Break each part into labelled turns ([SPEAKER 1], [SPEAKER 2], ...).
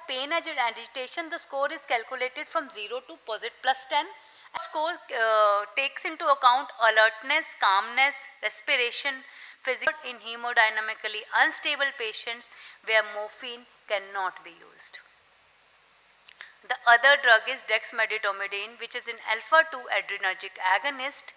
[SPEAKER 1] pain and agitation, the score is calculated from 0 to +10. Score takes into account alertness, calmness, respiration, physical in hemodynamically unstable patients where morphine cannot be used. The other drug is dexmedetomidine, which is an alpha-2 adrenergic agonist.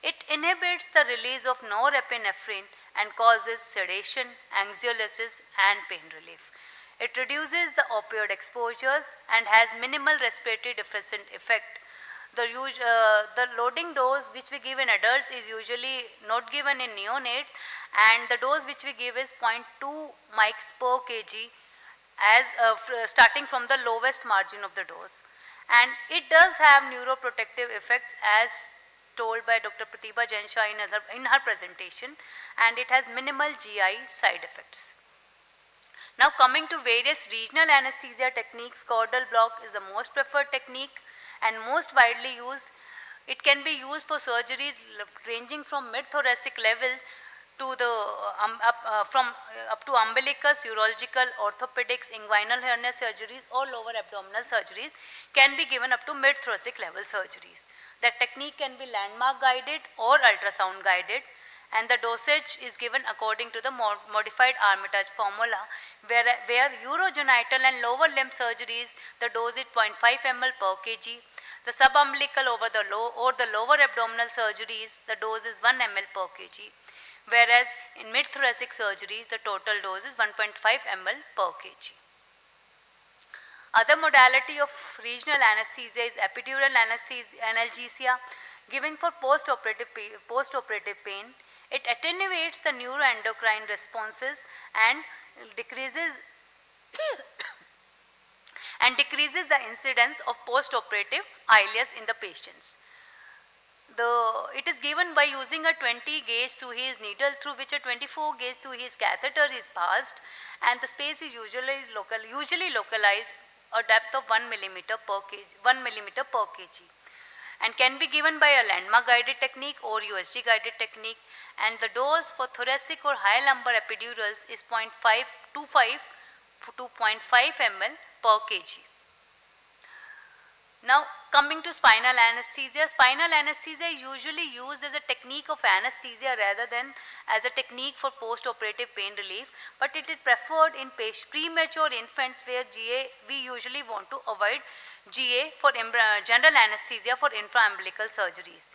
[SPEAKER 1] It inhibits the release of norepinephrine and causes sedation, anxiolysis and pain relief. It reduces the opioid exposures and has minimal respiratory deficient effect. The loading dose which we give in adults is usually not given in neonates, and the dose which we give is 0.2 mics per kg as starting from the lowest margin of the dose. And it does have neuroprotective effects as told by Dr. Pratibha Jain in her presentation, and it has minimal GI side effects. Now coming to various regional anesthesia techniques, caudal block is the most preferred technique and most widely used. It can be used for surgeries ranging from mid-thoracic level to the up to umbilicus, urological, orthopedics, inguinal hernia surgeries or lower abdominal surgeries can be given up to mid-thoracic level surgeries. The technique can be landmark guided or ultrasound guided, and the dosage is given according to the modified Armitage formula, where urogenital and lower limb surgeries the dose is 0.5 ml per kg. The subumbilical or the lower abdominal surgeries the dose is 1 ml per kg, whereas in mid-thoracic surgeries the total dose is 1.5 ml per kg. Other modality of regional anesthesia is epidural analgesia, given for post-operative pain. It attenuates the neuroendocrine responses and decreases the incidence of post-operative ileus in the patients. It is given by using a 20 gauge Thuys needle through which a 24 gauge Thuys catheter is passed, and the space is usually localized a depth of 1 millimeter per kg, and can be given by a landmark guided technique or USG guided technique, and the dose for thoracic or high lumbar epidurals is 0.5 to 2.5 ml per kg. Now coming to spinal anesthesia. Spinal anesthesia is usually used as a technique of anesthesia rather than as a technique for post-operative pain relief, but it is preferred in premature infants where we usually want to avoid GA for general anesthesia for infraumbilical surgeries.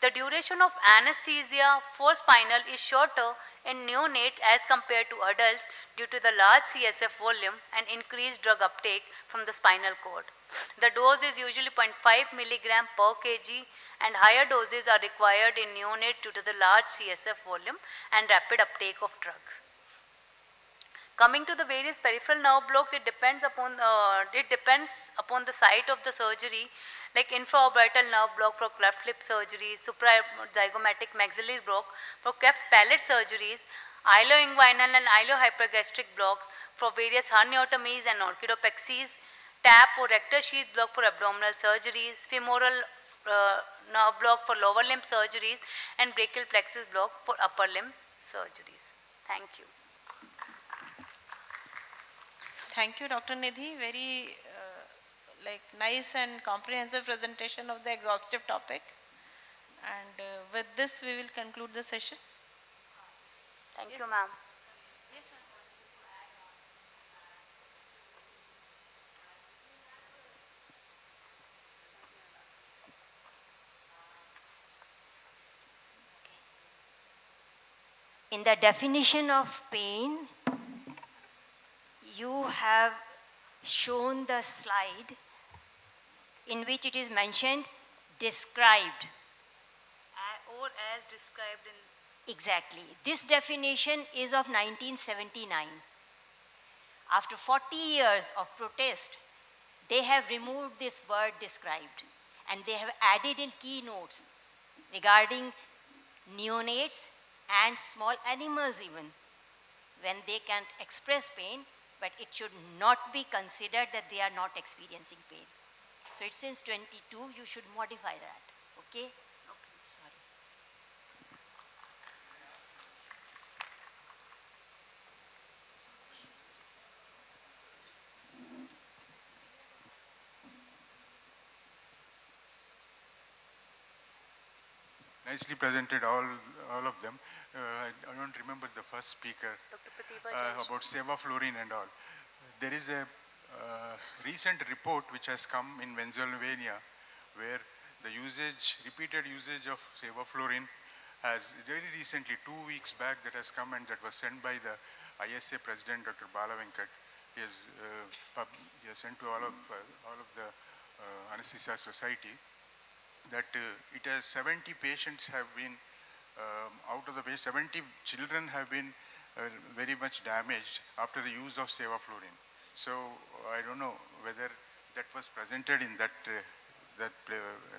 [SPEAKER 1] The duration of anesthesia for spinal is shorter in neonates as compared to adults due to the large CSF volume and increased drug uptake from the spinal cord. The dose is usually 0.5 milligram per kg, and higher doses are required in neonates due to the large CSF volume and rapid uptake of drugs. Coming to the various peripheral nerve blocks, it depends upon the site of the surgery, like infraorbital nerve block for cleft lip surgeries, suprazygomatic maxillary block for cleft palate surgeries, ileoinguinal and ileohypergastric blocks for various herniatomies and orchidopexies, TAP or rectus sheath block for abdominal surgeries, femoral nerve block for lower limb surgeries, and brachial plexus block for upper limb surgeries. Thank you.
[SPEAKER 2] Thank you, Dr. Nidhi. Very nice and comprehensive presentation of the exhaustive topic. And with this, we will conclude the session.
[SPEAKER 1] Thank you, ma'am.
[SPEAKER 3] In the definition of pain, you have shown the slide in which it is mentioned described.
[SPEAKER 1] Or as described in...
[SPEAKER 3] Exactly. This definition is of 1979. After 40 years of protest, they have removed this word described, and they have added in keynotes regarding neonates and small animals even, when they can't express pain, but it should not be considered that they are not experiencing pain. So it's since 22, you should modify that, okay? Okay, sorry.
[SPEAKER 4] nicely presented, all of them. I don't remember the first speaker about sevoflurane and all. There is a recent report which has come in Pennsylvania where the repeated usage of sevoflurane has very recently, 2 weeks back, that has come, and that was sent by the ISA president, Dr. Balavenkat. He has sent to all of the Anaesthesia Society that it has 70 patients have been, out of the 70 children have been very much damaged after the use of sevoflurane. So I don't know whether that was presented in that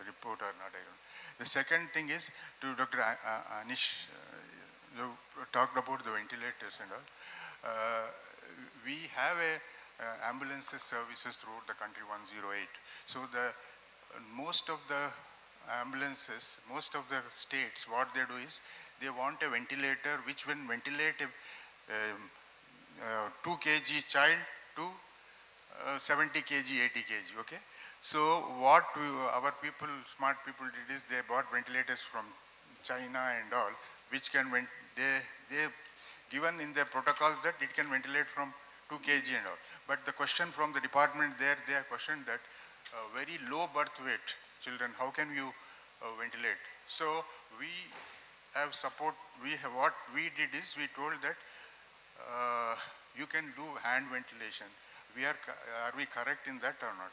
[SPEAKER 4] report or not. I don't know. The second thing is to Dr. Anish, you talked about the ventilators and all. We have ambulances services throughout the country, 108. So most of the ambulances, most of the states, what they do is they want a ventilator which will ventilate a 2 kg child to 70 kg, 80 kg, okay? So what our people, smart people did is they bought ventilators from China and all, which can, they given in their protocols that it can ventilate from 2 kg and all. But the question from the department there, they have questioned that very low birth weight children, how can you ventilate? So we have what we did is we told that you can do hand ventilation. Are we correct in that or not?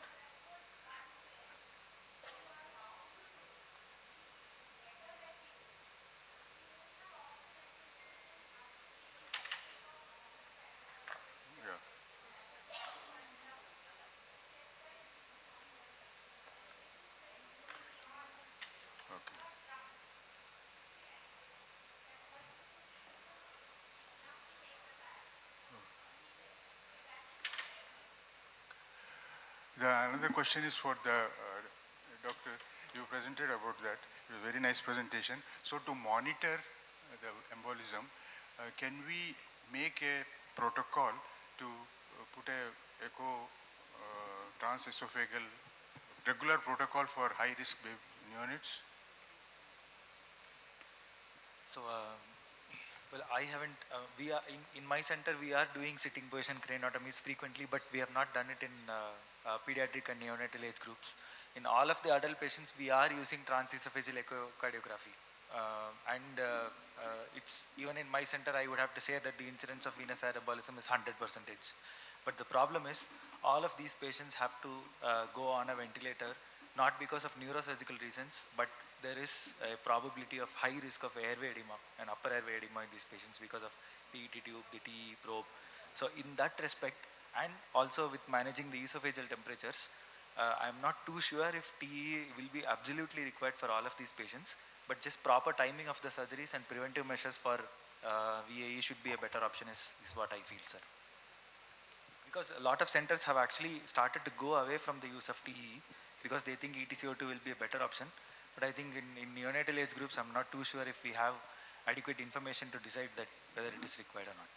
[SPEAKER 4] Yeah. Okay. Another question is for the doctor. You presented about that. It was a very nice presentation. So to monitor the embolism, can we make a protocol to put a echo transesophageal regular protocol for high-risk neonates?
[SPEAKER 5] So, well, I haven't, we are, in my center, we are doing sitting position craniotomies frequently, but we have not done it in pediatric and neonatal age groups. In all of the adult patients, we are using transesophageal echocardiography. It's, even in my center, I would have to say that the incidence of venous air embolism is 100%. But the problem is, all of these patients have to go on a ventilator, not because of neurosurgical reasons, but there is a probability of high risk of airway edema and upper airway edema in these patients because of PET tube, the TE probe. So in that respect, and also with managing the esophageal temperatures, I'm not too sure if TE will be absolutely required for all of these patients, but just proper timing of the surgeries and preventive measures for VAE should be a better option is what I feel, sir. Because a lot of centers have actually started to go away from the use of TE because they think ETCO2 will be a better option. But I think in neonatal age groups, I'm not too sure if we have adequate information to decide that whether it is required or not.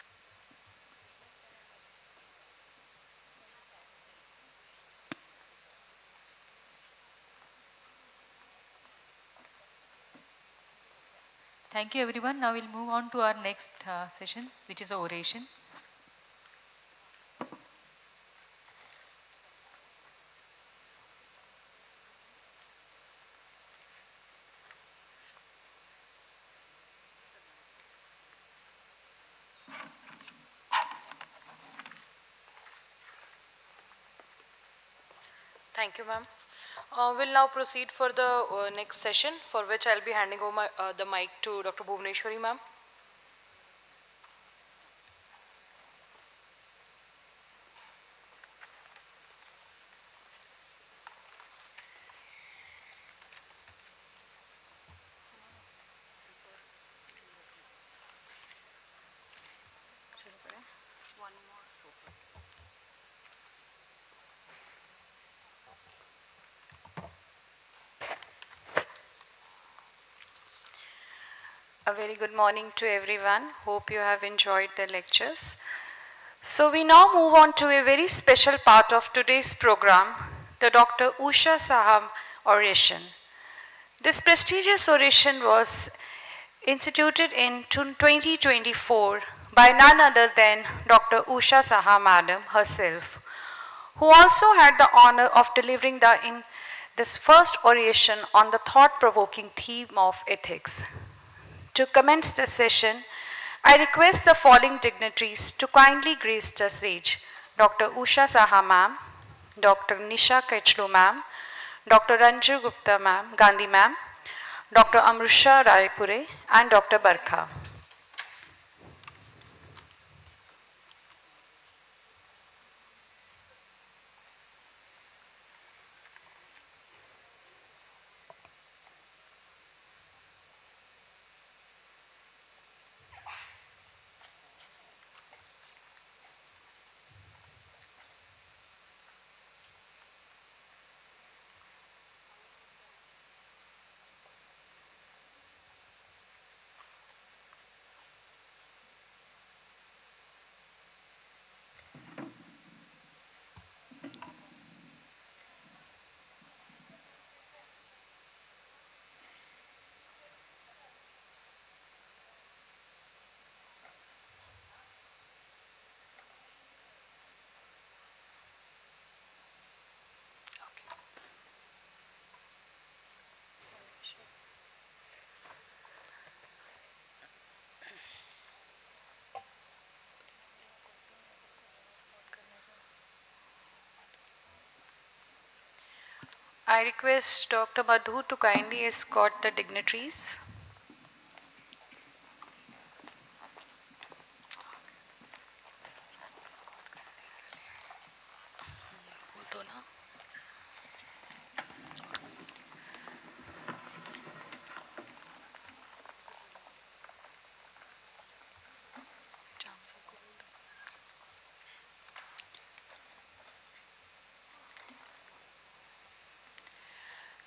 [SPEAKER 6] Thank you everyone. Now we'll move on to our next session, which is oration.
[SPEAKER 7] Thank you, ma'am. We'll now proceed for the next session, for which I'll be handing over the mic to Dr. Bhuvaneshwari, ma'am. A very good morning to everyone. Hope you have enjoyed the lectures. So we now move on to a very special part of today's program, the Dr. Usha Sahab oration. This prestigious oration was instituted in 2024 by none other than Dr. Usha Saha Madam herself, who also had the honor of delivering this first oration on the thought-provoking theme of ethics. To commence the session, I request the following dignitaries to kindly grace the stage: Dr. Usha Saha Ma'am, Dr. Nisha Kachlu Ma'am, Dr. Ranju Gupta Ma'am, Gandhi Ma'am, Dr. Amrusha Raipure, and Dr. Barkha. I request Dr. Madhu to kindly escort the dignitaries.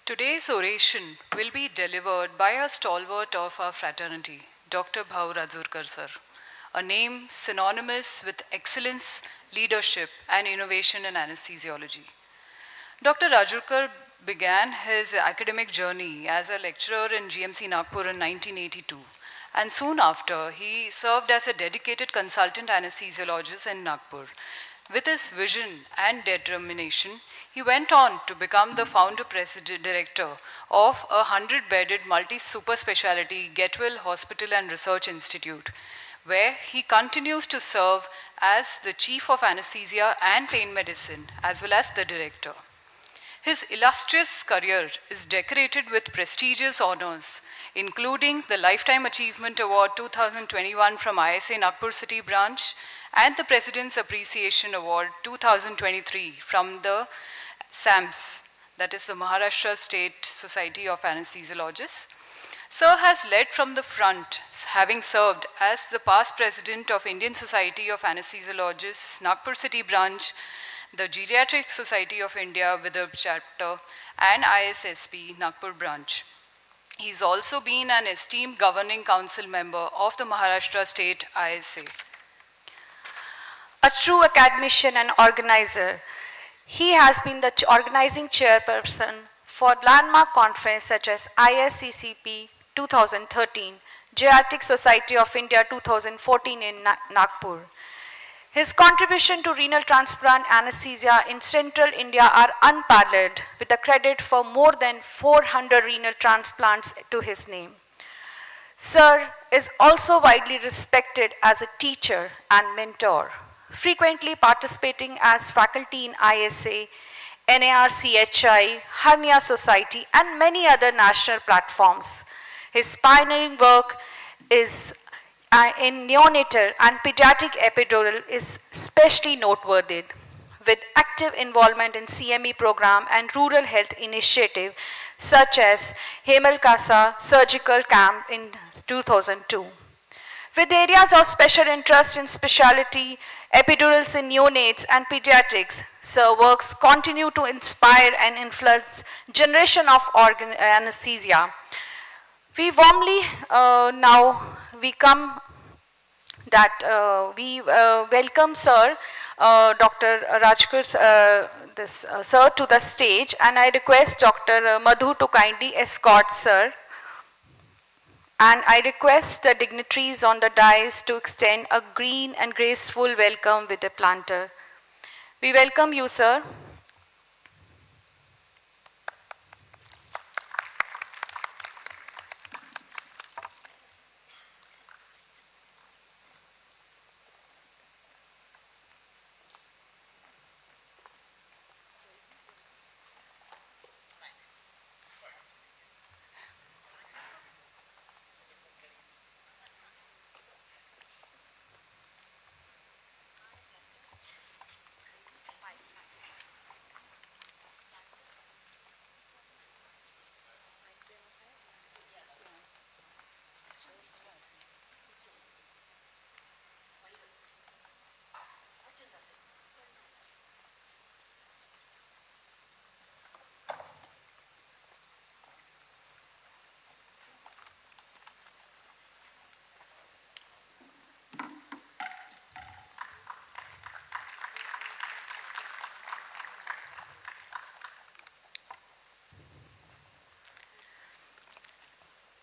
[SPEAKER 8] Today's oration will be delivered by a stalwart of our fraternity, Dr. Bhau Rajurkar sir, a name synonymous with excellence, leadership, and innovation in anesthesiology. Dr. Rajurkar began his academic journey as a lecturer in GMC Nagpur in 1982, and soon after he served as a dedicated consultant anesthesiologist in Nagpur. With his vision and determination, he went on to become the founder-president director of a 100-bedded multi-super specialty Getwell Hospital and Research Institute, where he continues to serve as the chief of anesthesia and pain medicine, as well as the director. His illustrious career is decorated with prestigious honors, including the Lifetime Achievement Award 2021 from ISA Nagpur City Branch and the President's Appreciation Award 2023 from the SAMS, that is the Maharashtra State Society of Anesthesiologists. Sir has led from the front, having served as the past president of Indian Society of Anesthesiologists, Nagpur City Branch, the Geriatric Society of India Vidarbha Chapter, and ISSP Nagpur Branch. He's also been an esteemed governing council member of the Maharashtra State ISA.
[SPEAKER 7] A true academician and organizer, he has been the organizing chairperson for landmark conferences such as ISCCP 2013, Geriatric Society of India 2014 in Nagpur. His contribution to renal transplant anesthesia in central India are unparalleled, with the credit for more than 400 renal transplants to his name. Sir is also widely respected as a teacher and mentor, frequently participating as faculty in ISA, NARCHI, Hernia Society, and many other national platforms. His pioneering work is in neonatal and pediatric epidural is especially noteworthy, with active involvement in CME program and rural health initiative such as Hemal Kasa Surgical Camp in 2002. With areas of special interest in specialty, epidurals in neonates and pediatrics, Sir works continue to inspire and influence generation of anesthesia. We warmly we welcome Sir Dr. Rajkar, this sir to the stage, and I request Dr. Madhu to kindly escort sir. And I request the dignitaries on the dais to extend a green and graceful welcome with a planter. We welcome you, sir.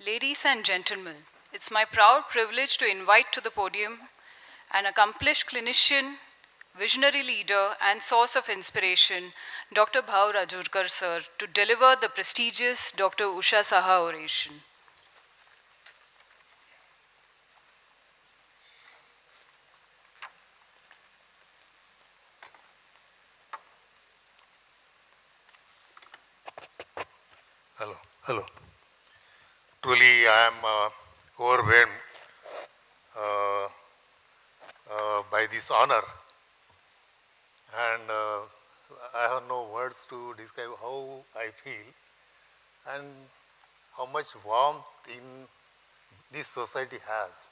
[SPEAKER 8] Ladies and gentlemen, it's my proud privilege to invite to the podium an accomplished clinician, visionary leader, and source of inspiration, Dr. Bhav Rajurkar sir, to deliver the prestigious Dr. Usha Saha oration.
[SPEAKER 9] Hello. Truly, I am overwhelmed by this honor, and I have no words to describe how I feel and how much warmth in this society has.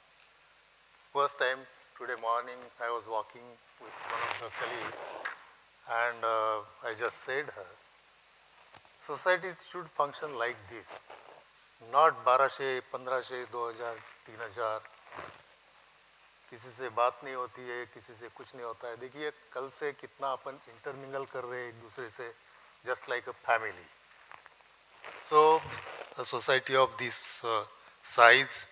[SPEAKER 9] First time today morning, I was walking with one of the colleagues, and I just said her, societies should function like this. Not 1200, 1500, 2000, 3000, किसी से बात नहीं होती है, किसी से कुछ नहीं होता है. देखिए कल से कितना अपन इंटरमिंगल कर रहे हैं एक दूसरे से, just like a family. So a society of this size,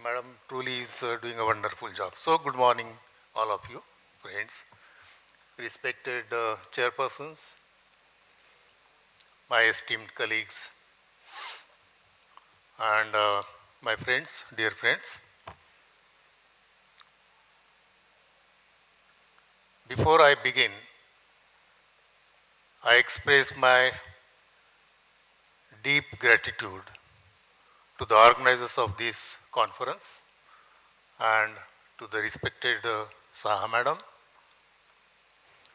[SPEAKER 9] Madam truly is doing a wonderful job. So good morning all of you, friends, respected chairpersons, my esteemed colleagues, and my friends, dear friends. Before I begin, I express my deep gratitude to the organizers of this conference and to the respected Saha Madam,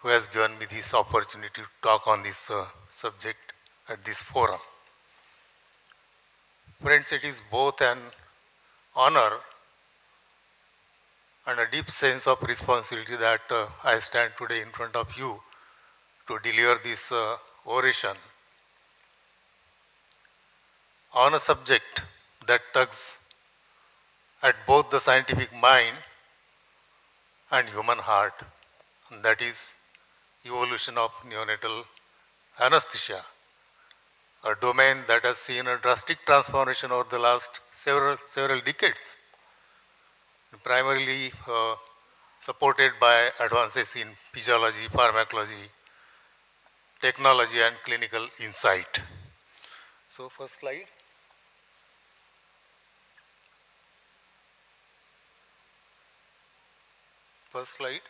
[SPEAKER 9] who has given me this opportunity to talk on this subject at this forum. Friends, it is both an honor and a deep sense of responsibility that I stand today in front of you to deliver this oration on a subject that tugs at both the scientific mind and human heart, and that is evolution of neonatal anesthesia, a domain that has seen a drastic transformation over the last several decades, primarily supported by advances in physiology, pharmacology, technology, and clinical insight. So first slide. First slide.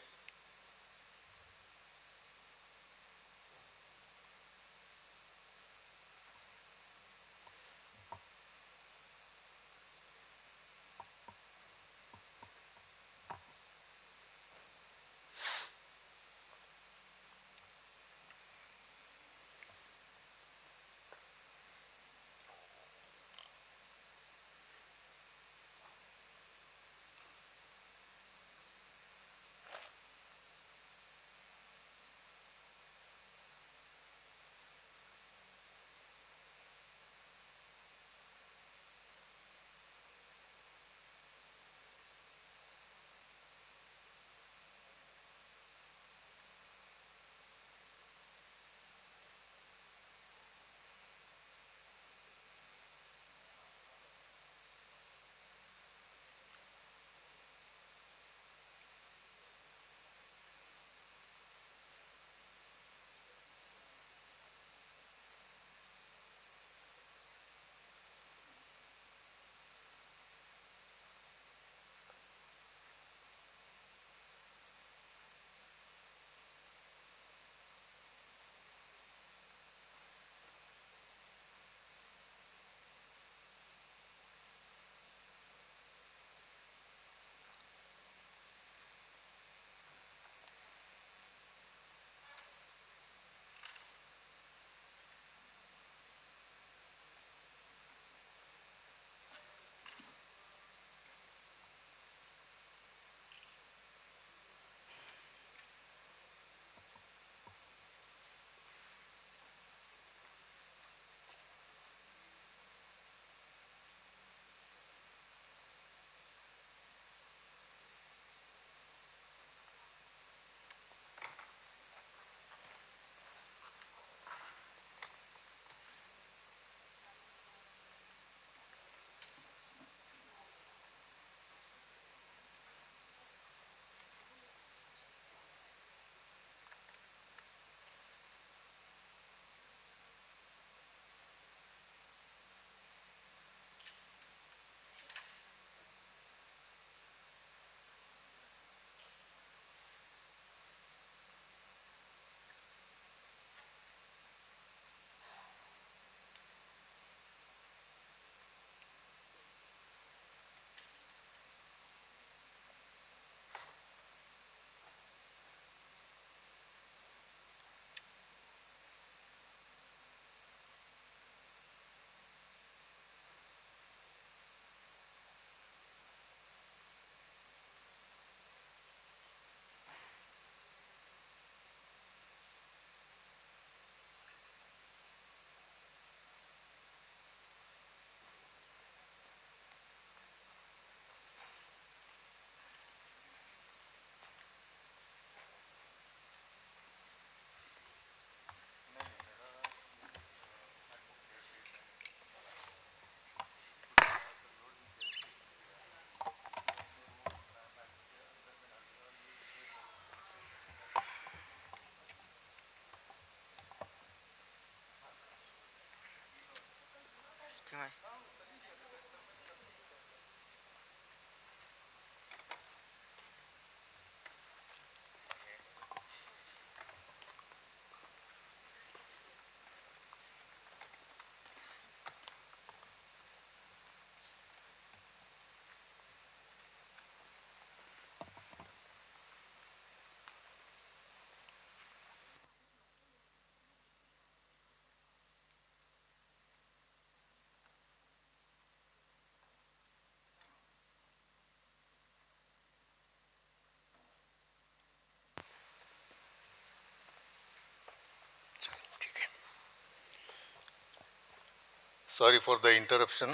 [SPEAKER 9] Sorry for the interruption.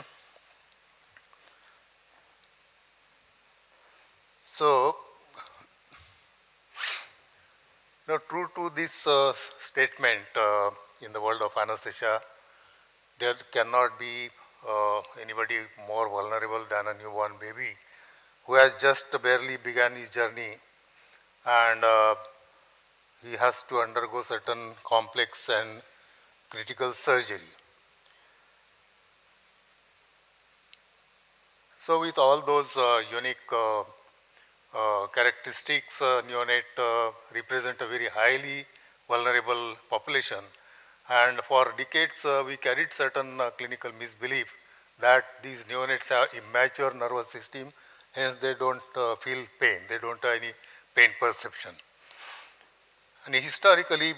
[SPEAKER 9] So, now true to this statement in the world of anesthesia, there cannot be anybody more vulnerable than a newborn baby who has just barely begun his journey, and he has to undergo certain complex and critical surgery. So with all those unique characteristics, neonate represent a very highly vulnerable population. And for decades, we carried certain clinical misbelief that these neonates have immature nervous system, hence they don't feel pain, they don't have any pain perception. And historically,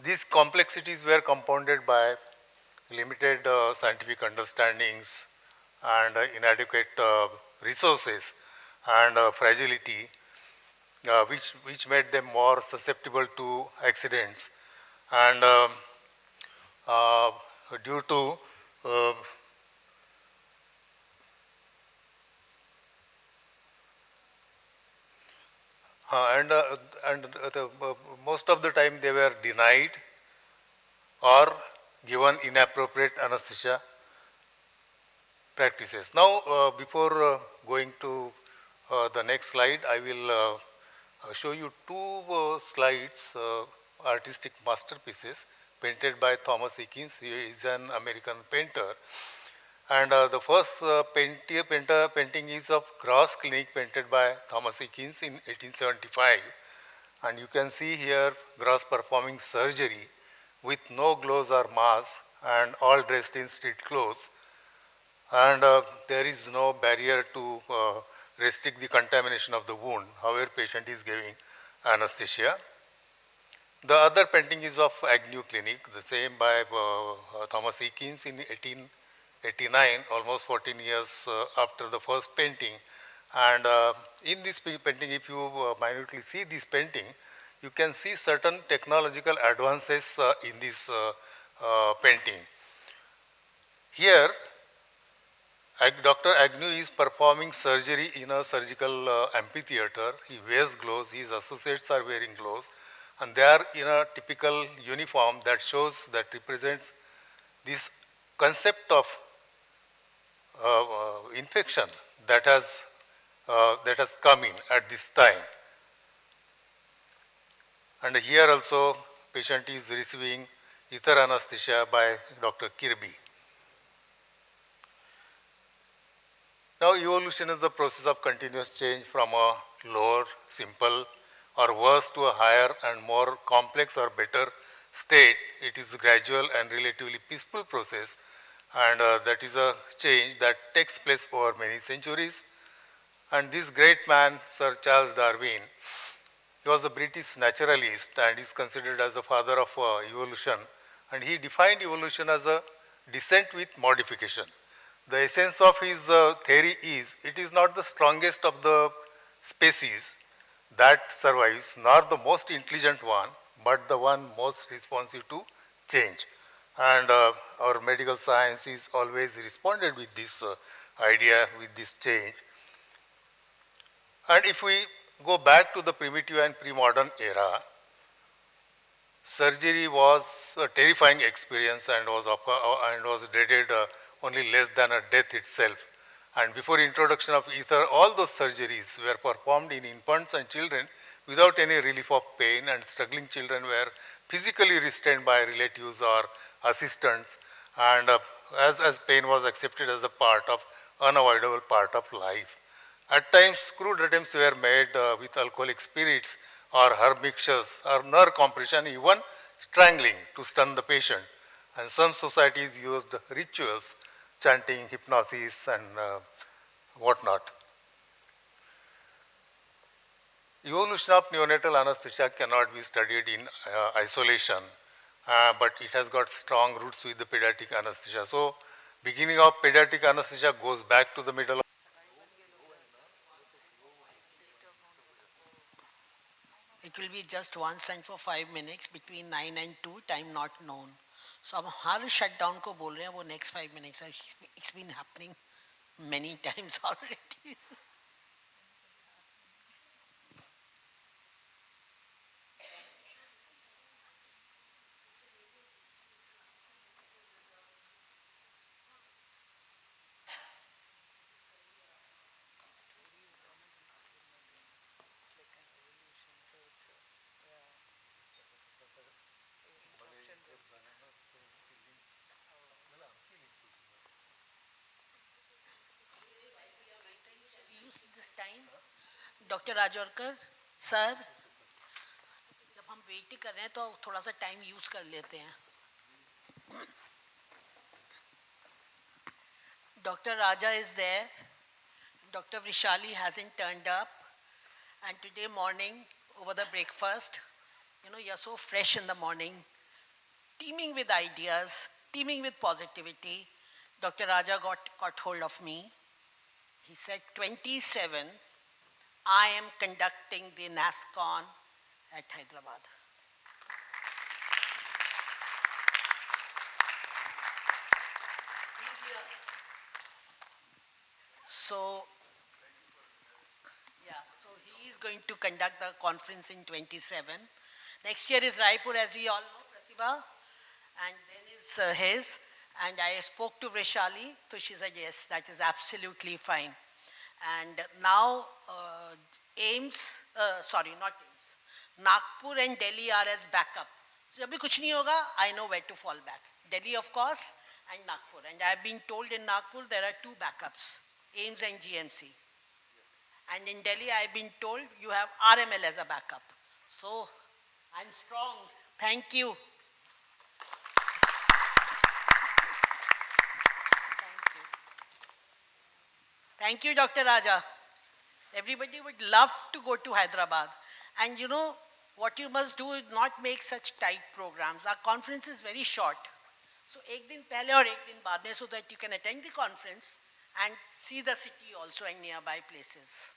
[SPEAKER 9] these complexities were compounded by limited scientific understandings and inadequate resources and fragility, which made them more susceptible to accidents. And due to and most of the time they were denied or given inappropriate anesthesia practices. Now, before going to the next slide, I will show you two slides, artistic masterpieces painted by Thomas Eakins. He is an American painter. And the first painting is of Gross Clinic painted by Thomas Eakins in 1875. And you can see here Gross performing surgery with no gloves or mask and all dressed in street clothes. And there is no barrier to restrict the contamination of the wound, however patient is giving anesthesia. The other painting is of Agnew Clinic, the same by Thomas Eakins in 1889, almost 14 years after the first painting. And in this painting, if you minutely see this painting, you can see certain technological advances in this painting. Here, Dr. Agnew is performing surgery in a surgical amphitheater. He wears gloves, his associates are wearing gloves, and they are in a typical uniform that shows, that represents this concept of infection that has come in at this time. And here also patient is receiving ether anesthesia by Dr. Kirby. Now evolution is the process of continuous change from a lower, simple or worse to a higher and more complex or better state. It is a gradual and relatively peaceful process, and that is a change that takes place over many centuries. And this great man, Sir Charles Darwin, he was a British naturalist and is considered as the father of evolution, and he defined evolution as a descent with modification. The essence of his theory is, it is not the strongest of the species that survives, nor the most intelligent one, but the one most responsive to change. And our medical science is always responded with this idea, with this change. And if we go back to the primitive and pre-modern era, surgery was a terrifying experience and was dreaded only less than a death itself. And before introduction of ether, all those surgeries were performed in infants and children without any relief of pain, and struggling children were physically restrained by relatives or assistants, and as pain was accepted as a unavoidable part of life. At times, crude attempts were made with alcoholic spirits or herb mixtures or nerve compression, even strangling to stun the patient. And some societies used rituals, chanting, hypnosis, and whatnot. Evolution of neonatal anesthesia cannot be studied in isolation, but it has got strong roots with the pediatric anesthesia. So, beginning of pediatric anesthesia goes back to the middle of
[SPEAKER 10] it will be just once and for 5 minutes between 9 and 2, time not known. So हम हर shutdown को बोल रहे हैं वो next 5 minutes. It's been happening many times already. Use this time, Dr. Rajorkar, sir. जब हम wait कर रहे हैं तो थोड़ा सा टाइम यूज कर लेते हैं. Dr. Raja is there. Dr. Vrishali hasn't turned up. And today morning, over the breakfast, you know, you're so fresh in the morning, teeming with ideas, teeming with positivity. Dr. Raja got hold of me. He said, 27, I am conducting the Nascon at Hyderabad. So, yeah, so he is going to conduct the conference in 27. Next year is Raipur, as we all know, Pratibha, and then is his. And I spoke to Vrishali, so she said, yes, that is absolutely fine. And now, AIMS, sorry, not AIMS, Nagpur and Delhi are as backup. So, जब भी कुछ नहीं होगा, I know where to fall back. Delhi, of course, and Nagpur. And I have been told in Nagpur there are 2 backups, AIMS and GMC. And in Delhi, I have been told you have RML as a backup. So, I'm strong. Thank you. Thank you, Dr. Raja. Everybody would love to go to Hyderabad. And you know, what you must do is not make such tight programs. Our conference is very short. So, ek din pehle aur ek din baad mein, so that you can attend the conference and see the city also and nearby places.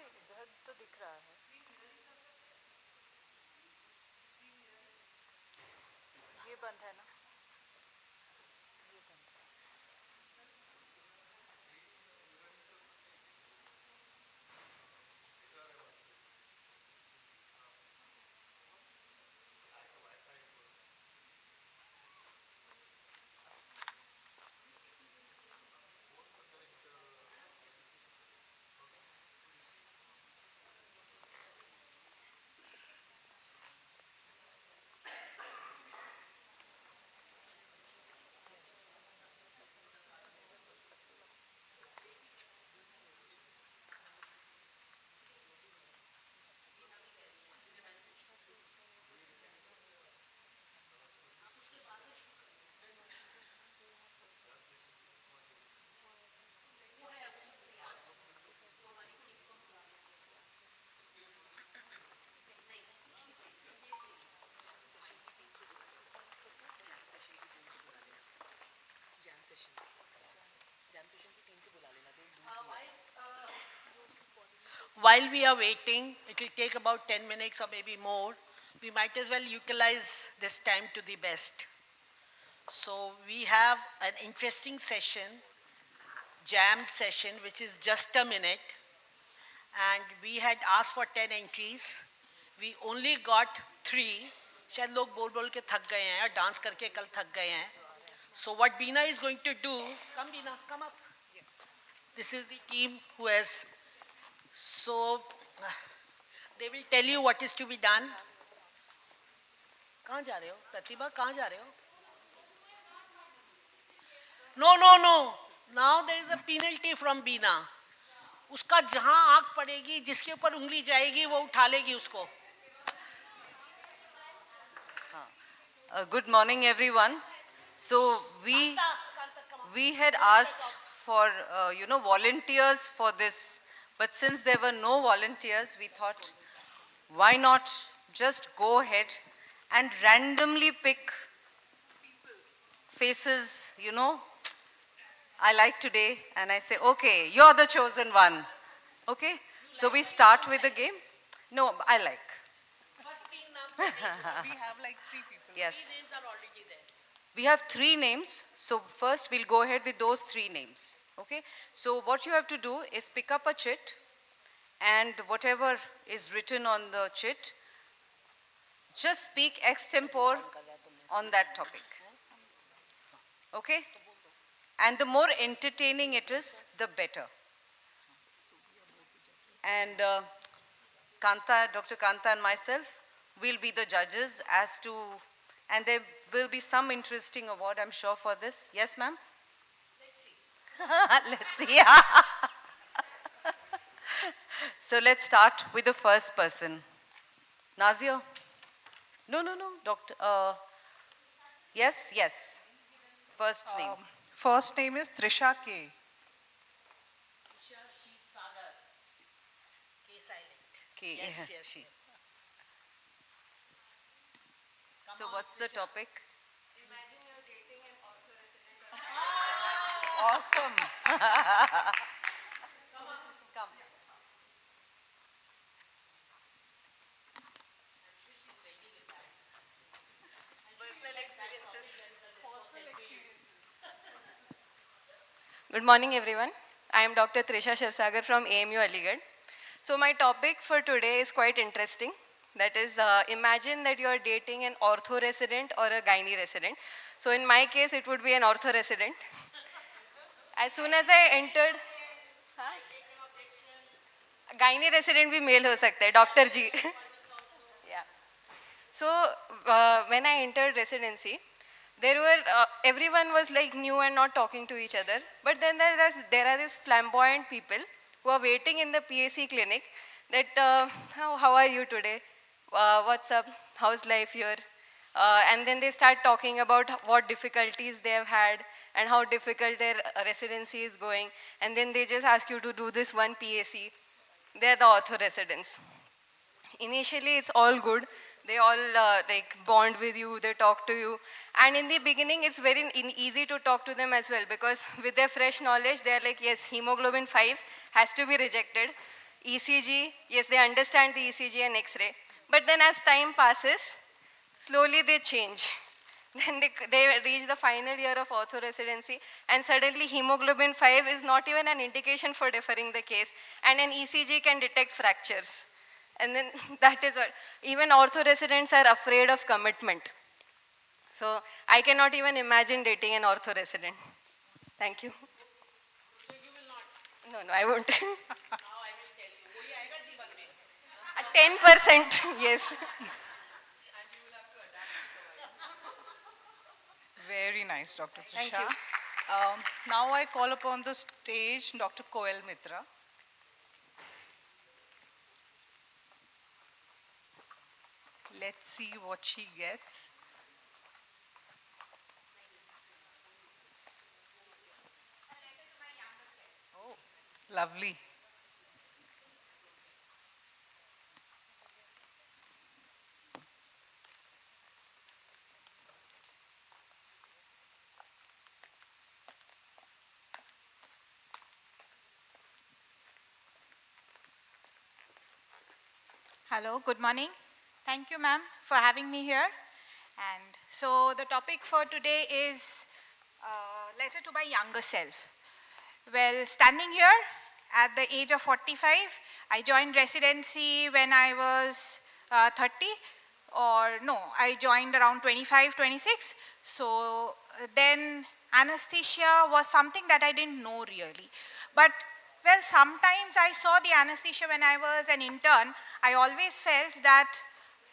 [SPEAKER 8] इधर तो दिख रहा है. ये बंद है ना.
[SPEAKER 10] While we are waiting, it will take about 10 minutes or maybe more. We might as well utilize this time to the best. So we have an interesting session, jam session, which is just a minute. and we had asked for 10 entries. We only got 3. शायद लोग बोल बोल के थक गए हैं, dance करके कल थक गए हैं. So what Beena is going to do, come Beena, come up. This is the team who has, so they will tell you what is to be done. कहाँ जा रहे हो? प्रतिभा कहाँ जा रहे हो? No, no, no. Now there is a penalty from Beena. उसका जहाँ आँख पड़ेगी, जिसके ऊपर उंगली जाएगी, वो उठा लेगी उसको.
[SPEAKER 11] Good morning, everyone. So we had asked for volunteers for this, but since there were no volunteers, we thought, why not just go ahead and randomly pick faces, I like today, and I say, okay, you're the chosen one. Okay, so we start with the game. No, I like.
[SPEAKER 10] We have like 3 people.
[SPEAKER 11] Yes.
[SPEAKER 10] 3 names are already there.
[SPEAKER 11] We have 3 names, so first we'll go ahead with those 3 names. Okay, so what you have to do is pick up a chit, and whatever is written on the chit, just speak extempore on that topic. Okay? And the more entertaining it is, the better. And Dr. Kanta and myself will be the judges as to, and there will be some interesting award, I'm sure, for this. Yes, ma'am? Let's see. So let's start with the first person. Nazir? No, Doctor. Yes. First name.
[SPEAKER 12] First name is Trisha K.
[SPEAKER 10] Trisha Sagar. K silent.
[SPEAKER 11] K.
[SPEAKER 10] Yes.
[SPEAKER 11] So what's the topic?
[SPEAKER 6] Imagine you're dating an ortho resident.
[SPEAKER 11] Awesome. Come.
[SPEAKER 6] Personal experiences.
[SPEAKER 13] Good morning, everyone. I am Dr. Trisha Shirsagar from AMU Aligarh. So my topic for today is quite interesting. That is, imagine that you are dating an ortho resident or a gynae resident. So in my case, it would be an ortho resident. As soon as I entered, gynae resident भी male हो सकता है, Dr. G. Yeah. So when I entered residency, everyone was like new and not talking to each other. But then there are these flamboyant people who are waiting in the PAC clinic that, how are you today? What's up? How's life here? And then they start talking about what difficulties they have had and how difficult their residency is going. And then they just ask you to do this one PAC. They're the ortho residents. Initially, it's all good. They all bond with you, they talk to you. And in the beginning, it's very easy to talk to them as well, because with their fresh knowledge, they're like, yes, hemoglobin 5 has to be rejected. ECG, yes, they understand the ECG and X-ray. But then as time passes, slowly they change. Then they reach the final year of ortho residency, and suddenly hemoglobin 5 is not even an indication for deferring the case. And an ECG can detect fractures. And then that is what, even ortho residents are afraid of commitment. So I cannot even imagine dating an ortho resident. Thank you.
[SPEAKER 10] So you will not?
[SPEAKER 13] No, I won't.
[SPEAKER 10] Now I will tell you. वही आएगा जीवन में.
[SPEAKER 13] 10%, yes.
[SPEAKER 12] Very nice, Dr. Trisha.
[SPEAKER 13] Thank you.
[SPEAKER 12] Now I call upon the stage Dr. Koel Mitra. Let's see what she gets. Oh, lovely.
[SPEAKER 14] Hello, good morning. Thank you, ma'am, for having me here. And so the topic for today is letter to my younger self. Well, standing here at the age of 45. I joined residency when I was 30, or no, I joined around 25, 26. So then anesthesia was something that I didn't know really. But well, sometimes I saw the anesthesia when I was an intern. I always felt that,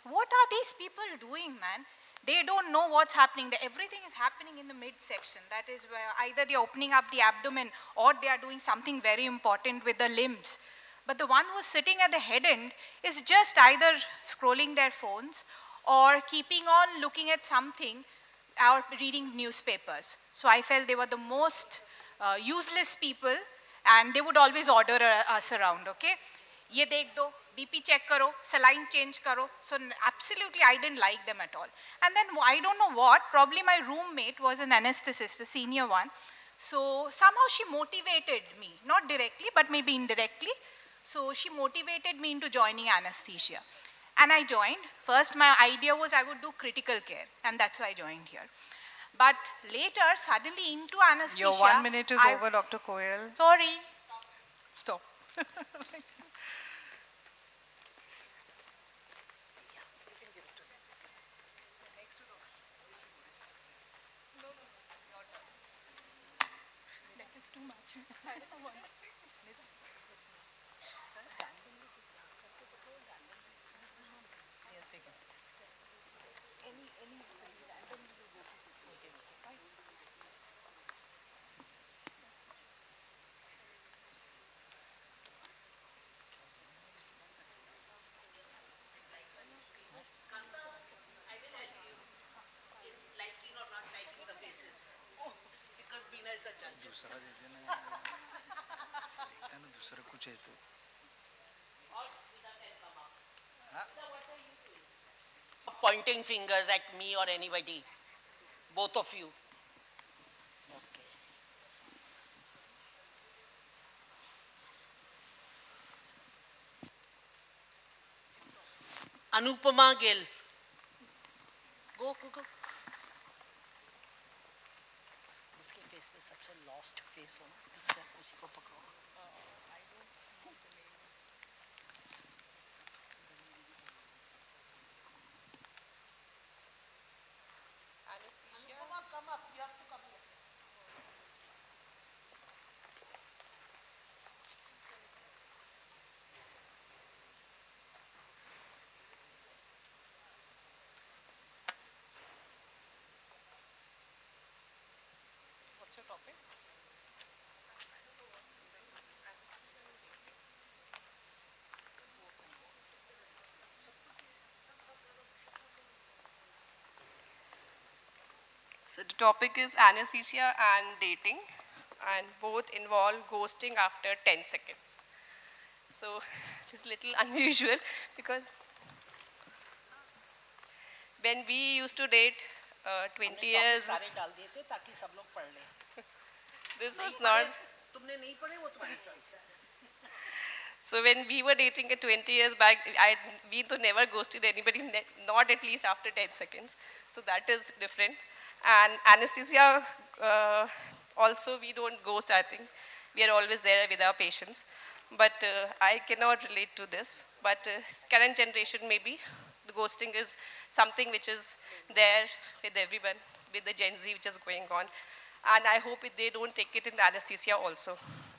[SPEAKER 14] what are these people doing, man? They don't know what's happening. Everything is happening in the midsection. That is where either they're opening up the abdomen or they are doing something very important with the limbs. But the one who's sitting at the head end is just either scrolling their phones or keeping on looking at something or reading newspapers. So I felt they were the most useless people, and they would always order us around, okay? Ye dekh do, BP check karo, saline change karo. So absolutely I didn't like them at all. And then I don't know what, probably my roommate was an anesthetist, a senior one. So somehow she motivated me, not directly, but maybe indirectly. So she motivated me into joining anesthesia. And I joined. First my idea was I would do critical care, and that's why I joined here. But later, suddenly into anesthesia.
[SPEAKER 12] Your 1 minute is over, Dr. Koyal.
[SPEAKER 14] Sorry.
[SPEAKER 12] Stop.
[SPEAKER 14] That is too much.
[SPEAKER 15] दूसरा दे देना देखता ना दूसरा कुछ है तो
[SPEAKER 10] Pointing fingers at me or anybody, both of you. Okay. Anupama Gill. Go. इसके face पे सबसे lost face हो ना, पिक्चर उसी को पकड़ो. Come up. You have to come here. What's your topic?
[SPEAKER 13] So the topic is anesthesia and dating, and both involve ghosting after 10 seconds. So it's a little unusual because when we used to date 20 years,
[SPEAKER 10] सारे डाल दिए थे ताकि सब लोग पढ़ लें.
[SPEAKER 13] this was not.
[SPEAKER 10] तुमने नहीं पढ़े वो तुम्हारी choice है.
[SPEAKER 13] So when we were dating at 20 years back, we never ghosted anybody, not at least after 10 seconds. So that is different. And anesthesia, also we don't ghost, I think. We are always there with our patients. But I cannot relate to this. But current generation, maybe, the ghosting is something which is there with everyone, with the Gen Z which is going on. And I hope they don't take it in anesthesia also.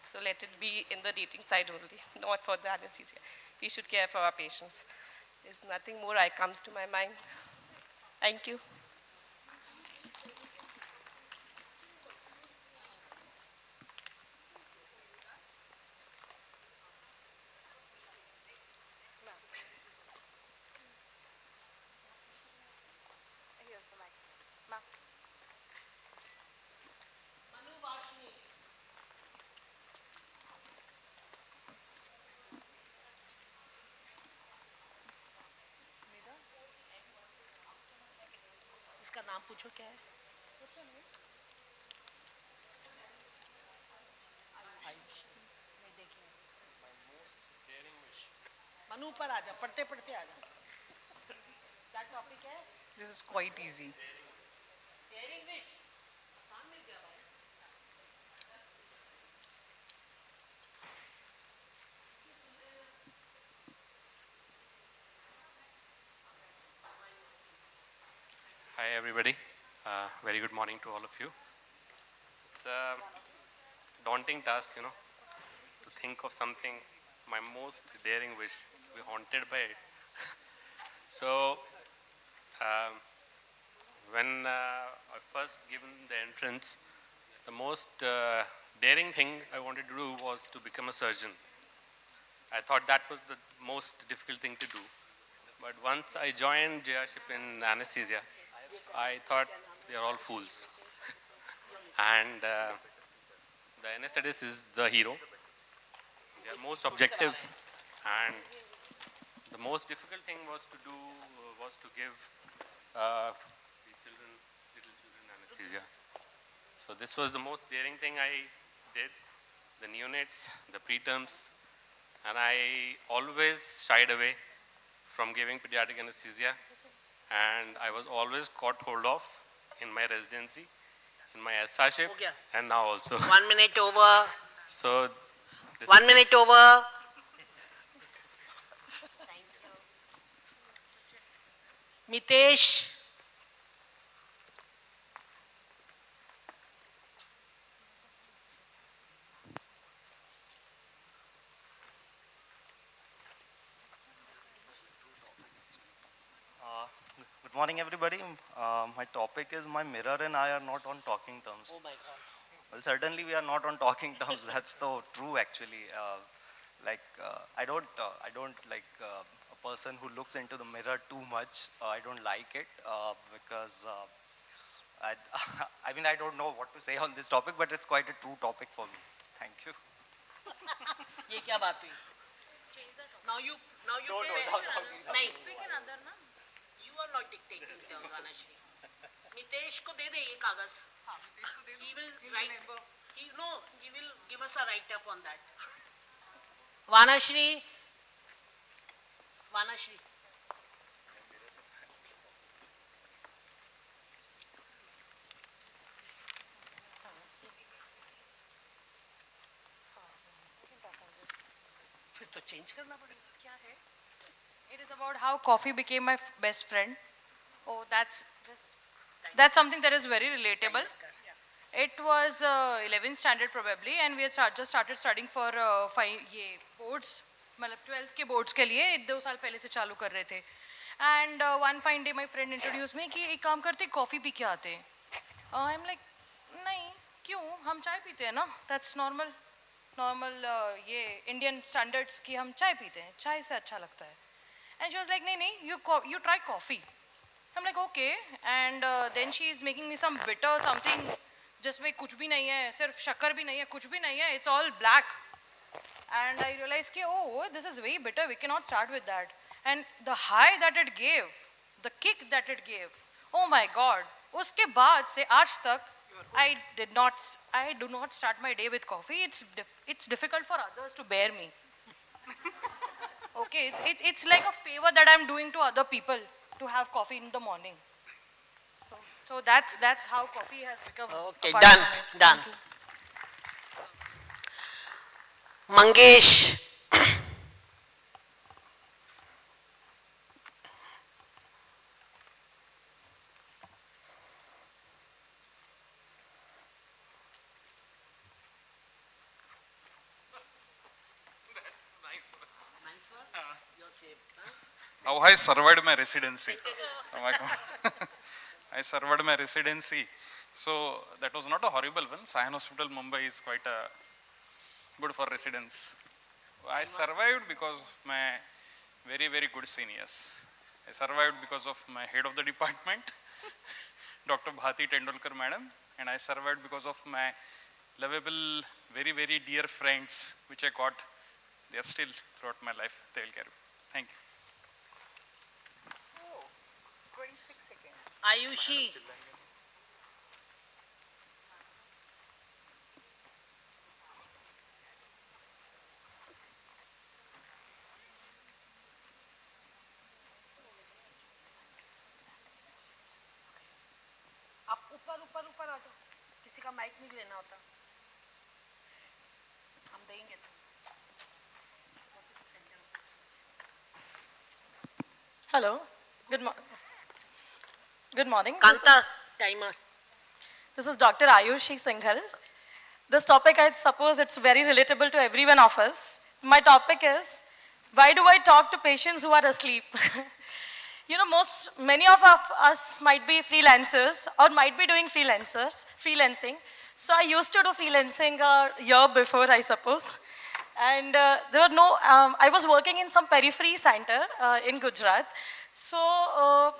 [SPEAKER 13] So let it be in the dating side only, not for the anesthesia. We should care for our patients. There's nothing more that comes to my mind. Thank you.
[SPEAKER 10] इसका नाम पूछो क्या है? मनु पर आजा, पढ़ते पढ़ते आजा. क्या टॉपिक है?
[SPEAKER 12] This is quite easy.
[SPEAKER 10] Daring wish. आसान में क्या भाई?
[SPEAKER 16] Hi everybody. Very good morning to all of you. It's a daunting task, to think of something, my most daring wish, to be haunted by it. So, when I first given the entrance, the most daring thing I wanted to do was to become a surgeon. I thought that was the most difficult thing to do. But once I joined JRship in anesthesia, I thought they are all fools. And the anesthetist is the hero. They are most objective, and the most difficult thing was to do was to give little children anesthesia. So this was the most daring thing I did. The neonates, the preterms, and I always shied away from giving pediatric anesthesia, and I was always caught hold of in my residency, in my SRship, and now also.
[SPEAKER 10] 1 minute over.
[SPEAKER 16] So,
[SPEAKER 10] 1 minute over. Mitesh.
[SPEAKER 17] Good morning, everybody. My topic is my mirror and I are not on talking terms.
[SPEAKER 10] Oh my God.
[SPEAKER 17] Well, certainly we are not on talking terms. That's the true, actually. I don't like a person who looks into the mirror too much. I don't like it because I, I mean, I don't know what to say on this topic, but it's quite a true topic for me. Thank you.
[SPEAKER 10] ये क्या बात हुई? Now you
[SPEAKER 17] No,
[SPEAKER 10] pay.
[SPEAKER 17] no,
[SPEAKER 10] नहीं. You are not dictating terms, Vanashri. Mitesh को दे दे ये कागज. He will write. He will give us a write up on that. Vanashri. फिर तो चेंज करना पड़ेगा. क्या है?
[SPEAKER 2] It is about how coffee became my best friend. Oh, that's something that is very relatable. It was 11th standard probably, and we had just started studying for ये boards, मतलब 12th के boards के लिए 2 साल पहले से चालू कर रहे थे. And one fine day my friend introduced me कि एक काम करते coffee पी के आते. I'm like नहीं क्यों हम चाय पीते हैं ना. That's normal ये Indian standards कि हम चाय पीते हैं, चाय से अच्छा लगता है. And she was like नहीं you try coffee. I'm like okay, and then she is making me some bitter something जिसमें कुछ भी नहीं है, सिर्फ शक्कर भी नहीं है, कुछ भी नहीं है, it's all black. And I realized कि oh, this is very bitter, we cannot start with that. And the high that it gave, the kick that it gave, oh my God, उसके बाद से आज तक I do not start my day with coffee. It's difficult for others to bear me. Okay, it's like a favor that I'm doing to other people to have coffee in the morning. So that's how coffee has become.
[SPEAKER 10] Okay, done. Mangesh.
[SPEAKER 18] How I survived my residency. Oh my God. I survived my residency. So that was not a horrible one. Sion Hospital, Mumbai is quite good for residents. I survived because of my very, very good seniors. I survived because of my head of the department, Dr. Bhati Tendulkar madam, and I survived because of my lovable, very, very dear friends, which I got. They are still throughout my life. They will carry. Thank you.
[SPEAKER 10] 26 seconds. Ayushi. आप ऊपर आ जाओ. किसी का mic नहीं लेना होता. हम देंगे. Hello.
[SPEAKER 19] Good morning.
[SPEAKER 10] Kanta, timer.
[SPEAKER 19] This is Dr. Ayushi Singhal. This topic, I suppose it's very relatable to every one of us. My topic is, why do I talk to patients who are asleep? You know, many of us might be freelancers or might be doing freelancing. So I used to do freelancing a year before, I suppose. And there were I was working in some periphery center in Gujarat. So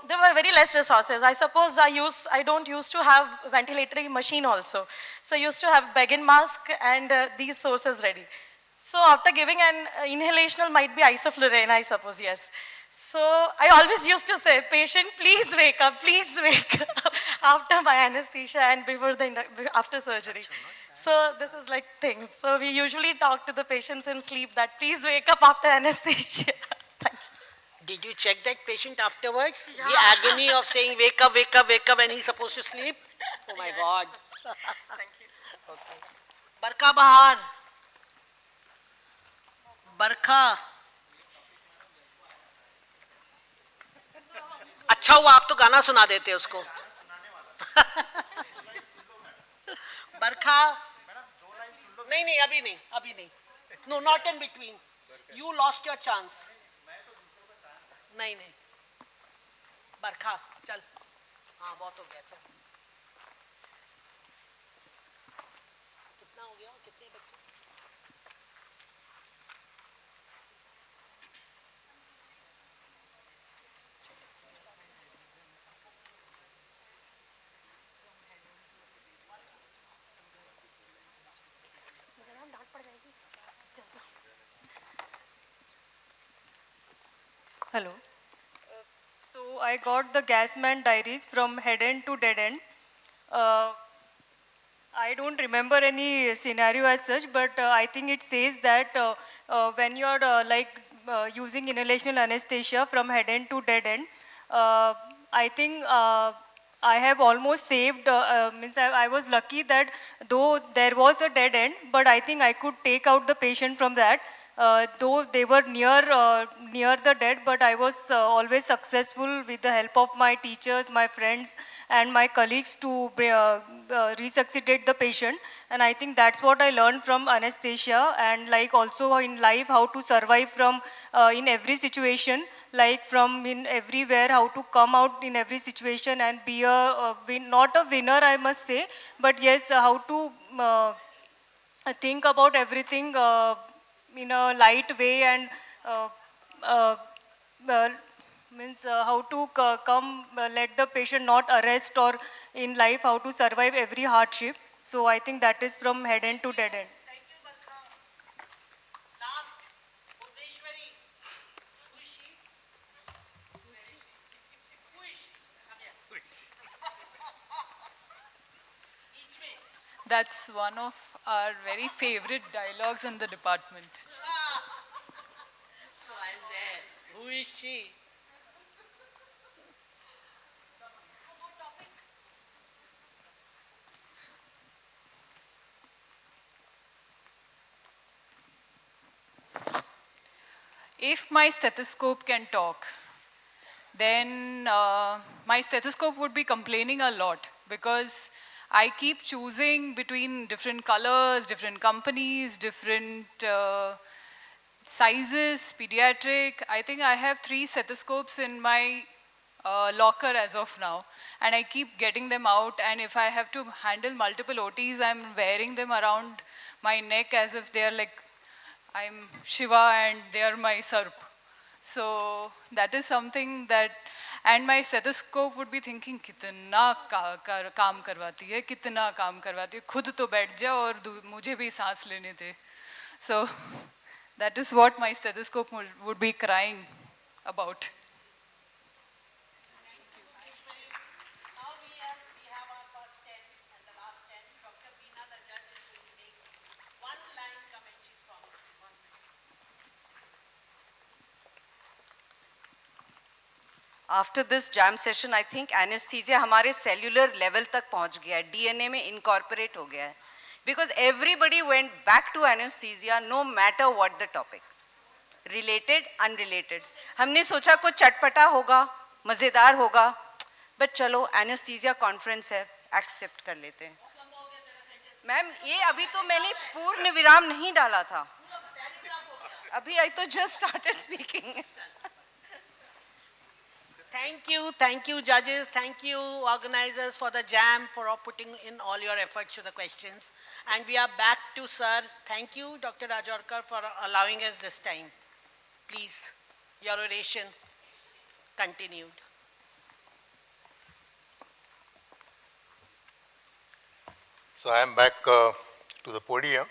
[SPEAKER 19] there were very less resources. I suppose I don't used to have ventilatory machine also. So I used to have bag-in mask and these sources ready. So after giving an inhalational might be isoflurane, I suppose, yes. So I always used to say, patient, please wake up after my anesthesia and after surgery. So this is like things. So we usually talk to the patients in sleep that please wake up after anesthesia. Thank you.
[SPEAKER 10] Did you check that patient afterwards? Yeah. The agony of saying wake up when he's supposed to sleep? Oh my God.
[SPEAKER 19] Thank you.
[SPEAKER 10] Okay. Barkha Bahar. Barkha. अच्छा हुआ आप तो गाना सुना देते उसको बरखा नहीं अभी नहीं no not in between you lost your chance नहीं बरखा चल हाँ बहुत हो गया चल कितना हो गया कितने बच्चे
[SPEAKER 20] Hello. So I got the Gasman diaries from head end to dead end. I don't remember any scenario as such, but I think it says that when you are using inhalational anesthesia from head end to dead end, I think I have almost saved, I was lucky that though there was a dead end, but I think I could take out the patient from that. Though they were near the dead, but I was always successful with the help of my teachers, my friends, and my colleagues to resuscitate the patient. And I think that's what I learned from anesthesia, and like also in life how to survive from in every situation, like from in everywhere, how to come out in every situation and be not a winner, I must say, but yes, how to think about everything in a light way, and how to let the patient not arrest, or in life how to survive every hardship. So I think that is from head end to dead end.
[SPEAKER 10] Thank you, Barkha. Last, Bhuvneshwari. Who is she? Who is she? Come here. Each way.
[SPEAKER 8] That's one of our very favorite dialogues in the department.
[SPEAKER 10] So I'm there. Who is she?
[SPEAKER 8] If my stethoscope can talk, then my stethoscope would be complaining a lot, because I keep choosing between different colors, different companies, different sizes, pediatric. I think I have 3 stethoscopes in my locker as of now, and I keep getting them out, and if I have to handle multiple OTs, I'm wearing them around my neck as if they are like I'm Shiva and they are my Sarp. So that is something that, and my stethoscope would be thinking, कितना काम करवाती है, कितना काम करवाती है, खुद तो बैठ जा और मुझे भी सांस लेने दे. So that is what my stethoscope would be crying about.
[SPEAKER 10] Now we have our first 10 and the last 10. Dr. Beena, the judge, is going to make one line comment. She's promised. 1 minute.
[SPEAKER 11] After this jam session, I think anesthesia हमारे cellular level तक पहुंच गया है, DNA में incorporate हो गया है. Because everybody went back to anesthesia no matter what the topic. Related, unrelated. हमने सोचा कुछ चटपटा होगा, मजेदार होगा, बट चलो एनेस्थीसिया कॉन्फ्रेंस है, एक्सेप्ट कर लेते हैं। मैम ये अभी तो मैंने पूर्ण विराम नहीं डाला था, अभी आई तो just started speaking.
[SPEAKER 10] Thank you judges, thank you organizers for the jam, for putting in all your efforts to the questions. And we are back to sir. Thank you Dr. Rajorkar for allowing us this time. Please, your oration continued.
[SPEAKER 9] So I am back to the podium.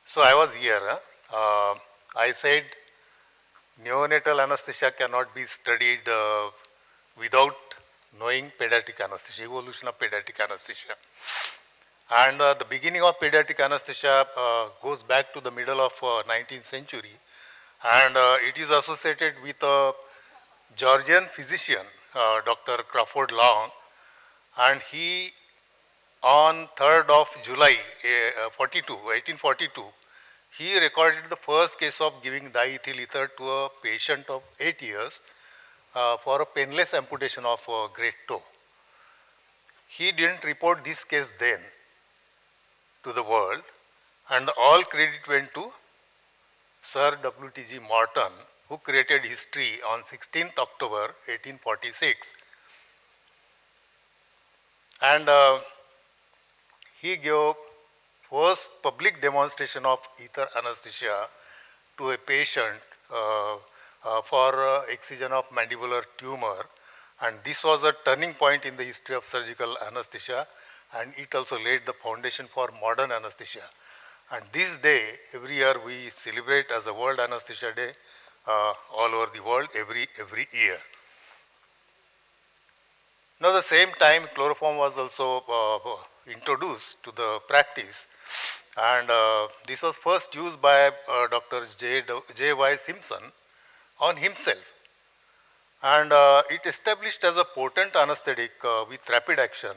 [SPEAKER 9] So I was here. I said neonatal anesthesia cannot be studied without knowing pediatric anesthesia, evolution of pediatric anesthesia. And the beginning of pediatric anesthesia goes back to the middle of 19th century. And it is associated with a Georgian physician, Dr. Crawford Long. And he, on 3rd of July 1842, he recorded the first case of giving diethyl ether to a patient of 8 years for a painless amputation of a great toe. He didn't report this case then to the world, and all credit went to Sir W.T.G. Morton, who created history on 16th October 1846. And he gave first public demonstration of ether anesthesia to a patient for excision of mandibular tumor, and this was a turning point in the history of surgical anesthesia, and it also laid the foundation for modern anesthesia. And this day, every year we celebrate as a World Anesthesia Day all over the world every year. Now, at the same time, chloroform was also introduced to the practice, and this was first used by Dr. J.Y. Simpson on himself. And it established as a potent anesthetic with rapid action,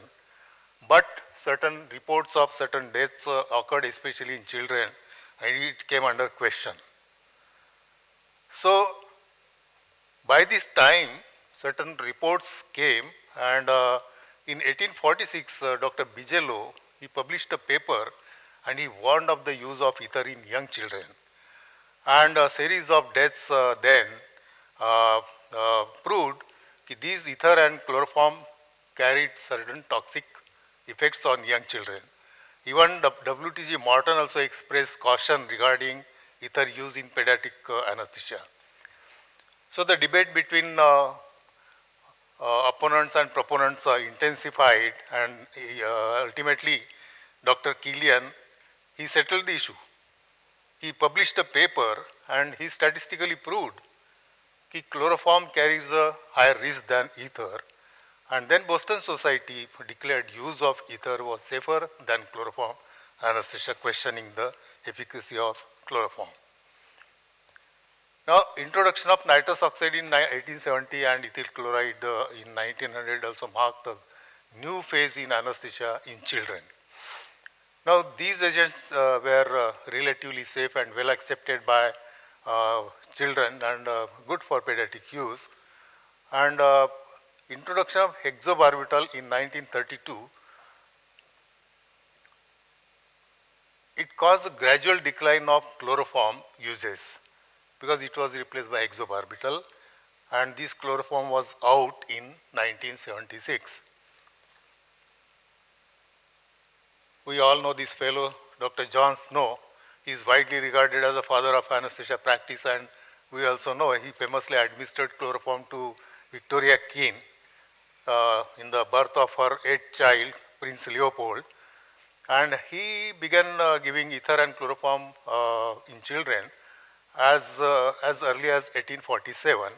[SPEAKER 9] but certain reports of certain deaths occurred, especially in children, and it came under question. So, by this time, certain reports came, and in 1846, Dr. Bigelow, he published a paper, and he warned of the use of ether in young children. And a series of deaths then proved that these ether and chloroform carried certain toxic effects on young children. Even W.T.G. Morton also expressed caution regarding ether use in pediatric anesthesia. So the debate between opponents and proponents intensified, and ultimately Dr. Killian, he settled the issue. He published a paper, and he statistically proved that chloroform carries a higher risk than ether. And then Boston Society declared use of ether was safer than chloroform anesthesia, questioning the efficacy of chloroform. Now, introduction of nitrous oxide in 1870 and ethyl chloride in 1900 also marked a new phase in anesthesia in children. Now, these agents were relatively safe and well accepted by children and good for pediatric use. And introduction of hexabarbital in 1932, it caused a gradual decline of chloroform uses because it was replaced by hexabarbital, and this chloroform was out in 1976. We all know this fellow, Dr. John Snow. He is widely regarded as the father of anesthesia practice, and we also know he famously administered chloroform to Victoria Keene in the birth of her 8th child, Prince Leopold. And he began giving ether and chloroform in children as early as 1847.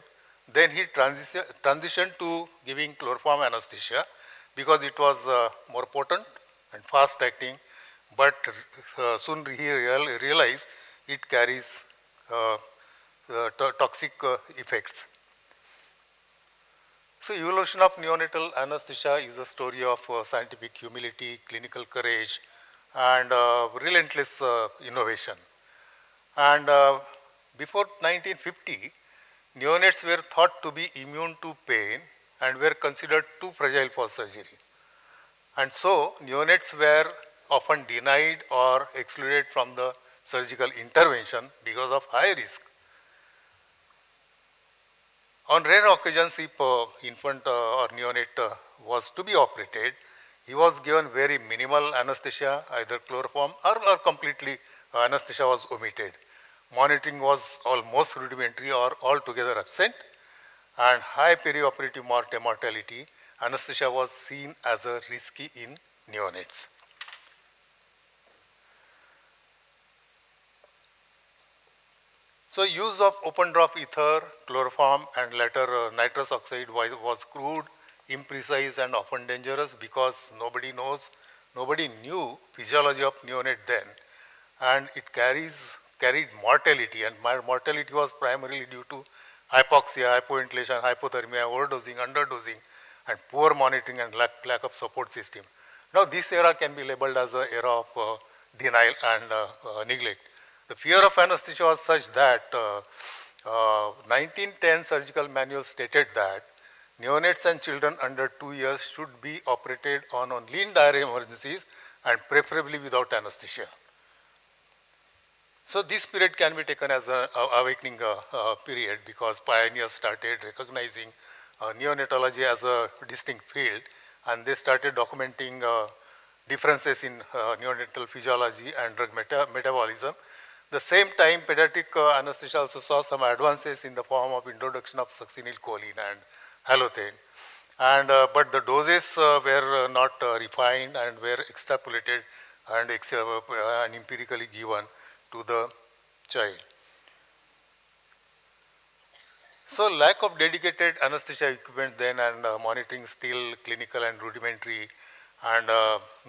[SPEAKER 9] Then he transitioned to giving chloroform anesthesia because it was more potent and fast acting, but soon he realized it carries toxic effects. So evolution of neonatal anesthesia is a story of scientific humility, clinical courage, and relentless innovation. And before 1950, neonates were thought to be immune to pain and were considered too fragile for surgery. And so neonates were often denied or excluded from the surgical intervention because of high risk. On rare occasions, if infant or neonate was to be operated, he was given very minimal anesthesia, either chloroform or completely anesthesia was omitted. Monitoring was almost rudimentary or altogether absent, and high perioperative mortality, anesthesia was seen as a risky in neonates. So use of open drop ether, chloroform and later nitrous oxide was crude, imprecise and often dangerous because nobody knew physiology of neonate then, and it carried mortality, and mortality was primarily due to hypoxia, hypoventilation, hypothermia, overdosing, underdosing and poor monitoring and lack of support system. Now this era can be labeled as an era of denial and neglect. The fear of anesthesia was such that 1910 surgical manual stated that neonates and children under 2 years should be operated on only in dire emergencies and preferably without anesthesia. So this period can be taken as an awakening period because pioneers started recognizing neonatology as a distinct field, and they started documenting differences in neonatal physiology and drug metabolism. The same time, pediatric anesthesia also saw some advances in the form of introduction of succinylcholine and halothane. And, but the doses were not refined and were extrapolated and empirically given to the child. So lack of dedicated anesthesia equipment then and monitoring still clinical and rudimentary, and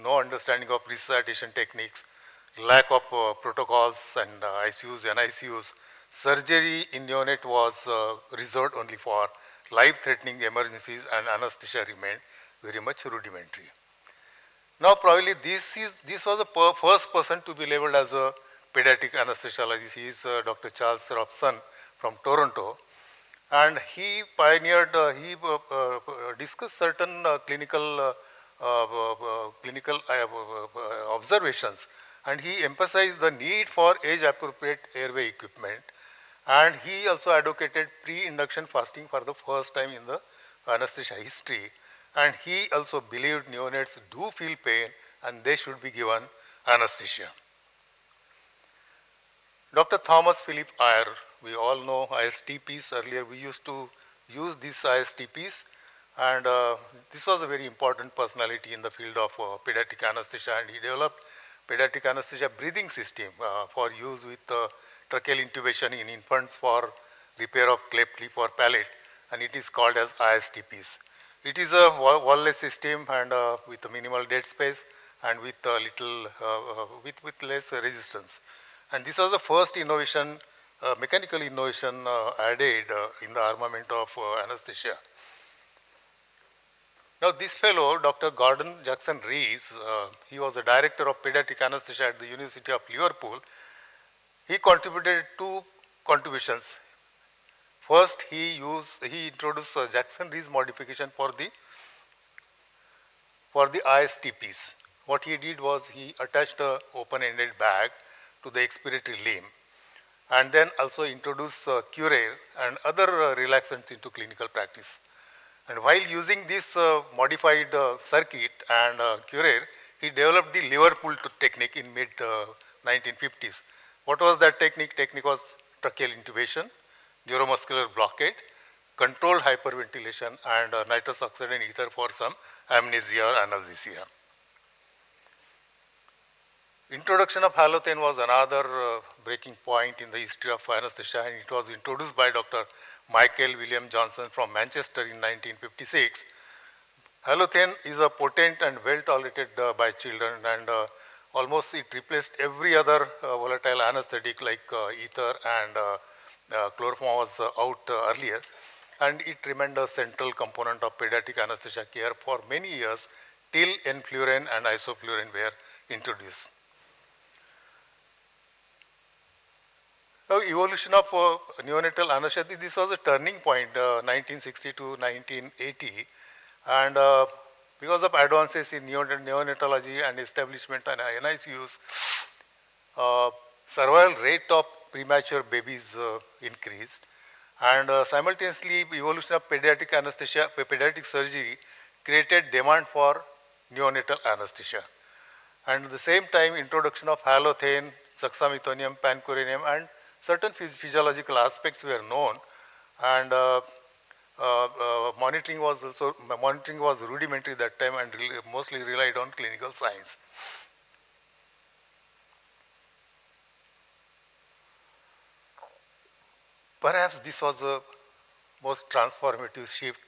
[SPEAKER 9] no understanding of resuscitation techniques, lack of protocols and ICUs and NICUs. Surgery in neonate was reserved only for life-threatening emergencies, and anesthesia remained very much rudimentary. Now probably this was the first person to be labeled as a pediatric anesthesiologist. He is Dr. Charles Robson from Toronto, and he pioneered, he discussed certain clinical observations, and he emphasized the need for age-appropriate airway equipment, and he also advocated pre-induction fasting for the first time in the anesthesia history, and he also believed neonates do feel pain and they should be given anesthesia. Dr. Thomas Philip Eyre, we all know ISTPs. Earlier we used to use these ISTPs, and this was a very important personality in the field of pediatric anesthesia, and he developed pediatric anesthesia breathing system for use with tracheal intubation in infants for repair of cleft lip or palate, and it is called as ISTPs. It is a wall-less system and with a minimal dead space and with little with less resistance. And this was the first innovation, mechanical innovation added in the armament of anesthesia. Now this fellow, Dr. Gordon Jackson Rees, he was the director of pediatric anesthesia at the University of Liverpool. He contributed two contributions. First, he introduced Jackson-Rees modification for the ISTPs. What he did was he attached a open-ended bag to the expiratory limb, and then also introduced Curair and other relaxants into clinical practice. And while using this modified circuit and Curair, he developed the Liverpool technique in mid-1950s. What was that technique? Technique was tracheal intubation, neuromuscular blockade, controlled hyperventilation, and nitrous oxide and ether for some amnesia or analgesia. Introduction of halothane was another breaking point in the history of anesthesia, and it was introduced by Dr. Michael William Johnson from Manchester in 1956. Halothane is a potent and well tolerated by children, and almost it replaced every other volatile anesthetic like ether and chloroform was out earlier, and it remained a central component of pediatric anesthesia care for many years till enflurane and isoflurane were introduced. Evolution of neonatal anesthesia, this was a turning point, 1960 to 1980. And because of advances in neonatology and establishment and NICUs, survival rate of premature babies increased. And simultaneously, evolution of pediatric anesthesia, pediatric surgery created demand for neonatal anesthesia. And at the same time, introduction of halothane, suxamethonium, pancuronium, and certain physiological aspects were known. And monitoring was rudimentary that time and mostly relied on clinical science. Perhaps this was the most transformative shift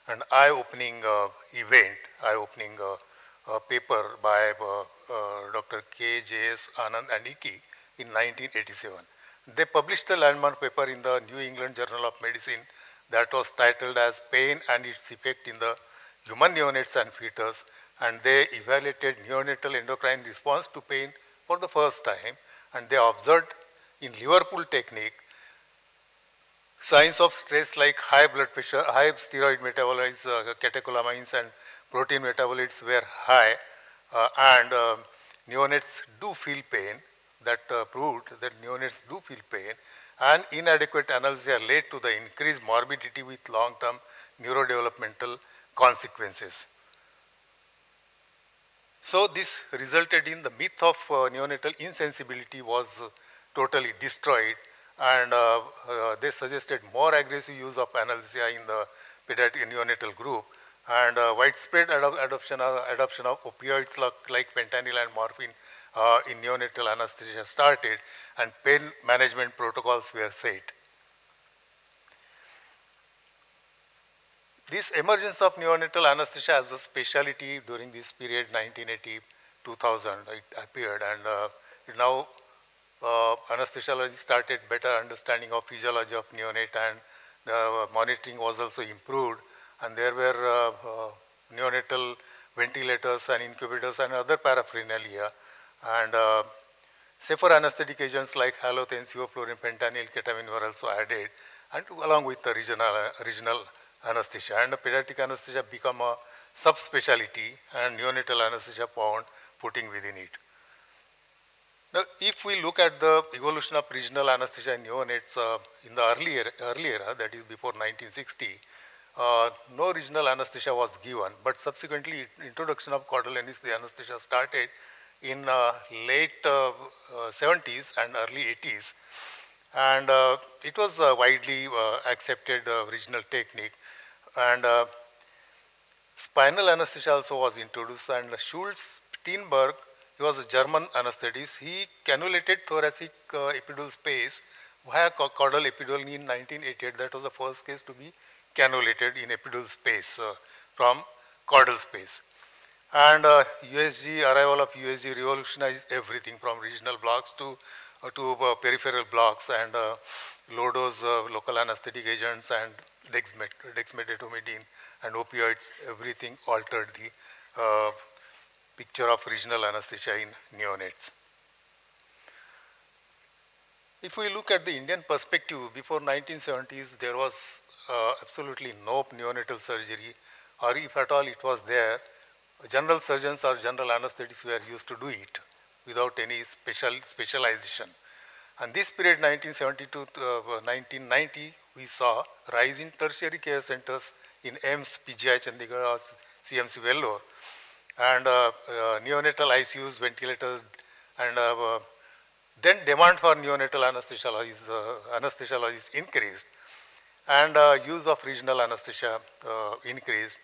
[SPEAKER 9] and eye-opening event, eye-opening paper by Dr. K. J.S. Anand and Iki in 1987. They published a landmark paper in the New England Journal of Medicine that was titled as Pain and its Effect in the Human Neonates and Fetus, and they evaluated neonatal endocrine response to pain for the first time, and they observed in Liverpool technique signs of stress like high blood pressure, high steroid metabolites, catecholamines and protein metabolites were high, and neonates do feel pain. That proved that neonates do feel pain, and inadequate analgesia led to the increased morbidity with long-term neurodevelopmental consequences. So this resulted in the myth of neonatal insensibility was totally destroyed, and they suggested more aggressive use of analgesia in the pediatric neonatal group, and widespread adoption of opioids like fentanyl and morphine in neonatal anesthesia started, and pain management protocols were set. This emergence of neonatal anesthesia as a specialty during this period, 1980-2000, it appeared, and now anesthesiology started better understanding of physiology of neonate, and the monitoring was also improved, and there were neonatal ventilators and incubators and other paraphernalia, and safer anesthetic agents like halothane, sevoflurane, fentanyl, ketamine were also added, and along with the regional anesthesia, and the pediatric anesthesia become a subspecialty, and neonatal anesthesia found footing within it. Now, if we look at the evolution of regional anesthesia in neonates in the early era, that is before 1960, no regional anesthesia was given, but subsequently introduction of caudal anesthesia started in late 70s and early 80s, and it was widely accepted regional technique, and spinal anesthesia also was introduced, and Schultz-Steinberg, he was a German anesthetist, he cannulated thoracic epidural space via caudal epidural in 1988. That was the first case to be cannulated in epidural space from caudal space. And USG, arrival of USG revolutionized everything from regional blocks to peripheral blocks, and low-dose local anesthetic agents and dexmedetomidine and opioids, everything altered the picture of regional anesthesia in neonates. If we look at the Indian perspective, before 1970s, there was absolutely no neonatal surgery, or if at all it was there, general surgeons or general anesthetists were used to do it without any specialization. And this period, 1970 to 1990, we saw rise in tertiary care centers in AIMS, PGI Chandigarh, CMC Vellore, and neonatal ICUs, ventilators, and then demand for neonatal anesthesiologists increased, and use of regional anesthesia increased,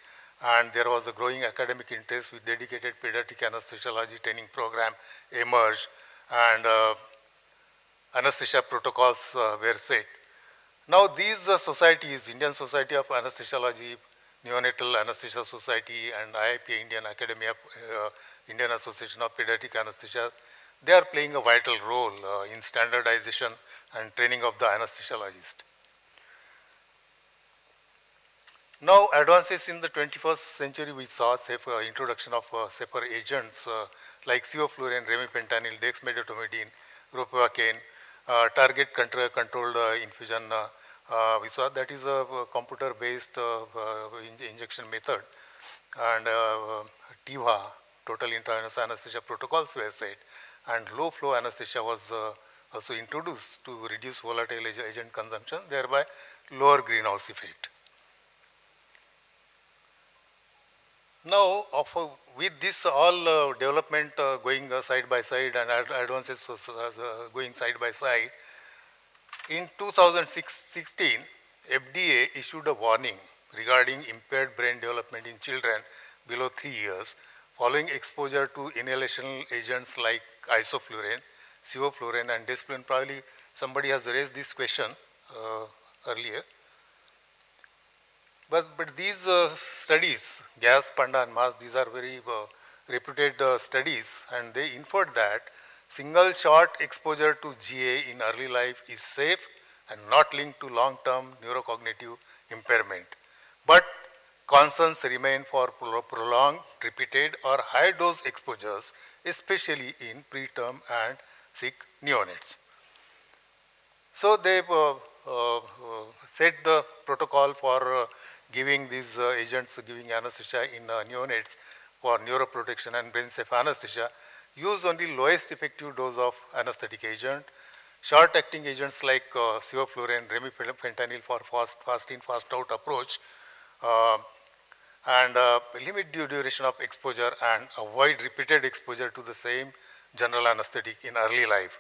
[SPEAKER 9] and there was a growing academic interest with dedicated pediatric anesthesiology training program emerged, and anesthesia protocols were set. Now these societies, Indian Society of Anesthesiology, Neonatal Anesthesia Society, and IIP, Indian Academy of Indian Association of Pediatric Anesthesia, they are playing a vital role in standardization and training of the anesthesiologist. Now, advances in the 21st century, we saw introduction of safer agents like sevoflurane, remifentanil, dexmedetomidine, ropivacaine, target controlled infusion. We saw that is a computer-based injection method, and TIVA, total intravenous anesthesia protocols were set, and low flow anesthesia was also introduced to reduce volatile agent consumption, thereby lower greenhouse effect. Now, with this all development going side by side and advances going side by side, in 2016, FDA issued a warning regarding impaired brain development in children below 3 years following exposure to inhalational agents like isoflurane, sevoflurane, and desflurane. Probably somebody has raised this question earlier. But these studies, gas, panda, and mass, these are very reputed studies, and they inferred that single shot exposure to GA in early life is safe and not linked to long-term neurocognitive impairment. But concerns remain for prolonged, repeated, or high-dose exposures, especially in preterm and sick neonates. So they set the protocol for giving these agents, giving anesthesia in neonates for neuroprotection and brain safe anesthesia. Use only lowest effective dose of anesthetic agent. Short-acting agents like sevoflurane, remifentanil for fast in, fast out approach, and limit the duration of exposure and avoid repeated exposure to the same general anesthetic in early life.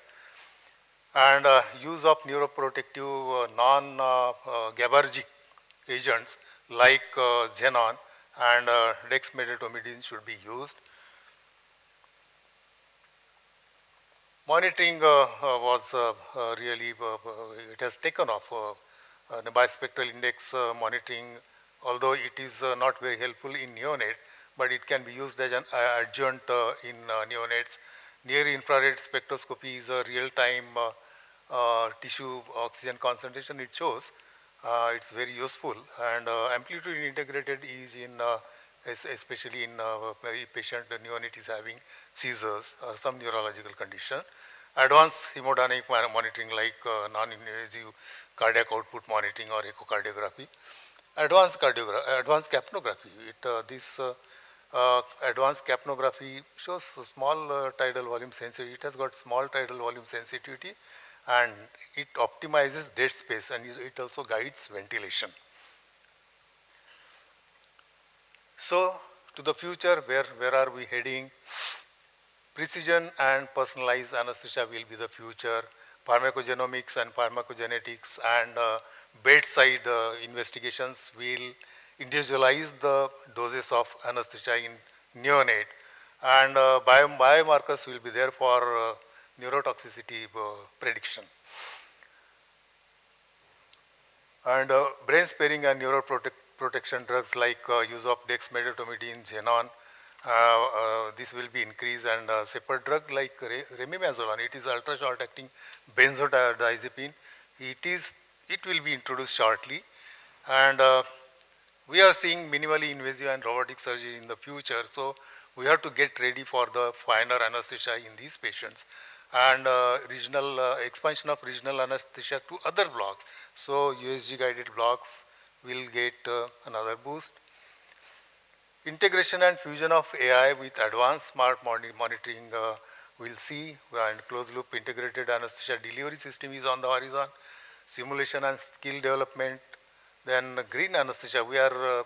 [SPEAKER 9] And use of neuroprotective non-GABAergic agents like xenon and dexmedetomidine should be used. Monitoring was really, it has taken off. The bispectral index monitoring, although it is not very helpful in neonate, but it can be used as an adjunct in neonates. Near infrared spectroscopy is a real-time tissue oxygen concentration it shows. It's very useful, and amplitude integrated is in especially in patient neonate is having seizures or some neurological condition. Advanced hemodynamic monitoring like non-invasive cardiac output monitoring or echocardiography. Advanced capnography. This advanced capnography shows small tidal volume sensitivity. It has got small tidal volume sensitivity, and it optimizes dead space, and it also guides ventilation. So, to the future, where are we heading? Precision and personalized anesthesia will be the future. Pharmacogenomics and pharmacogenetics and bedside investigations will individualize the doses of anesthesia in neonate, and biomarkers will be there for neurotoxicity prediction. And brain sparing and neuroprotection drugs like use of dexmedetomidine, xenon, this will be increased, and separate drug like remimazolone, it is ultra short acting benzodiazepine, it will be introduced shortly, and we are seeing minimally invasive and robotic surgery in the future, so we have to get ready for the finer anesthesia in these patients, and regional expansion of regional anesthesia to other blocks. So USG guided blocks will get another boost. Integration and fusion of AI with advanced smart monitoring we'll see, and closed loop integrated anesthesia delivery system is on the horizon. Simulation and skill development. Then green anesthesia, we are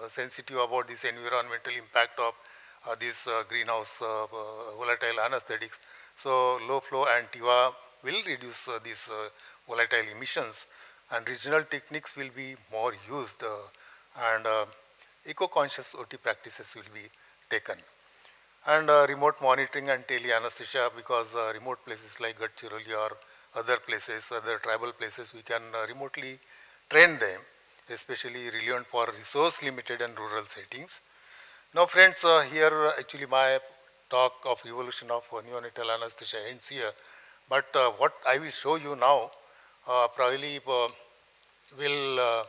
[SPEAKER 9] sensitive about this environmental impact of these greenhouse volatile anesthetics. So low flow and TIVA will reduce these volatile emissions, and regional techniques will be more used, and eco-conscious OT practices will be taken. And remote monitoring and tele-anesthesia, because remote places like Gadchiroli or other places, other tribal places, we can remotely train them, especially relevant for resource limited and rural settings. Now friends, here actually my talk of evolution of neonatal anesthesia ends here, but what I will show you now probably will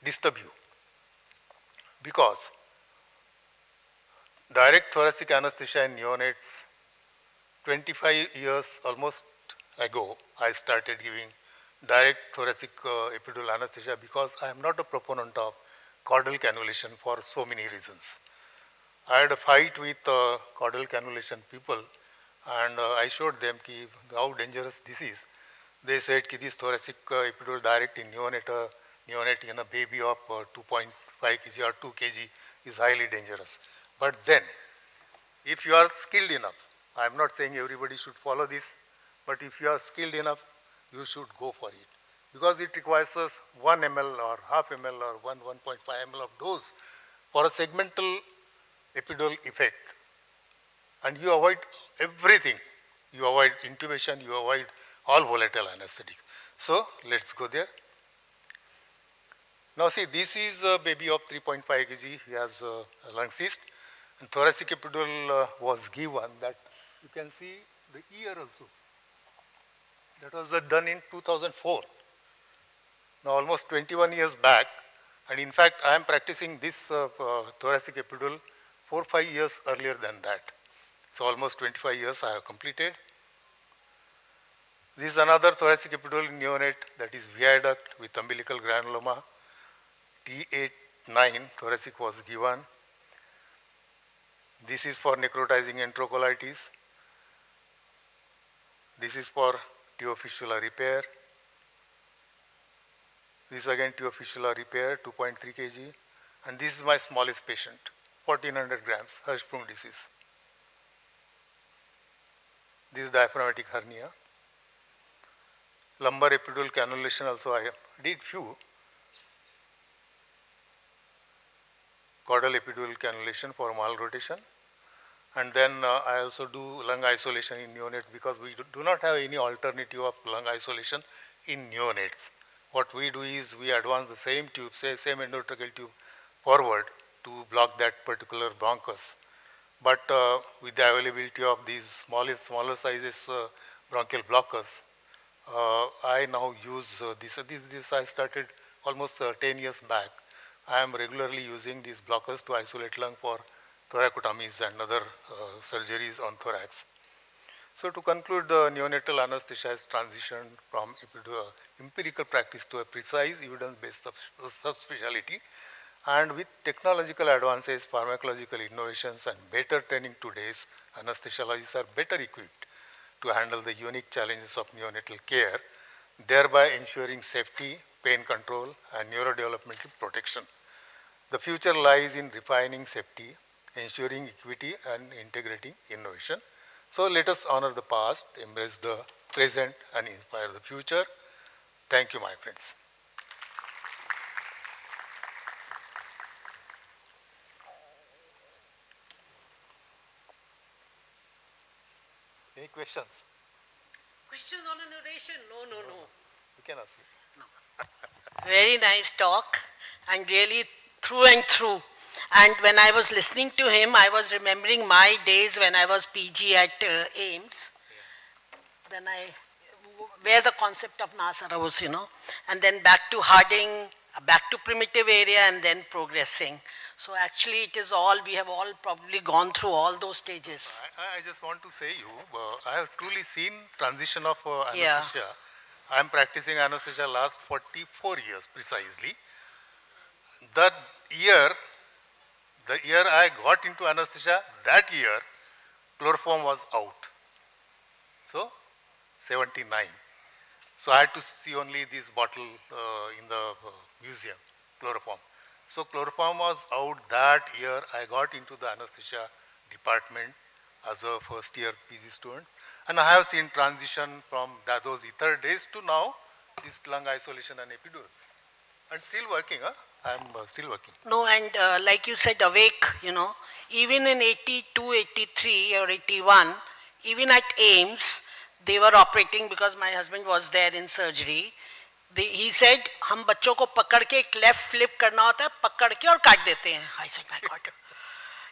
[SPEAKER 9] disturb you, because direct thoracic anesthesia in neonates, 25 years, almost ago, I started giving direct thoracic epidural anesthesia because I am not a proponent of caudal cannulation for so many reasons. I had a fight with caudal cannulation people, and I showed them how dangerous this is. They said this thoracic epidural direct in neonate in a baby of 2.5 kg or 2 kg is highly dangerous. But then, if you are skilled enough, I am not saying everybody should follow this, but if you are skilled enough, you should go for it. Because it requires us 1 ml or half ml or 1.5 ml of dose for a segmental epidural effect. And you avoid everything. You avoid intubation, you avoid all volatile anesthetic. So let's go there. Now see, this is a baby of 3.5 kg. He has a lung cyst. And thoracic epidural was given. That you can see the ear also. That was done in 2004. Now almost 21 years back. And in fact, I am practicing this thoracic epidural 4-5 years earlier than that. So almost 25 years I have completed. This is another thoracic epidural in neonate, that is viaduct with umbilical granuloma. T89 thoracic was given. This is for necrotizing enterocolitis. This is for teofistula repair. This is again teofistula repair, 2.3 kg. And this is my smallest patient, 1400 grams, Hirschsprung disease. This is diaphragmatic hernia. Lumbar epidural cannulation also I did few. Caudal epidural cannulation for malrotation. And then I also do lung isolation in neonates because we do not have any alternative of lung isolation in neonates. What we do is we advance the same tube, same endotracheal tube forward to block that particular bronchus. But with the availability of these smaller sizes bronchial blockers, I now use this I started almost 10 years back. I am regularly using these blockers to isolate lung for thoracotomies and other surgeries on thorax. So to conclude, the neonatal anesthesia has transitioned from empirical practice to a precise evidence-based subspecialty. And with technological advances, pharmacological innovations, and better training today's anesthesiologists are better equipped to handle the unique challenges of neonatal care, thereby ensuring safety, pain control, and neurodevelopmental protection. The future lies in refining safety, ensuring equity, and integrating innovation. So let us honor the past, embrace the present, and inspire the future. Thank you, my friends. Any questions?
[SPEAKER 10] Questions on a narration? No.
[SPEAKER 9] You can ask me.
[SPEAKER 10] Very nice talk, and really through and through. And when I was listening to him, I was remembering my days when I was PG at AIMS. Then where the concept of NAS arose, and then back to Harding, back to primitive area, and then progressing. So actually it is all, we have all probably gone through all those stages.
[SPEAKER 9] I just want to say I have truly seen transition of anesthesia. I am practicing anesthesia last 44 years precisely. The year I got into anesthesia, that year chloroform was out. So 79. So I had to see only this bottle in the museum, chloroform. So chloroform was out that year. I got into the anesthesia department as a first year PG student. And I have seen transition from those ether days to now, this lung isolation and epidurals. And still working, I am still working.
[SPEAKER 10] No, and like you said, awake, even in 82, 83 or 81, even at AIMS, they were operating because my husband was there in surgery. He said, हम बच्चों को पकड़ के एक left flip करना होता है, पकड़ के और काट देते हैं. I said, my God.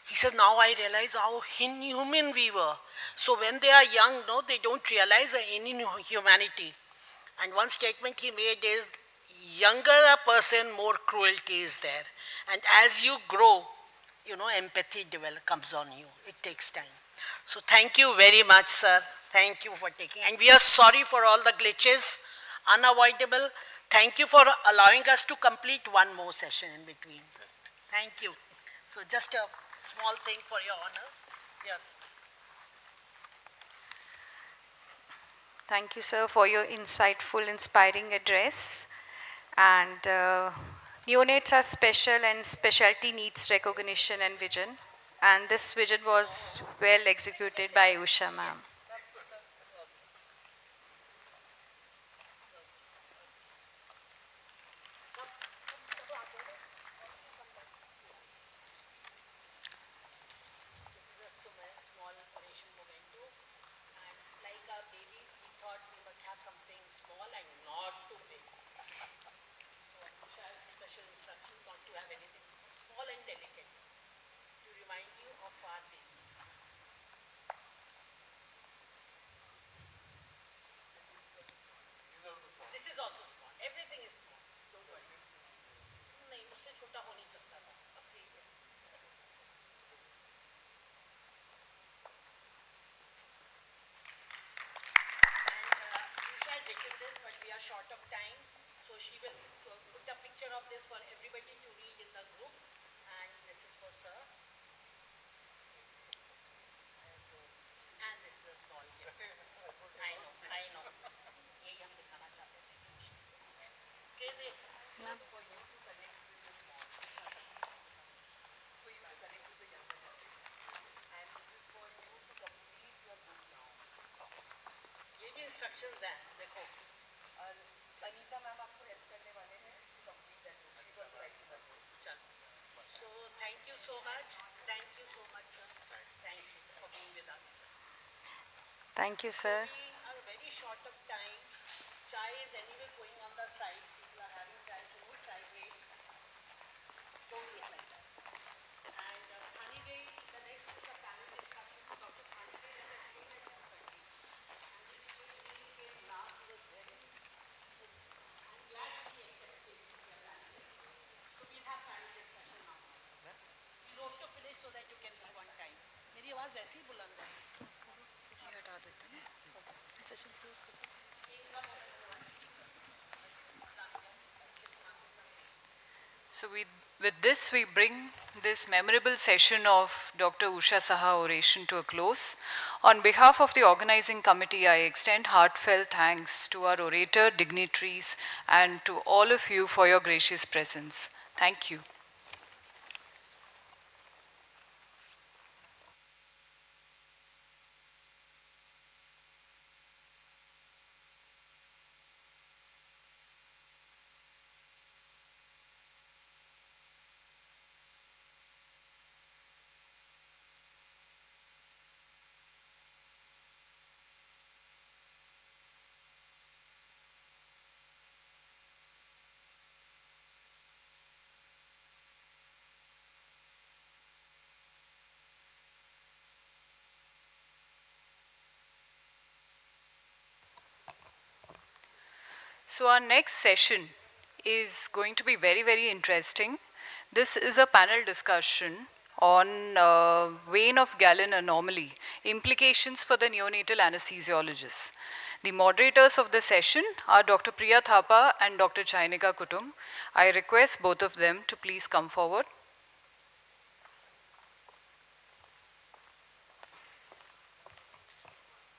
[SPEAKER 10] He said, now I realize how inhuman we were. So when they are young, they don't realize the inhumanity. And one statement he made is, younger a person, more cruelty is there. And as you grow, empathy comes on you. It takes time. So thank you very much, sir. Thank you for taking, and we are sorry for all the glitches, unavoidable. Thank you for allowing us to complete one more session in between. Thank you. So just a small thing for your honor. Yes.
[SPEAKER 7] Thank you, sir, for your insightful, inspiring address. And neonates are special and specialty needs recognition and vision. And this vision was well executed by Usha ma'am.
[SPEAKER 10] Small operation memento, and like our babies, we thought we must have something small and not too big. So Usha has special instructions not to have anything small and delicate to remind you of our babies. This is also small. Everything is small. Don't worry. नहीं मुझसे छोटा हो नहीं सकता था. अब please wait. Usha has written this, but we are short of time, so she will put a picture of this for everybody to read in the group, and this is for sir. And this is a small gift. I know. यही हम दिखाना चाहते थे. Okay, for you to connect with the small. For you to connect with the younger ones. And this is for you to complete your book now. ये भी instructions हैं, देखो. Anita ma'am आपको हेल्प करने वाले हैं to complete that book. She was writing the book. चलो. So thank you so much. Thank you so much, sir. Thank you for being with us.
[SPEAKER 7] Thank you, sir.
[SPEAKER 10] We are very short of time. Chai is anyway going on the side. People are having chai, so no chai break. Don't look like that. And Hanigay, the next is a panel discussion with Dr. Hanigay and the team at 2:30. And this team came last, he was very I'm glad he accepted to be a panelist. So we'll have panel discussion now. We'll also finish so that you can leave on time. मेरी आवाज़ वैसी ही बुलंद है. ये हटा देते हैं. Session close कर दो.
[SPEAKER 8] So with this, we bring this memorable session of Dr. Usha Saha oration to a close. On behalf of the organizing committee, I extend heartfelt thanks to our orator, dignitaries, and to all of you for your gracious presence. Thank you. So our next session is going to be very, very interesting. This is a panel discussion on vein of Galen anomaly, implications for the neonatal anesthesiologist. The moderators of the session are Dr. Priya Thapa and Dr. Chainika Kutum. I request both of them to please come forward.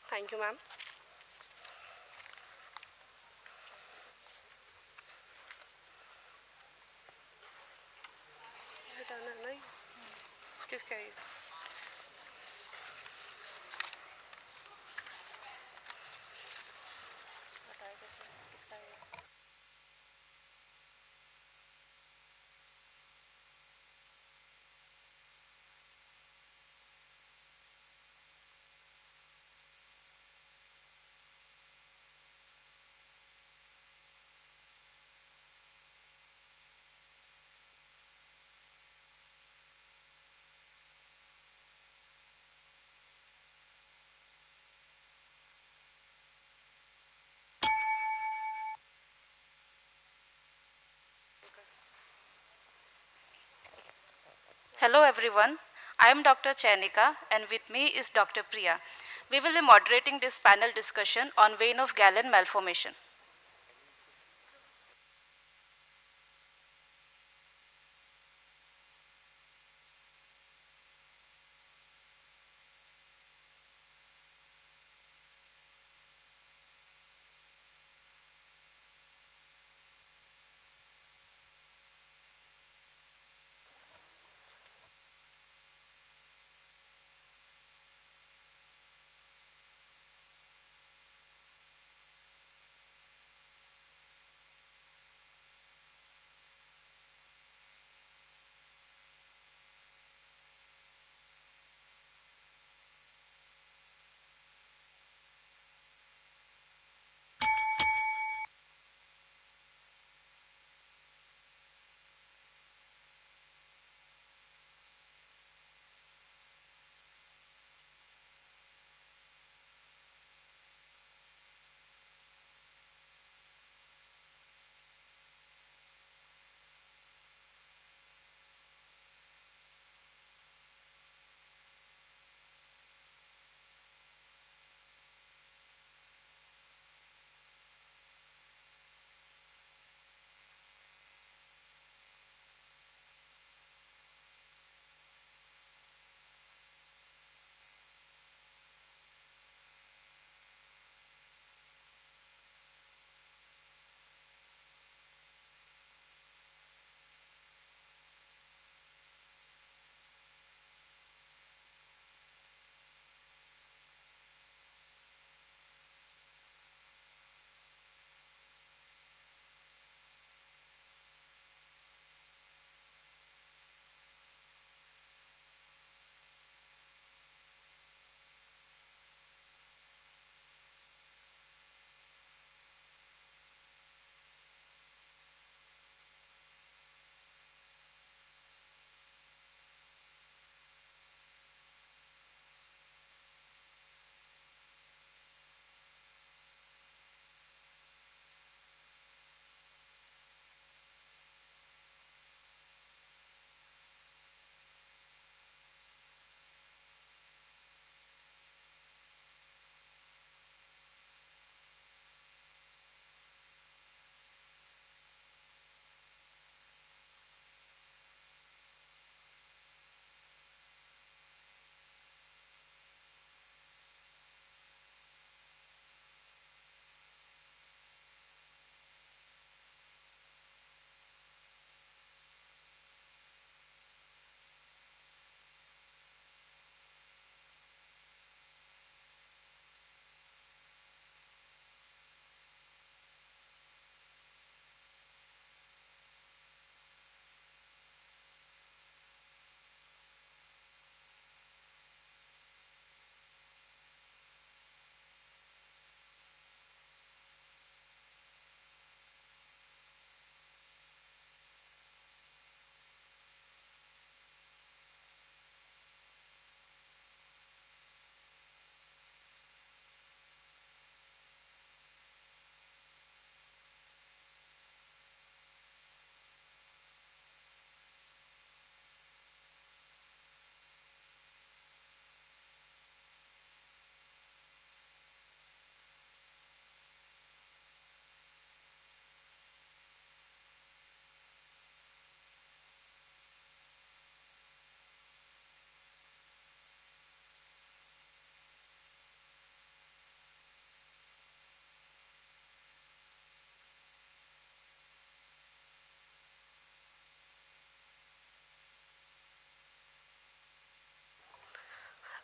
[SPEAKER 21] Thank you, ma'am. किसका है?
[SPEAKER 22] Hello everyone,
[SPEAKER 21] I am Dr. Chainika, and with me is Dr. Priya. We will be moderating this panel discussion on vein of Galen malformation.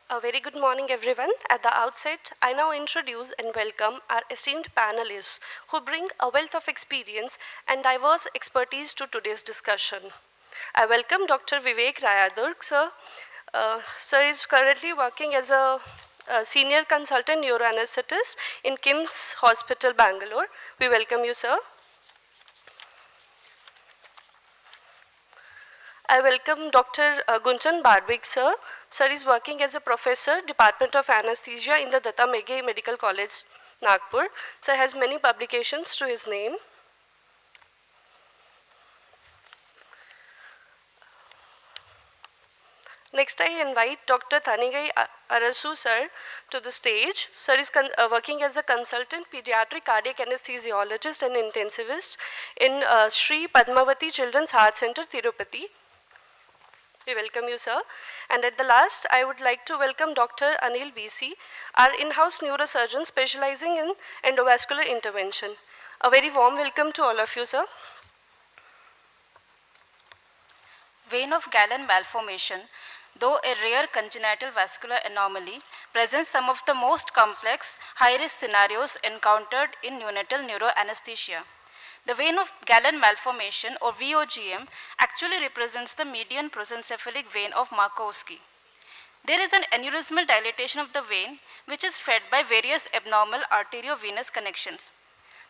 [SPEAKER 22] A very good morning, everyone. At the outset, I now introduce and welcome our esteemed panelists who bring a wealth of experience and diverse expertise to today's discussion. I welcome Dr. Vivek Rayadurg, sir. Sir is currently working as a senior consultant neuroanesthetist in KIMS Hospital, Bangalore. We welcome you, sir. I welcome Dr. Gunjan Bardwig, sir. Sir is working as a professor, Department of Anaesthesia in the Datta Meghe Medical College, Nagpur. Sir has many publications to his name. Next, I invite Dr. Thanigai Arasu sir to the stage. Sir is working as a consultant pediatric cardiac anesthesiologist and intensivist in Sri Padmavati Children's Heart Center, Tirupati. We welcome you, sir. And at the last, I would like to welcome Dr. Anil BC, our in-house neurosurgeon specializing in endovascular intervention. A very warm welcome to all of you, sir.
[SPEAKER 21] Vein of Galen malformation, though a rare congenital vascular anomaly, presents some of the most complex high-risk scenarios encountered in neonatal neuroanesthesia. The vein of Galen malformation, or VOGM, actually represents the median prosencephalic vein of Markowski. There is an aneurysmal dilatation of the vein, which is fed by various abnormal arteriovenous connections.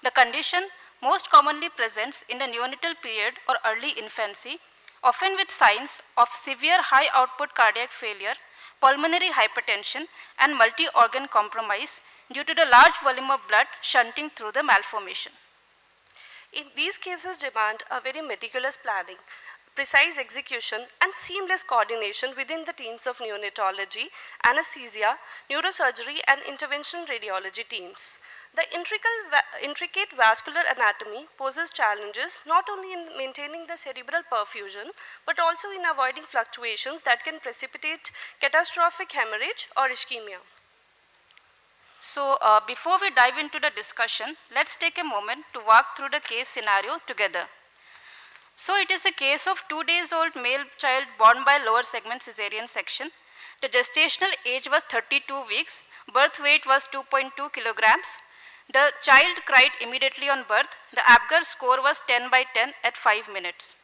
[SPEAKER 21] The condition most commonly presents in the neonatal period or early infancy, often with signs of severe high output cardiac failure, pulmonary hypertension, and multi-organ compromise due to the large volume of blood shunting through the malformation.
[SPEAKER 22] In these cases demand a very meticulous planning, precise execution, and seamless coordination within the teams of neonatology, anesthesia, neurosurgery, and interventional radiology teams. The intricate vascular anatomy poses challenges not only in maintaining the cerebral perfusion, but also in avoiding fluctuations that can precipitate catastrophic hemorrhage or ischemia.
[SPEAKER 21] So before we dive into the discussion, let's take a moment to walk through the case scenario together. So it is a case of 2-day-old male child born by lower segment cesarean section. The gestational age was 32 weeks, birth weight was 2.2 kilograms. The child cried immediately on birth. The Apgar score was 10 by 10 at 5 minutes.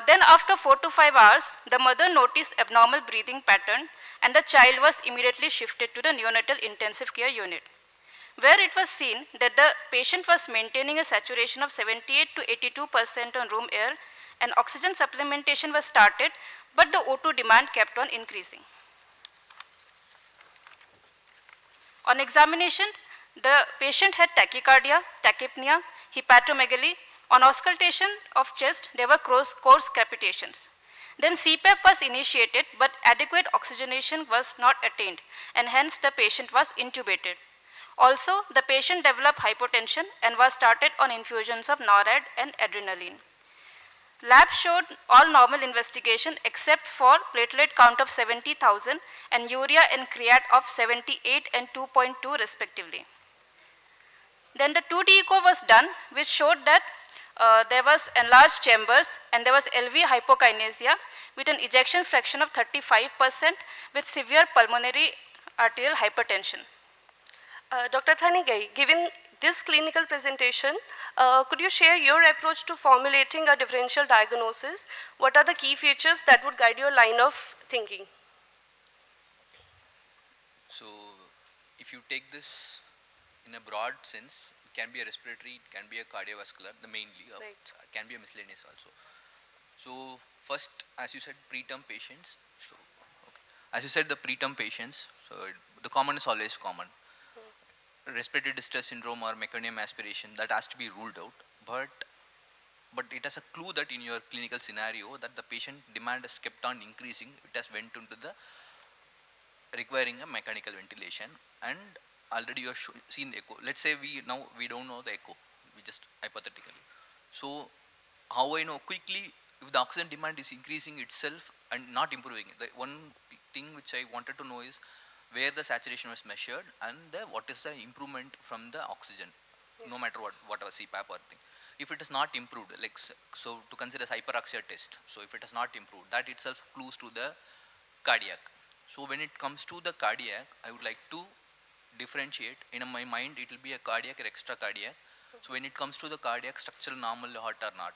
[SPEAKER 21] Then after 4 to 5 hours, the mother noticed abnormal breathing pattern and the child was immediately shifted to the neonatal intensive care unit, where it was seen that the patient was maintaining a saturation of 78 to 82% on room air and oxygen supplementation was started, but the O2 demand kept on increasing. On examination, the patient had tachycardia, tachypnea, hepatomegaly. On auscultation of chest, there were coarse crepitations. Then CPAP was initiated, but adequate oxygenation was not attained, and hence the patient was intubated. Also, the patient developed hypotension and was started on infusions of NORAD and adrenaline. Lab showed all normal investigation except for platelet count of 70,000 and urea and creat of 78 and 2.2 respectively. Then the 2D echo was done, which showed that there was enlarged chambers and there was LV hypokinesia with an ejection fraction of 35% with severe pulmonary arterial hypertension.
[SPEAKER 22] Dr. Thanigai, given this clinical presentation, could you share your approach to formulating a differential diagnosis? What are the key features that would guide your line of thinking?
[SPEAKER 1] So, if you take this in a broad sense, it can be a respiratory, it can be a cardiovascular, the mainly, can be a miscellaneous also. So, first, as you said, preterm patients. So, as you said, the preterm patients, so the common is always common. Respiratory distress syndrome or meconium aspiration, that has to be ruled out, but it has a clue that in your clinical scenario that the patient demand has kept on increasing, it has went into the requiring a mechanical ventilation, and already you have seen the echo. Let's say we don't know the echo, we just hypothetically. So how I know quickly if the oxygen demand is increasing itself and not improving? The one thing which I wanted to know is where the saturation was measured and what is the improvement from the oxygen, no matter whatever CPAP or thing. If it is not improved, like so to consider hyperoxia test, so if it has not improved, that itself clues to the cardiac. So when it comes to the cardiac, I would like to differentiate. In my mind, it will be a cardiac or extra cardiac. So when it comes to the cardiac, structural normal heart or not.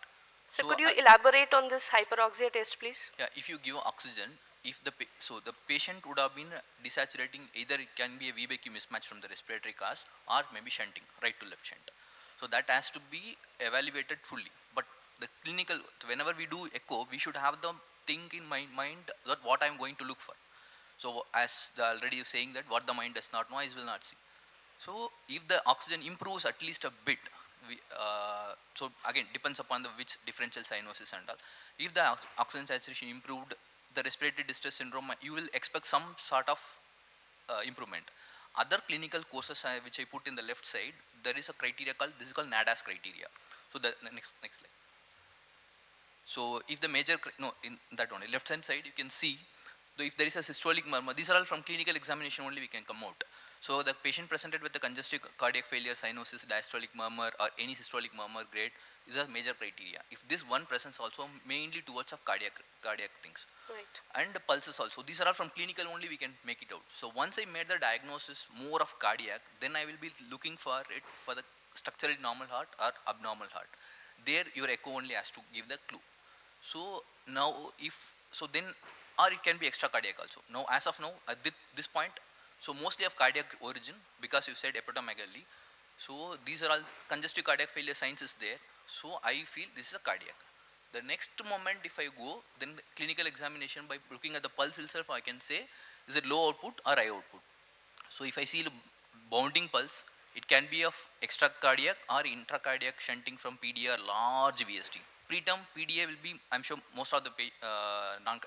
[SPEAKER 22] So could you elaborate on this hyperoxia test, please?
[SPEAKER 1] Yeah, if you give oxygen, if the the patient would have been desaturating, either it can be a V/Q mismatch from the respiratory cause or maybe shunting, right to left shunt. So that has to be evaluated fully. But the clinical, whenever we do echo, we should have the thing in my mind that what I am going to look for. So as already saying that what the mind does not know, eyes will not see. So if the oxygen improves at least a bit, so again depends upon the which differential cyanosis and all. If the oxygen saturation improved the respiratory distress syndrome, you will expect some sort of improvement. Other clinical courses which I put in the left side, there is a criteria called, this is called NADAS criteria. So the next slide. So if the major, no, in that one, left hand side, you can see, if there is a systolic murmur, these are all from clinical examination only we can come out. So the patient presented with the congestive cardiac failure, cyanosis, diastolic murmur, or any systolic murmur grade is a major criteria. If this one presents also, mainly towards of cardiac things.
[SPEAKER 22] Right.
[SPEAKER 1] And the pulses also. These are all from clinical only we can make it out. So once I made the diagnosis more of cardiac, then I will be looking for it for the structurally normal heart or abnormal heart. There your echo only has to give the clue. So now then, or it can be extra cardiac also. Now as of now, at this point, so mostly of cardiac origin, because you said hepatomegaly. So these are all congestive cardiac failure signs is there. So I feel this is a cardiac. The next moment if I go, then the clinical examination by looking at the pulse itself, I can say, is it low output or high output. So if I see the bounding pulse, it can be of extra cardiac or intracardiac shunting from PDA or large VST. Preterm PDA will be, I'm sure most of the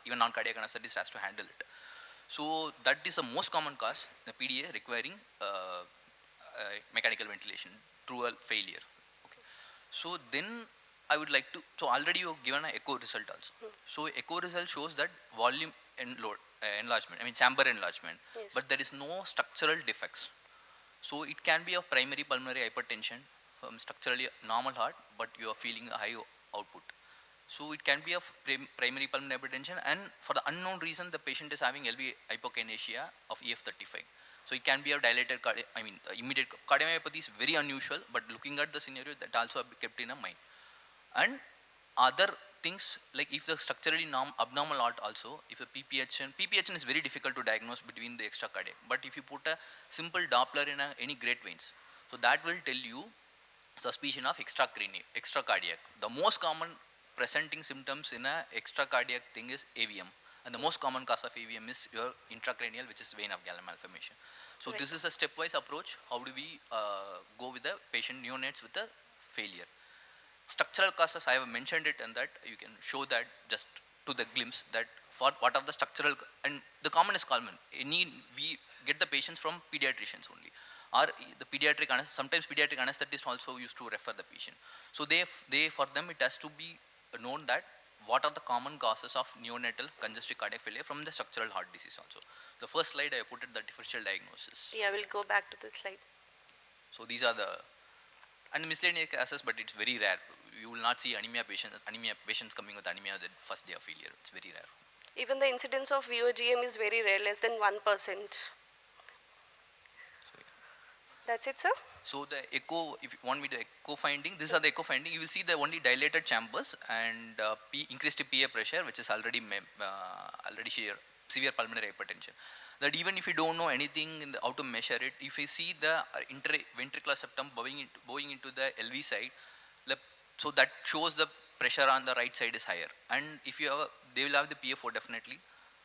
[SPEAKER 1] even non-cardiac anesthetist has to handle it. So that is the most common cause, the PDA requiring mechanical ventilation through a failure. Okay. So then I would like to, so already you have given an echo result also. So echo result shows that volume enlargement, I mean chamber enlargement,
[SPEAKER 22] Yes.
[SPEAKER 1] but there is no structural defects. So it can be of primary pulmonary hypertension from structurally normal heart, but you are feeling a high output. So it can be of primary pulmonary hypertension, and for the unknown reason, the patient is having LV hypokinesia of EF35. So it can be a dilated, immediate cardiomyopathy is very unusual, but looking at the scenario, that also have kept in a mind. And other things, like if the structurally abnormal heart also, if a PPHN is very difficult to diagnose between the extra cardiac, but if you put a simple Doppler in any great veins, so that will tell you suspicion of extra cardiac. The most common presenting symptoms in a extra cardiac thing is AVM, and the most common cause of AVM is your intracranial, which is vein of Galen malformation. So
[SPEAKER 22] Right.
[SPEAKER 1] this is a stepwise approach. How do we go with the patient neonates with the failure? Structural causes, I have mentioned it, and that you can show that just to the glimpse that for what are the structural, and the common is common. We get the patients from pediatricians only, or the pediatric sometimes pediatric anesthetist also used to refer the patient. So they for them it has to be known that what are the common causes of neonatal congestive cardiac failure from the structural heart disease also. The first slide I put it the differential diagnosis.
[SPEAKER 22] Yeah, we'll go back to the slide.
[SPEAKER 1] So these are the, and miscellaneous cases, but it's very rare. You will not see anemia patients coming with anemia the first day of failure. It's very rare.
[SPEAKER 22] Even the incidence of VOGM is very rare, less than 1%. That's it, sir?
[SPEAKER 1] So the echo, if you want me to echo finding, these are the echo finding. You will see the only dilated chambers and increased PA pressure, which is already severe pulmonary hypertension. That even if you don't know anything how to measure it, if you see the interventricular septum bowing into the LV side, so that shows the pressure on the right side is higher. And if you have, they will have the PA4 definitely,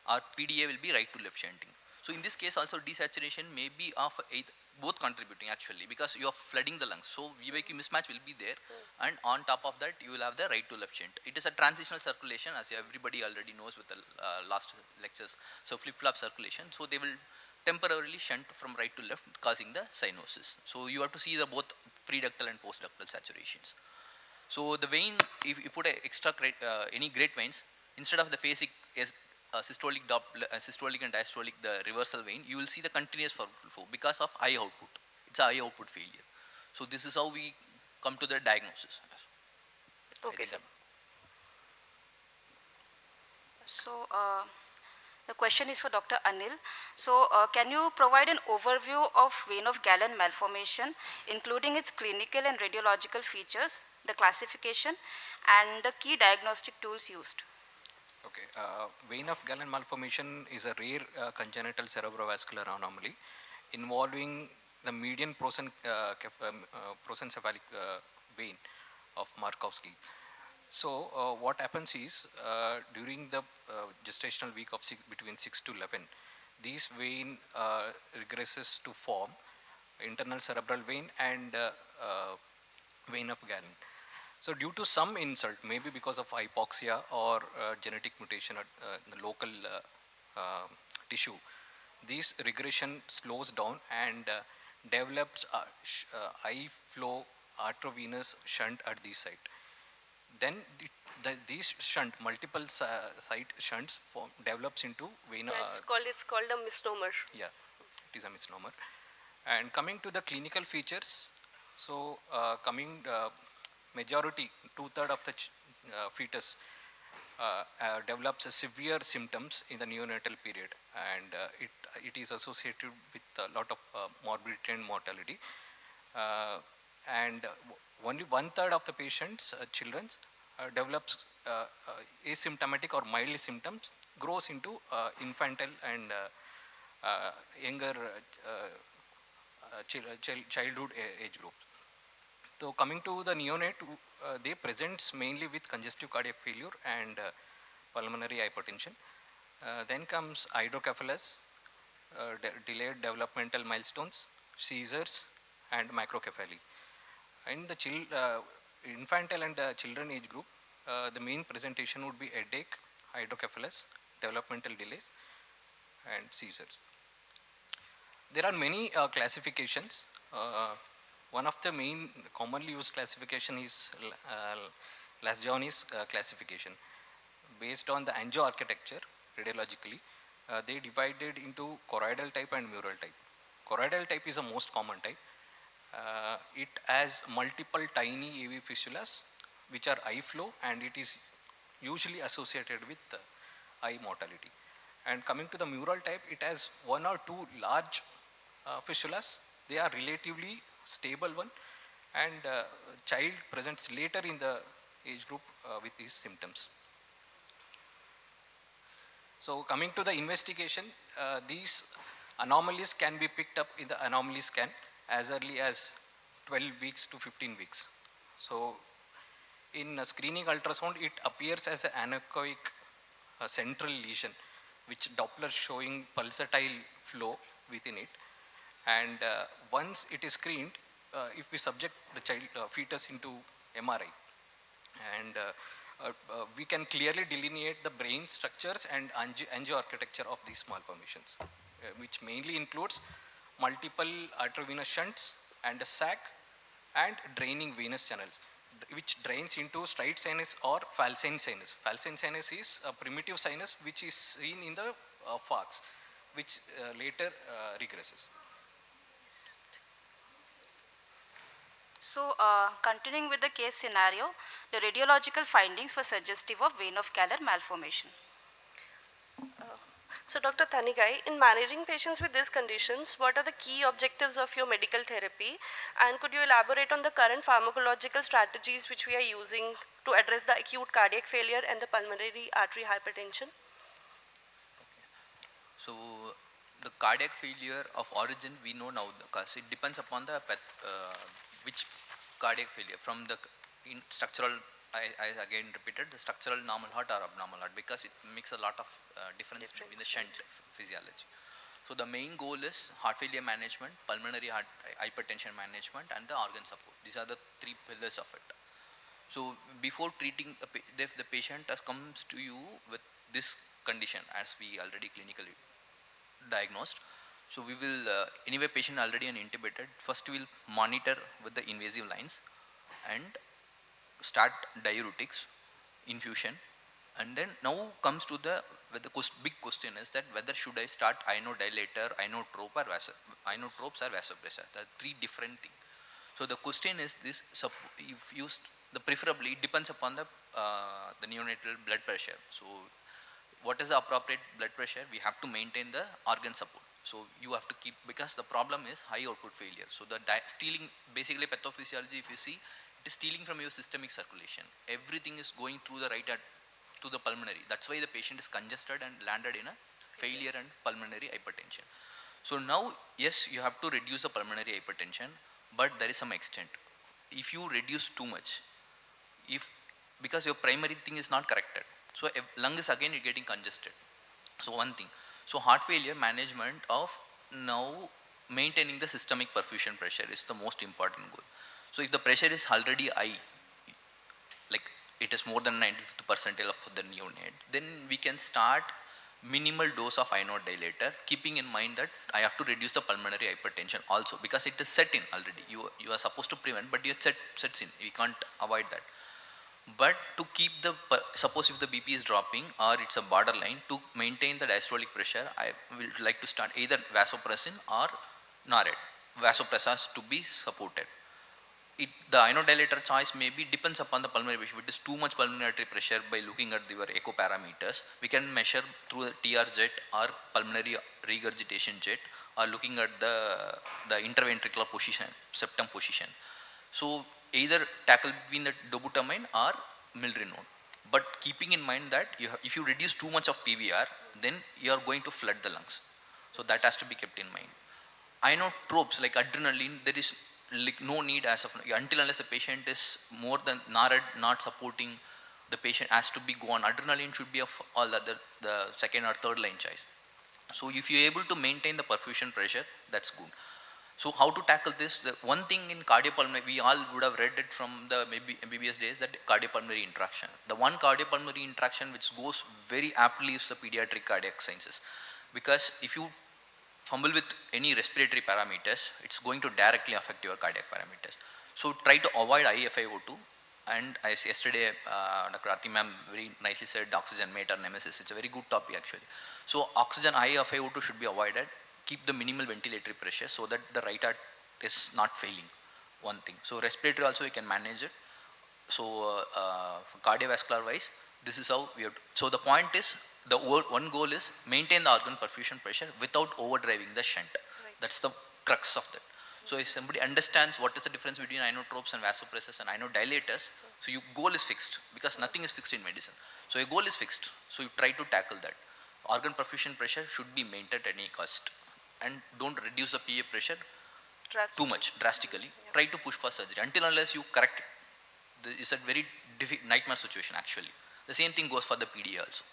[SPEAKER 1] or PDA will be right to left shunting. So in this case also desaturation may be of both contributing actually, because you are flooding the lungs. So VVQ mismatch will be there, and on top of that you will have the right to left shunt. It is a transitional circulation, as everybody already knows with the last lectures. So flip-flop circulation. So they will temporarily shunt from right to left, causing the cyanosis. So you have to see the both preductal and postductal saturations. So the vein, if you put any great veins, instead of the phasic systolic and diastolic, the reversal vein, you will see the continuous flow because of high output. It's a high output failure. So this is how we come to the diagnosis.
[SPEAKER 22] Okay, sir.
[SPEAKER 21] So the question is for Dr. Anil. So can you provide an overview of vein of Galen malformation, including its clinical and radiological features, the classification, and the key diagnostic tools used?
[SPEAKER 3] Okay, vein of Galen malformation is a rare congenital cerebrovascular anomaly involving the median prosencephalic vein of Markowski. So what happens is during the gestational week of between 6 to 11, these vein regresses to form internal cerebral vein and vein of Galen. So due to some insult, maybe because of hypoxia or genetic mutation at the local tissue, this regression slows down and develops high flow arteriovenous shunt at this site. Then these shunt, multiple site shunts develops into vena.
[SPEAKER 22] Yeah, it's called a misnomer.
[SPEAKER 3] Yeah, it is a misnomer. And coming to the clinical features, so majority, 2/3 of the fetus develops severe symptoms in the neonatal period, and it is associated with a lot of morbidity and mortality. And only 1/3 of the patients, children, develops asymptomatic or mild symptoms, grows into infantile and younger childhood age group. So coming to the neonate, they presents mainly with congestive cardiac failure and pulmonary hypertension. Then comes hydrocephalus, delayed developmental milestones, seizures, and microcephaly. In the infantile and children age group, the main presentation would be headache, hydrocephalus, developmental delays, and seizures. There are many classifications. One of the main commonly used classification is Lasjoni's classification. Based on the angio-architecture, radiologically, they divided into choroidal type and mural type. Choroidal type is the most common type. It has multiple tiny AV fistulas which are high flow, and it is usually associated with high mortality. And coming to the mural type, it has one or two large fistulas. They are relatively stable one, and child presents later in the age group with these symptoms. So coming to the investigation, these anomalies can be picked up in the anomaly scan as early as 12 weeks to 15 weeks. So in a screening ultrasound, it appears as an anechoic central lesion, which Doppler showing pulsatile flow within it. And once it is screened, if we subject the child fetus into MRI, and we can clearly delineate the brain structures and angio-architecture of these malformations, which mainly includes multiple arteriovenous shunts and a sac and draining venous channels, which drains into straight sinus or falcine sinus. Falcine sinus is a primitive sinus which is seen in the FARCs, which later regresses.
[SPEAKER 21] So, continuing with the case scenario, the radiological findings were suggestive of vein of Galler malformation.
[SPEAKER 22] So Dr. Thanigai, in managing patients with these conditions, what are the key objectives of your medical therapy? And could you elaborate on the current pharmacological strategies which we are using to address the acute cardiac failure and the pulmonary artery hypertension?
[SPEAKER 1] So the cardiac failure of origin we know now, because it depends upon the which cardiac failure, from the structural, I again repeated, the structural normal heart or abnormal heart, because it makes a lot of difference between the shunt physiology. So the main goal is heart failure management, pulmonary hypertension management, and the organ support. These are the three pillars of it. So before treating, if the patient comes to you with this condition, as we already clinically diagnosed, so we will, anyway patient already intubated, first we will monitor with the invasive lines and start diuretics, infusion, and then now comes to the big question is that whether should I start inodilator, inotrope or inotropes or vasopressor. There are three different things. So the question is this: if used, the preferably it depends upon the neonatal blood pressure. So what is the appropriate blood pressure? We have to maintain the organ support. So you have to keep, because the problem is high output failure. So the stealing, basically pathophysiology, if you see, it is stealing from your systemic circulation. Everything is going through the right to the pulmonary. That's why the patient is congested and landed in a failure and pulmonary hypertension. So now, yes, you have to reduce the pulmonary hypertension, but there is some extent. If you reduce too much, because your primary thing is not corrected, so lung is again getting congested. So one thing. So heart failure management of now maintaining the systemic perfusion pressure is the most important goal. So if the pressure is already high, like it is more than 95th percentile of the neonate, then we can start minimal dose of inodilator, keeping in mind that I have to reduce the pulmonary hypertension also, because it is set in already. You are supposed to prevent, but it sets in. We can't avoid that. But to keep the, suppose if the BP is dropping or it's a borderline, to maintain the diastolic pressure, I will like to start either vasopressin or NARED. Vasopressors to be supported. The inodilator choice maybe depends upon the pulmonary pressure. If it is too much pulmonary artery pressure, by looking at your echo parameters, we can measure through the TR jet or pulmonary regurgitation jet, or looking at the interventricular position, septum position. So either tackle between the dobutamine or milrinone. But keeping in mind that if you reduce too much of PVR, then you are going to flood the lungs. So that has to be kept in mind. Inotropes like adrenaline, there is like no need as of until unless the patient is more than NARED not supporting, the patient has to be gone. Adrenaline should be of all other the second or third line choice. So if you are able to maintain the perfusion pressure, that's good. So how to tackle this? The one thing in cardiopulmonary, we all would have read it from the maybe MBBS days, that cardiopulmonary interaction. The one cardiopulmonary interaction which goes very aptly is the pediatric cardiac sciences, because if you fumble with any respiratory parameters, it's going to directly affect your cardiac parameters. So try to avoid IFiO2, and as yesterday Dr. Arti ma'am very nicely said, oxygen mate or nemesis. It's a very good topic actually. So oxygen IFiO2 should be avoided. Keep the minimal ventilatory pressure so that the right heart is not failing, one thing. So respiratory also you can manage it. So for cardiovascular wise, this is how we have to. So the point is, the one goal is maintain the organ perfusion pressure without overdriving the shunt. Right. That's the crux of that. So if somebody understands what is the difference between inotropes and vasopressors and inodilators, so your goal is fixed, because nothing is fixed in medicine. So your goal is fixed. So you try to tackle that. Organ perfusion pressure should be maintained at any cost, and don't reduce the PA pressure too much drastically. Yeah. Try to push for surgery until unless you correct it. It's a very nightmare situation actually. The same thing goes for the PDA also.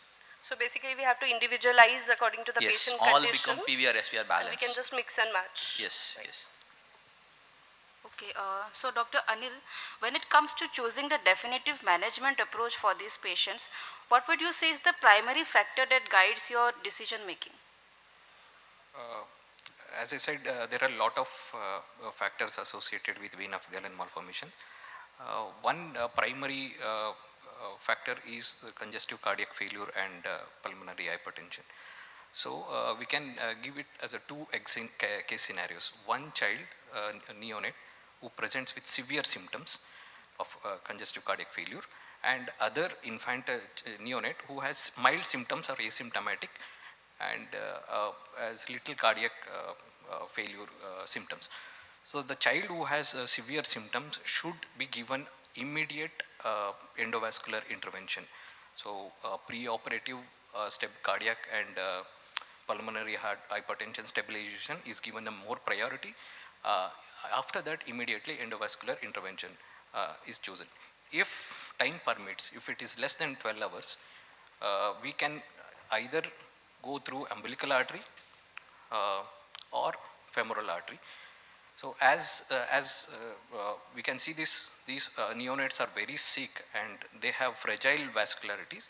[SPEAKER 22] So basically we have to individualize according to the patient condition.
[SPEAKER 1] Yes, all become PVR, SVR balance.
[SPEAKER 22] We can just mix and match.
[SPEAKER 1] Yes, right. Yes.
[SPEAKER 21] Okay, so Dr. Anil, when it comes to choosing the definitive management approach for these patients, what would you say is the primary factor that guides your decision making?
[SPEAKER 3] As I said, there are a lot of factors associated with vein of Galen malformation. One primary factor is the congestive cardiac failure and pulmonary hypertension. So we can give it as a two case scenarios. One child, a neonate, who presents with severe symptoms of congestive cardiac failure, and other infant neonate who has mild symptoms or asymptomatic and has little cardiac failure symptoms. So the child who has severe symptoms should be given immediate endovascular intervention. So pre-operative step cardiac and pulmonary heart hypertension stabilization is given a more priority. After that, immediately endovascular intervention is chosen. If time permits, if it is less than 12 hours, we can either go through umbilical artery or femoral artery. So as we can see, these neonates are very sick and they have fragile vascularities.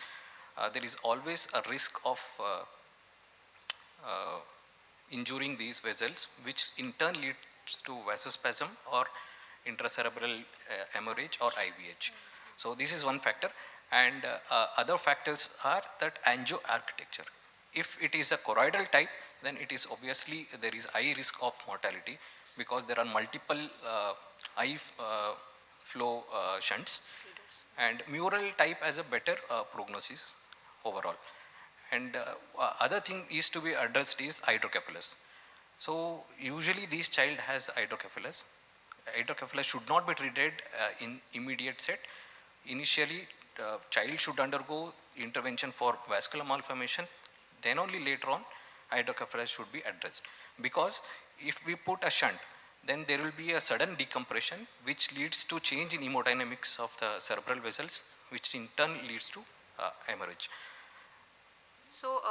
[SPEAKER 3] There is always a risk of injuring these vessels, which in turn leads to vasospasm or intracerebral hemorrhage or IVH. So this is one factor, and other factors are that angio architecture. If it is a choroidal type, then it is obviously there is high risk of mortality, because there are multiple eye flow shunts, and mural type has a better prognosis overall. And other thing is to be addressed is hydrocephalus. So usually this child has hydrocephalus. Hydrocephalus should not be treated in immediate set. Initially, child should undergo intervention for vascular malformation, then only later on hydrocephalus should be addressed. Because if we put a shunt, then there will be a sudden decompression which leads to change in hemodynamics of the cerebral vessels, which in turn leads to hemorrhage.
[SPEAKER 21] So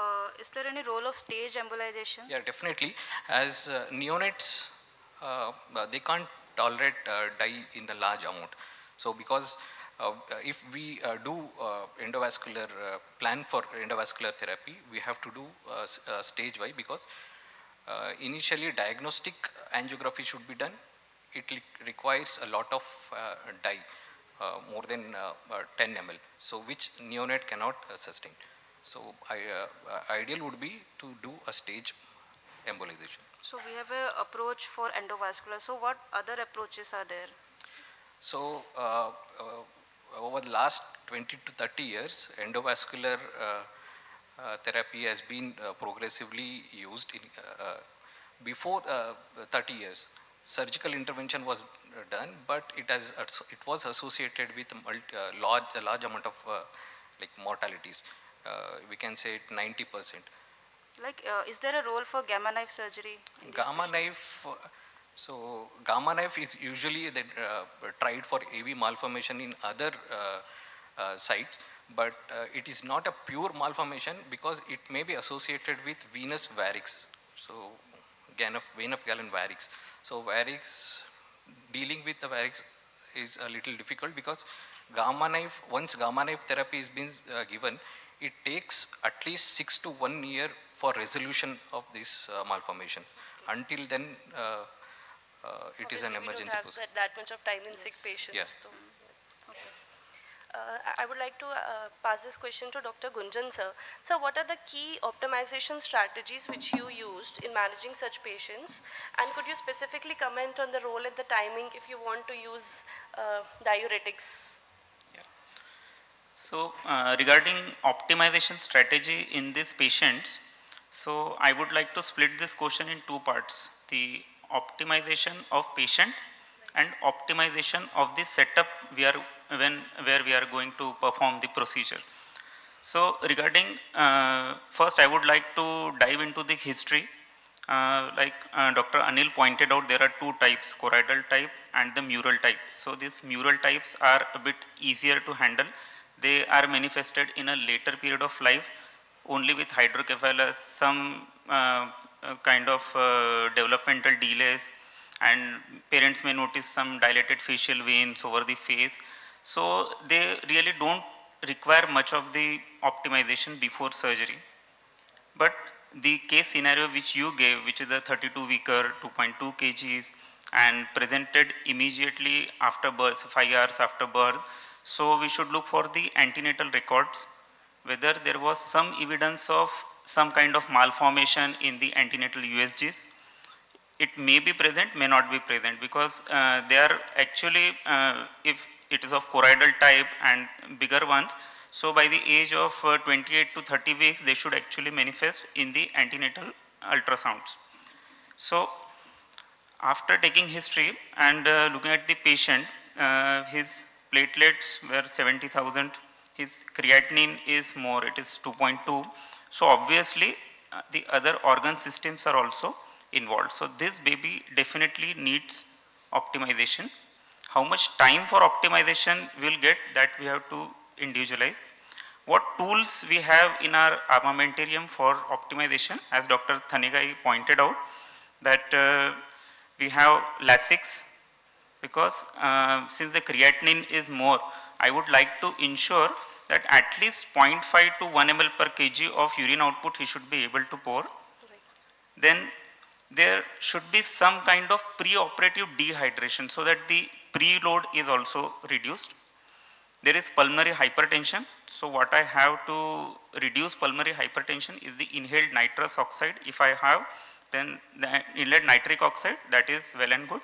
[SPEAKER 21] is there any role of stage embolization?
[SPEAKER 3] Yeah, definitely. As neonates, they can't tolerate dye in the large amount. So because if we do endovascular plan for endovascular therapy, we have to do stage wise, because initially diagnostic angiography should be done. It requires a lot of dye, more than 10 ml, so which neonate cannot sustain. So ideal would be to do a stage embolization.
[SPEAKER 21] So we have an approach for endovascular. So what other approaches are there?
[SPEAKER 3] So over the last 20 to 30 years, endovascular therapy has been progressively used. Before 30 years, surgical intervention was done, but it was associated with a large amount of like mortalities. We can say 90%.
[SPEAKER 21] Like, is there a role for gamma knife surgery?
[SPEAKER 3] Gamma knife. So gamma knife is usually tried for AV malformation in other sites, but it is not a pure malformation because it may be associated with venous varix. So vein of Galen varix. So varix, dealing with the varix is a little difficult because once gamma knife therapy is being given, it takes at least 6 to 1 year for resolution of this malformation. Until then, it is an emergency procedure.
[SPEAKER 22] That much of time in sick patients.
[SPEAKER 3] Yeah.
[SPEAKER 22] So, okay. I would like to pass this question to Dr. Gunjan sir. So what are the key optimization strategies which you used in managing such patients? And could you specifically comment on the role and the timing if you want to use diuretics?
[SPEAKER 4] So regarding optimization strategy in this patient, so I would like to split this question in two parts: the optimization of patient and optimization of the setup where we are going to perform the procedure. So regarding first, I would like to dive into the history. Like Dr. Anil pointed out, there are two types: choroidal type and the mural type. So these mural types are a bit easier to handle. They are manifested in a later period of life, only with hydrocephalus, some kind of developmental delays, and parents may notice some dilated facial veins over the face. So they really don't require much of the optimization before surgery. But the case scenario which you gave, which is a 32-weeker, 2.2 kgs, and presented immediately after birth, 5 hours after birth, so we should look for the antenatal records, whether there was some evidence of some kind of malformation in the antenatal USGs. It may be present, may not be present, because they are actually, if it is of choroidal type and bigger ones, so by the age of 28 to 30 weeks, they should actually manifest in the antenatal ultrasounds. So after taking history and looking at the patient, his platelets were 70,000, his creatinine is more, it is 2.2. So obviously the other organ systems are also involved. So this baby definitely needs optimization. How much time for optimization we'll get, that we have to individualize. What tools we have in our armamentarium for optimization, as Dr. Thanigai pointed out, that we have Lasix, because since the creatinine is more, I would like to ensure that at least 0.5 to 1 ml per kg of urine output he should be able to pour. Then there should be some kind of pre-operative dehydration so that the preload is also reduced. There is pulmonary hypertension. So what I have to reduce pulmonary hypertension is the inhaled nitrous oxide. If I have, then the inhaled nitric oxide, that is well and good.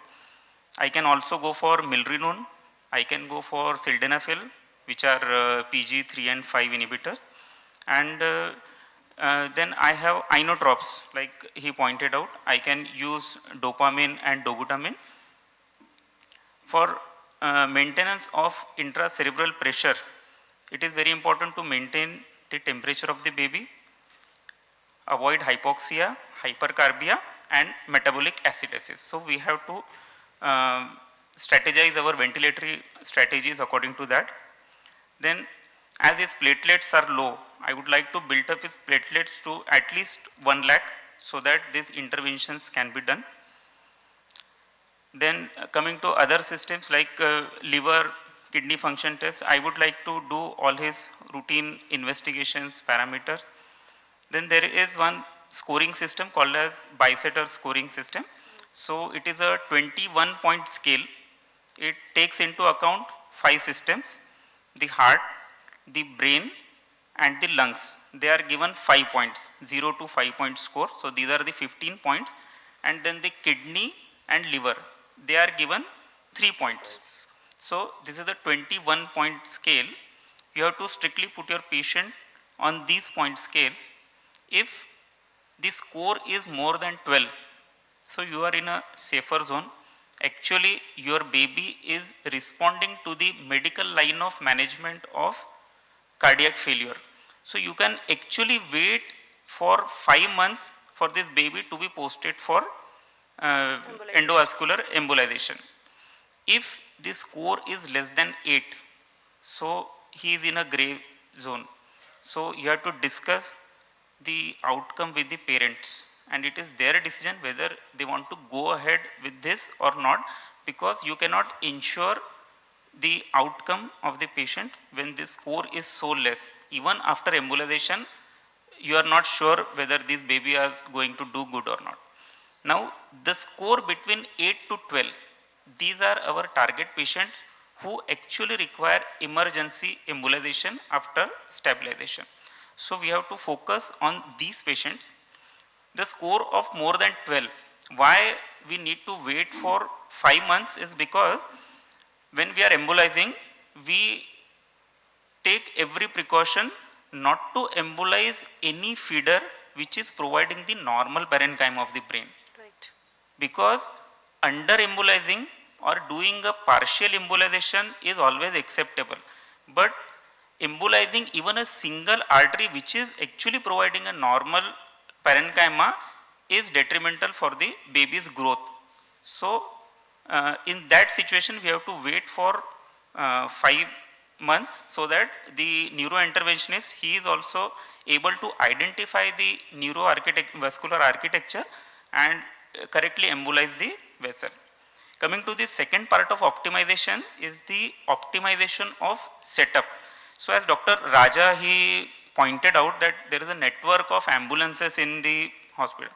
[SPEAKER 4] I can also go for milrinone. I can go for sildenafil, which are PG3 and 5 inhibitors. And then I have inotropes, like he pointed out. I can use dopamine and dobutamine. For maintenance of intracerebral pressure, it is very important to maintain the temperature of the baby, avoid hypoxia, hypercarbia, and metabolic acidosis. So we have to strategize our ventilatory strategies according to that. Then as his platelets are low, I would like to build up his platelets to at least 1 lakh so that these interventions can be done. Then coming to other systems like liver, kidney function test. I would like to do all his routine investigations, parameters. Then there is one scoring system called as Bisetter scoring system. So it is a 21-point scale. It takes into account 5 systems: the heart, the brain, and the lungs. They are given 5 points, 0 to 5-point score. So these are the 15 points. And then the kidney and liver, they are given 3 points. So this is a 21-point scale. You have to strictly put your patient on these point scale. If the score is more than 12, so you are in a safer zone. Actually, your baby is responding to the medical line of management of cardiac failure. So you can actually wait for 5 months for this baby to be posted for endovascular embolization. If the score is less than 8, so he is in a gray zone. So you have to discuss the outcome with the parents, and it is their decision whether they want to go ahead with this or not, because you cannot ensure the outcome of the patient when the score is so less. Even after embolization, you are not sure whether these baby are going to do good or not. Now, the score between 8 to 12, these are our target patients who actually require emergency embolization after stabilization. So we have to focus on these patients. The score of more than 12, why we need to wait for 5 months is because when we are embolizing, we take every precaution not to embolize any feeder which is providing the normal parenchyma of the brain.
[SPEAKER 22] Right.
[SPEAKER 4] Because under embolizing or doing a partial embolization is always acceptable. But embolizing even a single artery which is actually providing a normal parenchyma is detrimental for the baby's growth. So in that situation we have to wait for 5 months so that the neurointerventionist, he is also able to identify the vascular architecture and correctly embolize the vessel. Coming to the second part of optimization is the optimization of setup. So as Dr. Raja, he pointed out that there is a network of ambulances in the hospital.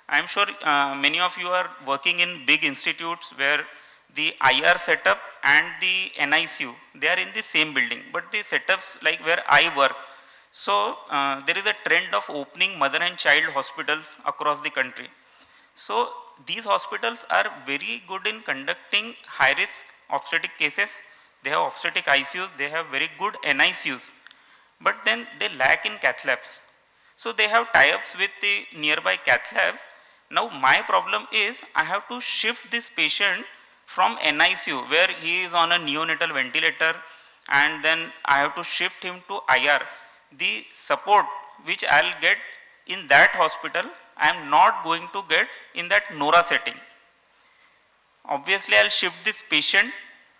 [SPEAKER 4] I am sure many of you are working in big institutes where the IR setup and the NICU, they are in the same building, but the setups like where I work. So there is a trend of opening mother and child hospitals across the country. So these hospitals are very good in conducting high risk obstetric cases. They have obstetric ICUs, they have very good NICUs, but then they lack in cath labs. So they have tie-ups with the nearby cath labs. Now my problem is I have to shift this patient from NICU where he is on a neonatal ventilator, and then I have to shift him to IR. The support which I will get in that hospital, I am not going to get in that NORA setting. Obviously, I will shift this patient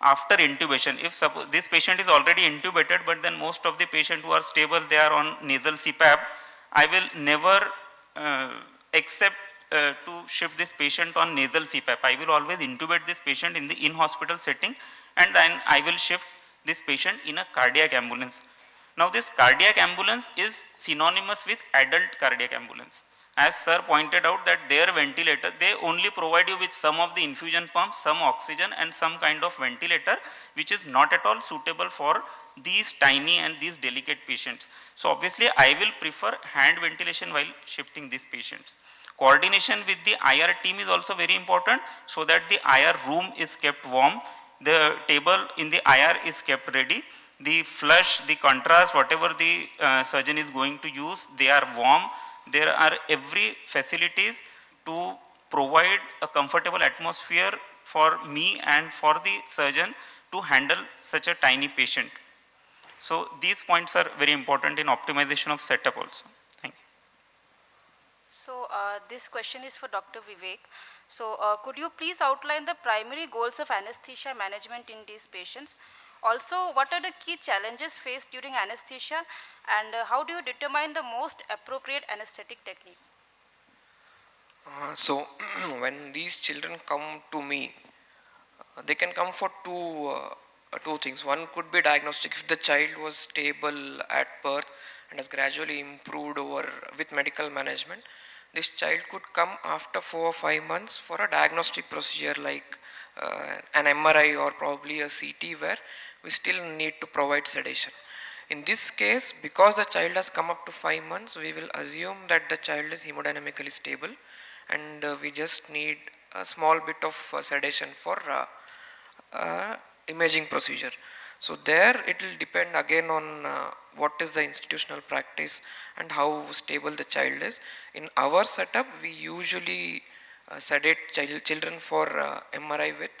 [SPEAKER 4] after intubation. If suppose this patient is already intubated, but then most of the patients who are stable, they are on nasal CPAP, I will never accept to shift this patient on nasal CPAP. I will always intubate this patient in the in-hospital setting, and then I will shift this patient in a cardiac ambulance. Now this cardiac ambulance is synonymous with adult cardiac ambulance. As sir pointed out that their ventilator, they only provide you with some of the infusion pumps, some oxygen and some kind of ventilator, which is not at all suitable for these tiny and these delicate patients. So obviously I will prefer hand ventilation while shifting these patients. Coordination with the IR team is also very important so that the IR room is kept warm, the table in the IR is kept ready, the flush, the contrast, whatever the surgeon is going to use, they are warm. There are every facilities to provide a comfortable atmosphere for me and for the surgeon to handle such a tiny patient. So these points are very important in optimization of setup also. Thank you.
[SPEAKER 21] So this question is for Dr. Vivek. So could you please outline the primary goals of anesthesia management in these patients? Also, what are the key challenges faced during anesthesia, and how do you determine the most appropriate anesthetic technique?
[SPEAKER 5] So when these children come to me, they can come for two two things. One could be diagnostic. If the child was stable at birth and has gradually improved over with medical management, this child could come after 4 or 5 months for a diagnostic procedure like an MRI or probably a CT, where we still need to provide sedation. In this case, because the child has come up to 5 months, we will assume that the child is hemodynamically stable, and we just need a small bit of sedation for imaging procedure. So there it will depend again on what is the institutional practice and how stable the child is. In our setup, we usually sedate children for MRI with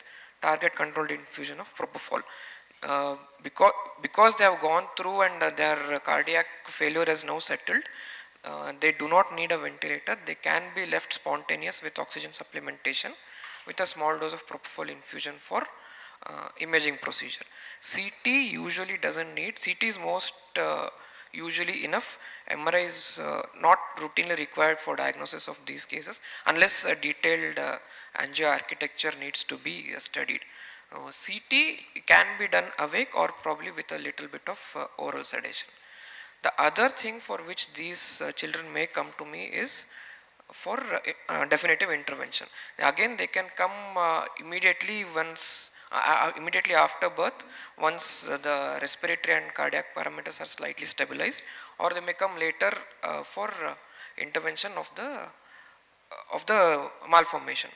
[SPEAKER 5] target controlled infusion of propofol. Because they have gone through and their cardiac failure has now settled, they do not need a ventilator. They can be left spontaneous with oxygen supplementation with a small dose of propofol infusion for imaging procedure. CT usually doesn't need. CT is most usually enough. MRI is not routinely required for diagnosis of these cases unless a detailed angio architecture needs to be studied. CT can be done awake or probably with a little bit of oral sedation. The other thing for which these children may come to me is for definitive intervention. Again, they can come immediately immediately after birth, once the respiratory and cardiac parameters are slightly stabilized, or they may come later for intervention of the malformation.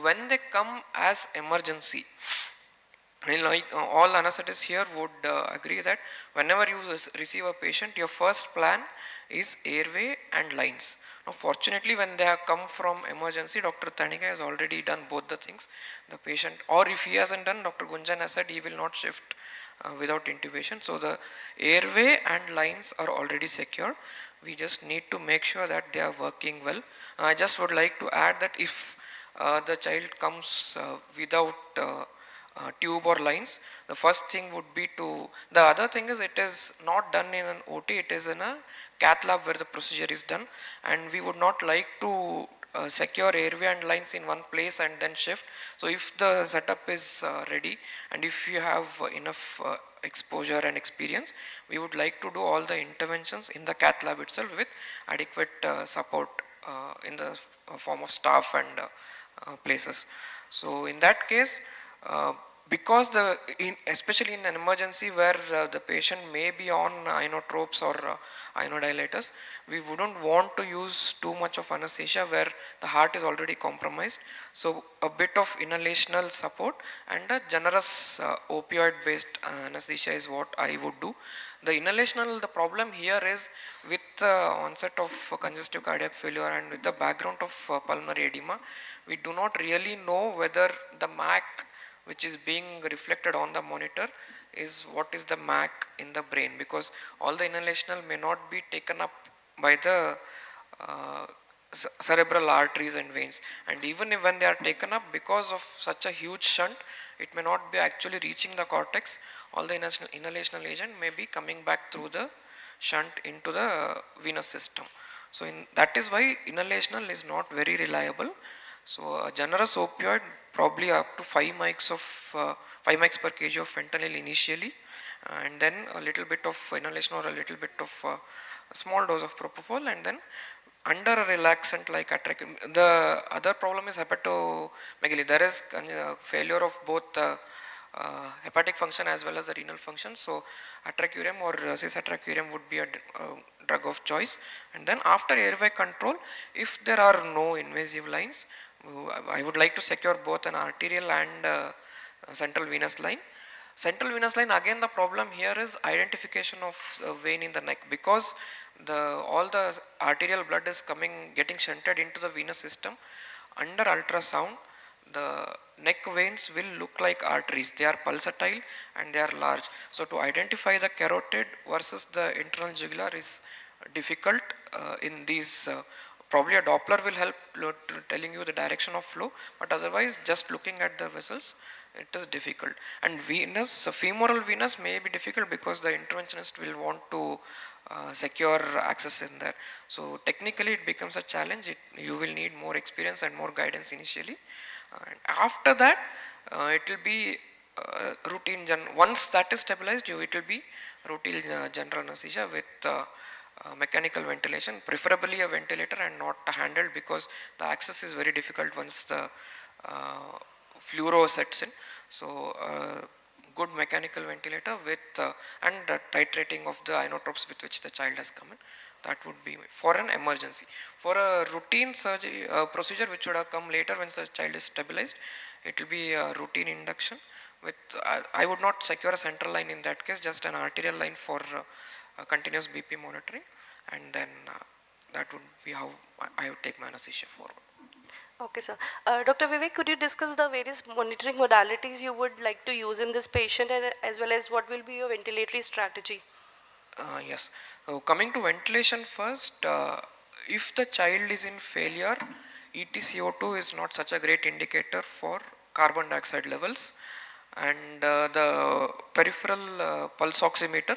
[SPEAKER 5] When they come as emergency, like all anesthetists here would agree that whenever you receive a patient, your first plan is airway and lines. Now, fortunately, when they have come from emergency, Dr. Tanika has already done both the things. The patient, or if he hasn't done, Dr. Gunjan has said he will not shift without intubation. So the airway and lines are already secure. We just need to make sure that they are working well. I just would like to add that if the child comes without tube or lines, the first thing would be the other thing is it is not done in an OT, it is in a cath lab where the procedure is done, and we would not like to secure airway and lines in one place and then shift. So if the setup is ready and if you have enough exposure and experience, we would like to do all the interventions in the cath lab itself with adequate support in the form of staff and places. So in that case, because especially in an emergency where the patient may be on inotropes or inodilators, we wouldn't want to use too much of anesthesia where the heart is already compromised. So a bit of inhalational support and a generous opioid based anesthesia is what I would do. The inhalational, the problem here is with the onset of congestive cardiac failure and with the background of pulmonary edema, we do not really know whether the MAC which is being reflected on the monitor is what is the MAC in the brain, because all the inhalational may not be taken up by the cerebral arteries and veins, and even when they are taken up, because of such a huge shunt, it may not be actually reaching the cortex. All the inhalational agent may be coming back through the shunt into the venous system. So that is why inhalational is not very reliable. So a generous opioid, probably up to 5 mics per kg of fentanyl initially, and then a little bit of inhalation or a little bit of a small dose of propofol, and then under a relaxant like atracurium. The other problem is hepatomegaly. There is failure of both hepatic function as well as the renal function. So atracurium or cisatracurium would be a drug of choice. And then after airway control, if there are no invasive lines, I would like to secure both an arterial and central venous line. Central venous line, again the problem here is identification of vein in the neck, because all the arterial blood is getting shunted into the venous system. Under ultrasound, the neck veins will look like arteries. They are pulsatile and they are large. So to identify the carotid versus the internal jugular is difficult in these. Probably a Doppler will help telling you the direction of flow, but otherwise just looking at the vessels, it is difficult. And venous, femoral venous may be difficult because the interventionist will want to secure access in there. So technically it becomes a challenge. You will need more experience and more guidance initially. And after that, it will be once that is stabilized, it will be routine general anesthesia with mechanical ventilation, preferably a ventilator and not a handheld, because the access is very difficult once the fluoro sets in. So good mechanical ventilator with and titrating of the inotropes with which the child has come in. That would be for an emergency. For a routine surgery procedure which would have come later once the child is stabilized, it will be a routine induction with, I would not secure a central line in that case, just an arterial line for continuous BP monitoring, and then that would be how I would take my anesthesia forward.
[SPEAKER 22] Okay, sir. Dr. Vivek, could you discuss the various monitoring modalities you would like to use in this patient, and as well as what will be your ventilatory strategy?
[SPEAKER 5] Yes. So coming to ventilation first, if the child is in failure, EtCO2 is not such a great indicator for carbon dioxide levels, and the peripheral pulse oximeter,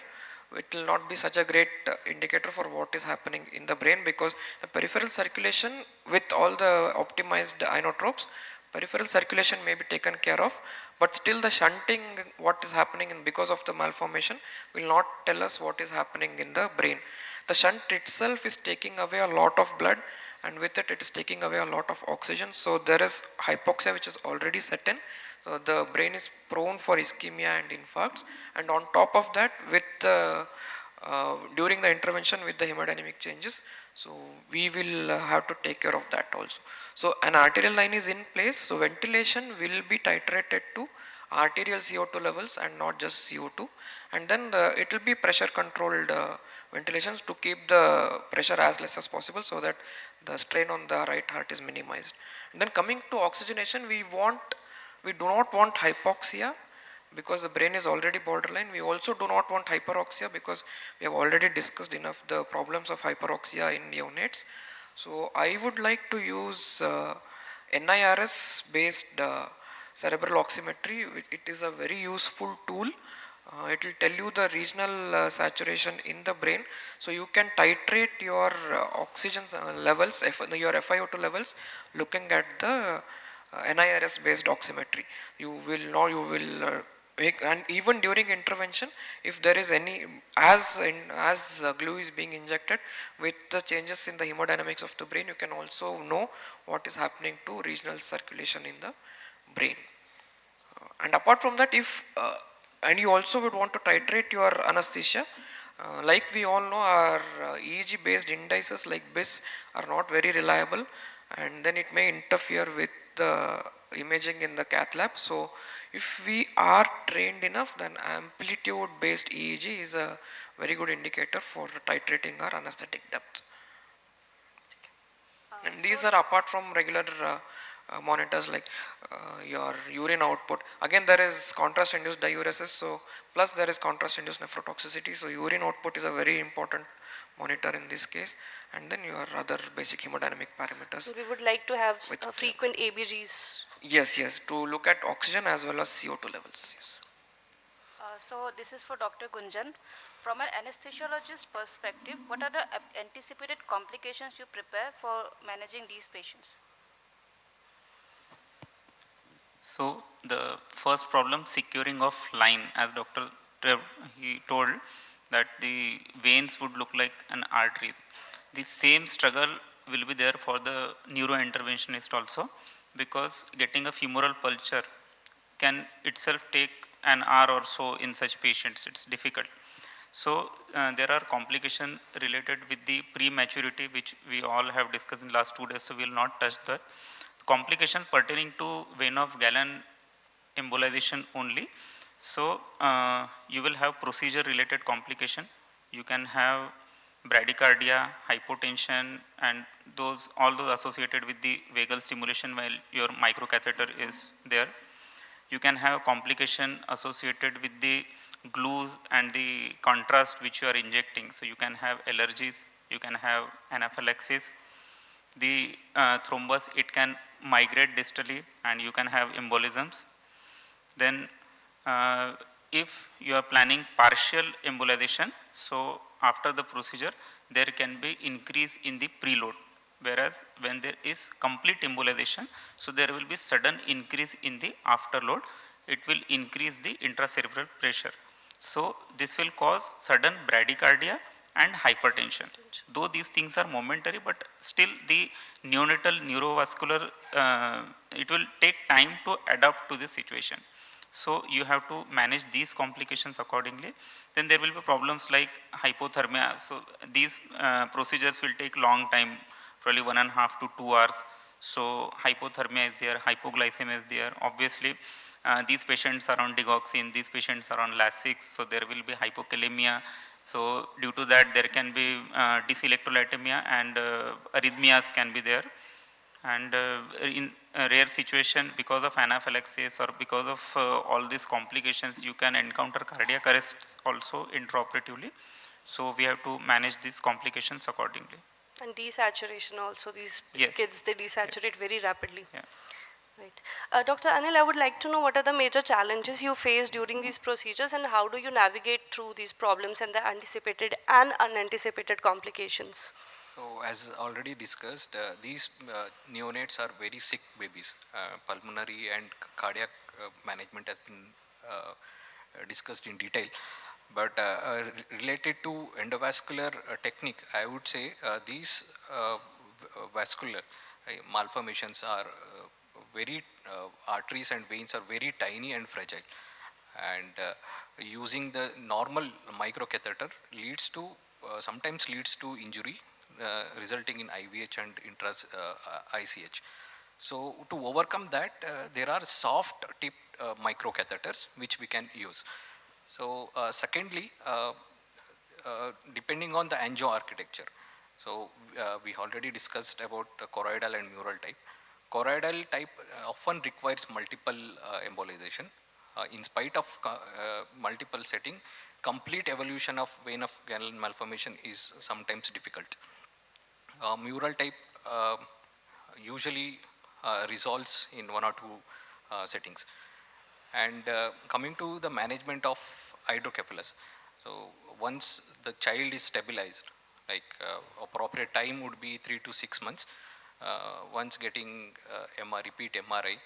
[SPEAKER 5] it will not be such a great indicator for what is happening in the brain, because the peripheral circulation with all the optimized inotropes, peripheral circulation may be taken care of, but still the shunting, what is happening because of the malformation, will not tell us what is happening in the brain. The shunt itself is taking away a lot of blood, and with it, it is taking away a lot of oxygen. So there is hypoxia which is already set in. So the brain is prone for ischemia and infarcts, and on top of that, with during the intervention with the hemodynamic changes, so we will have to take care of that also. So an arterial line is in place, so ventilation will be titrated to arterial CO2 levels and not just CO2, and then it will be pressure controlled ventilations to keep the pressure as less as possible, so that the strain on the right heart is minimized. And then coming to oxygenation, we do not want hypoxia, because the brain is already borderline. We also do not want hyperoxia, because we have already discussed enough the problems of hyperoxia in neonates. So I would like to use NIRS based cerebral oximetry. It is a very useful tool. It will tell you the regional saturation in the brain, so you can titrate your oxygen levels, your FiO2 levels, looking at the NIRS based oximetry. You will know, and even during intervention, if there is any, as glue is being injected, with the changes in the hemodynamics of the brain, you can also know what is happening to regional circulation in the brain. And apart from that, if and you also would want to titrate your anesthesia, like we all know, our EEG based indices like BIS are not very reliable, and then it may interfere with the imaging in the cath lab. So if we are trained enough, then amplitude based EEG is a very good indicator for titrating our anesthetic depth. And these are apart from regular monitors like your urine output. Again, there is contrast induced diuresis, so plus there is contrast induced nephrotoxicity, so urine output is a very important monitor in this case, and then your other basic hemodynamic parameters.
[SPEAKER 22] So we would like to have frequent ABGs.
[SPEAKER 5] Yes, to look at oxygen as well as CO2 levels. Yes.
[SPEAKER 21] So this is for Dr. Gunjan. From an anesthesiologist perspective, what are the anticipated complications you prepare for managing these patients?
[SPEAKER 4] So the first problem, securing of line, as Dr. he told that the veins would look like an arteries. The same struggle will be there for the neurointerventionist also, because getting a femoral puncture can itself take an hour or so in such patients. It's difficult. So there are complications related with the prematurity, which we all have discussed in last 2 days, so we will not touch that. Complications pertaining to vein of Galen embolization only. So you will have procedure related complication. You can have bradycardia, hypotension, and all those associated with the vagal stimulation while your microcatheter is there. You can have complication associated with the glues and the contrast which you are injecting. So you can have allergies, you can have anaphylaxis. The thrombus, it can migrate distally, and you can have embolisms. Then if you are planning partial embolization, so after the procedure there can be increase in the preload, whereas when there is complete embolization, so there will be sudden increase in the afterload, it will increase the intracerebral pressure. So this will cause sudden bradycardia and hypertension. Though these things are momentary, but still the neonatal neurovascular, it will take time to adapt to this situation. So you have to manage these complications accordingly. Then there will be problems like hypothermia. So these procedures will take long time, probably 1.5 to 2 hours. So hypothermia is there, hypoglycemia is there. Obviously, these patients are on digoxin, these patients are on Lasix, so there will be hypokalemia. So due to that, there can be dyselectrolytemia and arrhythmias can be there. And in a rare situation, because of anaphylaxis or because of all these complications, you can encounter cardiac arrests also intraoperatively. So we have to manage these complications accordingly.
[SPEAKER 22] And desaturation also, these
[SPEAKER 4] Yes.
[SPEAKER 22] kids, they desaturate very rapidly.
[SPEAKER 4] Yeah.
[SPEAKER 22] Right. Dr. Anil, I would like to know what are the major challenges you face during these procedures and how do you navigate through these problems and the anticipated and unanticipated complications?
[SPEAKER 3] So as already discussed, these neonates are very sick babies. Pulmonary and cardiac management has been discussed in detail. But related to endovascular technique, I would say these vascular malformations are very, arteries and veins are very tiny and fragile. And using the normal microcatheter leads to, sometimes leads to injury, resulting in IVH and ICH. So to overcome that, there are soft tip microcatheters which we can use. So secondly, depending on the angio architecture. So we already discussed about choroidal and mural type. Choroidal type often requires multiple embolization. In spite of multiple setting, complete evolution of vein of ganglion malformation is sometimes difficult. Mural type usually resolves in 1 or 2 settings. And coming to the management of hydrocephalus. So once the child is stabilized, like appropriate time would be 3 to 6 months. Once getting repeat MRI,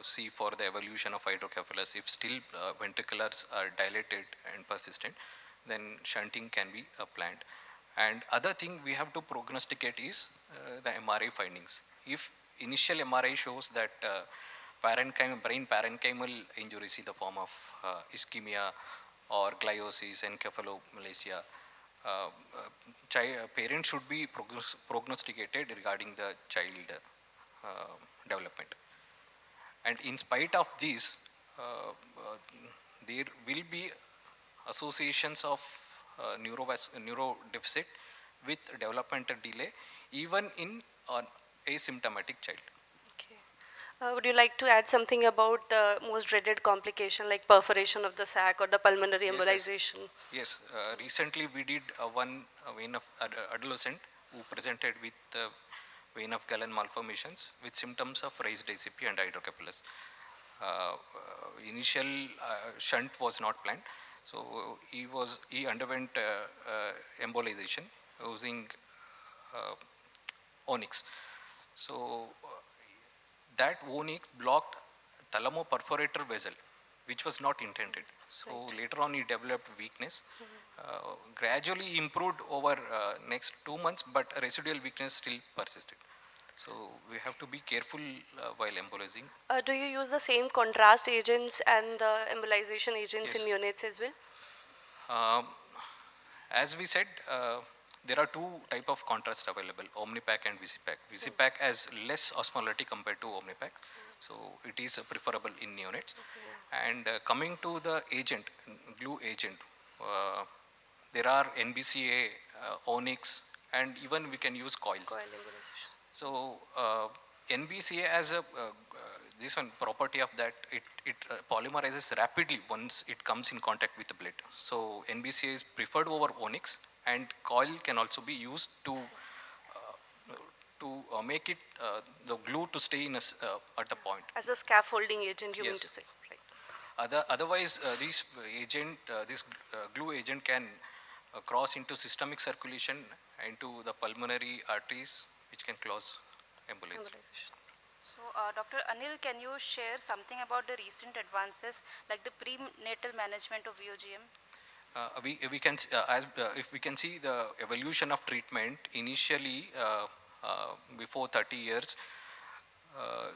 [SPEAKER 3] see for the evolution of hydrocephalus. If still ventriculars are dilated and persistent, then shunting can be planned. And other thing we have to prognosticate is the MRI findings. If initial MRI shows that brain parenchymal injuries in the form of ischemia or gliosis, encephalomalacia, parents should be prognosticated regarding the child development. And in spite of this, there will be associations of neuro deficit with developmental delay even in an asymptomatic child.
[SPEAKER 22] Would you like to add something about the most dreaded complication like perforation of the sac or the pulmonary embolization?
[SPEAKER 3] Yes. Recently we did one vein of adolescent who presented with vein of Galen malformations with symptoms of raised ACP and hydrocephalus. Initial shunt was not planned, so he underwent embolization using onyx. So that onyx blocked thalamoperforator vessel, which was not intended. So later on he developed weakness, gradually improved over next 2 months, but residual weakness still persisted. So we have to be careful while embolizing.
[SPEAKER 22] Do you use the same contrast agents and the embolization agents in neonates as well?
[SPEAKER 3] As we said, there are 2 type of contrast available, Omnipac and Visipac. Visipac has less osmolality compared to Omnipac, so it is preferable in neonates. And coming to the agent, glue agent, there are NBCA, Onyx, and even we can use coils. So NBCA has a this one property of that it polymerizes rapidly once it comes in contact with the blood. So NBCA is preferred over Onyx, and coil can also be used to make it the glue to stay in at the point.
[SPEAKER 22] As a scaffolding agent, you mean to say, right?
[SPEAKER 3] Otherwise, this glue agent can cross into systemic circulation into the pulmonary arteries, which can cause embolization.
[SPEAKER 21] So, Dr. Anil, can you share something about the recent advances like the prenatal management of VOGM?
[SPEAKER 3] We can if we can see the evolution of treatment initially before 30 years,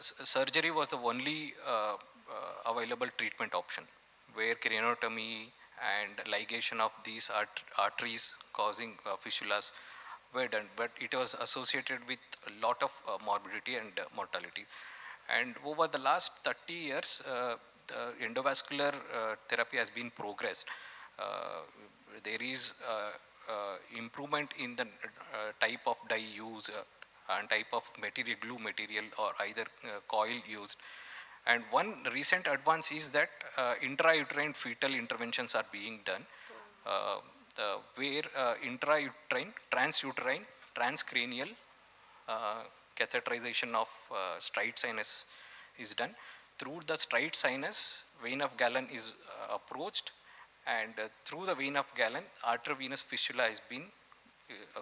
[SPEAKER 3] surgery was the only available treatment option, where craniotomy and ligation of these arteries causing fistulas were done, but it was associated with a lot of morbidity and mortality. And over the last 30 years, the endovascular therapy has been progressed. There is improvement in the type of dye used and type of material, glue material, or either coil used. And one recent advance is that intrauterine fetal interventions are being done, where intrauterine, transuterine, transcranial catheterization of straight sinus is done. Through the straight sinus, vein of Galen is approached, and through the vein of Galen, arteriovenous fistula has been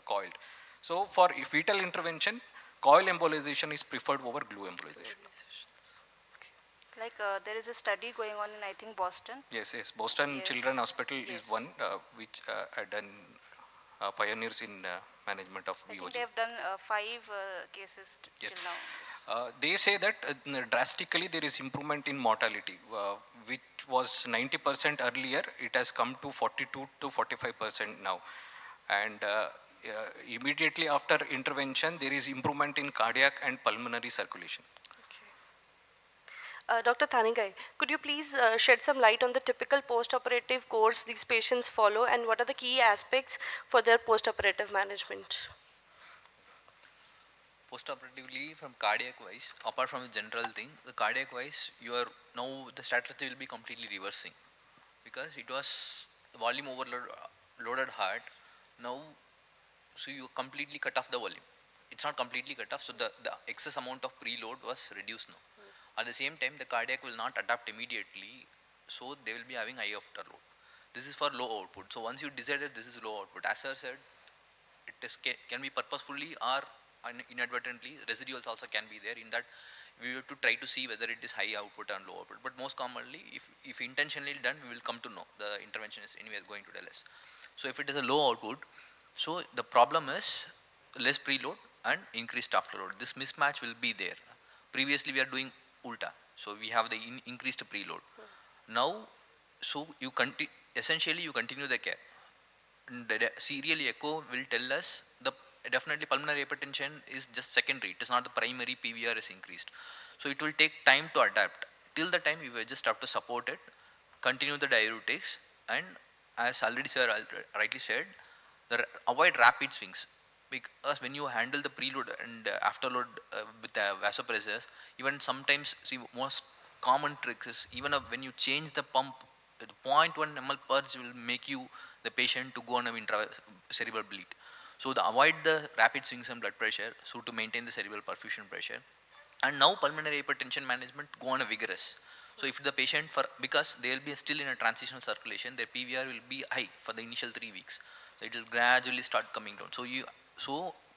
[SPEAKER 3] coiled. So for fetal intervention, coil embolization is preferred over glue embolization.
[SPEAKER 21] Like there is a study going on in, I think, Boston.
[SPEAKER 3] Yes, yes. Boston
[SPEAKER 21] Yes.
[SPEAKER 3] Children's Hospital
[SPEAKER 21] Yes.
[SPEAKER 3] is one which had done pioneers in management of
[SPEAKER 21] I think
[SPEAKER 3] VOG.
[SPEAKER 21] they have done 5 cases
[SPEAKER 3] Yes.
[SPEAKER 21] till now.
[SPEAKER 3] They say that drastically there is improvement in mortality, which was 90% earlier. It has come to 42 to 45% now. And immediately after intervention, there is improvement in cardiac and pulmonary circulation.
[SPEAKER 22] Dr. Thanigai, could you please shed some light on the typical post-operative course these patients follow and what are the key aspects for their post-operative management?
[SPEAKER 1] Post-operatively, from cardiac wise, apart from the general thing, the cardiac wise, you are now the strategy will be completely reversing, because it was volume overloaded heart. Now, so you completely cut off the volume. It's not completely cut off, so the excess amount of preload was reduced now. At the same time, the cardiac will not adapt immediately, so they will be having high afterload. This is for low output. So once you decided this is low output, as I said, it is can be purposefully or inadvertently. Residuals also can be there. In that, we have to try to see whether it is high output and low output. But most commonly, if intentionally done, we will come to know the intervention is anyway going to tell us. So if it is a low output, so the problem is less preload and increased afterload. This mismatch will be there. Previously, we are doing ulta, so we have the increased preload. Now, so you essentially you continue the care. And the serial echo will tell us the definitely pulmonary hypertension is just secondary. It is not the primary. PVR is increased, so it will take time to adapt. Till the time, you will just have to support it, continue the diuretics, and as already sir rightly said, avoid rapid swings, because when you handle the preload and afterload with vasopressors, even sometimes, see, most common trick is even when you change the pump, the 0.1 ml purge will make you the patient to go on a cerebral bleed. So avoid the rapid swings in blood pressure, so to maintain the cerebral perfusion pressure. And now pulmonary hypertension management go on a vigorous. So if the patient, because they will be still in a transitional circulation, their PVR will be high for the initial 3 weeks. So it will gradually start coming down.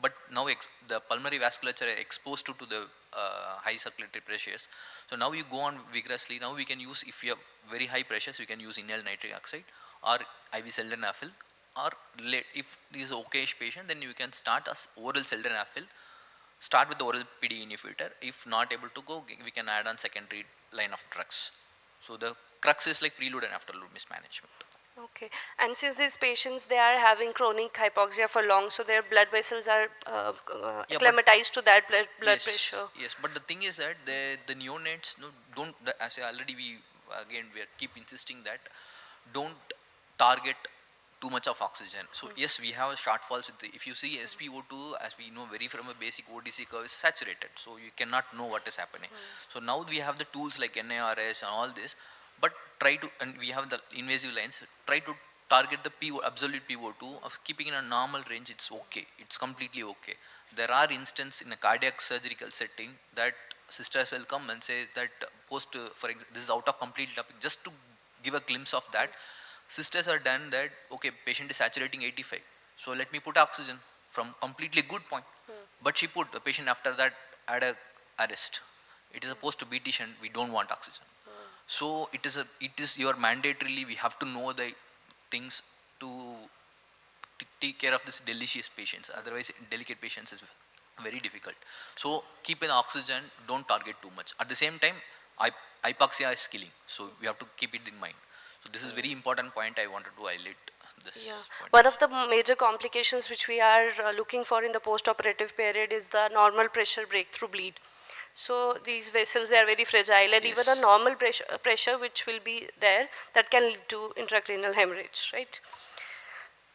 [SPEAKER 1] But now the pulmonary vasculature are exposed to the high circulatory pressures. So now you go on vigorously. Now we can use, if you have very high pressures, we can use inhaled nitric oxide or IV sildenafil. Or if this is okayish patient, then you can start as oral sildenafil. Start with the oral PD inhibitor. If not able to go, we can add on secondary line of drugs. So the crux is like preload and afterload mismanagement.
[SPEAKER 22] Okay, and since these patients, they are having chronic hypoxia for long, so their blood vessels are acclimatized to that blood
[SPEAKER 1] Yes,
[SPEAKER 22] pressure.
[SPEAKER 1] yes, but the thing is that the neonates don't, as already we keep insisting that don't target too much of oxygen. So yes, we have shortfalls with if you see SpO2, as we know very from a basic ODC curve, is saturated, so you cannot know what is happening. So now we have the tools like NARS and all this, but try to, and we have the invasive lines, try to target the absolute PO2 of keeping in a normal range. It's okay, it's completely okay. There are instances in a cardiac surgical setting that sisters will come and say that for example, this is out of complete topic, just to give a glimpse of that. Sisters are done that, okay, patient is saturating 85, so let me put oxygen from completely good point. But she put the patient after that at a arrest. It is a post-OB patient, we don't want oxygen. So it is your mandatorily, we have to know the things to take care of this delicious patients. Otherwise, delicate patients is very difficult. So keep in oxygen, don't target too much. At the same time, hypoxia is killing. So we have to keep it in mind. So this is very important point I wanted to highlight this point.
[SPEAKER 22] One of the major complications which we are looking for in the post-operative period is the normal pressure breakthrough bleed. So these vessels, they are very fragile, and even a normal pressure which will be there, that can lead to intracranial hemorrhage, right?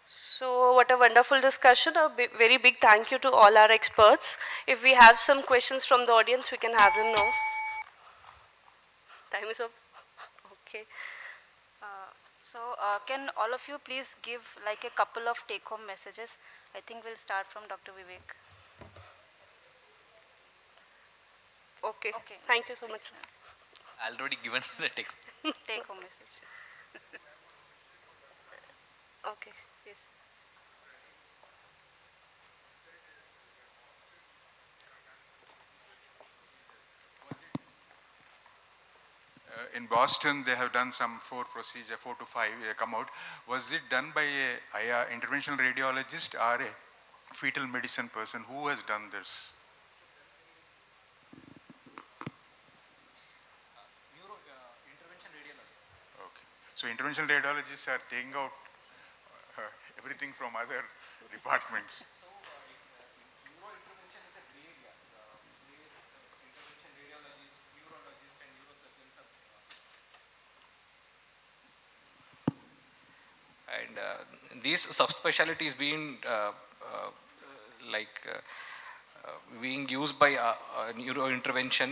[SPEAKER 22] So what a wonderful discussion. A very big thank you to all our experts. If we have some questions from the audience, we can have them now. Time is up. Okay.
[SPEAKER 21] Can all of you please give like a couple of take-home messages? I think we'll start from Dr. Vivek.
[SPEAKER 22] Okay. Thank you so much.
[SPEAKER 1] Already given the
[SPEAKER 21] Take-home message.
[SPEAKER 22] Okay.
[SPEAKER 21] Yes.
[SPEAKER 6] In Boston, they have done some 4 to 5 come out. Was it done by a interventional radiologist or a fetal medicine person? Who has done this?
[SPEAKER 3] Intervention radiologist.
[SPEAKER 6] Okay. So interventional radiologists are taking out everything from other departments.
[SPEAKER 3] Neurointervention is a gray area. Intervention radiologists, neurologists, and neurosurgeons are. And these subspecialties being being used by neurointervention,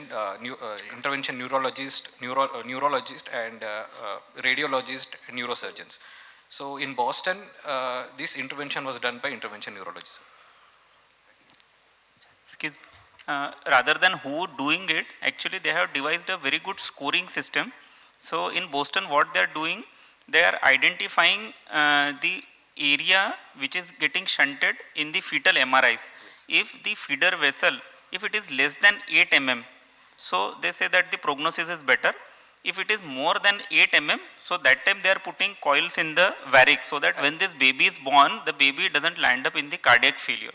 [SPEAKER 3] intervention neurologist, neurologist, and radiologist, and neurosurgeons. So in Boston, this intervention was done by intervention neurologists.
[SPEAKER 4] Rather than who doing it, actually they have devised a very good scoring system. So in Boston, what they are doing, they are identifying the area which is getting shunted in the fetal MRIs. If the feeder vessel, if it is less than 8 mm, so they say that the prognosis is better. If it is more than 8 mm, so that time they are putting coils in the varix, so that when this baby is born, the baby doesn't land up in the cardiac failure.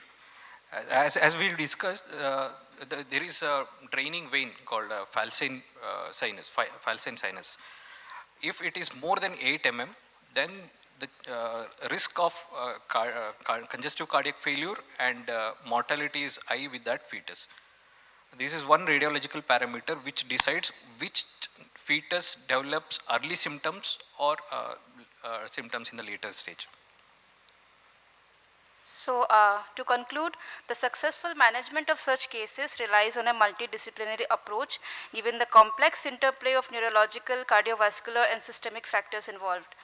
[SPEAKER 3] As we discussed, there is a draining vein called Falcine sinus. If it is more than 8 mm, then the risk of congestive cardiac failure and mortality is high with that fetus. This is one radiological parameter which decides which fetus develops early symptoms or symptoms in the later stage.
[SPEAKER 21] So to conclude, the successful management of such cases relies on a multidisciplinary approach given the complex interplay of neurological, cardiovascular and systemic factors involved.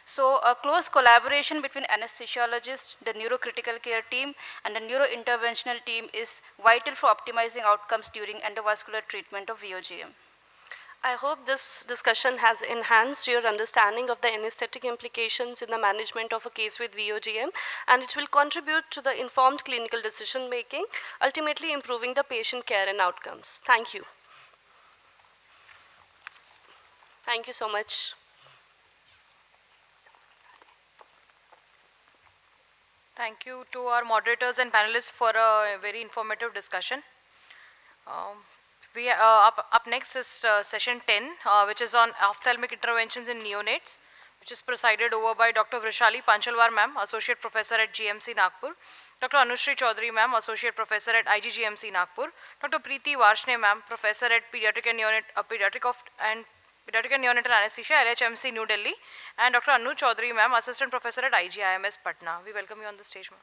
[SPEAKER 21] So a close collaboration between anesthesiologist, the neurocritical care team and the neurointerventional team is vital for optimizing outcomes during endovascular treatment of VOGM.
[SPEAKER 22] I hope this discussion has enhanced your understanding of the anesthetic implications in the management of a case with VOGM, and it will contribute to the informed clinical decision making, ultimately improving the patient care and outcomes. Thank you. Thank you so much.
[SPEAKER 2] Thank you to our moderators and panelists for a very informative discussion. Up next is session 10, which is on ophthalmic interventions in neonates, which is presided over by Dr. Vrishali Panchalwar ma'am, Associate Professor at GMC Nagpur, Dr. Anushri Chaudhary ma'am, Associate Professor at IGGMC Nagpur, Dr. Preeti Varshne ma'am, Professor at Pediatric and Neonatal Anaesthesia, LHMC New Delhi, and Dr. Anu Chaudhary ma'am, Assistant Professor at IGIMS Patna. We welcome you on the stage, ma'am.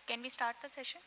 [SPEAKER 14] Can we start the session?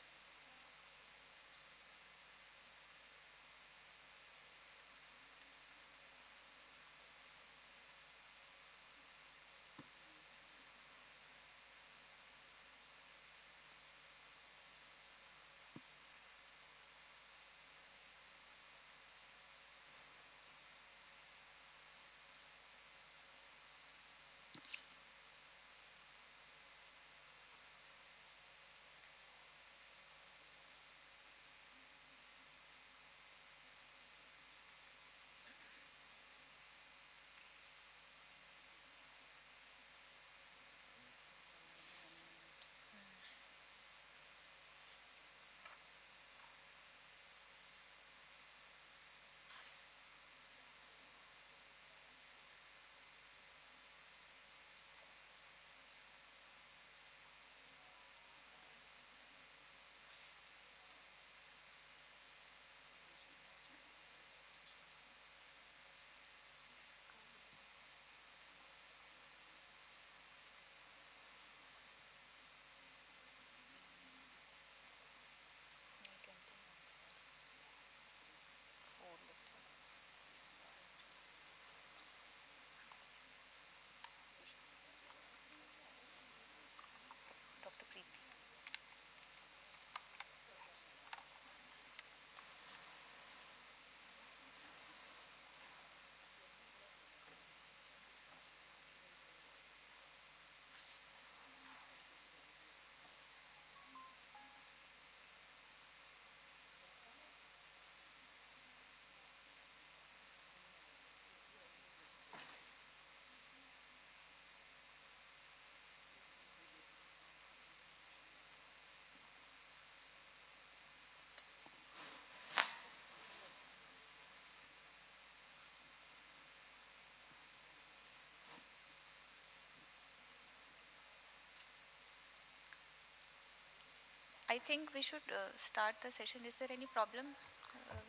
[SPEAKER 14] I think we should start the session. Is there any problem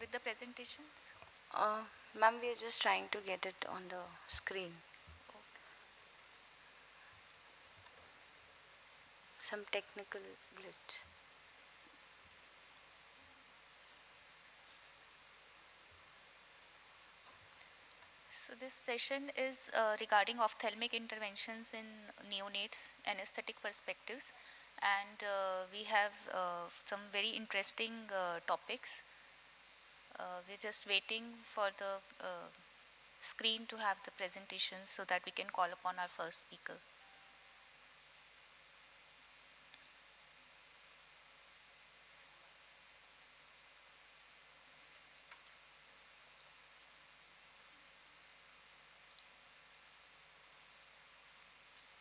[SPEAKER 14] with the presentations?
[SPEAKER 21] Ma'am, we are just trying to get it on the screen. Some technical glitch.
[SPEAKER 14] So this session is regarding ophthalmic interventions in neonates, anesthetic perspectives, and we have some very interesting topics. We're just waiting for the screen to have the presentation so that we can call upon our first speaker.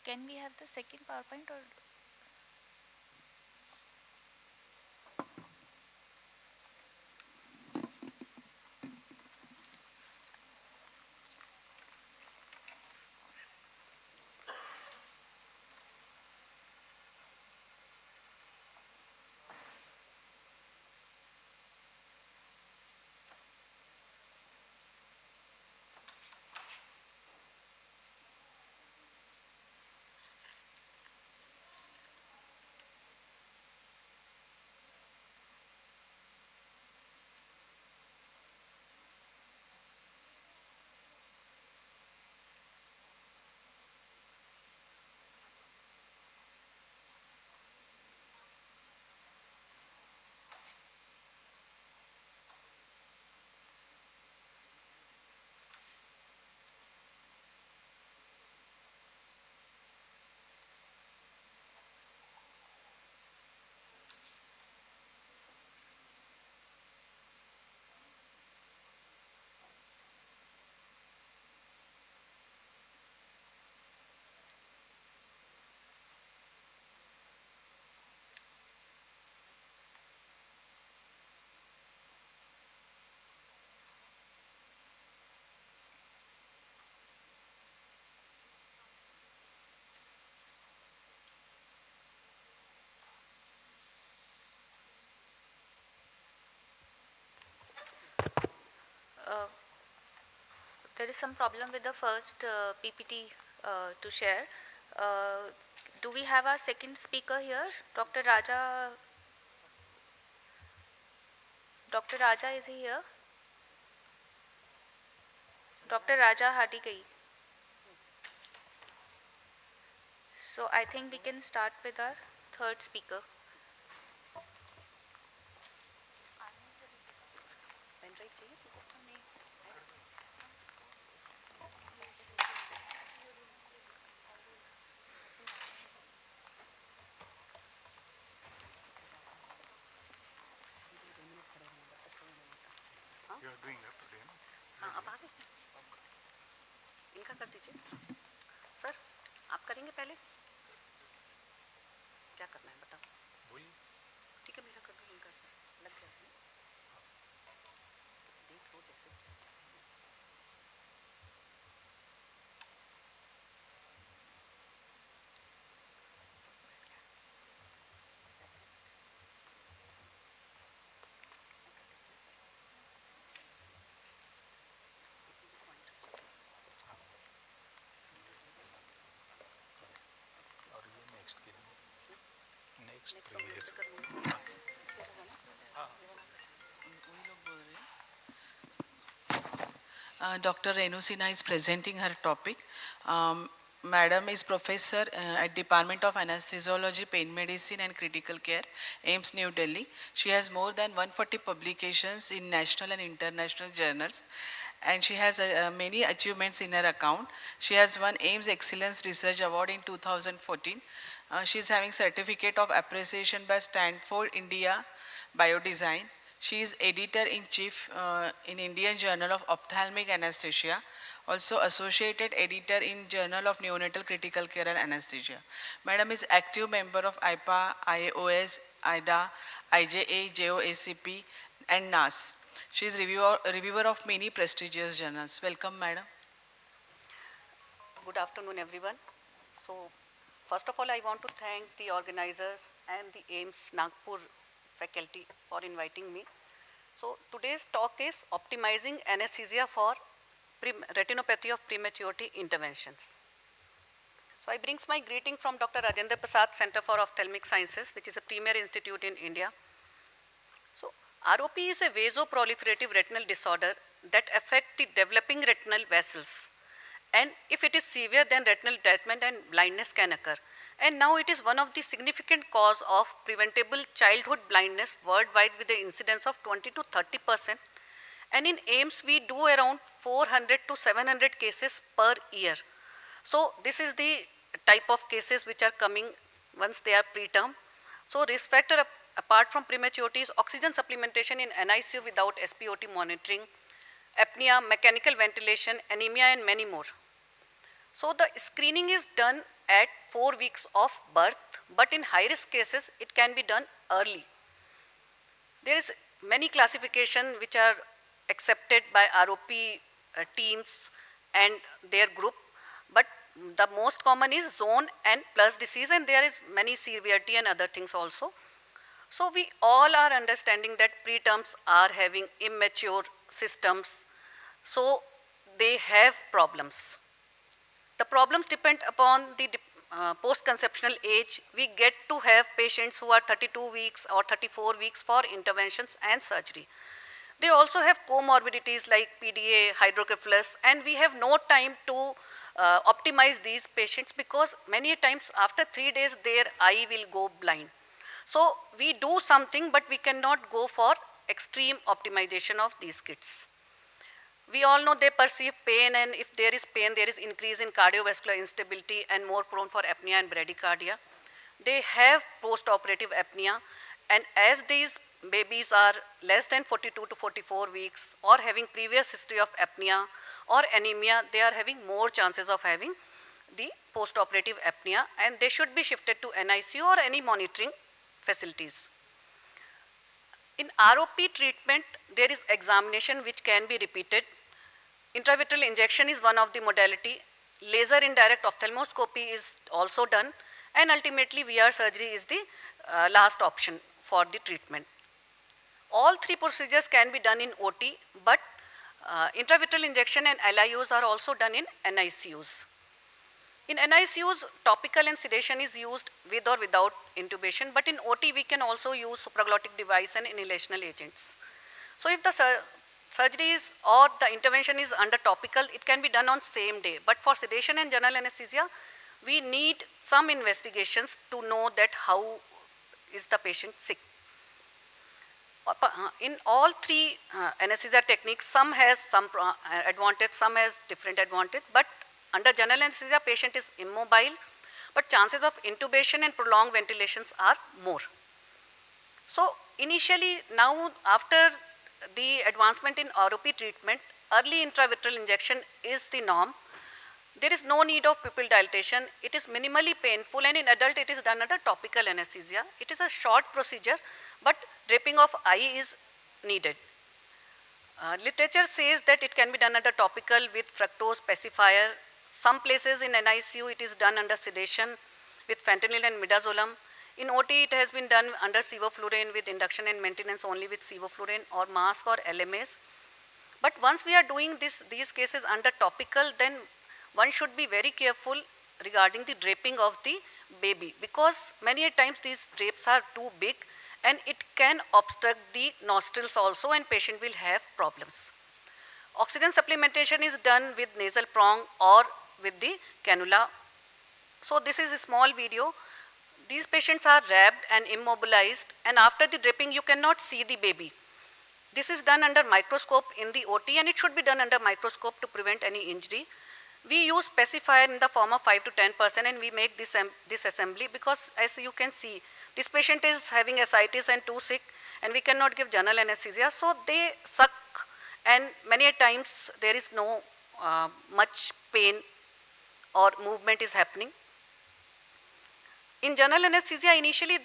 [SPEAKER 14] Can we have the second PowerPoint or? There is some problem with the first PPT to share. Do we have our second speaker here? Dr. Raja? Dr. Raja, is he here? Dr. Raja Hadigai. So I think we can start with our third speaker.
[SPEAKER 6] You are doing that today, no?
[SPEAKER 13] अब आगे इनका कर दीजिए sir आप करेंगे पहले क्या करना है बताओ बोलिए ठीक है मेरा कर दो इनका लग गया देख लो जैसे
[SPEAKER 15] Dr. Renu Sinha is presenting her topic. Madam is professor at Department of Anesthesiology, Pain Medicine and Critical Care, AIIMS New Delhi. She has more than 140 publications in national and international journals, and she has many achievements in her account. She has won AIIMS Excellence Research Award in 2014. She is having certificate of appreciation by Stanford India Biodesign. She is editor-in-chief in Indian Journal of Ophthalmic Anesthesia, also associated editor in Journal of Neonatal Critical Care and Anesthesia. Madam is active member of IPA, IAOS, IDA, IJA, JOACP and NAS. She is reviewer of many prestigious journals. Welcome, Madam.
[SPEAKER 13] Good afternoon, everyone. So, first of all, I want to thank the organizers and the AIIMS Nagpur faculty for inviting me. So, today's talk is optimizing anesthesia for retinopathy of prematurity interventions. So, I brings my greeting from Dr. Rajendra Prasad Center for Ophthalmic Sciences, which is a premier institute in India. So, ROP is a vasoproliferative retinal disorder that affects the developing retinal vessels. And if it is severe, then retinal detachment and blindness can occur. And now it is one of the significant cause of preventable childhood blindness worldwide with the incidence of 20 to 30%. And in AIIMS, we do around 400 to 700 cases per year. So this is the type of cases which are coming once they are preterm. So risk factor apart from prematurity is oxygen supplementation in NICU without SpO2 monitoring, apnea, mechanical ventilation, anemia and many more. So the screening is done at 4 weeks of birth, but in high risk cases it can be done early. There is many classification which are accepted by ROP teams and their group, but the most common is zone and plus disease, and there is many severity and other things also. So we all are understanding that preterms are having immature systems, so they have problems. The problems depend upon the post-conceptional age. We get to have patients who are 32 weeks or 34 weeks for interventions and surgery. They also have comorbidities like PDA, hydrocephalus, and we have no time to optimize these patients because many times after 3 days their eye will go blind. So we do something, but we cannot go for extreme optimization of these kids. We all know they perceive pain, and if there is pain, there is increase in cardiovascular instability and more prone for apnea and bradycardia. They have post-operative apnea, and as these babies are less than 42 to 44 weeks or having previous history of apnea or anemia, they are having more chances of having the post-operative apnea, and they should be shifted to NICU or any monitoring facilities. In ROP treatment, there is examination which can be repeated. Intravitreal injection is one of the modality. Laser indirect ophthalmoscopy is also done, and ultimately VR surgery is the last option for the treatment. All three procedures can be done in OT, but intravitreal injection and LIOs are also done in NICUs. In NICUs, topical and sedation is used with or without intubation, but in OT we can also use supraglottic device and inhalational agents. So if the surgery is or the intervention is under topical, it can be done on same day. But for sedation and general anesthesia, we need some investigations to know that how is the patient sick. In all three anesthesia techniques, some has some advantage, some has different advantage, but under general anesthesia, patient is immobile, but chances of intubation and prolonged ventilations are more. So initially, now after the advancement in ROP treatment, early intravitreal injection is the norm. There is no need of pupil dilatation. It is minimally painful, and in adult it is done under topical anesthesia. It is a short procedure, but draping of eye is needed. Literature says that it can be done under topical with fructose pacifier. Some places in NICU it is done under sedation with fentanyl and midazolam. In OT it has been done under sevoflurane with induction and maintenance only with sevoflurane or mask or LMAs. But once we are doing these cases under topical, then one should be very careful regarding the draping of the baby, because many a times these drapes are too big and it can obstruct the nostrils also, and patient will have problems. Oxygen supplementation is done with nasal prong or with the cannula. So this is a small video. These patients are wrapped and immobilized, and after the draping you cannot see the baby. This is done under microscope in the OT, and it should be done under microscope to prevent any injury. We use pacifier in the form of 5 to 10%, and we make this assembly because, as you can see, this patient is having ascites and too sick, and we cannot give general anesthesia, so they suck, and many a times there is no much pain or movement is happening. In general anesthesia, initially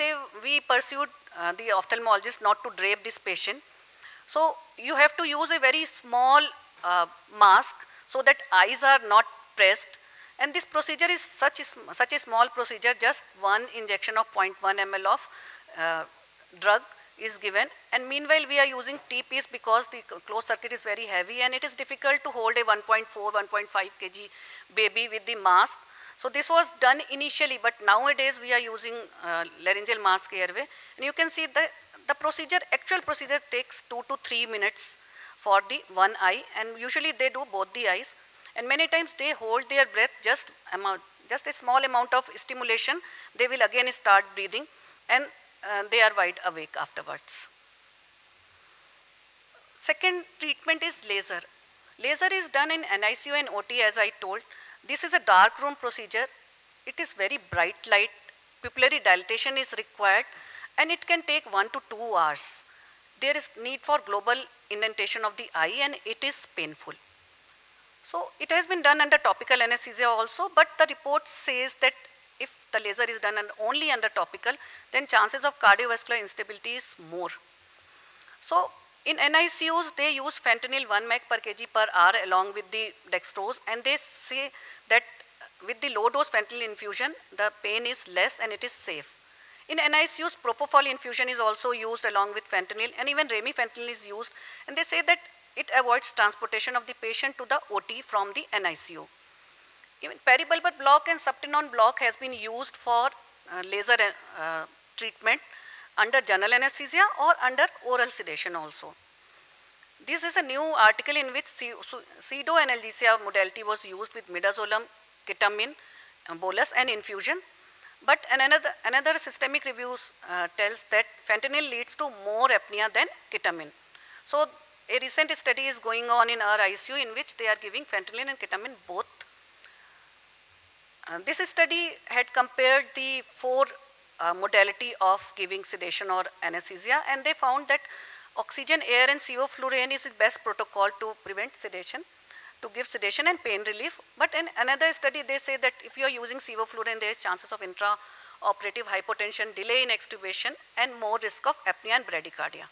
[SPEAKER 13] we pursued the ophthalmologist not to drape this patient. So you have to use a very small mask so that eyes are not pressed. And this procedure is such a small procedure, just one injection of 0.1 ml of drug is given. And meanwhile, we are using T-piece because the closed circuit is very heavy and it is difficult to hold a 1.4, 1.5 kg baby with the mask. So this was done initially, but nowadays we are using laryngeal mask airway. And you can see the procedure, actual procedure takes 2 to 3 minutes for the one eye, and usually they do both the eyes. And many times they hold their breath, just a small amount of stimulation, they will again start breathing, and they are wide awake afterwards. Second treatment is laser. Laser is done in NICU and OT, as I told. This is a dark room procedure. It is very bright light. Pupillary dilatation is required, and it can take 1 to 2 hours. There is need for global indentation of the eye, and it is painful. So it has been done under topical anesthesia also, but the report says that if the laser is done only under topical, then chances of cardiovascular instability is more. So in NICUs, they use fentanyl 1 mg per kg per hour along with the dextrose, and they say that with the low dose fentanyl infusion, the pain is less and it is safe. In NICUs, propofol infusion is also used along with fentanyl, and even remifentanil is used, and they say that it avoids transportation of the patient to the OT from the NICU. Even peribulbar block and subtenon block has been used for laser treatment under general anesthesia or under oral sedation also. This is a new article in which pseudoanalgesia modality was used with midazolam, ketamine, bolus and infusion. But another systemic reviews tells that fentanyl leads to more apnea than ketamine. So a recent study is going on in our ICU in which they are giving fentanyl and ketamine both. This study had compared the 4 modality of giving sedation or anesthesia, and they found that oxygen, air and sevoflurane is the best protocol to prevent sedation, to give sedation and pain relief. But in another study they say that if you are using sevoflurane, there is chances of intraoperative hypotension, delay in extubation and more risk of apnea and bradycardia.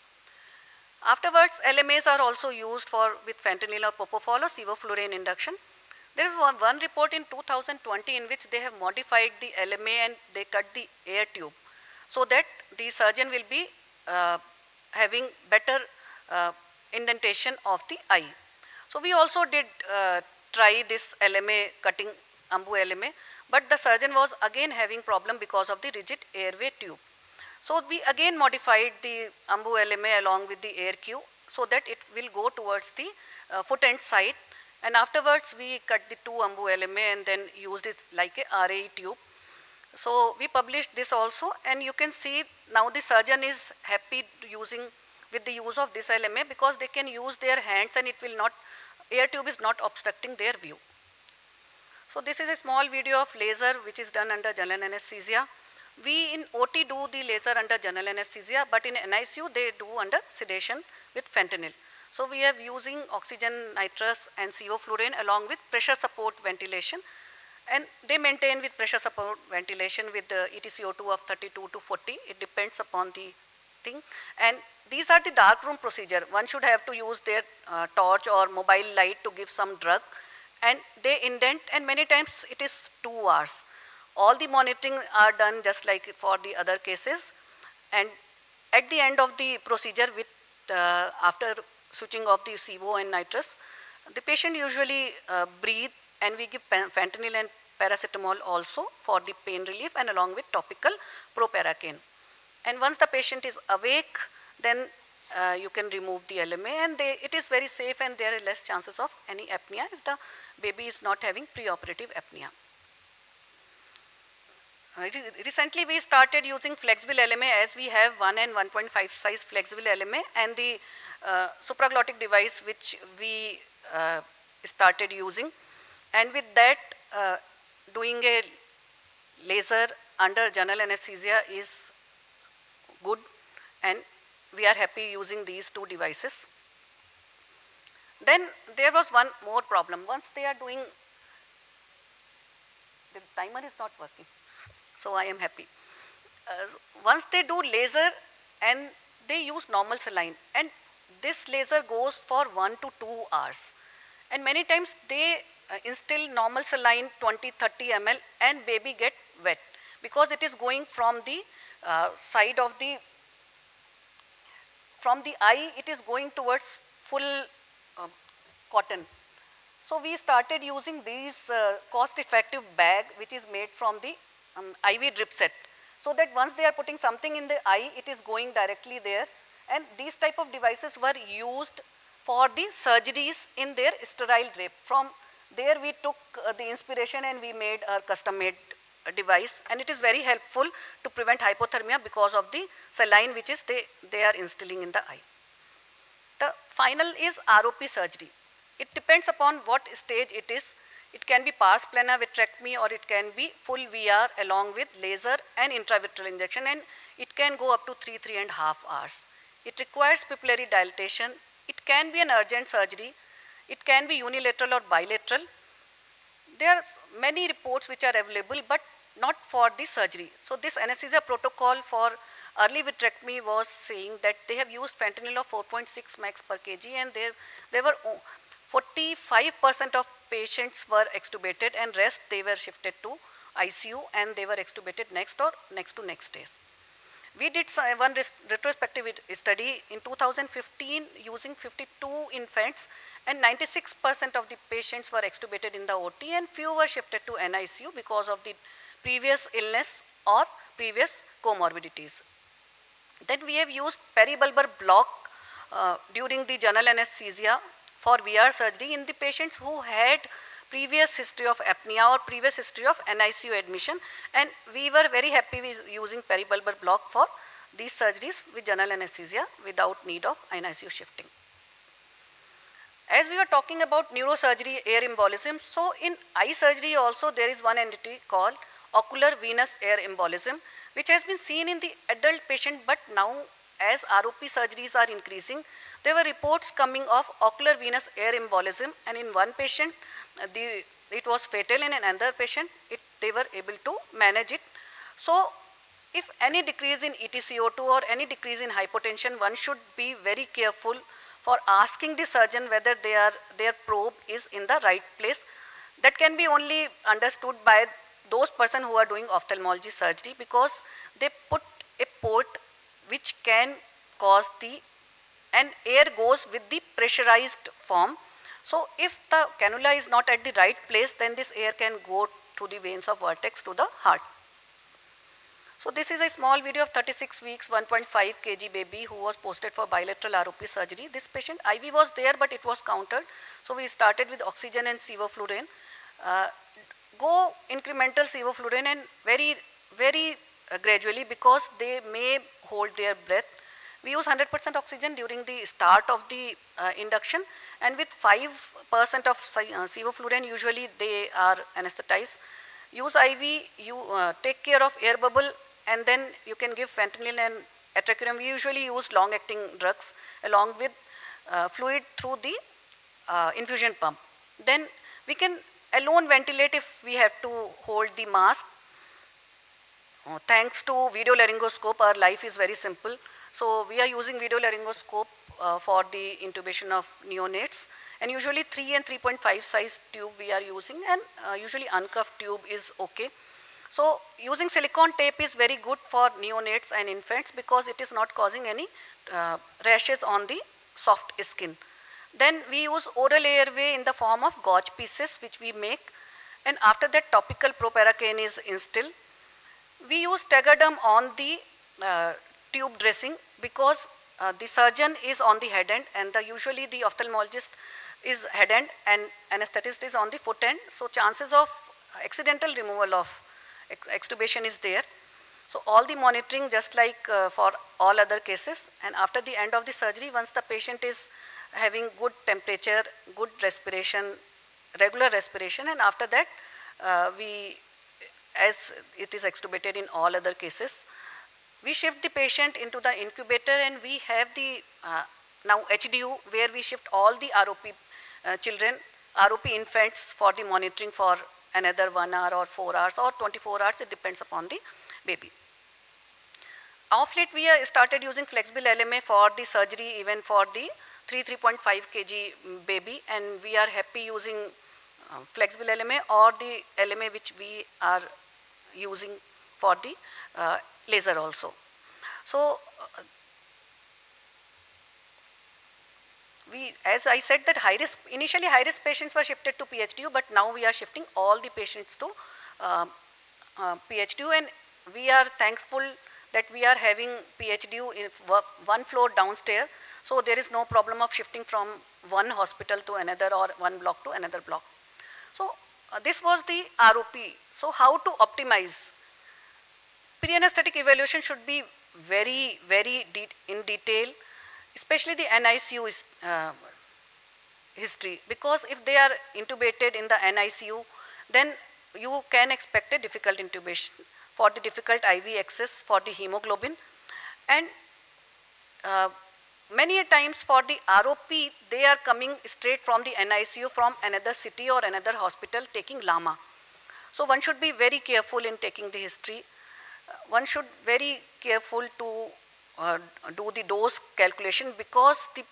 [SPEAKER 13] Afterwards, LMAs are also used with fentanyl or propofol or sevoflurane induction. There is one report in 2020 in which they have modified the LMA and they cut the air tube so that the surgeon will be having better indentation of the eye. So we also did try this LMA cutting, AMBU LMA, but the surgeon was again having problem because of the rigid airway tube. So we again modified the AMBU LMA along with the air queue so that it will go towards the foot end side, and afterwards we cut the two AMBU LMA and then used it like a RAE tube. So we published this also, and you can see now the surgeon is happy using with the use of this LMA because they can use their hands and it will not, air tube is not obstructing their view. So this is a small video of laser which is done under general anesthesia. We in OT do the laser under general anesthesia, but in NICU they do under sedation with fentanyl. So we are using oxygen, nitrous and sevoflurane along with pressure support ventilation, and they maintain with pressure support ventilation with the ETCO2 of 32 to 40. It depends upon the thing. And these are the dark room procedure. One should have to use their torch or mobile light to give some drug, and they indent, and many times it is 2 hours. All the monitoring are done just like for the other cases, and at the end of the procedure with after switching off the SIBO and nitrous, the patient usually breathe, and we give fentanyl and paracetamol also for the pain relief and along with topical proparacaine. And once the patient is awake, then you can remove the LMA, and it is very safe and there are less chances of any apnea if the baby is not having preoperative apnea. Recently we started using flexible LMA, as we have 1 and 1.5 size flexible LMA and the supraglottic device which we started using, and with that doing a laser under general anesthesia is good, and we are happy using these two devices. Then there was one more problem. Once they are doing, the timer is not working, so I am happy. Once they do laser and they use normal saline, and this laser goes for 1 to 2 hours, and many times they instill normal saline 20-30 ml and baby get wet because it is going from the side of the, from the eye, it is going towards full cotton. So we started using these cost-effective bag which is made from the IV drip set, so that once they are putting something in the eye, it is going directly there, and these type of devices were used for the surgeries in their sterile drape. From there we took the inspiration and we made a custom-made device, and it is very helpful to prevent hypothermia because of the saline which is they are instilling in the eye. The final is ROP surgery. It depends upon what stage it is. It can be pars plana vitrectomy or it can be full VR along with laser and intravitreal injection, and it can go up to 3.5 hours. It requires pupillary dilatation. It can be an urgent surgery. It can be unilateral or bilateral. There are many reports which are available but not for the surgery. So this anesthesia protocol for early vitrectomy was saying that they have used fentanyl of 4.6 max per kg, and there were 45% of patients were extubated and rest they were shifted to ICU and they were extubated next or next to next day. We did one retrospective study in 2015 using 52 infants, and 96% of the patients were extubated in the OT and few were shifted to NICU because of the previous illness or previous comorbidities. Then we have used peribulbar block during the general anesthesia for VR surgery in the patients who had previous history of apnea or previous history of NICU admission, and we were very happy with using peribulbar block for these surgeries with general anesthesia without need of NICU shifting. As we were talking about neurosurgery, air embolism, so in eye surgery also there is one entity called ocular venous air embolism, which has been seen in the adult patient, but now as ROP surgeries are increasing, there were reports coming of ocular venous air embolism, and in one patient it was fatal, and in another patient they were able to manage it. So if any decrease in ETCO2 or any decrease in hypotension, one should be very careful for asking the surgeon whether their probe is in the right place. That can be only understood by those persons who are doing ophthalmology surgery, because they put a port which can cause and air goes with the pressurized form. So if the cannula is not at the right place, then this air can go through the veins of vertex to the heart. So this is a small video of 36 weeks, 1.5 kg baby who was posted for bilateral ROP surgery. This patient, IV was there, but it was countered. So we started with oxygen and sevoflurane. Go incremental sevoflurane and very, very gradually, because they may hold their breath. We use 100% oxygen during the start of the induction, and with 5% of sevoflurane, usually they are anesthetized. Use IV, you take care of air bubble, and then you can give fentanyl and atracurium. We usually use long-acting drugs along with fluid through the infusion pump. Then we can alone ventilate if we have to hold the mask. Thanks to video laryngoscope, our life is very simple. So we are using video laryngoscope for the intubation of neonates, and usually 3 and 3.5 size tube we are using, and usually uncuffed tube is okay. So using silicone tape is very good for neonates and infants because it is not causing any rashes on the soft skin. Then we use oral airway in the form of gauze pieces which we make, and after that topical proparacaine is instilled. We use tegaderm on the tube dressing because the surgeon is on the head end, and usually the ophthalmologist is head end and anesthetist is on the foot end. So chances of accidental removal of extubation is there. So all the monitoring just like for all other cases, and after the end of the surgery, once the patient is having good temperature, good respiration, regular respiration, and after that as it is extubated in all other cases, we shift the patient into the incubator, and we have the now HDU where we shift all the ROP children, ROP infants for the monitoring for another 1 hour or 4 hours or 24 hours, it depends upon the baby. Of late we started using flexible LMA for the surgery, even for the 3.5 kg baby, and we are happy using flexible LMA or the LMA which we are using for the laser also. So as I said that initially high risk patients were shifted to PHDU, but now we are shifting all the patients to PHDU, and we are thankful that we are having PHDU in one floor downstairs, so there is no problem of shifting from one hospital to another or one block to another block. So this was the ROP. So how to optimize? Pre-anesthetic evaluation should be very, very in detail, especially the NICU history, because if they are intubated in the NICU, then you can expect a difficult intubation for the difficult IV access for the hemoglobin, and many a times for the ROP, they are coming straight from the NICU from another city or another hospital taking LAMA. So one should be very careful in taking the history. One should very careful to do the dose calculation, because the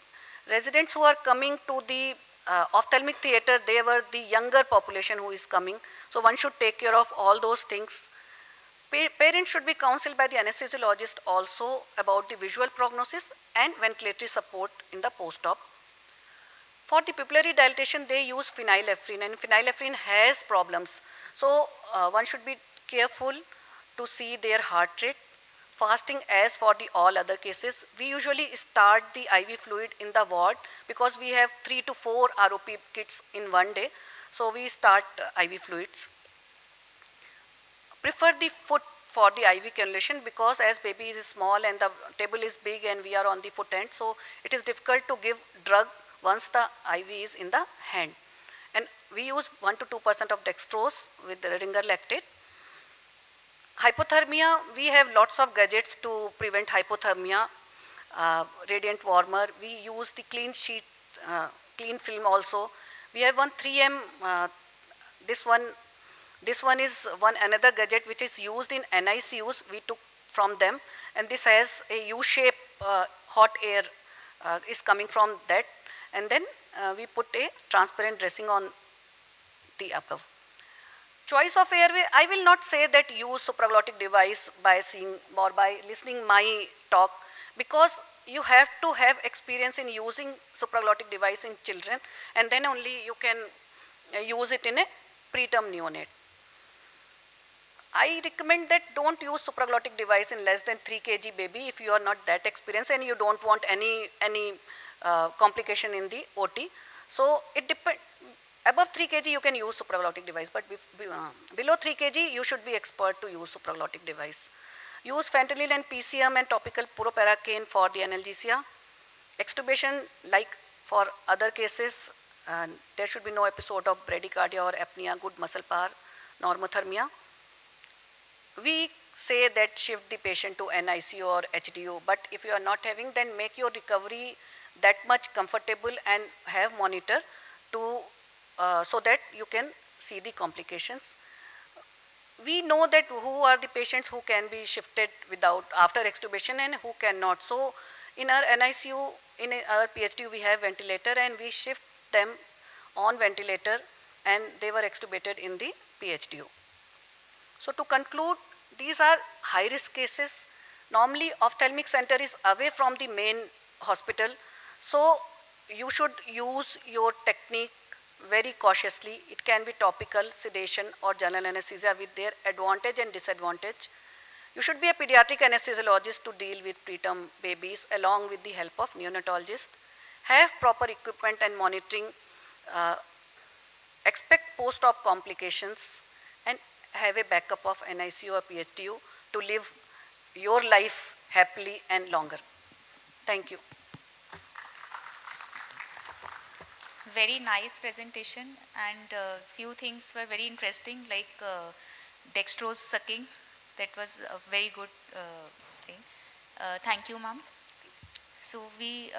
[SPEAKER 13] residents who are coming to the ophthalmic theater, they were the younger population who is coming. So one should take care of all those things. Parents should be counseled by the anesthesiologist also about the visual prognosis and ventilatory support in the post-op. For the pupillary dilatation, they use phenylephrine, and phenylephrine has problems. So one should be careful to see their heart rate. Fasting as for the all other cases. We usually start the IV fluid in the ward because we have 3 to 4 ROP kits in one day. So we start IV fluids. Prefer the foot for the IV cannulation, because as baby is small and the table is big and we are on the foot end, so it is difficult to give drug once the IV is in the hand. And we use 1 to 2% of dextrose with the ringer lactate. Hypothermia, we have lots of gadgets to prevent hypothermia. Radiant warmer, we use the clean sheet, clean film also. We have one 3M, this one is another gadget which is used in NICUs, we took from them, and this has a U-shape hot air is coming from that, and then we put a transparent dressing on the above. Choice of airway, I will not say that use supraglottic device by seeing or by listening my talk, because you have to have experience in using supraglottic device in children, and then only you can use it in a preterm neonate. I recommend that don't use supraglottic device in less than 3 kg baby if you are not that experienced and you don't want any complication in the OT. So it depends. Above 3 kg you can use supraglottic device, but below 3 kg you should be expert to use supraglottic device. Use fentanyl and PCM and topical proparacaine for the analgesia. Extubation, like for other cases, there should be no episode of bradycardia or apnea, good muscle power, normothermia. We say that shift the patient to NICU or HDU, but if you are not having, then make your recovery that much comfortable and have monitor to so that you can see the complications. We know that who are the patients who can be shifted without after extubation and who cannot. So in our NICU, in our PHDU, we have ventilator and we shift them on ventilator and they were extubated in the PHDU. So to conclude, these are high risk cases. Normally ophthalmic center is away from the main hospital. So you should use your technique very cautiously. It can be topical, sedation or general anesthesia with their advantage and disadvantage. You should be a pediatric anesthesiologist to deal with preterm babies along with the help of neonatologist. Have proper equipment and monitoring. Expect post-op complications and have a backup of NICU or PHDU to live your life happily and longer. Thank you.
[SPEAKER 14] Very nice presentation, and few things were very interesting, like dextrose sucking. That was a very good thing. Thank you, ma'am. So we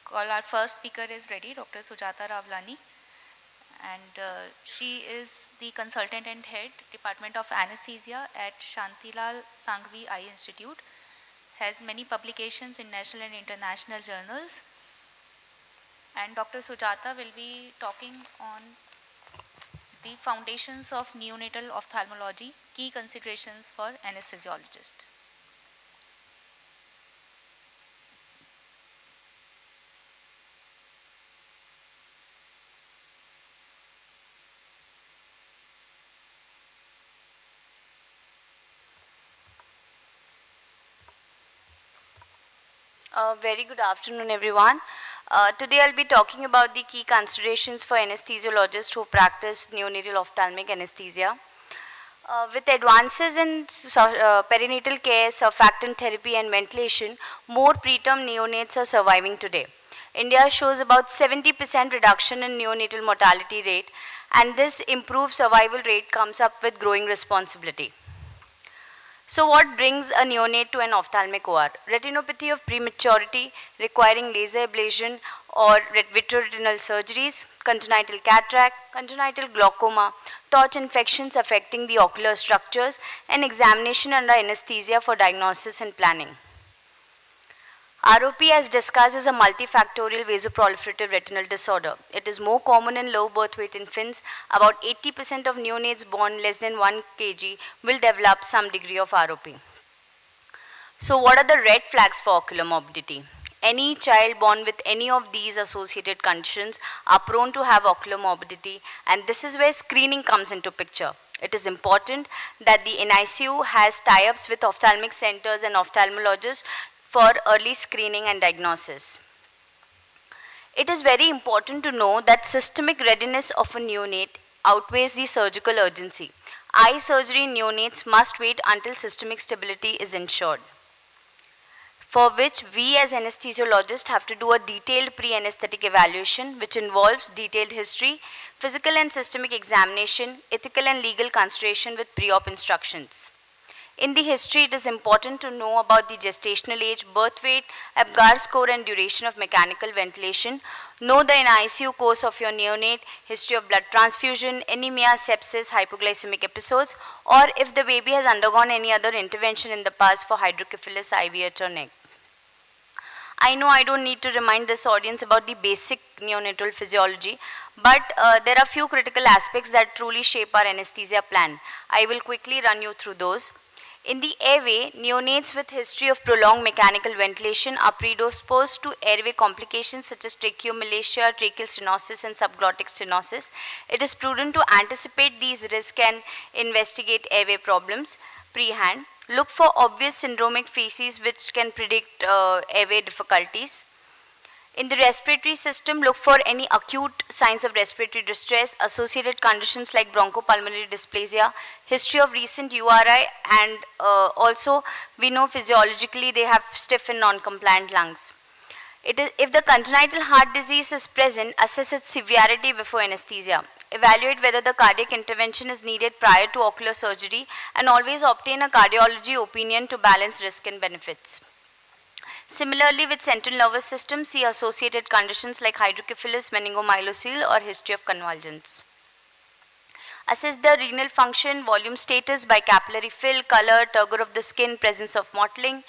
[SPEAKER 14] call our first speaker is ready, Dr. Sujata Ravlani, and she is the consultant and head Department of Anesthesia at Shantilal Sanghvi Eye Institute. Has many publications in national and international journals. And Dr. Sujata will be talking on the foundations of neonatal ophthalmology, key considerations for anesthesiologist.
[SPEAKER 12] Very good afternoon, everyone. Today I'll be talking about the key considerations for anesthesiologists who practice neonatal ophthalmic anesthesia. With advances in perinatal care, surfactant therapy and ventilation, more preterm neonates are surviving today. India shows about 70% reduction in neonatal mortality rate, and this improved survival rate comes up with growing responsibility. So what brings a neonate to an ophthalmic OR? Retinopathy of prematurity requiring laser ablation or vitreoretinal surgeries, congenital cataract, congenital glaucoma, torch infections affecting the ocular structures, and examination under anesthesia for diagnosis and planning. ROP, as discussed, is a multifactorial vasoproliferative retinal disorder. It is more common in low birth weight infants. About 80% of neonates born less than 1 kg will develop some degree of ROP. So what are the red flags for ocular morbidity? Any child born with any of these associated conditions are prone to have ocular morbidity, and this is where screening comes into picture. It is important that the NICU has tie-ups with ophthalmic centers and ophthalmologists for early screening and diagnosis. It is very important to know that systemic readiness of a neonate outweighs the surgical urgency. Eye surgery in neonates must wait until systemic stability is ensured, for which we as anesthesiologists have to do a detailed pre-anesthetic evaluation, which involves detailed history, physical and systemic examination, ethical and legal consideration with pre-op instructions. In the history, it is important to know about the gestational age, birth weight, Apgar score and duration of mechanical ventilation. Know the NICU course of your neonate, history of blood transfusion, anemia, sepsis, hypoglycemic episodes, or if the baby has undergone any other intervention in the past for hydrocephalus, IVH or NEC. I know I don't need to remind this audience about the basic neonatal physiology, but there are few critical aspects that truly shape our anesthesia plan. I will quickly run you through those. In the airway, neonates with history of prolonged mechanical ventilation are predisposed to airway complications such as tracheomalacia, tracheal stenosis, and subglottic stenosis. It is prudent to anticipate these risks and investigate airway problems pre-hand. Look for obvious syndromic phases which can predict airway difficulties. In the respiratory system, look for any acute signs of respiratory distress, associated conditions like bronchopulmonary dysplasia, history of recent URI, and also we know physiologically they have stiff and non-compliant lungs. If the congenital heart disease is present, assess its severity before anesthesia. Evaluate whether the cardiac intervention is needed prior to ocular surgery, and always obtain a cardiology opinion to balance risk and benefits. Similarly, with central nervous system, see associated conditions like hydrocephalus, meningomyelocele, or history of convulsions. Assess the renal function, volume status by capillary fill, color, turgor of the skin, presence of mottling.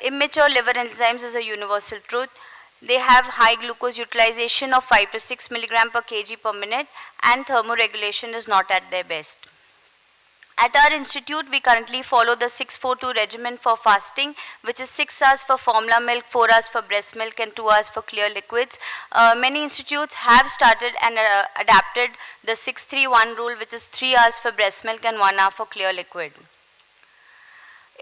[SPEAKER 12] Immature liver enzymes is a universal truth. They have high glucose utilization of 5 to 6 milligram per kg per minute, and thermoregulation is not at their best. At our institute, we currently follow the 6-4-2 regimen for fasting, which is 6 hours for formula milk, 4 hours for breast milk, and 2 hours for clear liquids. Many institutes have started and adapted the 6-3-1 rule, which is 3 hours for breast milk and 1 hour for clear liquid.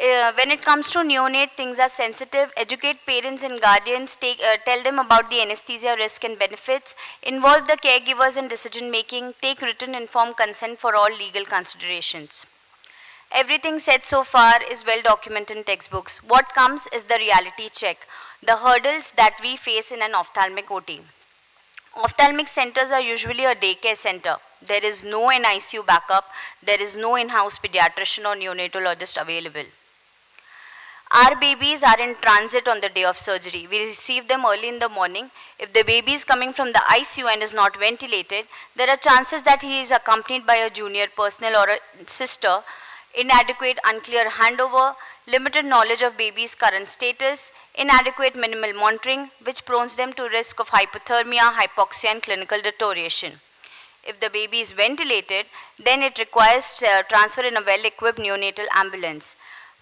[SPEAKER 12] When it comes to neonate, things are sensitive. Educate parents and guardians, tell them about the anesthesia risk and benefits, involve the caregivers in decision making, take written informed consent for all legal considerations. Everything said so far is well documented in textbooks. What comes is the reality check, the hurdles that we face in an ophthalmic OT. Ophthalmic centers are usually a daycare center. There is no NICU backup. There is no in-house pediatrician or neonatologist available. Our babies are in transit on the day of surgery. We receive them early in the morning. If the baby is coming from the ICU and is not ventilated, there are chances that he is accompanied by a junior personnel or a sister. Inadequate, unclear handover, limited knowledge of baby's current status, inadequate minimal monitoring, which prones them to risk of hypothermia, hypoxia, and clinical deterioration. If the baby is ventilated, then it requires transfer in a well-equipped neonatal ambulance.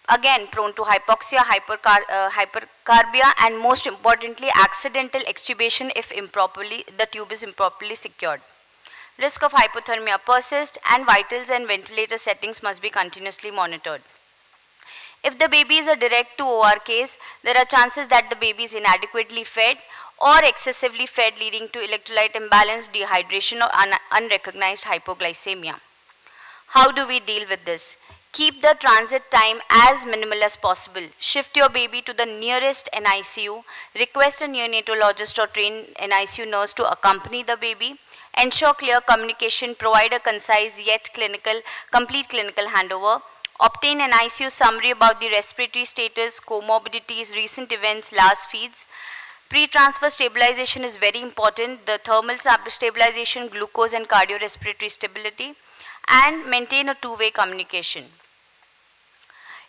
[SPEAKER 12] Again, prone to hypoxia, hypercarbia, and most importantly, accidental extubation if the tube is improperly secured. Risk of hypothermia persists, and vitals and ventilator settings must be continuously monitored. If the baby is a direct to OR case, there are chances that the baby is inadequately fed or excessively fed, leading to electrolyte imbalance, dehydration, or unrecognized hypoglycemia. How do we deal with this? Keep the transit time as minimal as possible. Shift your baby to the nearest NICU. Request a neonatologist or trained NICU nurse to accompany the baby. Ensure clear communication. Provide a concise yet complete clinical handover. Obtain an ICU summary about the respiratory status, comorbidities, recent events, last feeds. Pre-transfer stabilization is very important. The thermal stabilization, glucose and cardiorespiratory stability, and maintain a two-way communication.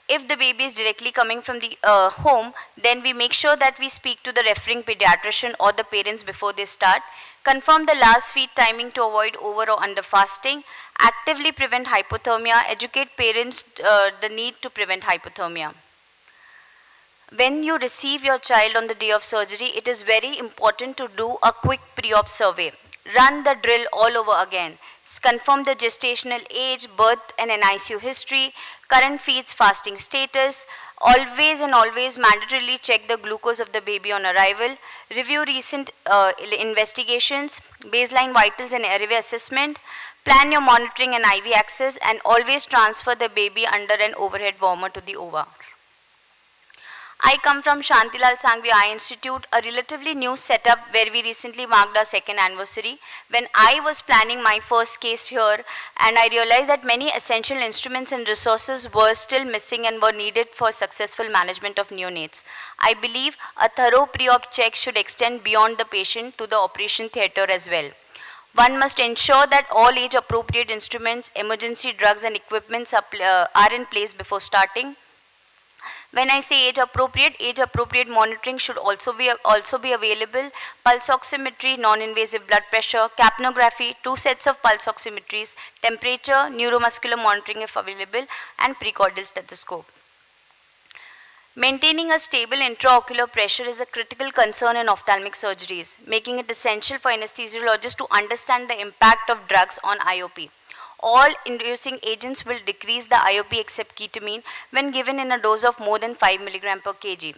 [SPEAKER 12] If the baby is directly coming from the home, then we make sure that we speak to the referring pediatrician or the parents before they start. Confirm the last feed timing to avoid over or under fasting. Actively prevent hypothermia. Educate parents the need to prevent hypothermia. When you receive your child on the day of surgery, it is very important to do a quick pre-op survey. Run the drill all over again. Confirm the gestational age, birth and NICU history, current feeds, fasting status. Always mandatorily check the glucose of the baby on arrival. Review recent investigations, baseline vitals and airway assessment. Plan your monitoring and IV access, and always transfer the baby under an overhead warmer to the OR. I come from Shantilal Sangvi Eye Institute, a relatively new setup where we recently marked our second anniversary. When I was planning my first case here, and I realized that many essential instruments and resources were still missing and were needed for successful management of neonates. I believe a thorough pre-op check should extend beyond the patient to the operation theatre as well. One must ensure that all age-appropriate instruments, emergency drugs and equipments are in place before starting. When I say age appropriate monitoring should also be available. Pulse oximetry, non-invasive blood pressure, capnography, 2 sets of pulse oximetries, temperature, neuromuscular monitoring if available, and precordial stethoscope. Maintaining a stable intraocular pressure is a critical concern in ophthalmic surgeries, making it essential for anesthesiologists to understand the impact of drugs on IOP. All inducing agents will decrease the IOP except ketamine when given in a dose of more than 5 mg per kg.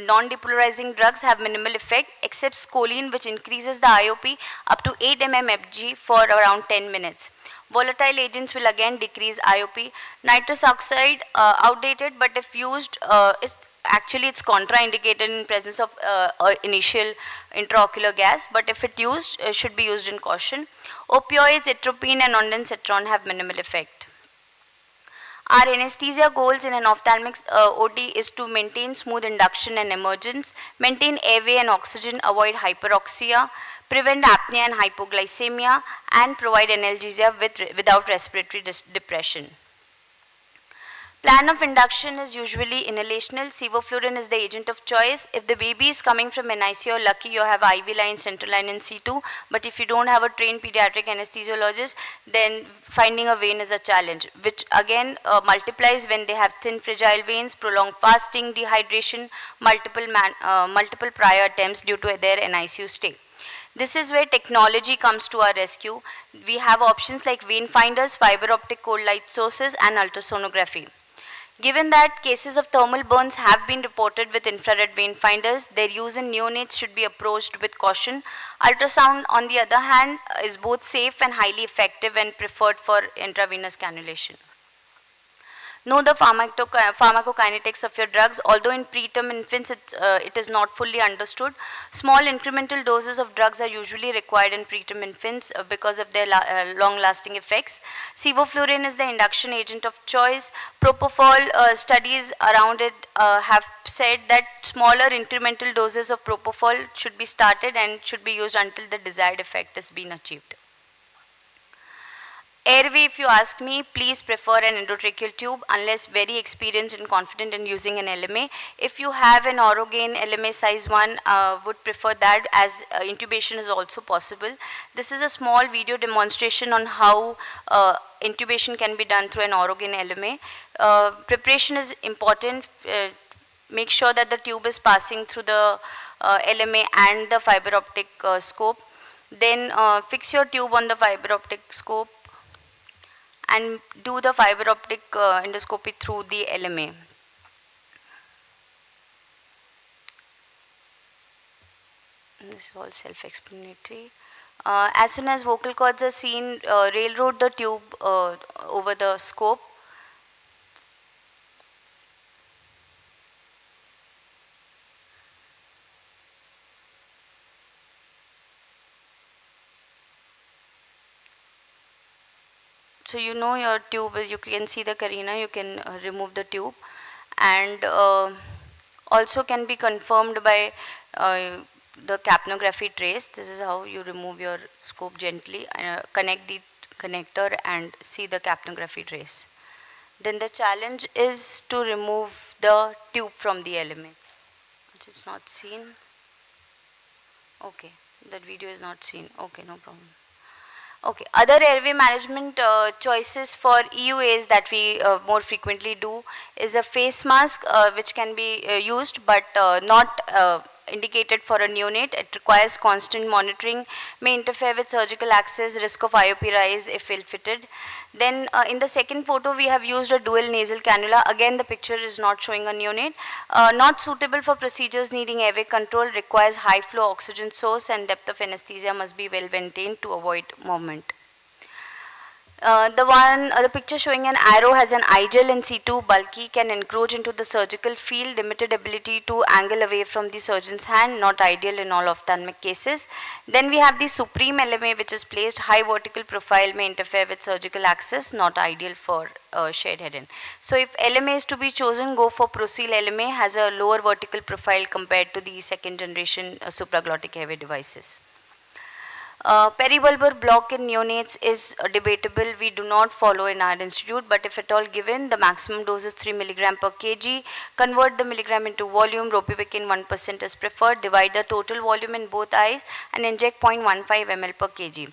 [SPEAKER 12] Non-depolarizing drugs have minimal effect except scoline, which increases the IOP up to 8 mmHg for around 10 minutes. Volatile agents will again decrease IOP. Nitrous oxide, outdated, but if used, it's contraindicated in presence of initial intraocular gas, but if it used, should be used in caution. Opioids, atropine and ondansetron have minimal effect. Our anesthesia goals in an ophthalmic OT is to maintain smooth induction and emergence, maintain airway and oxygen, avoid hyperoxia, prevent apnea and hypoglycemia, and provide analgesia without respiratory depression. Plan of induction is usually inhalational. Sevoflurane is the agent of choice. If the baby is coming from NICU, you're lucky you have IV line, central line and C2. But if you don't have a trained pediatric anesthesiologist, then finding a vein is a challenge, which again multiplies when they have thin fragile veins, prolonged fasting, dehydration, multiple prior attempts due to their NICU stay. This is where technology comes to our rescue. We have options like vein finders, fiber optic cold light sources and ultrasonography. Given that cases of thermal burns have been reported with infrared vein finders, their use in neonates should be approached with caution. Ultrasound, on the other hand, is both safe and highly effective and preferred for intravenous cannulation. Know the pharmacokinetics of your drugs. Although in preterm infants it is not fully understood, small incremental doses of drugs are usually required in preterm infants because of their long-lasting effects. Sevoflurane is the induction agent of choice. Propofol, studies around it have said that smaller incremental doses of propofol should be started and should be used until the desired effect has been achieved. Airway, if you ask me, please prefer an endotracheal tube unless very experienced and confident in using an LMA. If you have an Orogain LMA size 1, would prefer that, as intubation is also possible. This is a small video demonstration on how intubation can be done through an Orogain LMA. Preparation is important. Make sure that the tube is passing through the LMA and the fiber optic scope. Then fix your tube on the fiber optic scope and do the fiber optic endoscopy through the LMA. This is all self-explanatory. As soon as vocal cords are seen, railroad the tube over the scope. So you know your tube, you can see the carina, you can remove the tube, and also can be confirmed by the capnography trace. This is how you remove your scope gently, connect the connector and see the capnography trace. Then the challenge is to remove the tube from the element. It's not seen. Okay, that video is not seen. Okay, no problem. Okay, other airway management choices for EUAs that we more frequently do is a face mask which can be used but not indicated for a neonate. It requires constant monitoring, may interfere with surgical access, risk of IOP rise if ill-fitted. Then in the second photo we have used a dual nasal cannula. Again the picture is not showing a neonate. Not suitable for procedures needing airway control, requires high flow oxygen source and depth of anesthesia must be well maintained to avoid movement. The picture showing an arrow has an igel in C2, bulky, can encroach into the surgical field, limited ability to angle away from the surgeon's hand, not ideal in all ophthalmic cases. Then we have the supreme LMA which is placed, high vertical profile, may interfere with surgical access, not ideal for shared head-in. So if LMA is to be chosen, go for Procil LMA, has a lower vertical profile compared to the second generation supraglottic airway devices. Peribulbar block in neonates is debatable. We do not follow in our institute, but if at all given, the maximum dose is 3 milligram per kg. Convert the milligram into volume. Ropivacaine 1% is preferred. Divide the total volume in both eyes and inject 0.15 ml per kg.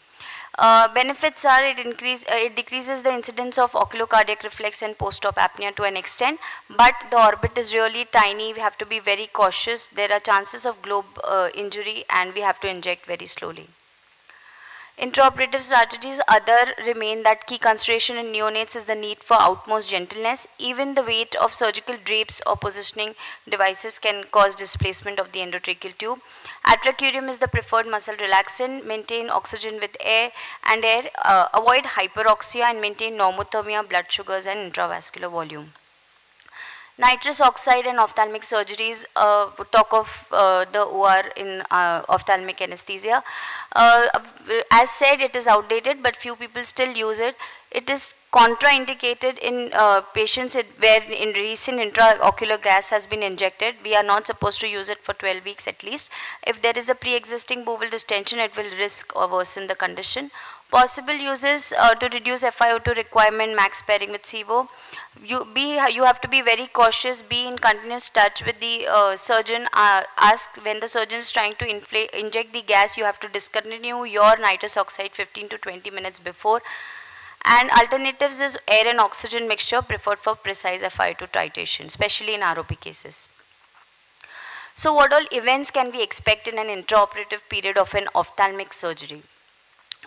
[SPEAKER 12] Benefits are it decreases the incidence of oculocardiac reflex and post-op apnea to an extent, but the orbit is really tiny. We have to be very cautious. There are chances of globe injury, and we have to inject very slowly. Intraoperative strategies other remain that key consideration in neonates is the need for utmost gentleness. Even the weight of surgical drapes or positioning devices can cause displacement of the endotracheal tube. Atracurium is the preferred muscle relaxant. Maintain oxygen with air, avoid hyperoxia and maintain normothermia, blood sugars and intravascular volume. Nitrous oxide and ophthalmic surgeries, talk of the OR in ophthalmic anesthesia. As said, it is outdated, but few people still use it. It is contraindicated in patients where in recent intraocular gas has been injected. We are not supposed to use it for 12 weeks at least. If there is a pre-existing bowel distension, it will risk or worsen the condition. Possible uses to reduce FiO2 requirement, max pairing with SIVO. You have to be very cautious, be in continuous touch with the surgeon. Ask when the surgeon is trying to inject the gas, you have to discontinue your nitrous oxide 15 to 20 minutes before. And alternatives is air and oxygen mixture preferred for precise FiO2 titration, especially in ROP cases. So what all events can we expect in an intraoperative period of an ophthalmic surgery?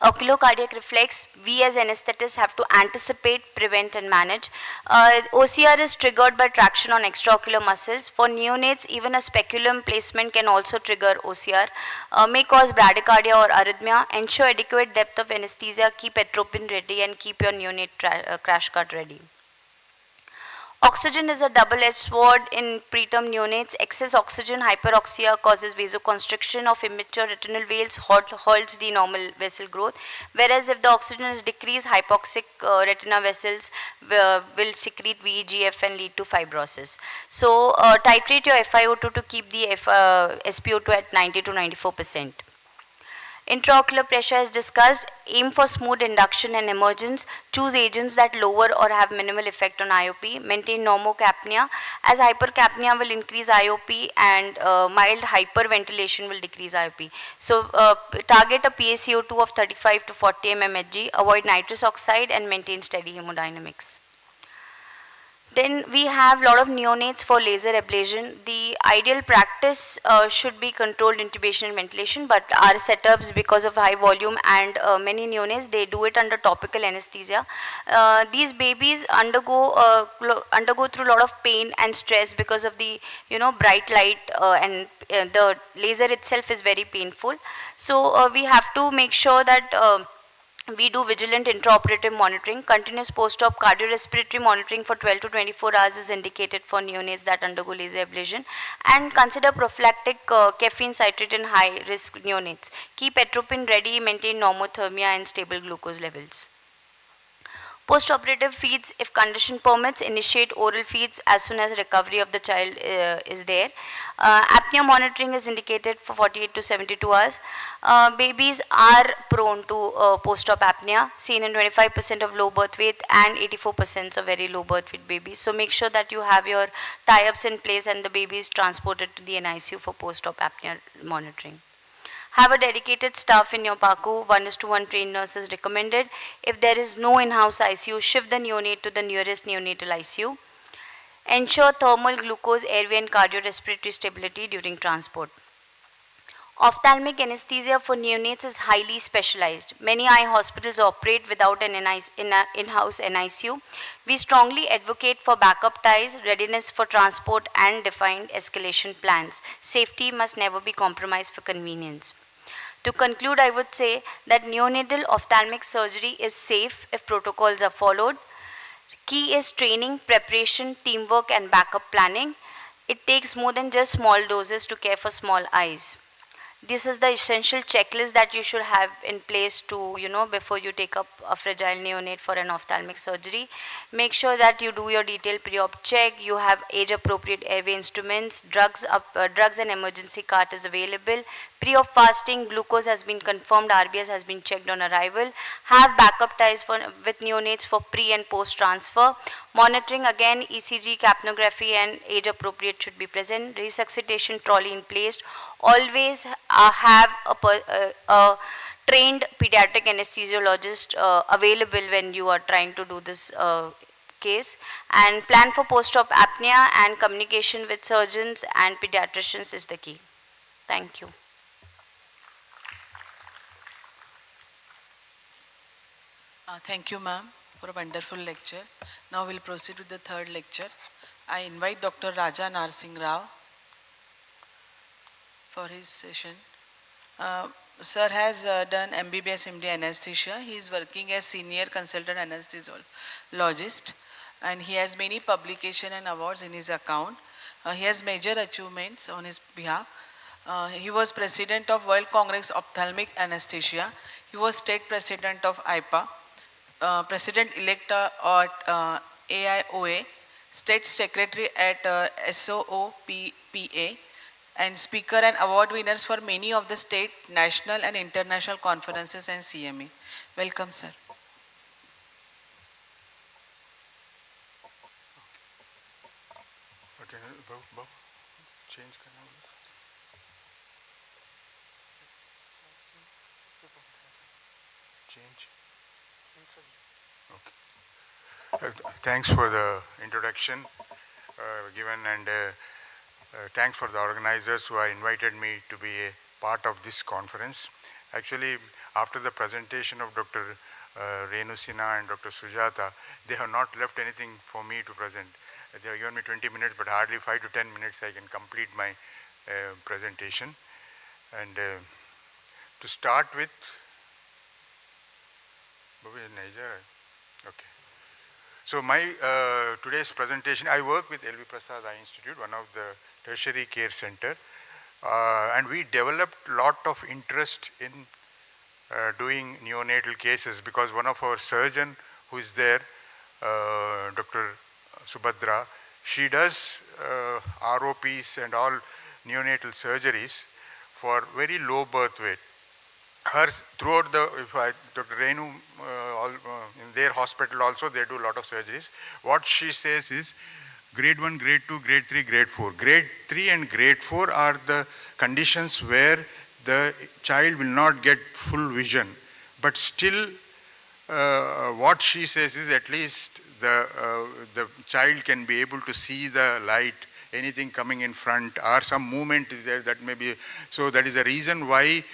[SPEAKER 12] Oculocardiac reflex, we as anesthetists have to anticipate, prevent and manage. OCR is triggered by traction on extraocular muscles. For neonates, even a speculum placement can also trigger OCR. May cause bradycardia or arrhythmia. Ensure adequate depth of anesthesia, keep atropine ready and keep your neonate crash cart ready. Oxygen is a double-edged sword in preterm neonates. Excess oxygen hyperoxia causes vasoconstriction of immature retinal veins, halts the normal vessel growth. Whereas if the oxygen is decreased, hypoxic retina vessels will secrete VEGF and lead to fibrosis. So titrate your FiO2 to keep the SpO2 at 90 to 94%. Intraocular pressure is discussed. Aim for smooth induction and emergence. Choose agents that lower or have minimal effect on IOP. Maintain normocapnia, as hypercapnia will increase IOP and mild hyperventilation will decrease IOP. So target a PaCO2 of 35 to 40 mmHg. Avoid nitrous oxide and maintain steady hemodynamics. Then we have a lot of neonates for laser ablation. The ideal practice should be controlled intubation and ventilation, but our setups, because of high volume and many neonates, they do it under topical anesthesia. These babies undergo through a lot of pain and stress because of the bright light and the laser itself is very painful. So we have to make sure that we do vigilant intraoperative monitoring. Continuous post-op cardiorespiratory monitoring for 12 to 24 hours is indicated for neonates that undergo laser ablation. And consider prophylactic caffeine citrate in high-risk neonates. Keep atropine ready, maintain normothermia and stable glucose levels. Post-operative feeds, if condition permits, initiate oral feeds as soon as recovery of the child is there. Apnea monitoring is indicated for 48 to 72 hours. Babies are prone to post-op apnea, seen in 25% of low birth weight and 84% of very low birth weight babies. So make sure that you have your tie-ups in place and the baby is transported to the NICU for post-op apnea monitoring. Have a dedicated staff in your PACU, 1:1 trained nurse is recommended. If there is no in-house ICU, shift the neonate to the nearest neonatal ICU. Ensure thermal, glucose, airway and cardiorespiratory stability during transport. Ophthalmic anesthesia for neonates is highly specialized. Many eye hospitals operate without an in-house NICU. We strongly advocate for backup ties, readiness for transport and defined escalation plans. Safety must never be compromised for convenience. To conclude, I would say that neonatal ophthalmic surgery is safe if protocols are followed. Key is training, preparation, teamwork and backup planning. It takes more than just small doses to care for small eyes. This is the essential checklist that you should have in place to, before you take up a fragile neonate for an ophthalmic surgery. Make sure that you do your detailed pre-op check, you have age-appropriate airway instruments, drugs and emergency cart is available. Pre-op fasting, glucose has been confirmed, RBS has been checked on arrival. Have backup ties with neonates for pre and post-transfer. Monitoring again, ECG, capnography and age-appropriate should be present. Resuscitation trolley in place. Always have a trained pediatric anesthesiologist available when you are trying to do this case, and plan for post-op apnea, and communication with surgeons and pediatricians is the key. Thank you.
[SPEAKER 15] Thank you, ma'am, for a wonderful lecture. Now we'll proceed with the third lecture. I invite Dr. Raja Narsingh Rao for his session. Sir has done MBBS MD anesthesia. He is working as senior consultant anesthesiologist, and he has many publications and awards in his account. He has major achievements on his behalf. He was president of World Congress Ophthalmic Anesthesia. He was state president of IPA, president-elect at AIOA, state secretary at SOOPPA, and speaker and award winners for many of the state, national and international conferences and CME. Welcome, sir.
[SPEAKER 6] Okay, change. Change. Okay. Thanks for the introduction given, and thanks for the organizers who have invited me to be a part of this conference. Actually, after the presentation of Dr. Renu Sinha and Dr. Sujata, they have not left anything for me to present. They have given me 20 minutes, but hardly 5 to 10 minutes I can complete my presentation. And to start with, okay. So my today's presentation, I work with LV Prasad Eye Institute, one of the tertiary care center, and we developed a lot of interest in doing neonatal cases, because one of our surgeon who is there, Dr. Subhadra, she does ROPs and all neonatal surgeries for very low birth weight. Hers, throughout the, Dr. Renu, in their hospital also, they do a lot of surgeries. What she says is, grade 1, grade 2, grade 3, grade 4. Grade 3 and grade 4 are the conditions where the child will not get full vision. But still, what she says is at least the child can be able to see the light, anything coming in front, or some movement is there that may be. So that is the reason why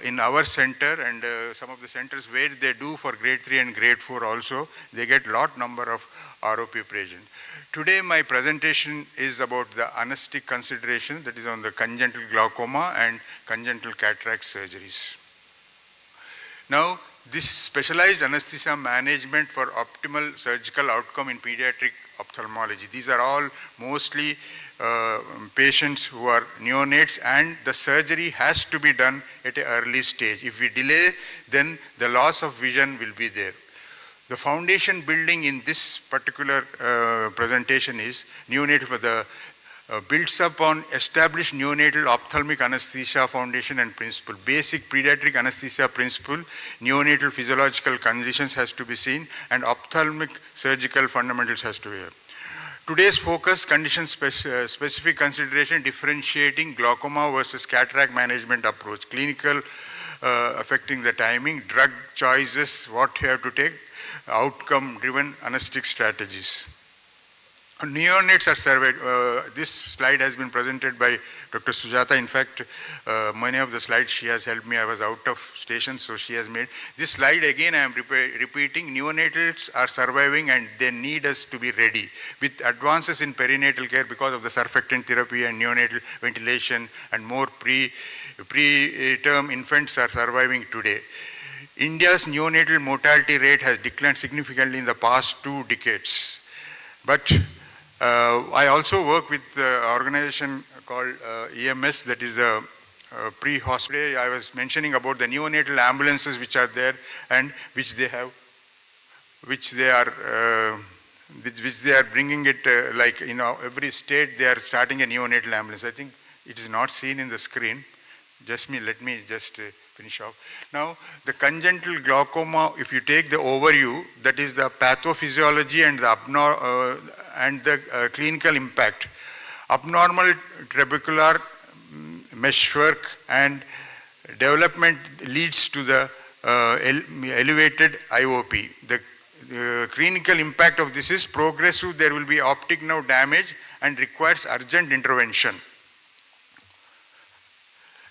[SPEAKER 6] in our center and some of the centers where they do for grade 3 and grade 4 also, they get lot number of ROP patients. Today my presentation is about the anesthetic consideration, that is on the congenital glaucoma and congenital cataract surgeries. Now, this specialized anesthesia management for optimal surgical outcome in pediatric ophthalmology. These are all mostly patients who are neonates, and the surgery has to be done at an early stage. If we delay, then the loss of vision will be there. The foundation building in this particular presentation is neonatal for the builds upon established neonatal ophthalmic anesthesia foundation and principle. Basic pediatric anesthesia principle, neonatal physiological conditions has to be seen, and ophthalmic surgical fundamentals has to be here. Today's focus, condition specific consideration, differentiating glaucoma versus cataract management approach, clinical affecting the timing, drug choices, what you have to take, outcome driven anesthetic strategies. Neonates are surveyed. This slide has been presented by Dr. Sujata. In fact, many of the slides she has helped me. I was out of station, so she has made. This slide again I am repeating. Neonatals are surviving and they need us to be ready. With advances in perinatal care because of the surfactant therapy and neonatal ventilation and more preterm infants are surviving today. India's neonatal mortality rate has declined significantly in the past 2 decades. But I also work with the organization called EMS, that is the pre-hospital. I was mentioning about the neonatal ambulances which are there and which they are bringing it like in every state they are starting a neonatal ambulance. I think it is not seen in the screen. Let me just finish off. Now, the congenital glaucoma, if you take the overview, that is the pathophysiology and the clinical impact. Abnormal trabecular meshwork and development leads to the elevated IOP. The clinical impact of this is progressive. There will be optic nerve damage and requires urgent intervention.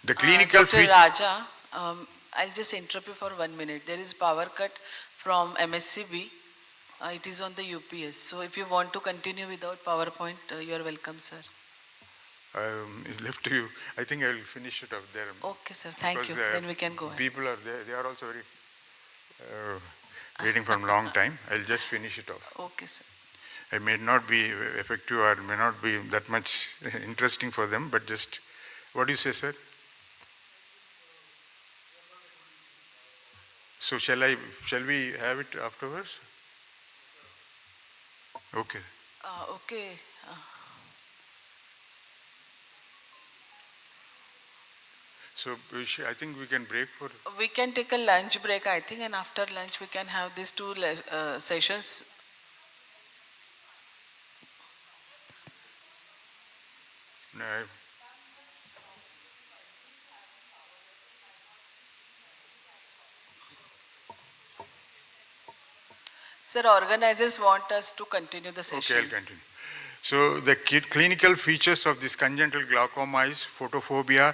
[SPEAKER 6] The clinical
[SPEAKER 15] Dr. Raja, I'll just interrupt you for 1 minute. There is power cut from MSCB. It is on the UPS. So if you want to continue without PowerPoint, you are welcome, sir.
[SPEAKER 6] Left to you. I think I will finish it up there.
[SPEAKER 15] Okay, sir. Thank you. Then we can go ahead.
[SPEAKER 6] People are there. They are also very waiting for a long time. I'll just finish it off.
[SPEAKER 15] Okay, sir.
[SPEAKER 6] It may not be effective or may not be that much interesting for them, but just, what do you say, sir? So shall we have it afterwards? Okay.
[SPEAKER 15] Okay.
[SPEAKER 6] So I think we can break for...
[SPEAKER 15] We can take a lunch break, I think, and after lunch we can have these two sessions.
[SPEAKER 6] No.
[SPEAKER 15] Sir, organizers want us to continue the session.
[SPEAKER 6] Okay, I'll continue. So the clinical features of this congenital glaucoma is photophobia,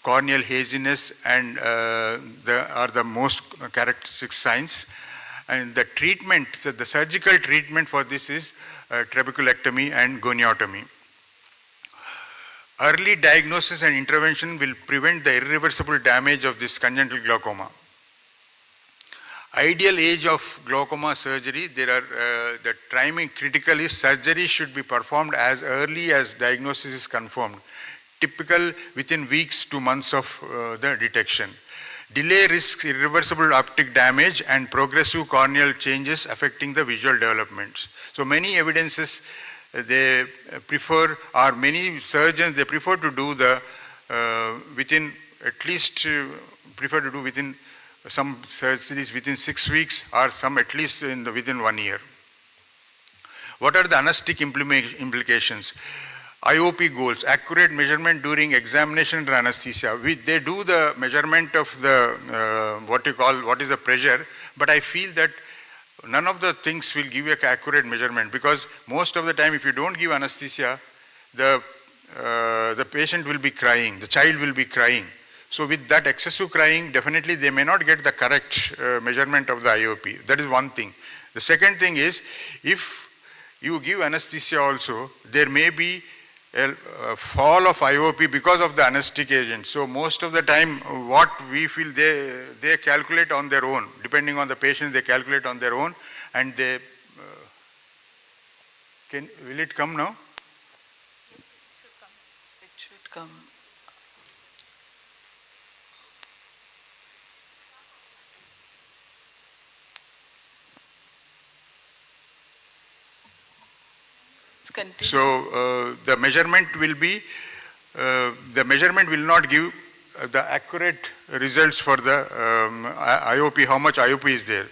[SPEAKER 6] corneal haziness, and are the most characteristic signs. And the treatment, so the surgical treatment for this is trabeculectomy and goniotomy. Early diagnosis and intervention will prevent the irreversible damage of this congenital glaucoma. Ideal age of glaucoma surgery, the timing critical is surgery should be performed as early as diagnosis is confirmed, typical within weeks to months of the detection. Delay risks irreversible optic damage and progressive corneal changes affecting the visual developments. So many evidences they prefer, or many surgeons, they prefer to do the within at least prefer to do within some surgeries within 6 weeks, or some at least within 1 year. What are the anesthetic implications? IOP goals, accurate measurement during examination under anesthesia. They do the measurement of the what is the pressure, but I feel that none of the things will give you an accurate measurement, because most of the time if you don't give anesthesia, the patient will be crying, the child will be crying. So with that excessive crying, definitely they may not get the correct measurement of the IOP. That is one thing. The second thing is, if you give anesthesia also, there may be a fall of IOP because of the anesthetic agent. So most of the time what we feel, they calculate on their own. Depending on the patient, they calculate on their own, and they will it come now?
[SPEAKER 15] It should come.
[SPEAKER 6] So the measurement will be, the measurement will not give the accurate results for the IOP, how much IOP is there.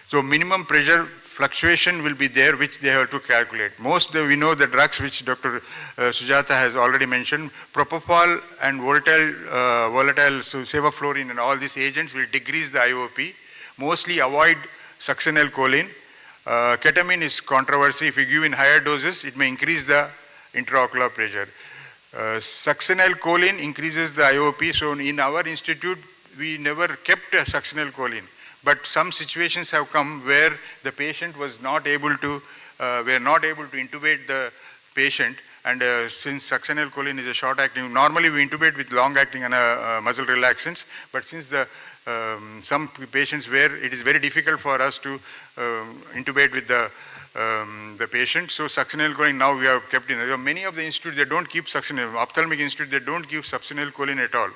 [SPEAKER 6] So minimum pressure fluctuation will be there, which they have to calculate. We know the drugs which Dr. Sujata has already mentioned, propofol and volatile sevoflurane and all these agents will decrease the IOP. Mostly avoid succinylcholine. Ketamine is controversy. If you give in higher doses, it may increase the intraocular pressure. Succinylcholine increases the IOP. So in our institute, we never kept succinylcholine. But some situations have come where the patient was not able to, were not able to intubate the patient. And since succinylcholine is a short acting, normally we intubate with long acting and muscle relaxants. But since some patients where it is very difficult for us to intubate with the the patient. So succinylcholine now we have kept in. Many of the institutes, they don't keep succinyl, ophthalmic institute, they don't give succinylcholine at all.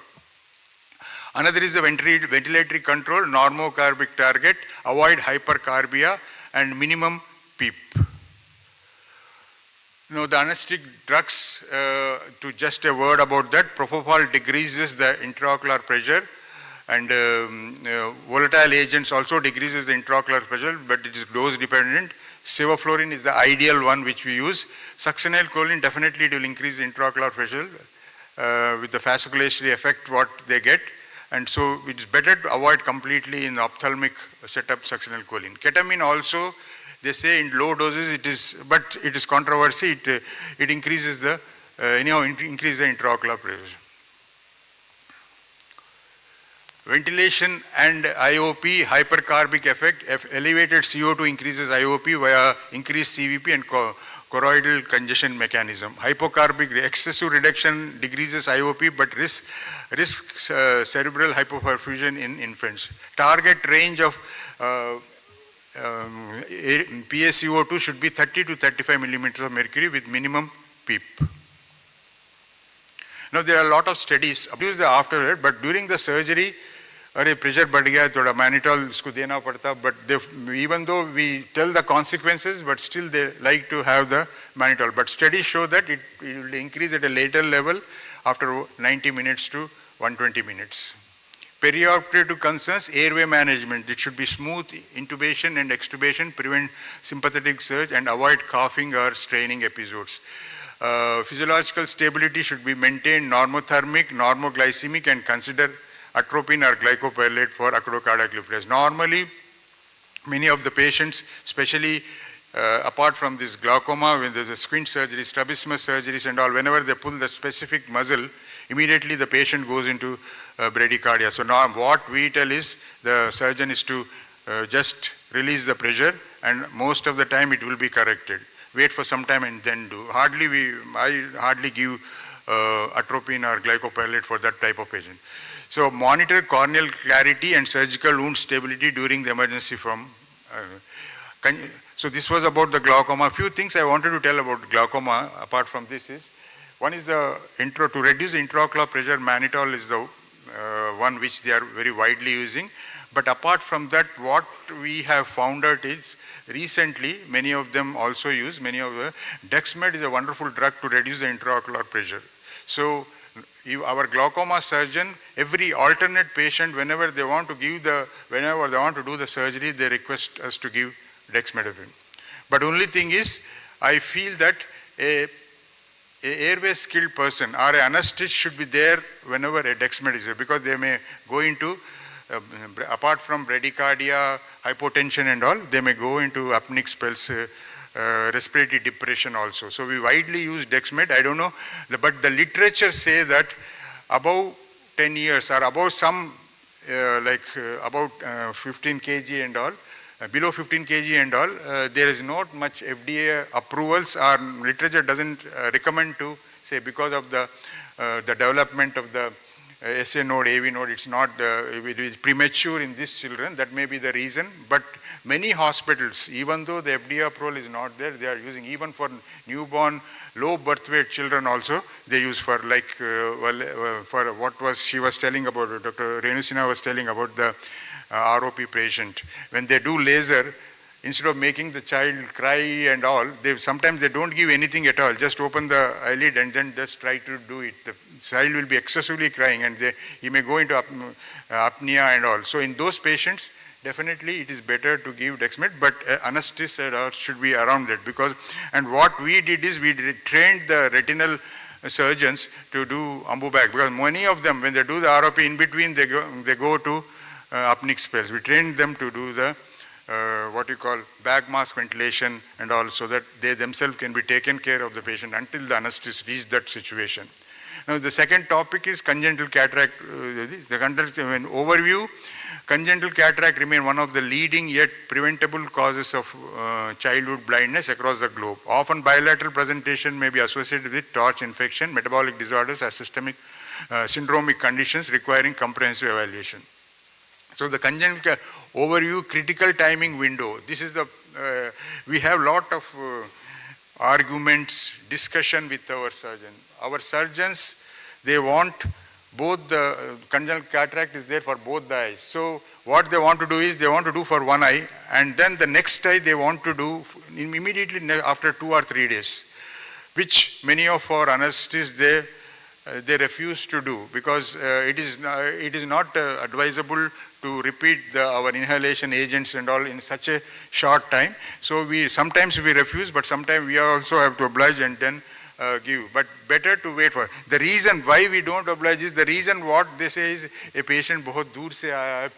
[SPEAKER 6] Another is the ventilatory control, normocarbic target, avoid hypercarbia and minimum PEEP. Now the anesthetic drugs, to just a word about that, propofol decreases the intraocular pressure, and volatile agents also decreases the intraocular pressure, but it is dose dependent. Sevoflurane is the ideal one which we use. Succinylcholine, definitely it will increase the intraocular pressure with the vasodilatory effect what they get. And so it is better to avoid completely in the ophthalmic setup succinylcholine. Ketamine also, they say in low doses it is, but it is controversy. It increases the, increase the intraocular pressure. Ventilation and IOP, hypercarbic effect. Elevated CO2 increases IOP via increased CVP and choroidal congestion mechanism. Hypocarbic excessive reduction decreases IOP but risks cerebral hypoperfusion in infants. Target range of PaCO2 should be 30 to 35 millimeters of mercury with minimum PEEP. Now there are a lot of studies after that, but during the surgery, pressure बढ़ गया थोड़ा mannitol इसको देना पड़ता, but even though we tell the consequences, but still they like to have the mannitol. But studies show that it will increase at a later level after 90 minutes to 120 minutes. Perioperative concerns, airway management. It should be smooth intubation and extubation, prevent sympathetic surge and avoid coughing or straining episodes. Physiological stability should be maintained, normothermic, normoglycemic, and consider atropine or glycopyrrolate for acrocardiac reflux. Normally, many of the patients, especially apart from this glaucoma, when there's a squint surgery, strabismus surgeries and all, whenever they pull the specific muscle, immediately the patient goes into bradycardia. So now what we tell is the surgeon is to just release the pressure, and most of the time it will be corrected. Wait for some time and then do. I hardly give atropine or glycopyrrolate for that type of patient. So monitor corneal clarity and surgical wound stability during the emergency from. So this was about the glaucoma. A few things I wanted to tell about glaucoma apart from this is, one is the to reduce intraocular pressure, mannitol is the one which they are very widely using. But apart from that, what we have found out is recently many of them also use, Dexmed is a wonderful drug to reduce the intraocular pressure. So our glaucoma surgeon, every alternate patient, whenever they want to do the surgery, they request us to give dexmedetomidine. But only thing is, I feel that a airway skilled person or an anesthetist should be there whenever a dexmed is there, because they may go into, apart from bradycardia, hypotension and all, they may go into apneic spells, respiratory depression also. So we widely use dexmed. I don't know, but the literature say that above 10 years or above some about 15 kg and all, below 15 kg and all, there is not much FDA approvals, or literature doesn't recommend to say, because of the development of the SA node, AV node, it's not it is premature in these children. That may be the reason. But many hospitals, even though the FDA approval is not there, they are using even for newborn, low birth weight children also. They use for for what was she was telling about, Dr. Renusina was telling about the ROP patient. When they do laser, instead of making the child cry and all, sometimes they don't give anything at all. Just open the eyelid and then just try to do it. The child will be excessively crying, and he may go into apnea and all. So in those patients, definitely it is better to give dexmed, but anesthesia should be around that. And what we did is we trained the retinal surgeons to do ambubag, because many of them, when they do the ROP, in between they go to apneic spells. We trained them to do the what you call bag mask ventilation and all, so that they themselves can be taken care of the patient until the anesthetist reach that situation. Now the second topic is congenital cataract. Overview, congenital cataract remain one of the leading yet preventable causes of childhood blindness across the globe. Often bilateral presentation may be associated with torch infection, metabolic disorders, or systemic syndromic conditions requiring comprehensive evaluation. So the congenital overview, critical timing window. This is the, we have lot of arguments, discussion with our surgeon. Our surgeons, they want both the congenital cataract is there for both the eyes. So what they want to do is they want to do for one eye, and then the next eye they want to do immediately after 2 or 3 days, which many of our anesthetists they refuse to do, because it is not advisable to repeat our inhalation agents and all in such a short time. So sometimes we refuse, but sometimes we also have to oblige and then give. But better to wait for. The reason why we don't oblige is, the reason what they say is, a patient बहुत दूर से आया है,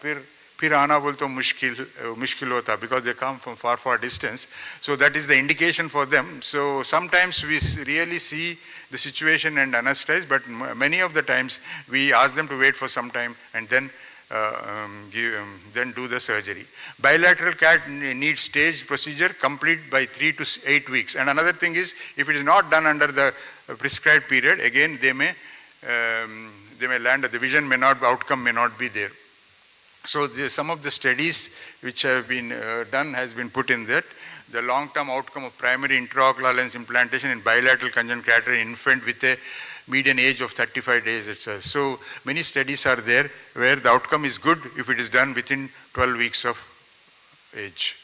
[SPEAKER 6] फिर आना बोल तो मुश्किल होता, because they come from far distance. So that is the indication for them. So sometimes we really see the situation and anesthetize, but many of the times we ask them to wait for some time and then then do the surgery. Bilateral CAT needs staged procedure, complete by 3 to 8 weeks. And another thing is, if it is not done under the prescribed period, again they may land, the vision may not, outcome may not be there. So some of the studies which have been done has been put in that. The long-term outcome of primary intraocular lens implantation in bilateral congenital cataract in infant with a median age of 35 days itself. So many studies are there where the outcome is good if it is done within 12 weeks of age.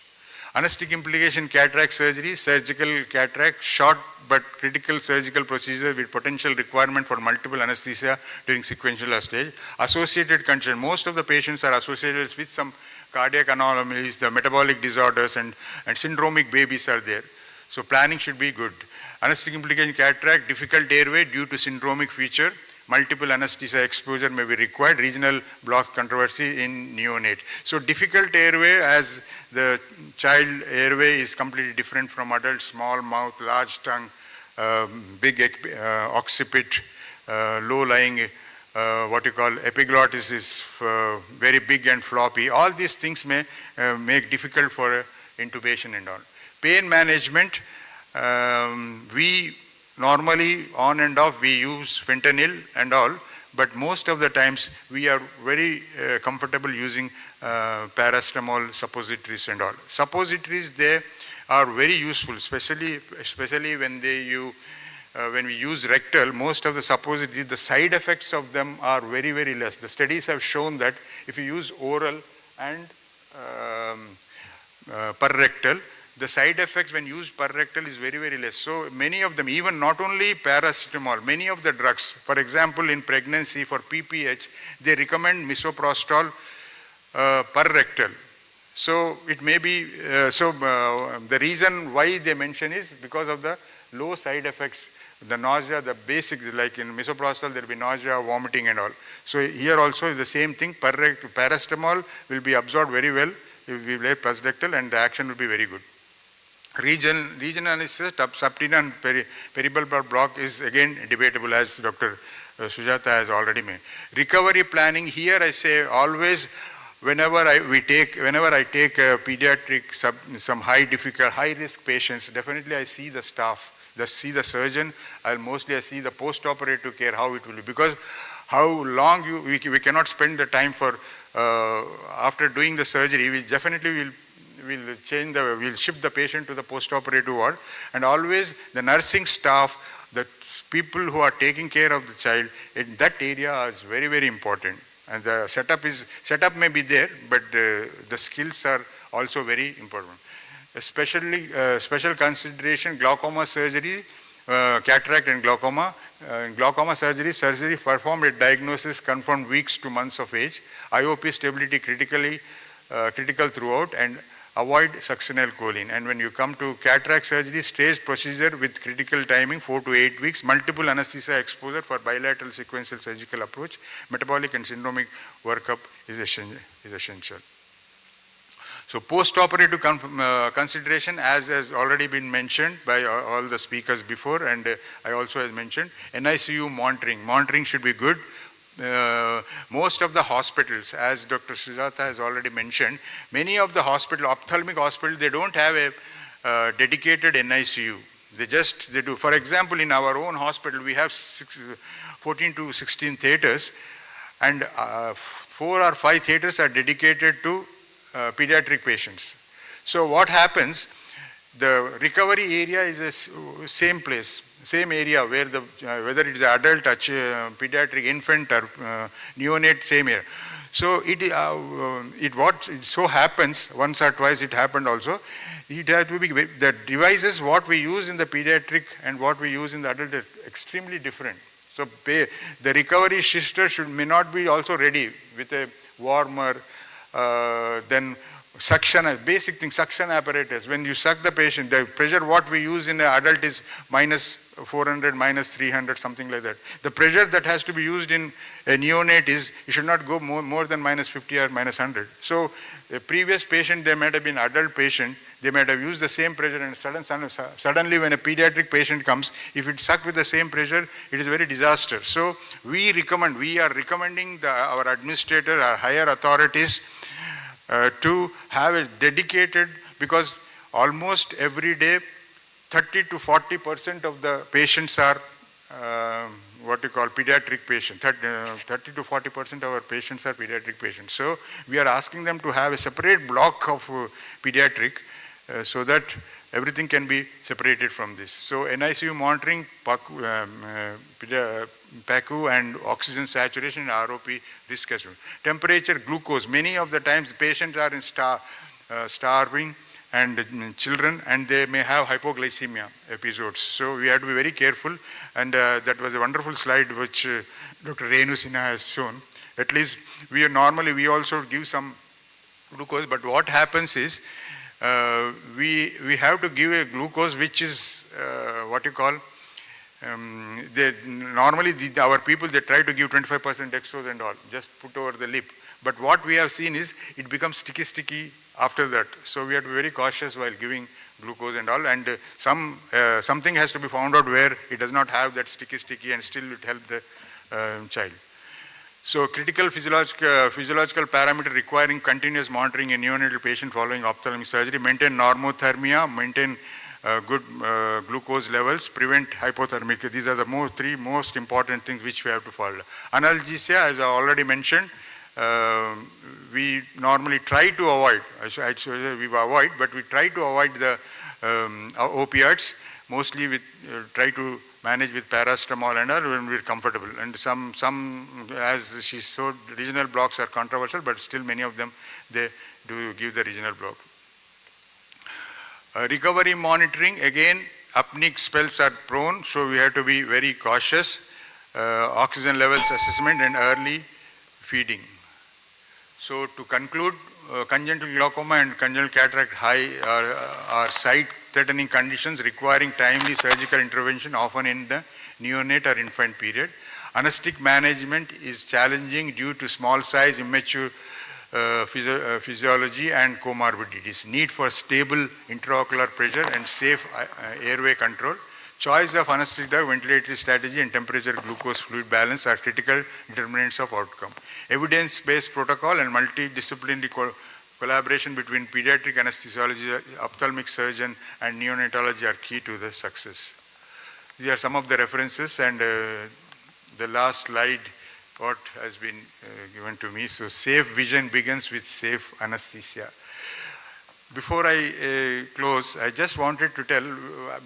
[SPEAKER 6] Anesthetic implication cataract surgery, surgical cataract, short but critical surgical procedure with potential requirement for multiple anesthesia during sequential stage. Associated condition, most of the patients are associated with some cardiac anomalies, the metabolic disorders and syndromic babies are there. So planning should be good. Anesthetic implication cataract, difficult airway due to syndromic feature, multiple anesthesia exposure may be required, regional block controversy in neonate. So difficult airway, as the child airway is completely different from adult, small mouth, large tongue, big occipit, low-lying, what you call epiglottis is very big and floppy. All these things may make difficult for intubation and all. Pain management, we normally on and off we use fentanyl and all, but most of the times we are very comfortable using paracetamol, suppositories and all. Suppositories, they are very useful, especially when when we use rectal. Most of the suppositories, the side effects of them are very less. The studies have shown that if you use oral and perrectal, the side effects when used perrectal is very less. So many of them, even not only paracetamol, many of the drugs, for example in pregnancy for PPH, they recommend misoprostol perrectal. So it may be, the reason why they mention is because of the low side effects, the nausea, the basics, like in misoprostol there will be nausea, vomiting and all. So here also is the same thing, paracetamol will be absorbed very well, it will be very presdectal and the action will be very good. Regional anesthesia, subtenal and peripulbar block is again debatable, as Dr. Sujata has already made. Recovery planning, here I say always, whenever I take a pediatric, some high risk patients, definitely I see the staff, see the surgeon, mostly I see the post-operative care, how it will be, because how long we cannot spend the time for, after doing the surgery, we definitely we'll shift the patient to the post-operative ward, and always the nursing staff, the people who are taking care of the child in that area is very important. And the setup may be there, but the skills are also very important. Especially special consideration, glaucoma surgery, cataract and glaucoma. Glaucoma surgery performed at diagnosis confirmed weeks to months of age. IOP stability critical throughout, and avoid succinyl choline. And when you come to cataract surgery, staged procedure with critical timing 4 to 8 weeks, multiple anesthesia exposure for bilateral sequential surgical approach, metabolic and syndromic workup is essential. So post-operative consideration, as has already been mentioned by all the speakers before, and I also have mentioned, NICU monitoring should be good. Most of the hospitals, as Dr. Sujata has already mentioned, many of the ophthalmic hospitals, they don't have a dedicated NICU. They do. For example, in our own hospital, we have 14 to 16 theaters, and 4 4 or 5 theaters are dedicated to pediatric patients. So what happens, the recovery area is the same place, same area where the, whether it is adult, pediatric, infant or neonate, same area. So it so happens, once or twice it happened also, it has to be, the devices what we use in the pediatric and what we use in the adult are extremely different. So the recovery sister may not be also ready with a warmer, then suction, basic thing, suction apparatus. When you suck the patient, the pressure what we use in an adult is minus 400, minus 300, something like that. The pressure that has to be used in a neonate is, it should not go more than minus 50 or minus 100. So a previous patient, they might have been adult patient, they might have used the same pressure, and suddenly when a pediatric patient comes, if it's sucked with the same pressure, it is very disaster. So we are recommending our administrator, our higher authorities to have a dedicated, because almost every day 30 to 40% of the patients are what you call pediatric patients. 30 to 40% of our patients are pediatric patients. So we are asking them to have a separate block of pediatric so that everything can be separated from this. So NICU monitoring, PACU and oxygen saturation and ROP risk assessment. Temperature, glucose. Many of the times patients are in starving and children, and they may have hypoglycemia episodes. So we have to be very careful, and that was a wonderful slide which Dr. Renu Sinha has shown. At least we also give some glucose, but what happens is we have to give a glucose which is what you call, normally our people, they try to give 25% dextrose and all, just put over the lip. But what we have seen is it becomes sticky after that. So we have to be very cautious while giving glucose and all, and something has to be found out where it does not have that sticky and still it help the child. So critical physiological parameter requiring continuous monitoring in neonatal patient following ophthalmic surgery, maintain normothermia, maintain good glucose levels, prevent hypothermic. These are the three most important things which we have to follow. Analgesia, as I already mentioned, we normally try to avoid, but we try to avoid the opioids. Mostly we try to manage with paracetamol and all when we're comfortable. And some, as she showed, regional blocks are controversial, but still many of them, they do give the regional block. Recovery monitoring, again, apneic spells are prone, so we have to be very cautious. Oxygen levels assessment and early feeding. So to conclude, congenital glaucoma and congenital cataract are sight-threatening conditions requiring timely surgical intervention, often in the neonate or infant period. Anesthetic management is challenging due to small size, immature physiology and comorbidities. Need for stable intraocular pressure and safe airway control. Choice of anesthetic drug, ventilatory strategy and temperature glucose fluid balance are critical determinants of outcome. Evidence-based protocol and multidisciplinary collaboration between pediatric anesthesiology, ophthalmic surgeon and neonatology are key to the success. These are some of the references, and the last slide what has been given to me. So safe vision begins with safe anesthesia. Before I close, I just wanted to tell,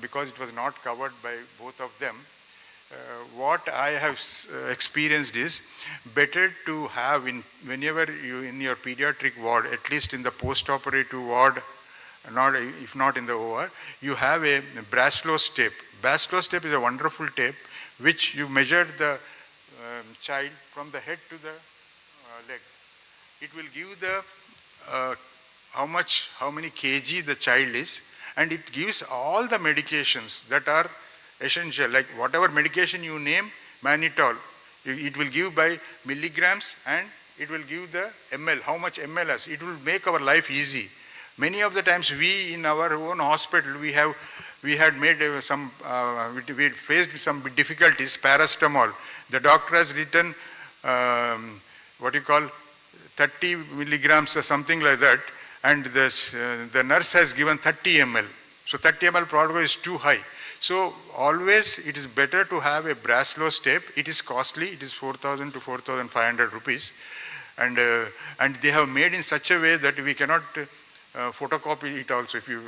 [SPEAKER 6] because it was not covered by both of them, what I have experienced is better to have whenever you in your pediatric ward, at least in the post-operative ward, if not in the OR, you have a Braslov's tape. Braslov's tape is a wonderful tape which you measure the child from the head to the leg. It will give the how many kg the child is, and it gives all the medications that are essential, like whatever medication you name, mannitol, it will give by milligrams, and it will give the ml, how much ml has. It will make our life easy. Many of the times we in our own hospital, we had made we faced some difficulties, paracetamol. The doctor has written what you call 30 milligrams or something like that, and the nurse has given 30 ml. So 30 ml protocol is too high. So always it is better to have a Braslov's tape. It is costly. It is 4,000 to 4,500 rupees. and they have made in such a way that we cannot photocopy it also. If you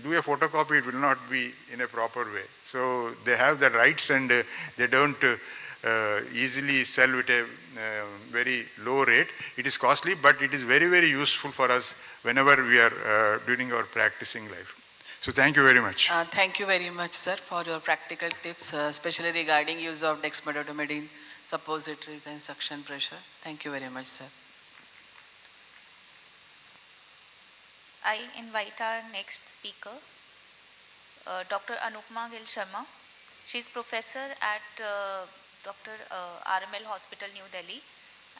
[SPEAKER 6] do a photocopy, it will not be in a proper way. So they have the rights, and they don't easily sell with a very low rate. It is costly, but it is very, very useful for us whenever we are doing our practicing life. So thank you very much.
[SPEAKER 15] Thank you very much, sir, for your practical tips, especially regarding use of dexmedetomidine, suppositories and suction pressure. Thank you very much, sir.
[SPEAKER 14] I invite our next speaker, Dr. Anupma Gill Sharma. She is professor at Dr. RML Hospital, New Delhi,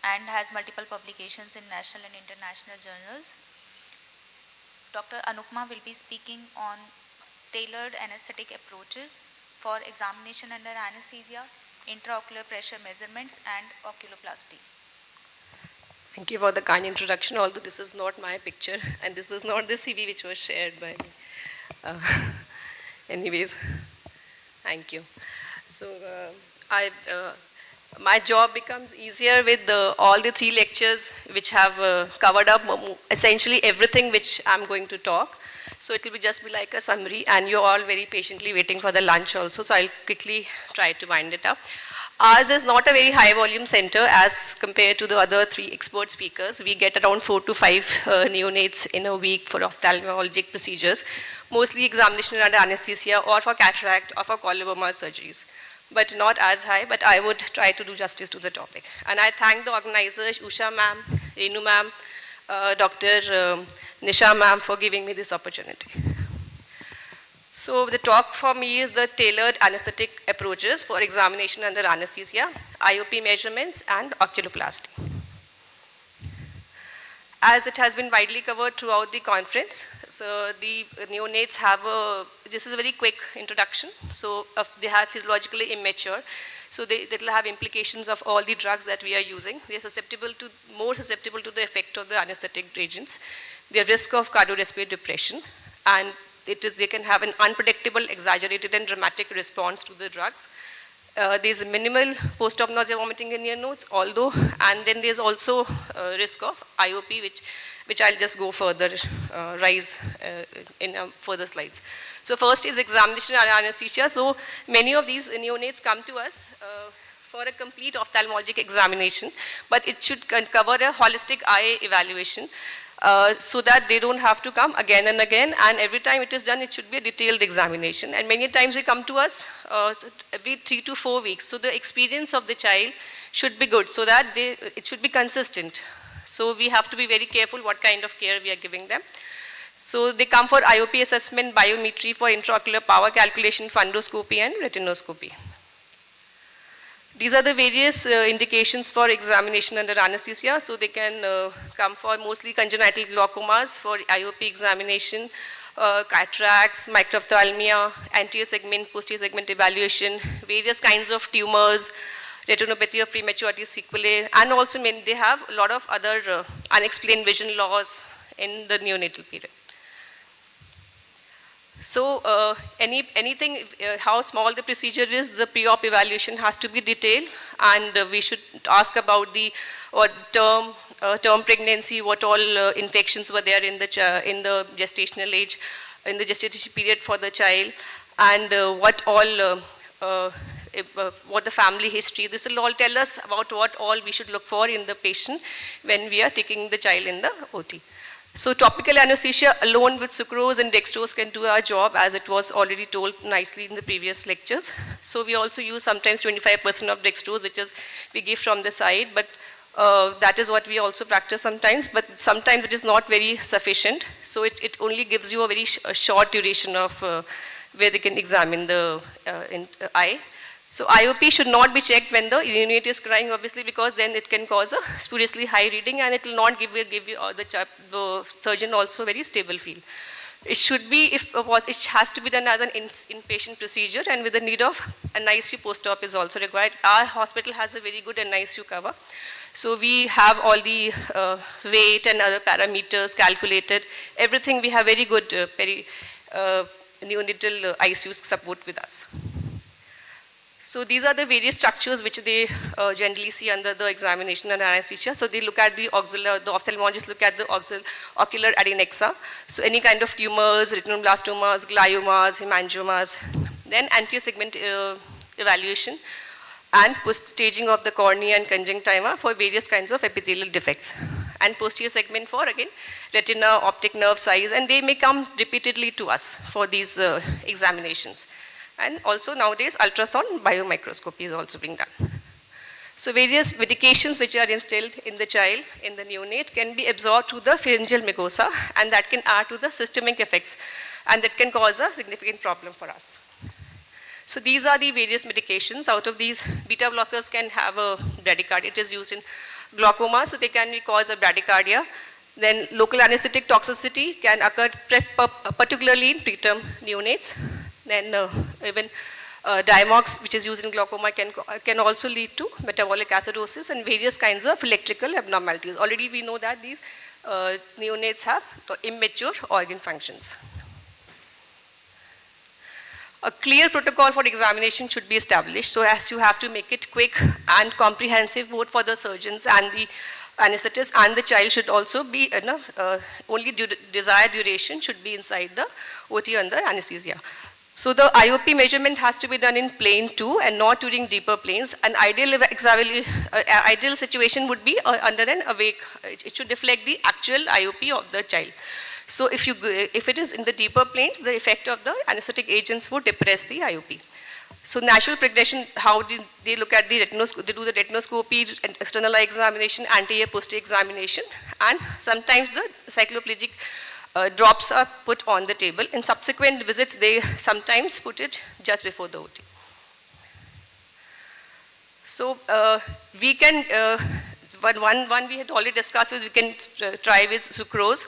[SPEAKER 14] and has multiple publications in national and international journals. Dr. Anupma will be speaking on tailored anesthetic approaches for examination under anesthesia, intraocular pressure measurements, and oculoplasty.
[SPEAKER 16] Thank you for the kind introduction, although this is not my picture and this was not the CV which was shared by me. Anyways, thank you. So my job becomes easier with all the 3 lectures which have covered up essentially everything which I'm going to talk. So it will just be like a summary, and you're all very patiently waiting for the lunch also, so I'll quickly try to wind it up. Ours is not a very high volume center as compared to the other 3 expert speakers. We get around 4 to 5 neonates in a week for ophthalmologic procedures, mostly examination under anesthesia or for cataract or for coloboma surgeries, but not as high, but I would try to do justice to the topic. And I thank the organizers, Usha ma'am, Renu ma'am, Dr. Nisha ma'am for giving me this opportunity. So the talk for me is the tailored anesthetic approaches for examination under anesthesia, IOP measurements, and oculoplasty. As it has been widely covered throughout the conference, so the neonates have this is a very quick introduction. So they have physiologically immature, so that will have implications of all the drugs that we are using. They are more susceptible to the effect of the anesthetic agents, their risk of cardiorespiratory depression, and they can have an unpredictable, exaggerated, and dramatic response to the drugs. There's a minimal post-op nausea, vomiting in neonates, and then there's also risk of IOP, which I'll just go further, in further slides. So first is examination under anesthesia. So many of these neonates come to us for a complete ophthalmologic examination, but it should cover a holistic eye evaluation. So that they don't have to come again and again, and every time it is done, it should be a detailed examination. And many times they come to us every 3 to 4 weeks. So the experience of the child should be good, so that it should be consistent. So we have to be very careful what kind of care we are giving them. So they come for IOP assessment, biometry for intraocular power calculation, fundoscopy, and retinoscopy. These are the various indications for examination under anesthesia. So they can come for mostly congenital glaucomas for IOP examination, cataracts, microphthalmia, anterior segment, posterior segment evaluation, various kinds of tumors, retinopathy of prematurity sequelae, and also they have a lot of other unexplained vision loss in the neonatal period. So anything, how small the procedure is, the pre-op evaluation has to be detailed, and we should ask about the term pregnancy, what all infections were there in the gestational age, in the gestation period for the child, and what the family history. This will all tell us about what all we should look for in the patient when we are taking the child in the OT. So topical anesthesia alone with sucrose and dextrose can do our job, as it was already told nicely in the previous lectures. So we also use sometimes 25% of dextrose, which is we give from the side, but that is what we also practice sometimes, but sometimes it is not very sufficient. So it only gives you a very short duration of where they can examine the eye. So IOP should not be checked when the neonate is crying, obviously, because then it can cause a spuriously high reading, and it will not give you the surgeon also very stable feel. It should be, it has to be done as an inpatient procedure, and with the need of an ICU post-op is also required. Our hospital has a very good NICU cover. So we have all the weight and other parameters calculated. Everything, we have very good neonatal ICU support with us. So these are the various structures which they generally see under the examination and anesthesia. So they look at the ocular, the ophthalmologists look at the ocular adnexa. So any kind of tumors, retinoblastomas, gliomas, hemangiomas. Then anterior segment evaluation and post-staging of the cornea and conjunctiva for various kinds of epithelial defects. And posterior segment for, again, retina, optic nerve size, and they may come repeatedly to us for these examinations. And also nowadays, ultrasound biomicroscopy is also being done. So various medications which are instilled in the child, in the neonate, can be absorbed through the pharyngeal mucosa, and that can add to the systemic effects, and that can cause a significant problem for us. So these are the various medications. Out of these, beta blockers can have a bradycardia. It is used in glaucoma, so they can cause a bradycardia. Then local anesthetic toxicity can occur particularly in preterm neonates. Then even Diamox, which is used in glaucoma, can also lead to metabolic acidosis and various kinds of electrical abnormalities. Already we know that these neonates have immature organ functions. A clear protocol for examination should be established, so as you have to make it quick and comprehensive both for the surgeons and the anesthetist, and the child should also be enough, only desired duration should be inside the OT under anesthesia. So the IOP measurement has to be done in plane 2 and not during deeper planes. An ideal situation would be under an awake. It should reflect the actual IOP of the child. So if it is in the deeper planes, the effect of the anesthetic agents would depress the IOP. So natural progression, how did they look at the retinoscopy? They do the retinoscopy, external eye examination, anterior posterior examination, and sometimes the cycloplegic drops are put on the table. In subsequent visits, they sometimes put it just before the OT. So we can, one we had already discussed is we can try with sucrose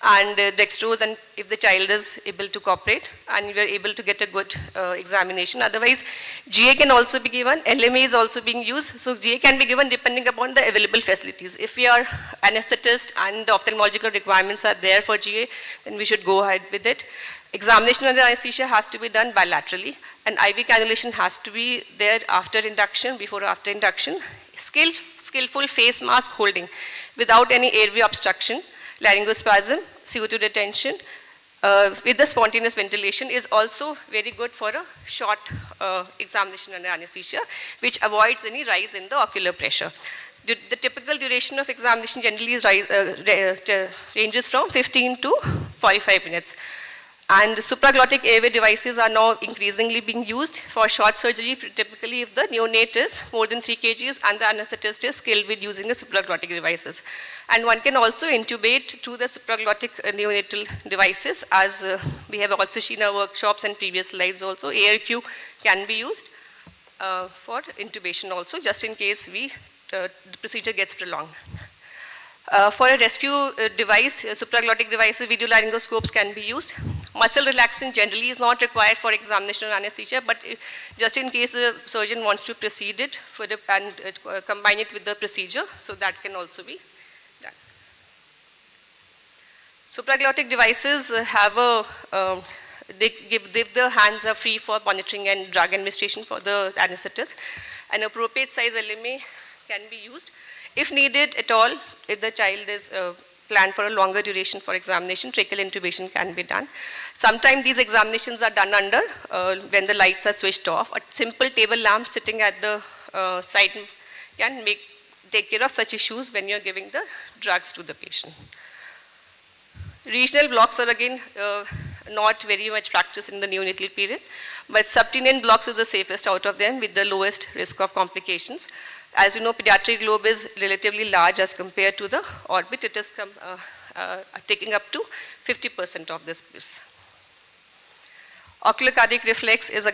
[SPEAKER 16] and dextrose, and if the child is able to cooperate and we are able to get a good examination. Otherwise, GA can also be given, LMA is also being used. So GA can be given depending upon the available facilities. If we are anesthetist and the ophthalmological requirements are there for GA, then we should go ahead with it. Examination under anesthesia has to be done bilaterally, and IV cannulation has to be there after induction, before or after induction. Skillful face mask holding without any airway obstruction, laryngospasm, CO2 retention with the spontaneous ventilation is also very good for a short examination under anesthesia, which avoids any rise in the ocular pressure. The typical duration of examination generally is ranges from 15 to 45 minutes. And supraglottic airway devices are now increasingly being used for short surgery, typically if the neonate is more than 3 kgs and the anesthetist is skilled with using the supraglottic devices. And one can also intubate through the supraglottic neonatal devices, as we have also seen in our workshops and previous slides also. ARQ can be used for intubation also, just in case the procedure gets prolonged. For a rescue device, supraglottic devices, video laryngoscopes can be used. Muscle relaxant generally is not required for examination or anesthesia, but just in case the surgeon wants to proceed it and combine it with the procedure, so that can also be done. Supraglottic devices have they give the hands are free for monitoring and drug administration for the anesthetist. An appropriate size LMA can be used. If needed at all, if the child is planned for a longer duration for examination, tracheal intubation can be done. Sometimes these examinations are done under when the lights are switched off. A simple table lamp sitting at the side can take care of such issues when you're giving the drugs to the patient. Regional blocks are again not very much practiced in the neonatal period, but subtenon blocks is the safest out of them with the lowest risk of complications. As you know, pediatric lobe is relatively large as compared to the orbit. It is taking up to 50% of this space. Ocular cardiac reflex is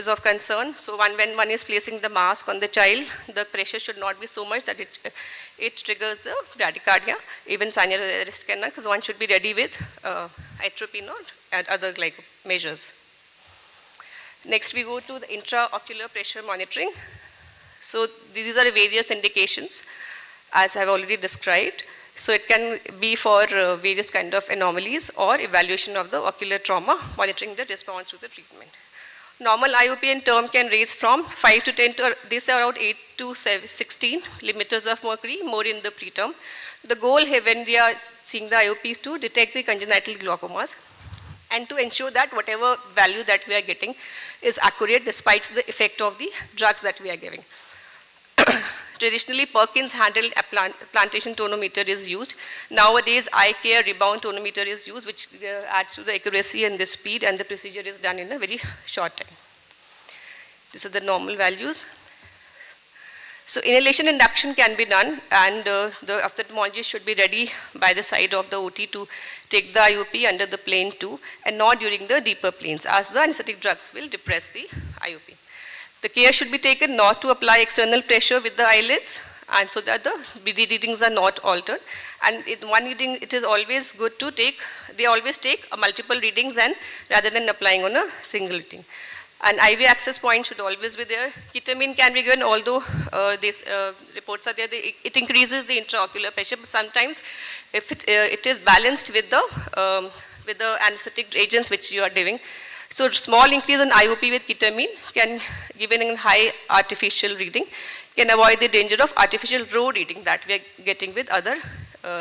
[SPEAKER 16] of concern. So when one is placing the mask on the child, the pressure should not be so much that it triggers the bradycardia. Even sinus arrest can, because one should be ready with atropine and other measures. Next, we go to the intraocular pressure monitoring. So these are various indications, as I have already described. So it can be for various kind of anomalies or evaluation of the ocular trauma, monitoring the response to the treatment. Normal IOP and term can range from 5 to 10 to, they say around 8 to 16 millimeters of mercury, more in the preterm. The goal here when we are seeing the IOP is to detect the congenital glaucomas and to ensure that whatever value that we are getting is accurate despite the effect of the drugs that we are giving. Traditionally, Perkins handled plantation tonometer is used. Nowadays, eye care rebound tonometer is used, which adds to the accuracy and the speed, and the procedure is done in a very short time. These are the normal values. So inhalation induction can be done, and the ophthalmologist should be ready by the side of the OT to take the IOP under the plane 2 and not during the deeper planes, as the anesthetic drugs will depress the IOP. The care should be taken not to apply external pressure with the eyelids, and so that the readings are not altered. And in one reading, it is always good to take, they always take multiple readings and rather than applying on a single reading. An IV access point should always be there. Ketamine can be given, although these reports are there, it increases the intraocular pressure, but sometimes if it is balanced with the anesthetic agents which you are giving. So small increase in IOP with ketamine can, given in high artificial reading, can avoid the danger of artificial row reading that we are getting with other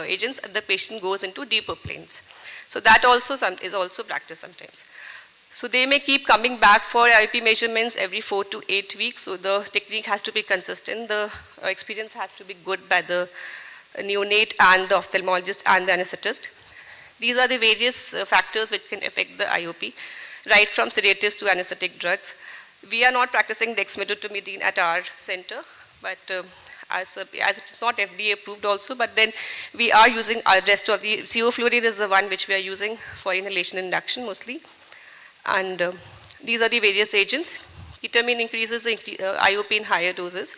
[SPEAKER 16] agents if the patient goes into deeper planes. So that also is also practiced sometimes. So they may keep coming back for IOP measurements every 4 to 8 weeks. So the technique has to be consistent. The experience has to be good by the neonate and the ophthalmologist and the anesthetist. These are the various factors which can affect the IOP, right from sedatives to anesthetic drugs. We are not practicing dexmedetomidine at our center, but as it is not FDA approved also, but then we are using our rest of the, sevoflurane is the one which we are using for inhalation induction mostly. And these are the various agents. Ketamine increases the IOP in higher doses.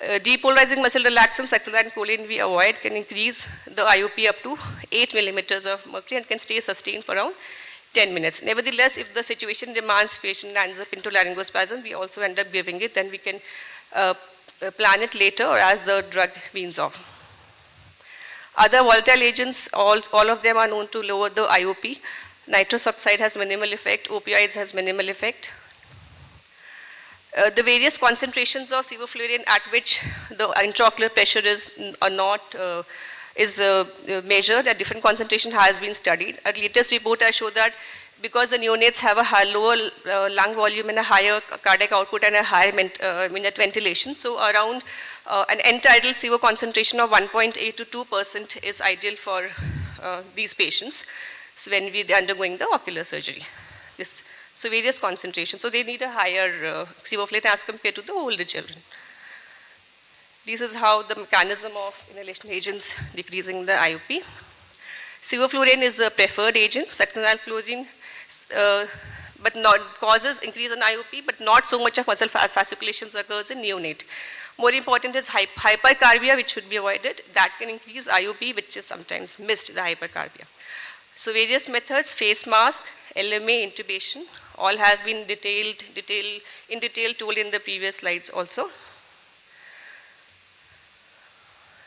[SPEAKER 16] Depolarizing muscle relaxants, acetylcholine we avoid, can increase the IOP up to 8 millimeters of mercury and can stay sustained for around 10 minutes. Nevertheless, if the situation demands patient ends up into laryngospasm, we also end up giving it, then we can plan it later or as the drug weans off. Other volatile agents, all of them are known to lower the IOP. Nitrous oxide has minimal effect, opioids has minimal effect. The various concentrations of sevoflurane at which the intraocular pressure is measured at different concentration has been studied. A latest report has shown that because the neonates have a lower lung volume and a higher cardiac output and a higher minute ventilation, so around an end-tidal sevo concentration of 1.8 to 2% is ideal for these patients. So when we are undergoing the ocular surgery. So various concentrations. So they need a higher sevoflurane as compared to the older children. This is how the mechanism of inhalation agents decreasing the IOP. Sevoflurane is the preferred agent, acetylcholine, but not causes increase in IOP, but not so much of muscle fasciculations occurs in neonate. More important is hypercarbia, which should be avoided. That can increase IOP, which is sometimes missed, the hypercarbia. So various methods, face mask, LMA, intubation, all have been in detail told in the previous slides also.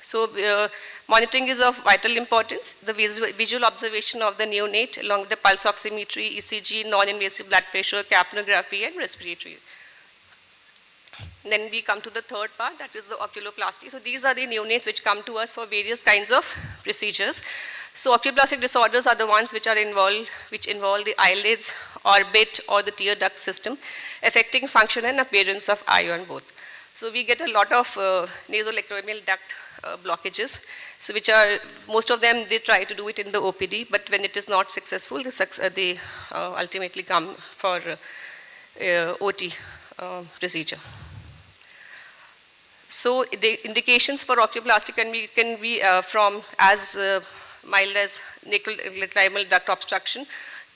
[SPEAKER 16] So monitoring is of vital importance. The visual observation of the neonate along with the pulse oximetry, ECG, non-invasive blood pressure, capnography, and respiratory. Then we come to the third part, that is the oculoplasty. So these are the neonates which come to us for various kinds of procedures. So oculoplastic disorders are the ones which involve the eyelids, orbit, or the tear duct system, affecting function and appearance of eye on both. So we get a lot of nasolacrimal duct blockages, so which are, most of them, they try to do it in the OPD, but when it is not successful, they ultimately come for OT procedure. So the indications for oculoplasty can be from as mild as nasolacrimal duct obstruction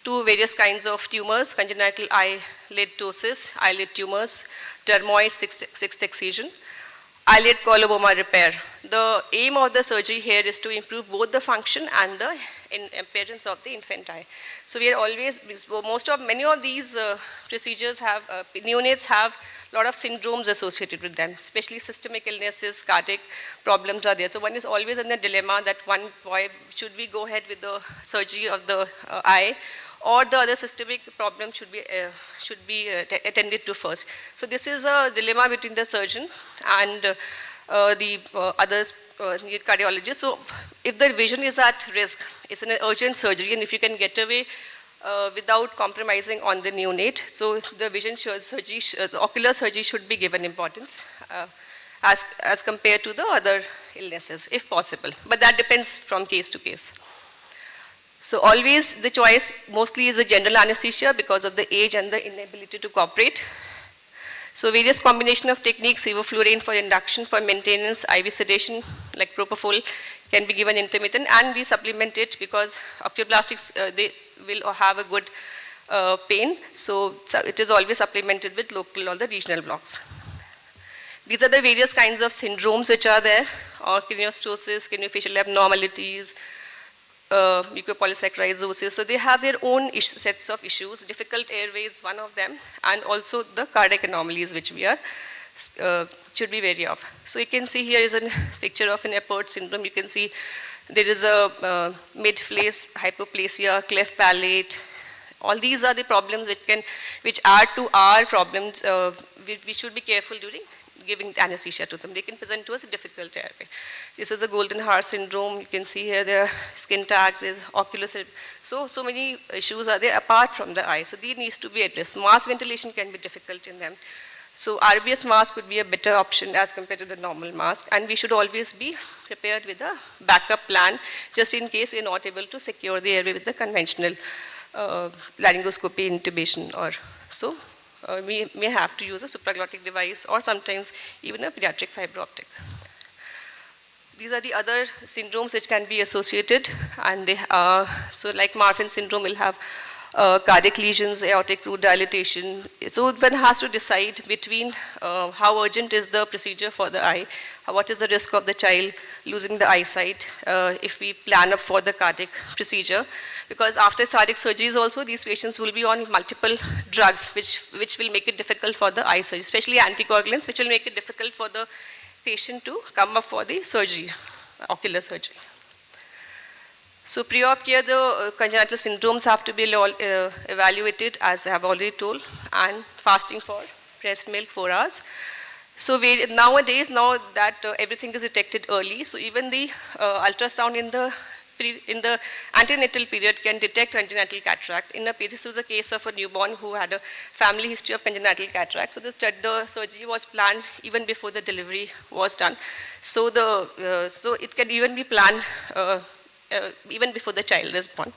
[SPEAKER 16] to various kinds of tumors, congenital eyelid ptosis, eyelid tumors, dermoid cyst excision, eyelid coloboma repair. The aim of the surgery here is to improve both the function and the appearance of the infant eye. So we are always, many of these procedures have, neonates have a lot of syndromes associated with them, especially systemic illnesses, cardiac problems are there. So one is always in the dilemma that should we go ahead with the surgery of the eye, or the other systemic problem should be attended to first. So this is a dilemma between the surgeon and the others, cardiologist. So if the vision is at risk, it's an urgent surgery, and if you can get away without compromising on the neonate, so the vision surgery, the ocular surgery should be given importance as compared to the other illnesses, if possible. But that depends from case to case. So always the choice mostly is the general anesthesia because of the age and the inability to cooperate. So various combination of techniques, sevoflurane for induction, for maintenance, IV sedation like propofol can be given intermittent, and we supplement it because oculoplastics, they will have a good pain. So it is always supplemented with local or the regional blocks. These are the various kinds of syndromes which are there, or craniostosis, craniofacial abnormalities, mucopolysaccharidosis. So they have their own sets of issues. Difficult airway is one of them, and also the cardiac anomalies which we are should be wary of. So you can see here is a picture of an Apert syndrome. You can see there is a mid-face hypoplasia, cleft palate. All these are the problems which add to our problems. We should be careful during giving anesthesia to them. They can present to us a difficult airway. This is a golden heart syndrome. You can see here there are skin tags, there's ocular. So many issues are there apart from the eye. So these needs to be addressed. Mask ventilation can be difficult in them. So RBS mask would be a better option as compared to the normal mask, and we should always be prepared with a backup plan just in case we are not able to secure the airway with the conventional laryngoscopy intubation or so. We may have to use a supraglottic device or sometimes even a pediatric fiber optic. These are the other syndromes which can be associated, and they so like Marfan syndrome will have cardiac lesions, aortic root dilatation. So one has to decide between how urgent is the procedure for the eye, what is the risk of the child losing the eyesight if we plan up for the cardiac procedure. Because after cardiac surgeries also, these patients will be on multiple drugs which will make it difficult for the eye surgery, especially anticoagulants, which will make it difficult for the patient to come up for the surgery, ocular surgery. So pre-op care, the congenital syndromes have to be evaluated, as I have already told, and fasting for breast milk 4 hours. So nowadays, now that everything is detected early, so even the ultrasound in the antenatal period can detect congenital cataract. This was a case of a newborn who had a family history of congenital cataract. So the surgery was planned even before the delivery was done. So so it can even be planned even before the child is born.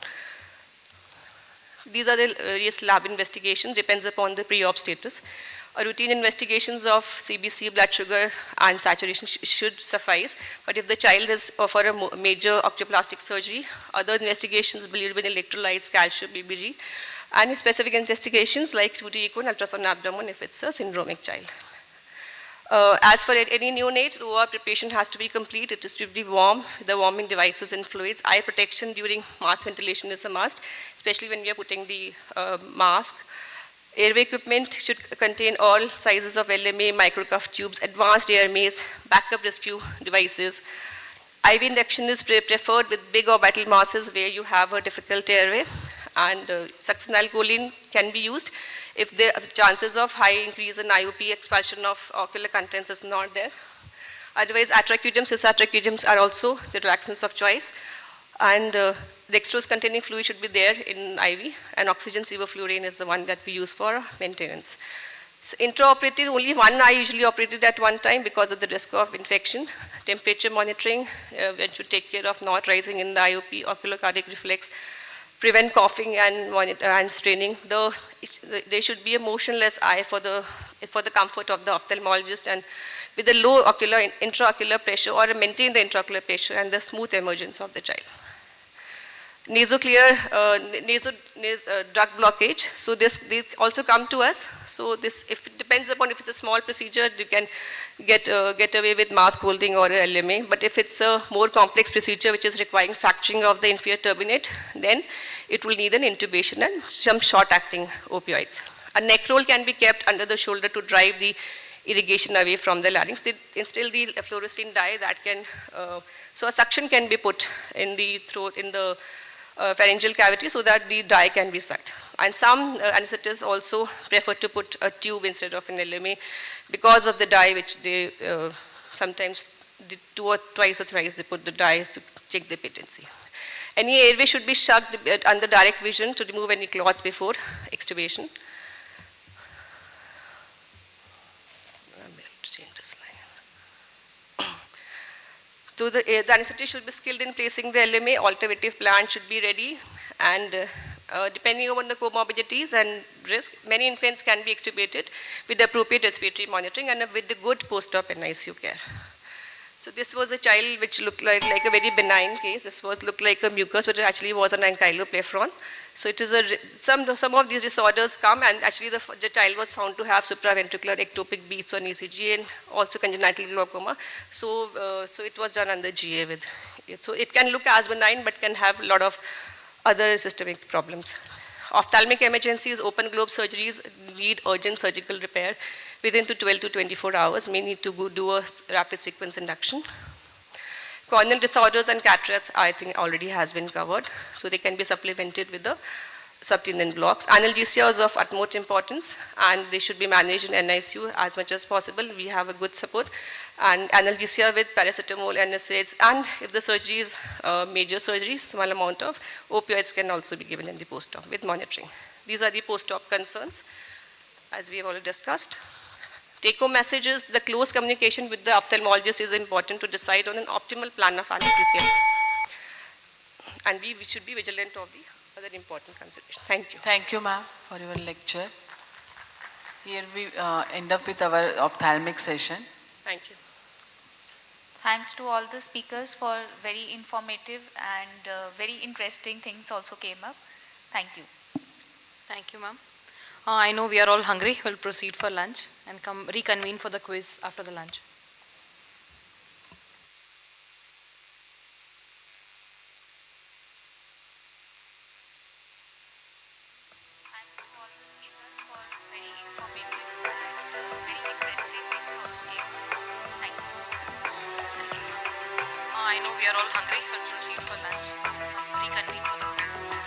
[SPEAKER 16] These are the various lab investigations, depends upon the pre-op status. Routine investigations of CBC, blood sugar, and saturation should suffice. But if the child is for a major oculoplastic surgery, other investigations, bilirubin, electrolytes, calcium, BBG, and specific investigations like 2D echo and ultrasound abdomen if it's a syndromic child. As for any neonate, OR preparation has to be complete. It is to be warm, the warming devices and fluids. Eye protection during mask ventilation is a must, especially when we are putting the mask. Airway equipment should contain all sizes of LMA, microcuff tubes, advanced air maze, backup rescue devices. IV induction is preferred with big orbital masses where you have a difficult airway, and succinylcholine can be used if the chances of high increase in IOP, expulsion of ocular contents is not there. Otherwise, atracuriums, cisatracuriums are also the relaxants of choice. And dextrose containing fluid should be there in IV, and oxygen sevoflurane is the one that we use for maintenance. So intraoperative, only one eye usually operated at one time because of the risk of infection. Temperature monitoring, one should take care of not rising in the IOP, ocular cardiac reflex, prevent coughing and straining. There should be a motionless eye for the comfort of the ophthalmologist, and with a low intraocular pressure, or maintain the intraocular pressure and the smooth emergence of the child. Nasoclear, drug blockage. So these also come to us. So if it depends upon if it's a small procedure, you can get away with mask holding or a LMA. But if it's a more complex procedure which is requiring fracturing of the inferior turbinate, then it will need an intubation and some short-acting opioids. A neck roll can be kept under the shoulder to drive the irrigation away from the larynx. They instill the fluorescein dye that can, so a suction can be put in the throat, in the pharyngeal cavity so that the dye can be sucked. And some anesthetists also prefer to put a tube instead of an LMA because of the dye which they sometimes twice or thrice they put the dye to check the patency. Any airway should be shut under direct vision to remove any clots before extubation. So the anesthetist should be skilled in placing the LMA, alternative plan should be ready, and depending on the comorbidities and risk, many infants can be extubated with the appropriate respiratory monitoring and with the good post-op NICU care. So this was a child which looked like a very benign case. This looked like a mucus, but it actually was an ankyloplephron. So it is some of these disorders come, and actually the child was found to have supraventricular ectopic beats on ECG and also congenital glaucoma. So it was done under GA with it. So it can look as benign, but can have a lot of other systemic problems. Ophthalmic emergencies, open globe surgeries need urgent surgical repair within 12 to 24 hours, may need to go do a rapid sequence induction. Corneal disorders and cataracts, I think already has been covered. So they can be supplemented with the subtenon blocks. Analgesia is of utmost importance, and they should be managed in NICU as much as possible. We have a good support. And analgesia with paracetamol, NSAIDs, and if the surgery is major surgery, small amount of opioids can also be given in the post-op with monitoring. These are the post-op concerns, as we have already discussed. Take-home message is the close communication with the ophthalmologist is important to decide on an optimal plan of anesthesia. And we should be vigilant of the other important considerations. Thank you.
[SPEAKER 15] Thank you, ma'am, for your lecture. Here we end up with our ophthalmic session.
[SPEAKER 16] Thank you.
[SPEAKER 14] Thanks to all the speakers for very informative and very interesting things also came up. Thank you.
[SPEAKER 8] Thank you, ma'am. I know we are all hungry. We'll proceed for lunch and reconvene for the quiz after the lunch.
[SPEAKER 14] Thanks to all the speakers for very informative and very interesting things also came up. Thank you.
[SPEAKER 8] Thank you. I know we are all hungry. We'll proceed for lunch. Reconvene for the quiz after the lunch.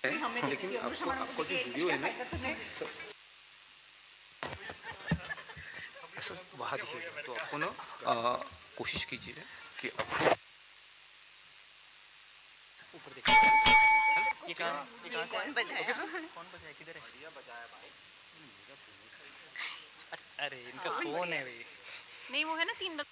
[SPEAKER 17] है, लेकिन आपको जो video है ना ऐसा वहाँ दिखेगा, तो आपको ना कोशिश कीजिए कि आपको ऊपर देखिए। ये कहाँ से है? Okay sir? कौन बजाया, किधर है? बजाया भाई। अरे इनका फोन है भाई।
[SPEAKER 8] नहीं वो है ना 3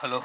[SPEAKER 17] hello.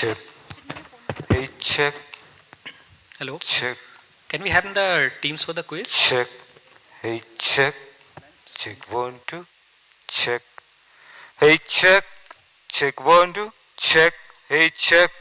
[SPEAKER 18] Check. Hey, check.
[SPEAKER 17] Hello.
[SPEAKER 18] Check.
[SPEAKER 17] Can we have the teams for the quiz?
[SPEAKER 18] Check. Hey, check. Check 1, 2. Check. Hey, check. Check 1, 2. Check. Hey, check.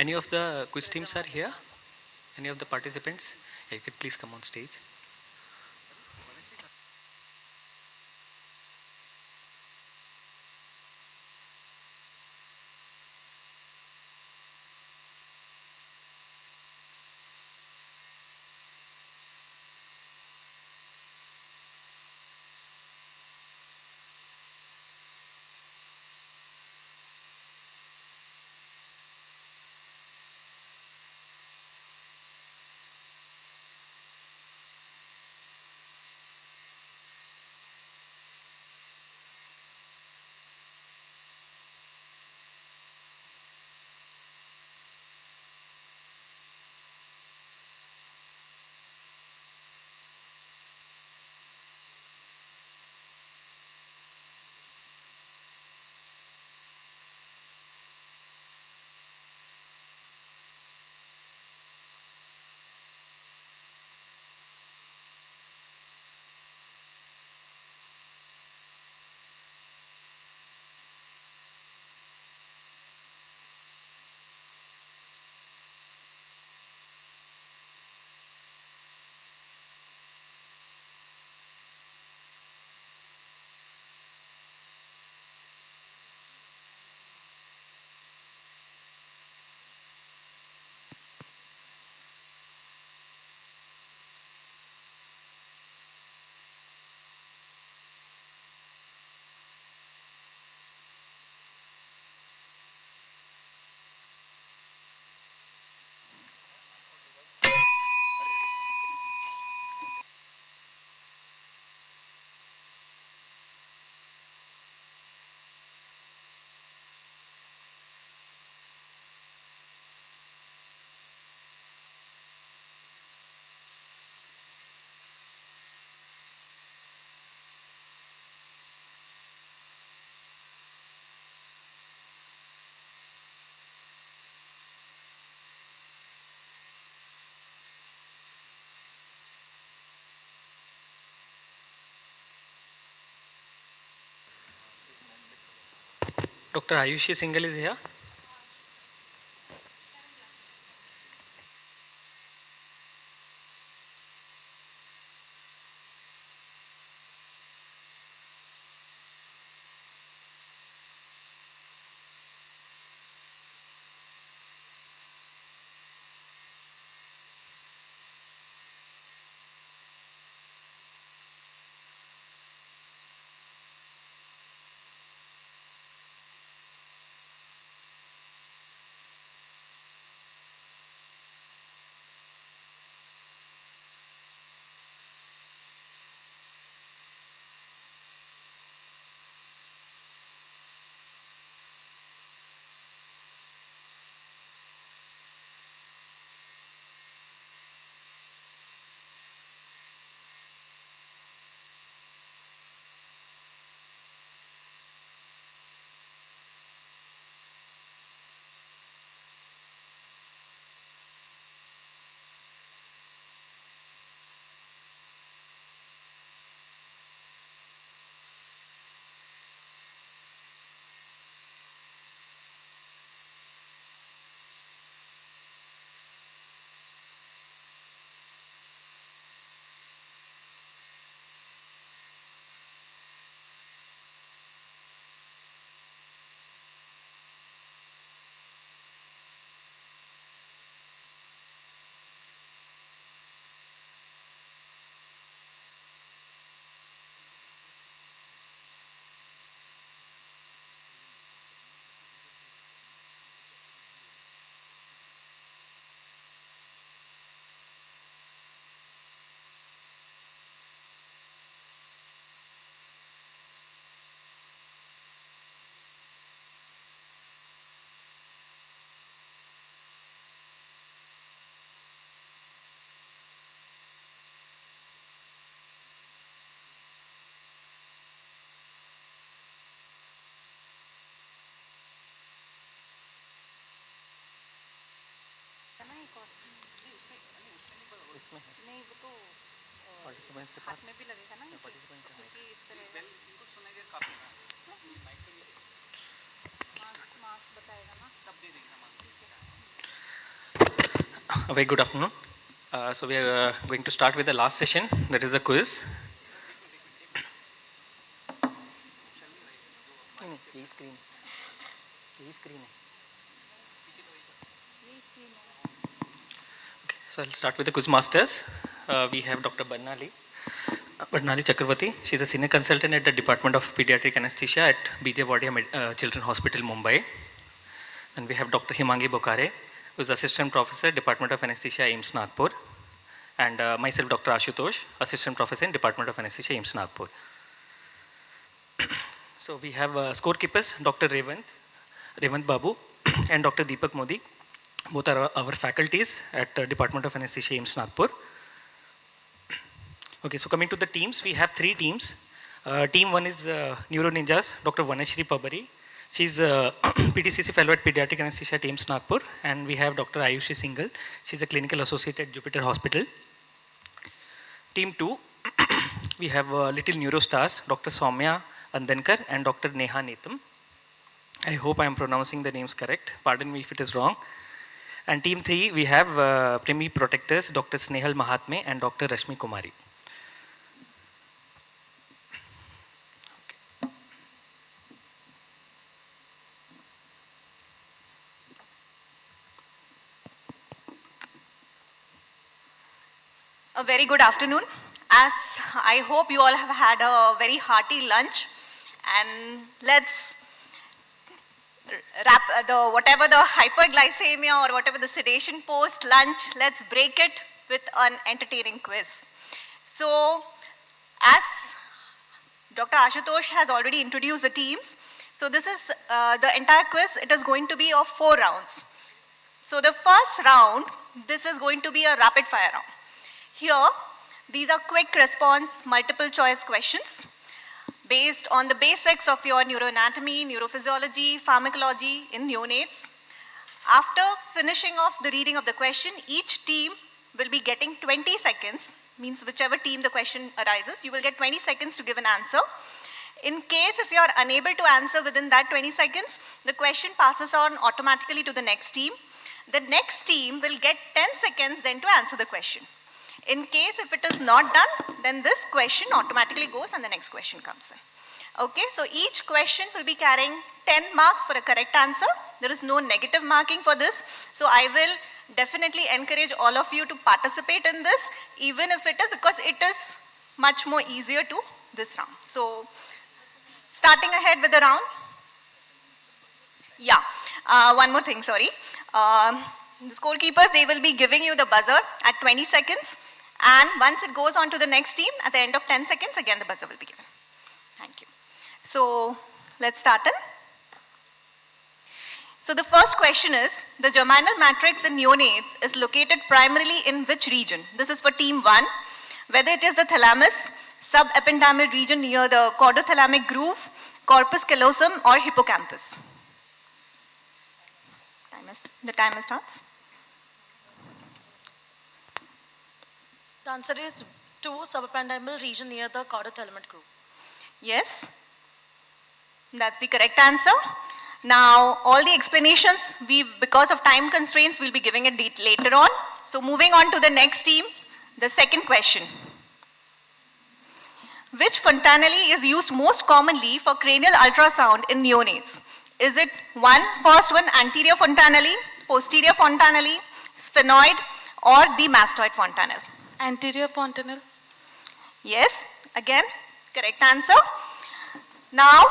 [SPEAKER 17] Any of the quiz teams are here? Any of the participants? Yeah, you could please come on stage. Dr. Ayushi Singhal is here.
[SPEAKER 13] नहीं वो तो
[SPEAKER 17] participants के पास
[SPEAKER 13] हाथ में भी लगेगा ना
[SPEAKER 17] participant का
[SPEAKER 13] क्योंकि इस तरह मार्क्स बताएगा ना तब दे देंगे
[SPEAKER 19] A very good afternoon. So we are going to start with the last session, that is the quiz. So I'll start with the quiz masters. We have Dr. Barnali Chakravarti. She is a senior consultant at the Department of Pediatric Anesthesia at BJ Wadia Children's Hospital, Mumbai. And we have Dr. Himangi Bokare, who is Assistant Professor, Department of Anesthesia, AIIMS Nagpur. And myself, Dr. Ashutosh, Assistant Professor in Department of Anesthesia, AIIMS Nagpur. So we have scorekeepers, Dr. Revant Babu and Dr. Deepak Modi. Both are our faculties at Department of Anesthesia, AIIMS Nagpur. Okay, so coming to the teams, we have 3 teams. Team 1 is Neuro Ninjas, Dr. Vanashri Pabari. She's a PTCC Fellow at Pediatric Anesthesia at AIIMS Nagpur. And we have Dr. Ayushi Singhal. She's a Clinical Associate at Jupiter Hospital. Team 2, we have Little Neuro Stars, Dr. Soumya Andankar and Dr. Neha Netham. I hope I am pronouncing the names correct. Pardon me if it is wrong. And team 3, we have Premi Protectors, Dr. Snehal Mahatme and Dr. Rashmi Kumari.
[SPEAKER 20] A very good afternoon. As I hope you all have had a very hearty lunch, and let's wrap whatever the hyperglycemia or whatever the sedation post lunch, let's break it with an entertaining quiz. So as Dr. Ashutosh has already introduced the teams, so this is the entire quiz. It is going to be of 4 rounds. So the first round, this is going to be a rapid fire round. Here, these are quick response multiple choice questions based on the basics of your neuroanatomy, neurophysiology, pharmacology in neonates. After finishing off the reading of the question, each team will be getting 20 seconds, means whichever team the question arises, you will get 20 seconds to give an answer. In case if you are unable to answer within that 20 seconds, the question passes on automatically to the next team. The next team will get 10 seconds then to answer the question. In case if it is not done, then this question automatically goes and the next question comes in. Okay, so each question will be carrying 10 marks for a correct answer. There is no negative marking for this. So I will definitely encourage all of you to participate in this, even if it is, because it is much more easier to this round. So starting ahead with the round. Yeah, one more thing, sorry. The scorekeepers, they will be giving you the buzzer at 20 seconds. And once it goes on to the next team, at the end of 10 seconds, again the buzzer will be given. Thank you. So let's start in. So the first question is, the germinal matrix in neonates is located primarily in which region? This is for team 1. Whether it is the thalamus, subependymal region near the chordothalamic groove, corpus callosum or hippocampus. The timer starts.
[SPEAKER 22] The answer is 2, subependymal region near the chordothalamic groove.
[SPEAKER 20] Yes, that's the correct answer. Now, all the explanations, because of time constraints, we'll be giving it later on. So moving on to the next team, the second question. Which fontanelle is used most commonly for cranial ultrasound in neonates? Is it first one, anterior fontanelle, posterior fontanelle, sphenoid, or the mastoid fontanelle?
[SPEAKER 22] Anterior fontanelle.
[SPEAKER 20] Yes, again, correct answer. Now,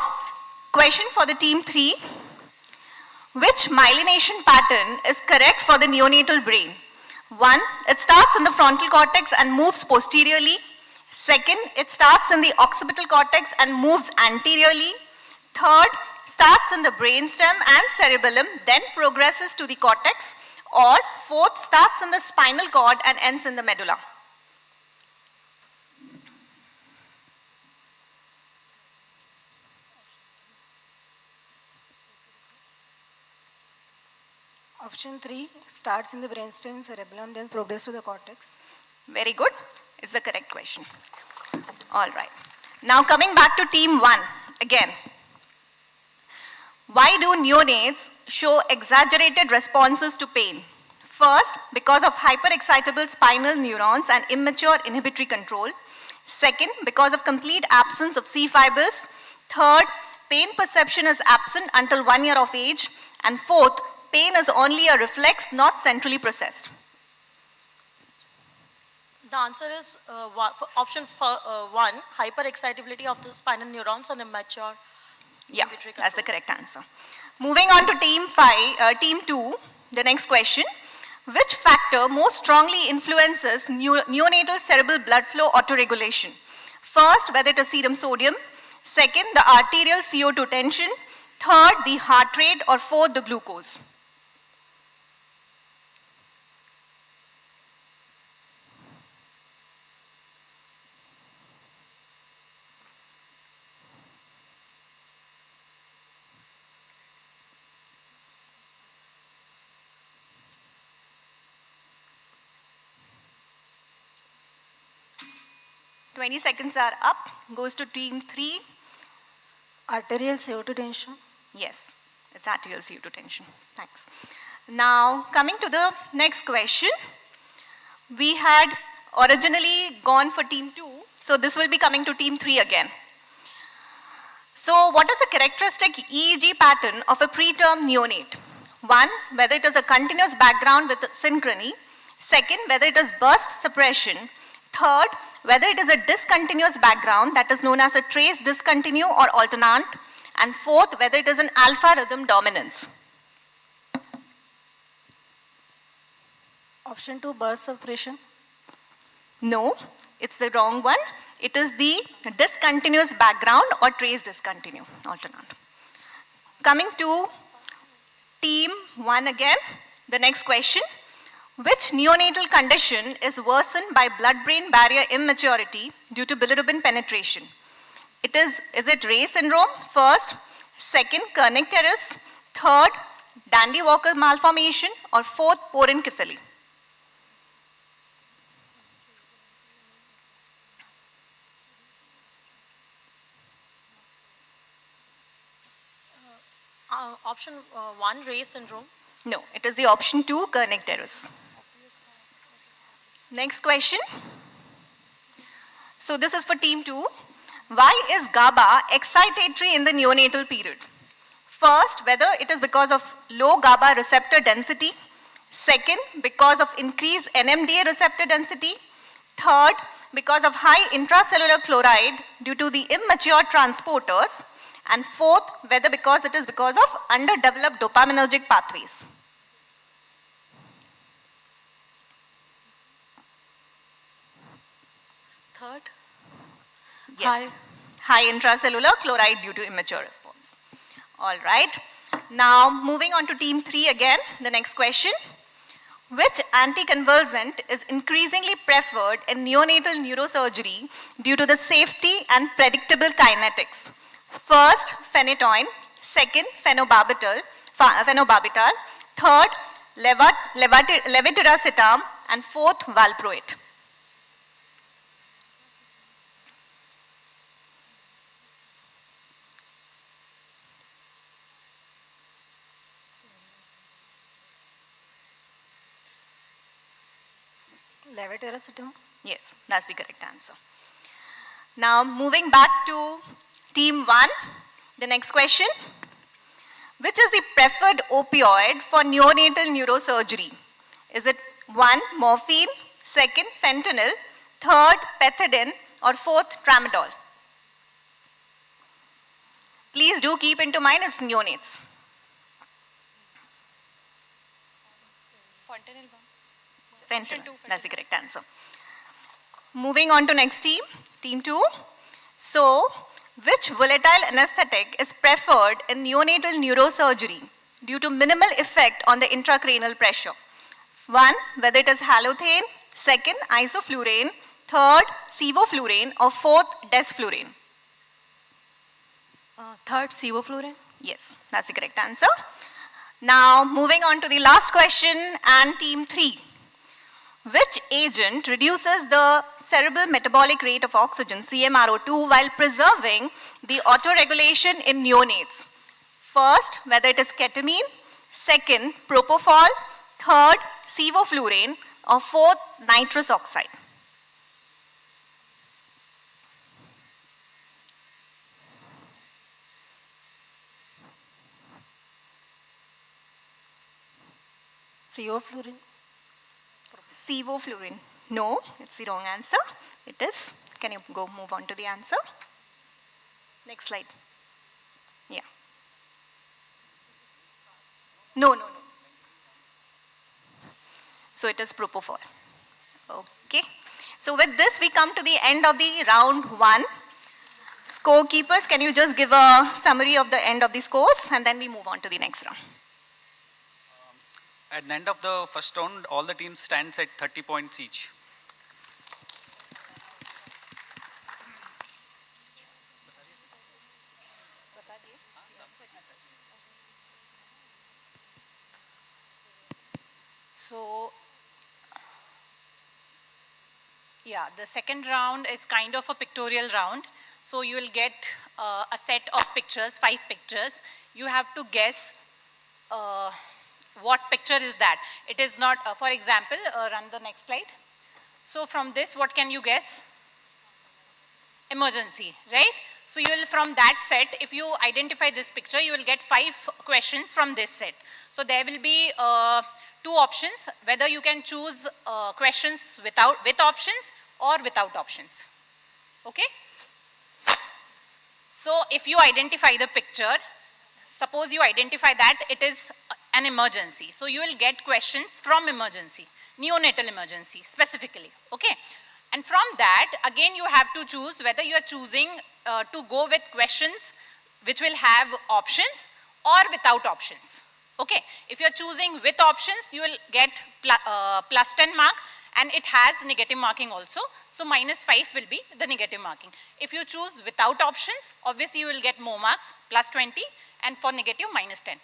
[SPEAKER 20] question for the team 3. Which myelination pattern is correct for the neonatal brain? 1, it starts in the frontal cortex and moves posteriorly. 2nd, it starts in the occipital cortex and moves anteriorly. 3rd, starts in the brainstem and cerebellum, then progresses to the cortex. Or 4th, starts in the spinal cord and ends in the medulla.
[SPEAKER 22] Option 3 starts in the brainstem, cerebellum, then progress to the cortex.
[SPEAKER 20] Very good. It's the correct question. All right. Now coming back to team 1 again. Why do neonates show exaggerated responses to pain? First, because of hyperexcitable spinal neurons and immature inhibitory control. Second, because of complete absence of C fibers. Third, pain perception is absent until 1 year of age. And fourth, pain is only a reflex, not centrally processed.
[SPEAKER 9] The answer is option 1, hyperexcitability of the spinal neurons and immature.
[SPEAKER 20] Yeah, that's the correct answer. Moving on to team 2, the next question. Which factor most strongly influences neonatal cerebral blood flow autoregulation? First, whether it is serum sodium. Second, the arterial CO2 tension. Third, the heart rate. Or fourth, the glucose. Twenty seconds are up. Goes to team 3.
[SPEAKER 9] Arterial CO2 tension.
[SPEAKER 20] Yes, it's arterial CO2 tension. Thanks. Now, coming to the next question. We had originally gone for team 2, so this will be coming to team 3 again. So, what is the characteristic EEG pattern of a preterm neonate? 1, whether it is a continuous background with synchrony. Second, whether it is burst suppression. Third, whether it is a discontinuous background, that is known as a trace discontinue or alternant. And fourth, whether it is an alpha rhythm dominance.
[SPEAKER 9] Option 2, burst suppression.
[SPEAKER 20] No, it's the wrong one. It is the discontinuous background or trace discontinue alternant. Coming to team 1 again, the next question. Which neonatal condition is worsened by blood-brain barrier immaturity due to bilirubin penetration? Is it Rey syndrome? First. Second, kernicterus. Third, Dandy-Walker malformation. Or fourth, porencephaly.
[SPEAKER 9] Option 1, Rey syndrome.
[SPEAKER 20] No, it is the option 2, kernicterus. Next question. So this is for team 2. Why is GABA excitatory in the neonatal period? First, whether it is because of low GABA receptor density. Second, because of increased NMDA receptor density. Third, because of high intracellular chloride due to the immature transporters. And fourth, whether because it is because of underdeveloped dopaminergic pathways.
[SPEAKER 9] Third?
[SPEAKER 20] Yes. High intracellular chloride due to immature response. All right. Now, moving on to team 3 again, the next question. Which anticonvulsant is increasingly preferred in neonatal neurosurgery due to the safety and predictable kinetics? First, phenytoin. Second, phenobarbital. Third, levetiracetam. And fourth, valproate.
[SPEAKER 9] Levetiracetam.
[SPEAKER 20] Yes, that's the correct answer. Now, moving back to team 1, the next question. Which is the preferred opioid for neonatal neurosurgery? Is it 1, morphine, second, fentanyl, third, pethidine, or fourth, tramadol? Please do keep into mind it's neonates. Fentanyl, that's the correct answer. Moving on to next team, team 2. So, which volatile anesthetic is preferred in neonatal neurosurgery due to minimal effect on the intracranial pressure? 1, whether it is halothane, second, isoflurane, third, sevoflurane, or fourth, desflurane?
[SPEAKER 9] Third, sevoflurane.
[SPEAKER 20] Yes, that's the correct answer. Now, moving on to the last question and team 3. Which agent reduces the cerebral metabolic rate of oxygen, CMRO2, while preserving the autoregulation in neonates? First, whether it is ketamine. Second, propofol. Third, sevoflurane or 4th nitrous oxide.
[SPEAKER 22] Sevoflurane.
[SPEAKER 20] Sevoflurane. No, it's the wrong answer. It is. Can you go move on to the answer? Next slide. Yeah. No. So it is propofol. Okay. So with this, we come to the end of the round 1. Scorekeepers, can you just give a summary of the end of the scores, and then we move on to the next round.
[SPEAKER 7] At the end of the first round, all the teams stands at 30 points each.
[SPEAKER 8] So, yeah, the second round is kind of a pictorial round. So you will get a set of pictures, 5 pictures. You have to guess what picture is that. It is not, for example, run the next slide. So from this, what can you guess? Emergency, right? So you will, from that set, if you identify this picture, you will get 5 questions from this set. So there will be 2 options, whether you can choose questions with options or without options. Okay? So if you identify the picture, suppose you identify that it is an emergency. So you will get questions from emergency, neonatal emergency specifically. Okay? And from that, again, you have to choose whether you are choosing to go with questions which will have options or without options. Okay, if you are choosing with options, you will get plus 10 mark, and it has negative marking also. So minus 5 will be the negative marking. If you choose without options, obviously you will get more marks, plus 20, and for negative, minus 10.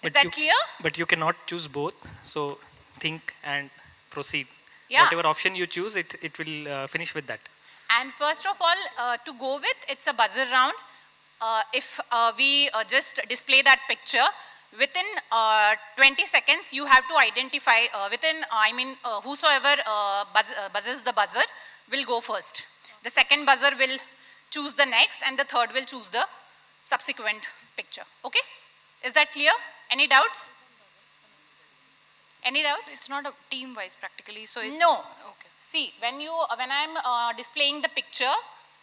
[SPEAKER 8] Is that clear?
[SPEAKER 19] But you cannot choose both. So think and proceed.
[SPEAKER 8] Yeah.
[SPEAKER 19] Whatever option you choose, it will finish with that.
[SPEAKER 8] And first of all, to go with, it's a buzzer round. If we just display that picture, within 20 seconds, you have to identify, whosoever buzzes the buzzer will go first. The second buzzer will choose the next, and the third will choose the subsequent picture. Okay? Is that clear? Any doubts? Any doubts?
[SPEAKER 2] So it's not a team-wise practically. So
[SPEAKER 8] no. Okay. See, when I'm displaying the picture,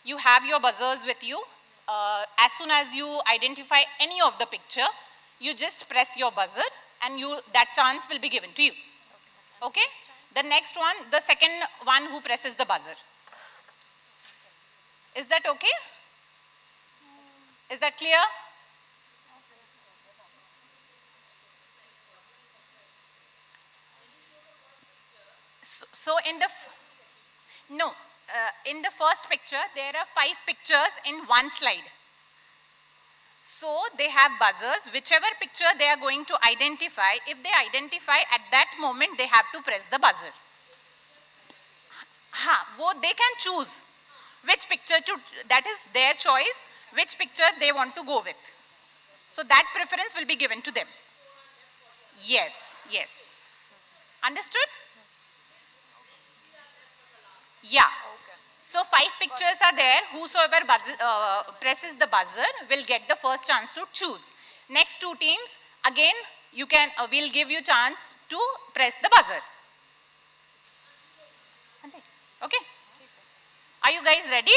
[SPEAKER 8] you have your buzzers with you. As soon as you identify any of the picture, you just press your buzzer, and that chance will be given to you. Okay? The next one, the second one who presses the buzzer. Is that okay? Is that clear? So in the first picture, there are 5 pictures in one slide. So they have buzzers. Whichever picture they are going to identify, if they identify at that moment, they have to press the buzzer. They can choose which picture that is their choice, which picture they want to go with. So that preference will be given to them. Yes. Understood? Yeah. So 5 pictures are there. Whosoever presses the buzzer will get the first chance to choose. Next 2 teams, again, we'll give you chance to press the buzzer. Okay. Are you guys ready?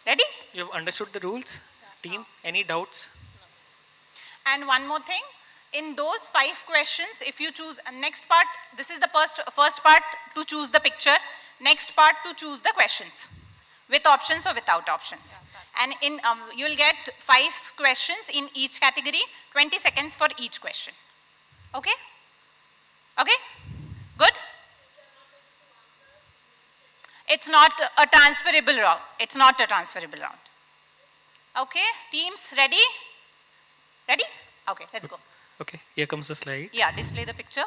[SPEAKER 8] Ready?
[SPEAKER 19] You have understood the rules? Team, any doubts?
[SPEAKER 8] And one more thing. In those 5 questions, if you choose next part, this is the first part to choose the picture. Next part to choose the questions, with options or without options. And you will get 5 questions in each category, 20 seconds for each question. Okay? Okay? Good? It's not a transferable round. It's not a transferable round. Okay? Teams, ready? Ready? Okay, let's go.
[SPEAKER 19] Okay, here comes the slide.
[SPEAKER 8] Yeah, display the picture.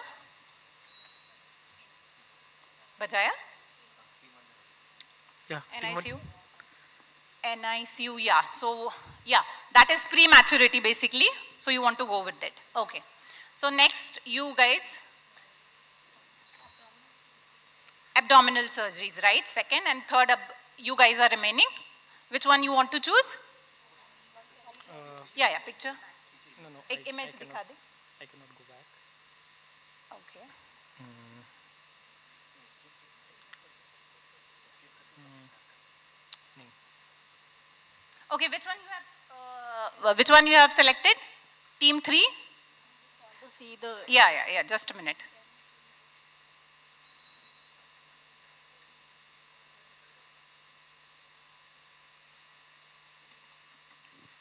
[SPEAKER 8] Bajaya?
[SPEAKER 19] Yeah.
[SPEAKER 8] NICU? NICU, yeah. So, yeah, that is prematurity basically. So you want to go with it. Okay.
[SPEAKER 10] So next, you guys, abdominal surgeries, right? Second and third, you guys are remaining. Which one you want to choose? Yeah, picture.
[SPEAKER 19] No,
[SPEAKER 10] image दिखा दे.
[SPEAKER 19] I cannot go back.
[SPEAKER 10] Okay. Okay, which one you have selected? Team 3?
[SPEAKER 9] To see the
[SPEAKER 10] Yeah, just a minute.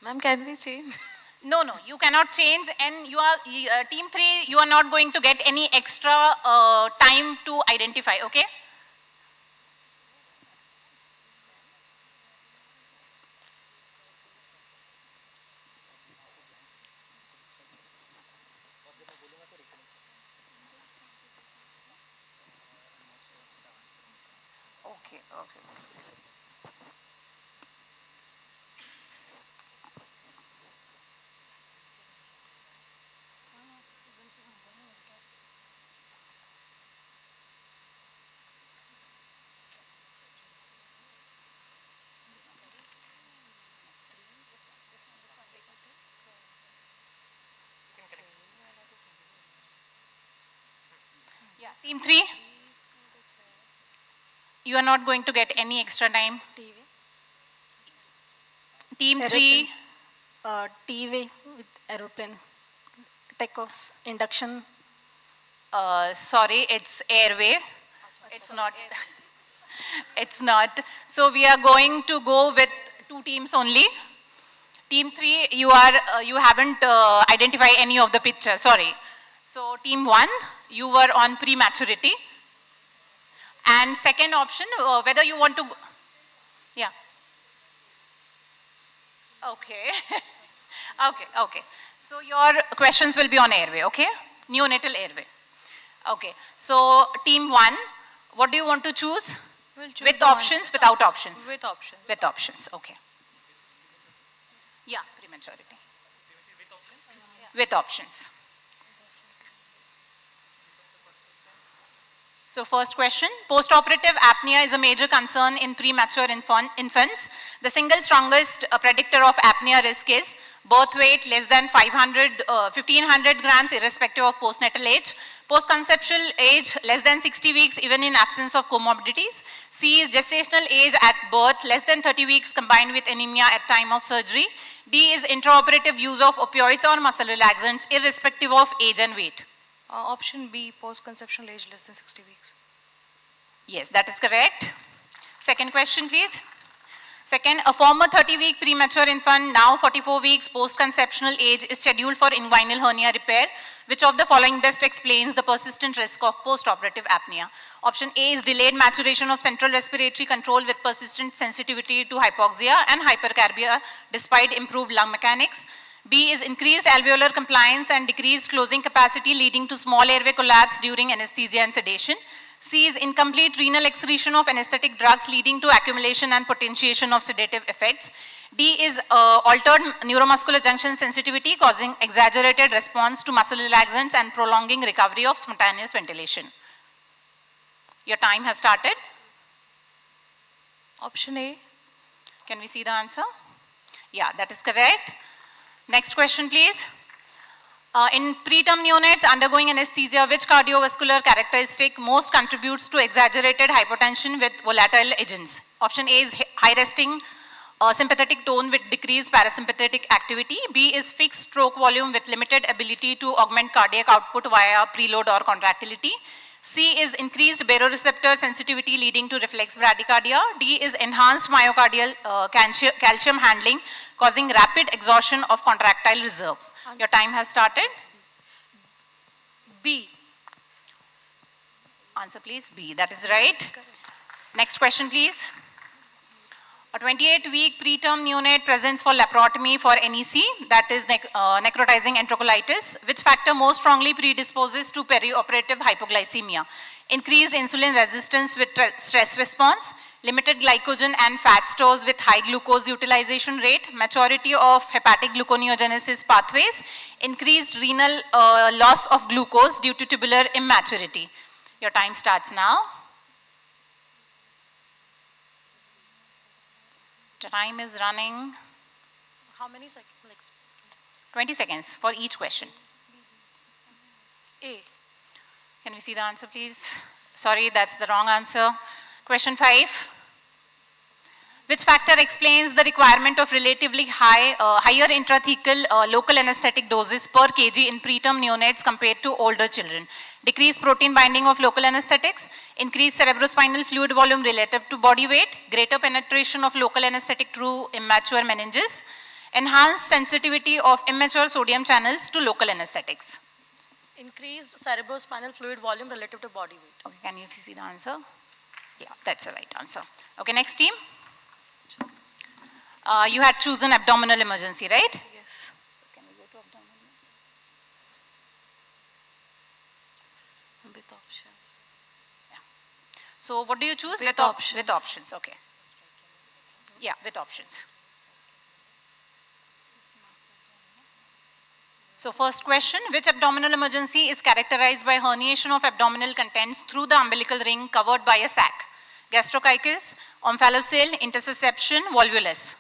[SPEAKER 9] Ma'am, can we change?
[SPEAKER 10] No, you cannot change, and you are team 3, you are not going to get any extra time to identify, okay? Okay. Yeah, team 3, you are not going to get any extra time. Team 3,
[SPEAKER 9] TV with aeroplane, takeoff, induction.
[SPEAKER 10] sorry, it's airway. It's not. It's not. So we are going to go with 2 teams only. Team 3, you haven't identified any of the picture, sorry. So team 1, you were on prematurity. And second option, whether you want to, yeah. Okay. Okay. So your questions will be on airway, okay? Neonatal airway. Okay. So team 1, what do you want to choose?
[SPEAKER 2] We'll choose
[SPEAKER 10] with
[SPEAKER 2] the one-
[SPEAKER 10] options, without options?
[SPEAKER 2] With options.
[SPEAKER 10] With options, okay. Yeah, prematurity. With options. So first question, post-operative apnea is a major concern in premature infants. The single strongest predictor of apnea risk is birth weight less than 1500 grams irrespective of postnatal age, post-conceptual age less than 60 weeks even in absence of comorbidities. C is gestational age at birth less than 30 weeks combined with anemia at time of surgery. D is intraoperative use of opioids or muscle relaxants irrespective of age and weight.
[SPEAKER 2] Option B, post-conceptual age less than 60 weeks.
[SPEAKER 10] Yes, that is correct. Second question, please. Second, a former 30-week premature infant, now 44 weeks post-conceptional age, is scheduled for inguinal hernia repair. Which of the following best explains the persistent risk of post-operative apnea? Option A is delayed maturation of central respiratory control with persistent sensitivity to hypoxia and hypercarbia despite improved lung mechanics. B is increased alveolar compliance and decreased closing capacity leading to small airway collapse during anesthesia and sedation. C is incomplete renal excretion of anesthetic drugs leading to accumulation and potentiation of sedative effects. D is altered neuromuscular junction sensitivity causing exaggerated response to muscle relaxants and prolonging recovery of spontaneous ventilation. Your time has started.
[SPEAKER 2] Option A.
[SPEAKER 10] Can we see the answer? Yeah, that is correct. Next question, please. In preterm neonates undergoing anesthesia, which cardiovascular characteristic most contributes to exaggerated hypotension with volatile agents? Option A is high resting sympathetic tone with decreased parasympathetic activity. B is fixed stroke volume with limited ability to augment cardiac output via preload or contractility. C is increased baroreceptor sensitivity leading to reflex bradycardia. D is enhanced myocardial calcium handling causing rapid exhaustion of contractile reserve. Your time has started.
[SPEAKER 2] B.
[SPEAKER 10] Answer please, B. That is right. Next question please. A 28-week preterm neonate presents for laparotomy for NEC, that is necrotizing enterocolitis. Which factor most strongly predisposes to perioperative hypoglycemia? Increased insulin resistance with stress response, limited glycogen and fat stores with high glucose utilization rate, maturity of hepatic gluconeogenesis pathways, increased renal loss of glucose due to tubular immaturity. Your time starts now. Time is running.
[SPEAKER 9] How many seconds? Like
[SPEAKER 10] 20 seconds for each question.
[SPEAKER 9] A.
[SPEAKER 10] Can we see the answer, please? Sorry, that's the wrong answer. Question 5. Which factor explains the requirement of relatively higher intrathecal local anesthetic doses per kg in preterm neonates compared to older children? Decreased protein binding of local anesthetics, increased cerebrospinal fluid volume relative to body weight, greater penetration of local anesthetic through immature meninges, enhanced sensitivity of immature sodium channels to local anesthetics.
[SPEAKER 9] Increased cerebrospinal fluid volume relative to body weight.
[SPEAKER 10] Okay, can you see the answer? Yeah, that's the right answer. Okay, next team. You had chosen abdominal emergency, right?
[SPEAKER 9] Yes.
[SPEAKER 10] So can we go to abdominal?
[SPEAKER 15] With options.
[SPEAKER 10] Yeah. So what do you choose?
[SPEAKER 15] With options.
[SPEAKER 10] With options, okay. Yeah, with options. So first question, which abdominal emergency is characterized by herniation of abdominal contents through the umbilical ring covered by a sac? Gastrococcyx, omphalocele, interception, volvulus.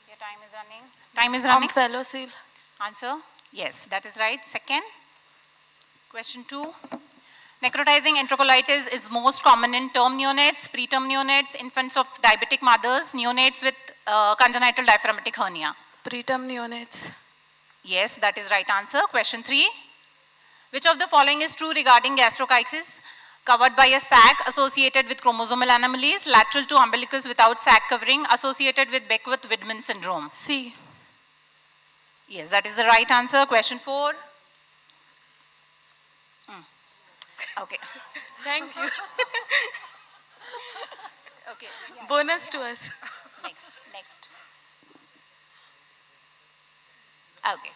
[SPEAKER 10] Your time is running. Time is running.
[SPEAKER 15] Omphalocele.
[SPEAKER 10] Answer? Yes, that is right. Second. Question 2. Necrotizing enterocolitis is most common in term neonates, preterm neonates, infants of diabetic mothers, neonates with congenital diaphragmatic hernia.
[SPEAKER 15] Preterm neonates.
[SPEAKER 10] Yes, that is right answer. Question 3. Which of the following is true regarding gastrococcyx? Covered by a sac associated with chromosomal anomalies, lateral to umbilicus without sac covering, associated with Beckwith-Widman syndrome.
[SPEAKER 15] C.
[SPEAKER 10] Yes, that is the right answer. Question 4. Okay.
[SPEAKER 15] Thank you.
[SPEAKER 10] Okay. Yeah.
[SPEAKER 15] Bonus to us.
[SPEAKER 10] Next. Okay.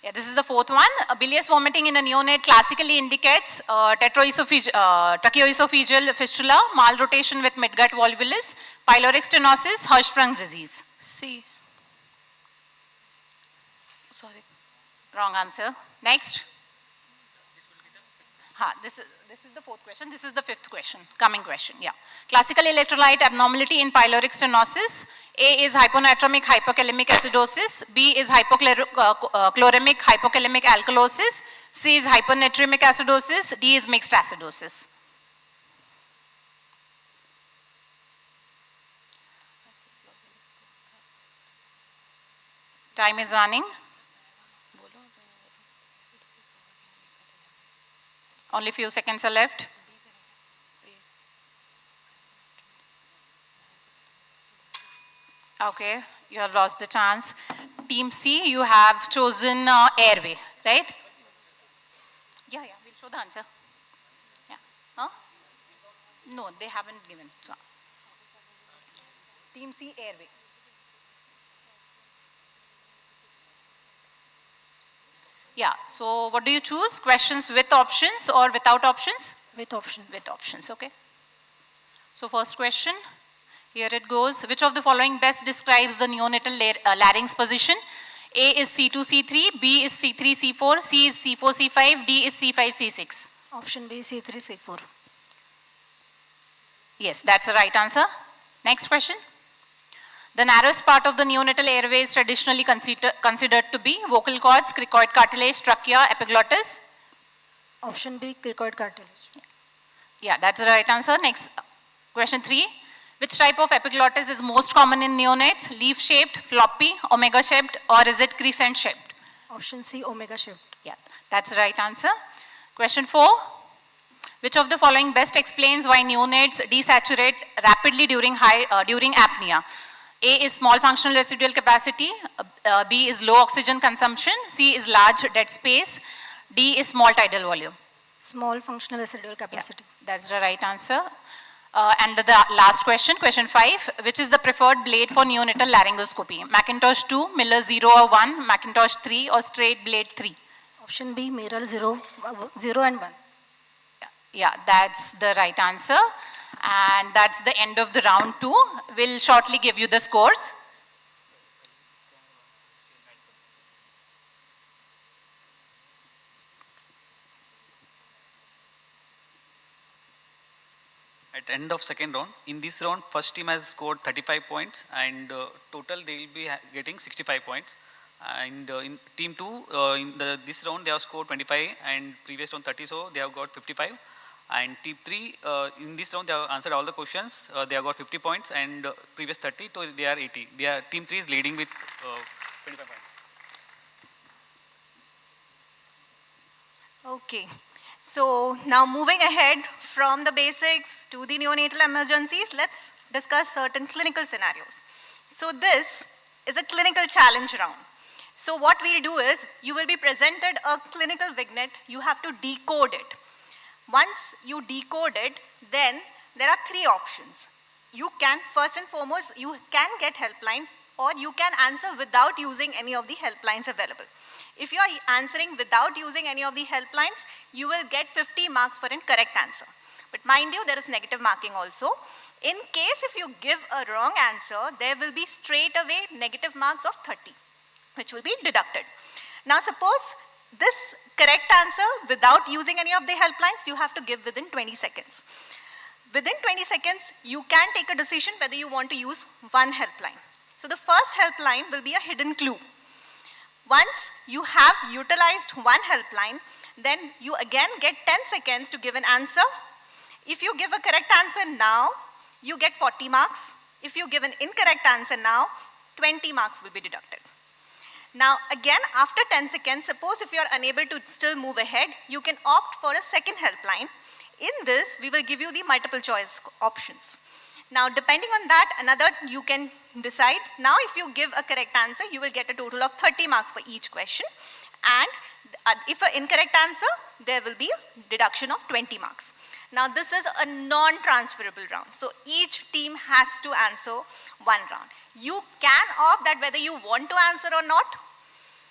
[SPEAKER 10] Yeah, this is the 4th one. Bilious vomiting in a neonate classically indicates tracheoesophageal fistula, malrotation with midgut volvulus, pyloric stenosis, Hirschsprung's disease.
[SPEAKER 15] C. Sorry.
[SPEAKER 10] Wrong answer. Next. This is the 4th question. This is the 5th question. Coming question. Yeah. Classical electrolyte abnormality in pyloric stenosis. A is hyponatremic hypokalemic acidosis. B is hypochloremic hypokalemic alkalosis. C is hyponatremic acidosis. D is mixed acidosis. Time is running. Only few seconds are left. Okay, you have lost the chance. Team C, you have chosen airway, right? Yeah, we'll show the answer. Yeah. Huh? No, they haven't given. So. Team C, airway. Yeah, so what do you choose? Questions with options or without options?
[SPEAKER 9] With options.
[SPEAKER 10] With options, okay. So first question, here it goes. Which of the following best describes the neonatal larynx position? A is C2, C3, B is C3, C4, C is C4, C5, D is C5, C6.
[SPEAKER 9] Option B, C3, C4.
[SPEAKER 10] Yes, that's the right answer. Next question. The narrowest part of the neonatal airway is traditionally considered to be vocal cords, cricoid cartilage, trachea, epiglottis.
[SPEAKER 9] Option B, cricoid cartilage.
[SPEAKER 10] Yeah, that's the right answer. Next, question 3. Which type of epiglottis is most common in neonates? Leaf-shaped, floppy, omega-shaped, or is it crescent-shaped?
[SPEAKER 9] Option C, omega-shaped.
[SPEAKER 10] Yeah, that's the right answer. Question 4. Which of the following best explains why neonates desaturate rapidly during apnea? A is small functional residual capacity, B is low oxygen consumption, C is large dead space, D is small tidal volume.
[SPEAKER 9] Small functional residual capacity.
[SPEAKER 10] Yeah, that's the right answer. And the last question, question 5, which is the preferred blade for neonatal laryngoscopy? Macintosh 2, Miller 0 or 1, Macintosh 3 or straight blade 3?
[SPEAKER 9] Option B, Miller 0 and 1.
[SPEAKER 10] Yeah, that's the right answer. And that's the end of the round 2. We'll shortly give you the scores.
[SPEAKER 7] At the end of second round, in this round, first team has scored 35 points and total they will be getting 65 points. And in team 2, this round they have scored 25 and previous round 30, so they have got 55. And team 3, in this round they have answered all the questions, they have got 50 points and previous 30, so they are 80. Team 3 is leading with 25 points.
[SPEAKER 20] Okay. So now moving ahead from the basics to the neonatal emergencies, let's discuss certain clinical scenarios. So this is a clinical challenge round. So what we'll do is, you will be presented a clinical vignette, you have to decode it. Once you decode it, then there are 3 options. You can, first and foremost, you can get helplines or you can answer without using any of the helplines available. If you are answering without using any of the helplines, you will get 50 marks for a correct answer. But mind you, there is negative marking also. In case if you give a wrong answer, there will be straight away negative marks of 30, which will be deducted. Now suppose this correct answer without using any of the helplines, you have to give within 20 seconds. Within 20 seconds, you can take a decision whether you want to use one helpline. So the first helpline will be a hidden clue. Once you have utilized one helpline, then you again get 10 seconds to give an answer. If you give a correct answer now, you get 40 marks. If you give an incorrect answer now, 20 marks will be deducted. Now again, after 10 seconds, suppose if you are unable to still move ahead, you can opt for a second helpline. In this, we will give you the multiple choice options. Now depending on that, you can decide. Now if you give a correct answer, you will get a total of 30 marks for each question. And if an incorrect answer, there will be a deduction of 20 marks. Now this is a non-transferable round. So each team has to answer one round. You can opt that whether you want to answer or not.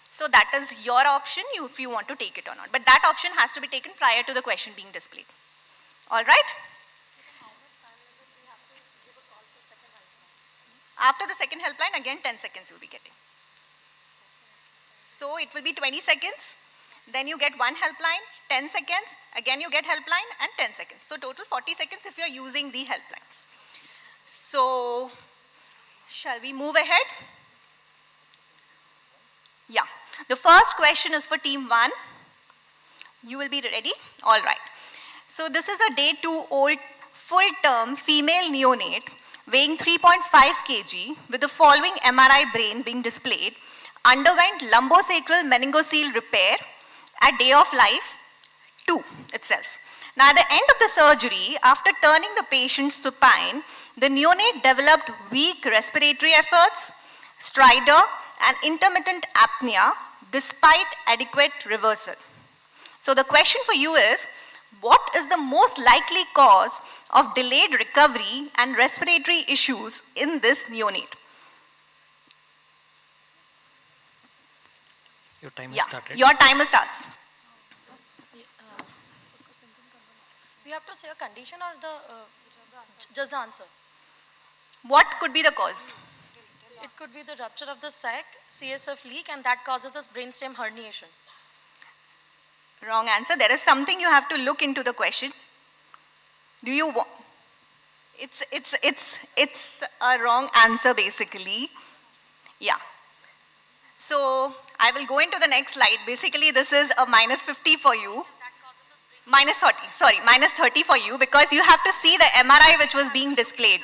[SPEAKER 20] So that is your option if you want to take it or not. But that option has to be taken prior to the question being displayed. All right? After the second helpline, again 10 seconds you'll be getting. So it will be 20 seconds, then you get one helpline, 10 seconds, again you get helpline and 10 seconds. So total 40 seconds if you're using the helplines. So, shall we move ahead? Yeah. The first question is for team 1. You will be ready? All right. So this is a day 2-old full-term female neonate weighing 3.5 kg with the following MRI brain being displayed, underwent lumbosacral meningocele repair at day of life 2 itself. Now at the end of the surgery, after turning the patient supine, the neonate developed weak respiratory efforts, stridor and intermittent apnea despite adequate reversal. So the question for you is, what is the most likely cause of delayed recovery and respiratory issues in this neonate?
[SPEAKER 19] Your timer started.
[SPEAKER 20] Your timer starts.
[SPEAKER 9] We have to say a condition or just the answer?
[SPEAKER 20] What could be the cause?
[SPEAKER 9] It could be the rupture of the sac, CSF leak, and that causes this brainstem herniation.
[SPEAKER 20] Wrong answer. There is something you have to look into the question. Do you want? It's a wrong answer basically. Yeah. So I will go into the next slide. Basically, this is a minus 50 for you. Minus 30, sorry, minus 30 for you because you have to see the MRI which was being displayed.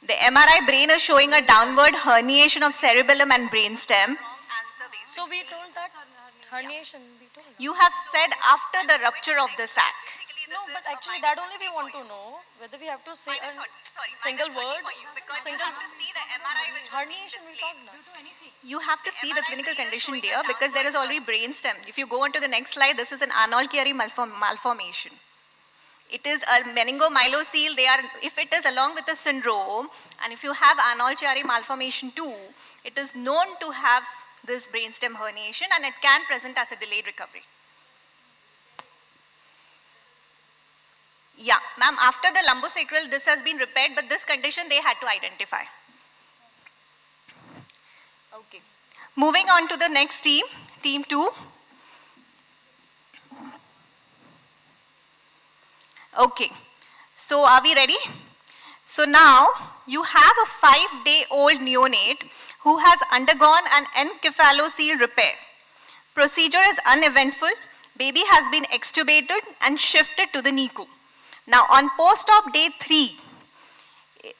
[SPEAKER 20] The MRI brain is showing a downward herniation of cerebellum and brainstem.
[SPEAKER 9] So we told that herniation, we told that.
[SPEAKER 20] You have said after the rupture of the sac.
[SPEAKER 9] No, but actually that only we want to know, whether we have to say a single word, single herniation we talked now.
[SPEAKER 20] You have to see the clinical condition there because there is already brainstem. If you go on to the next slide, this is an Arnold-Chiari malformation. It is a meningomyelocele. If it is along with a syndrome, and if you have Arnold-Chiari malformation too, it is known to have this brainstem herniation and it can present as a delayed recovery. Yeah, ma'am, after the lumbosacral, this has been repaired, but this condition they had to identify. Okay. Moving on to the next team, team 2. Okay, so are we ready? So now you have a 5-day-old neonate who has undergone an encephalocele repair. Procedure is uneventful. Baby has been extubated and shifted to the NICU. Now on post-op day 3,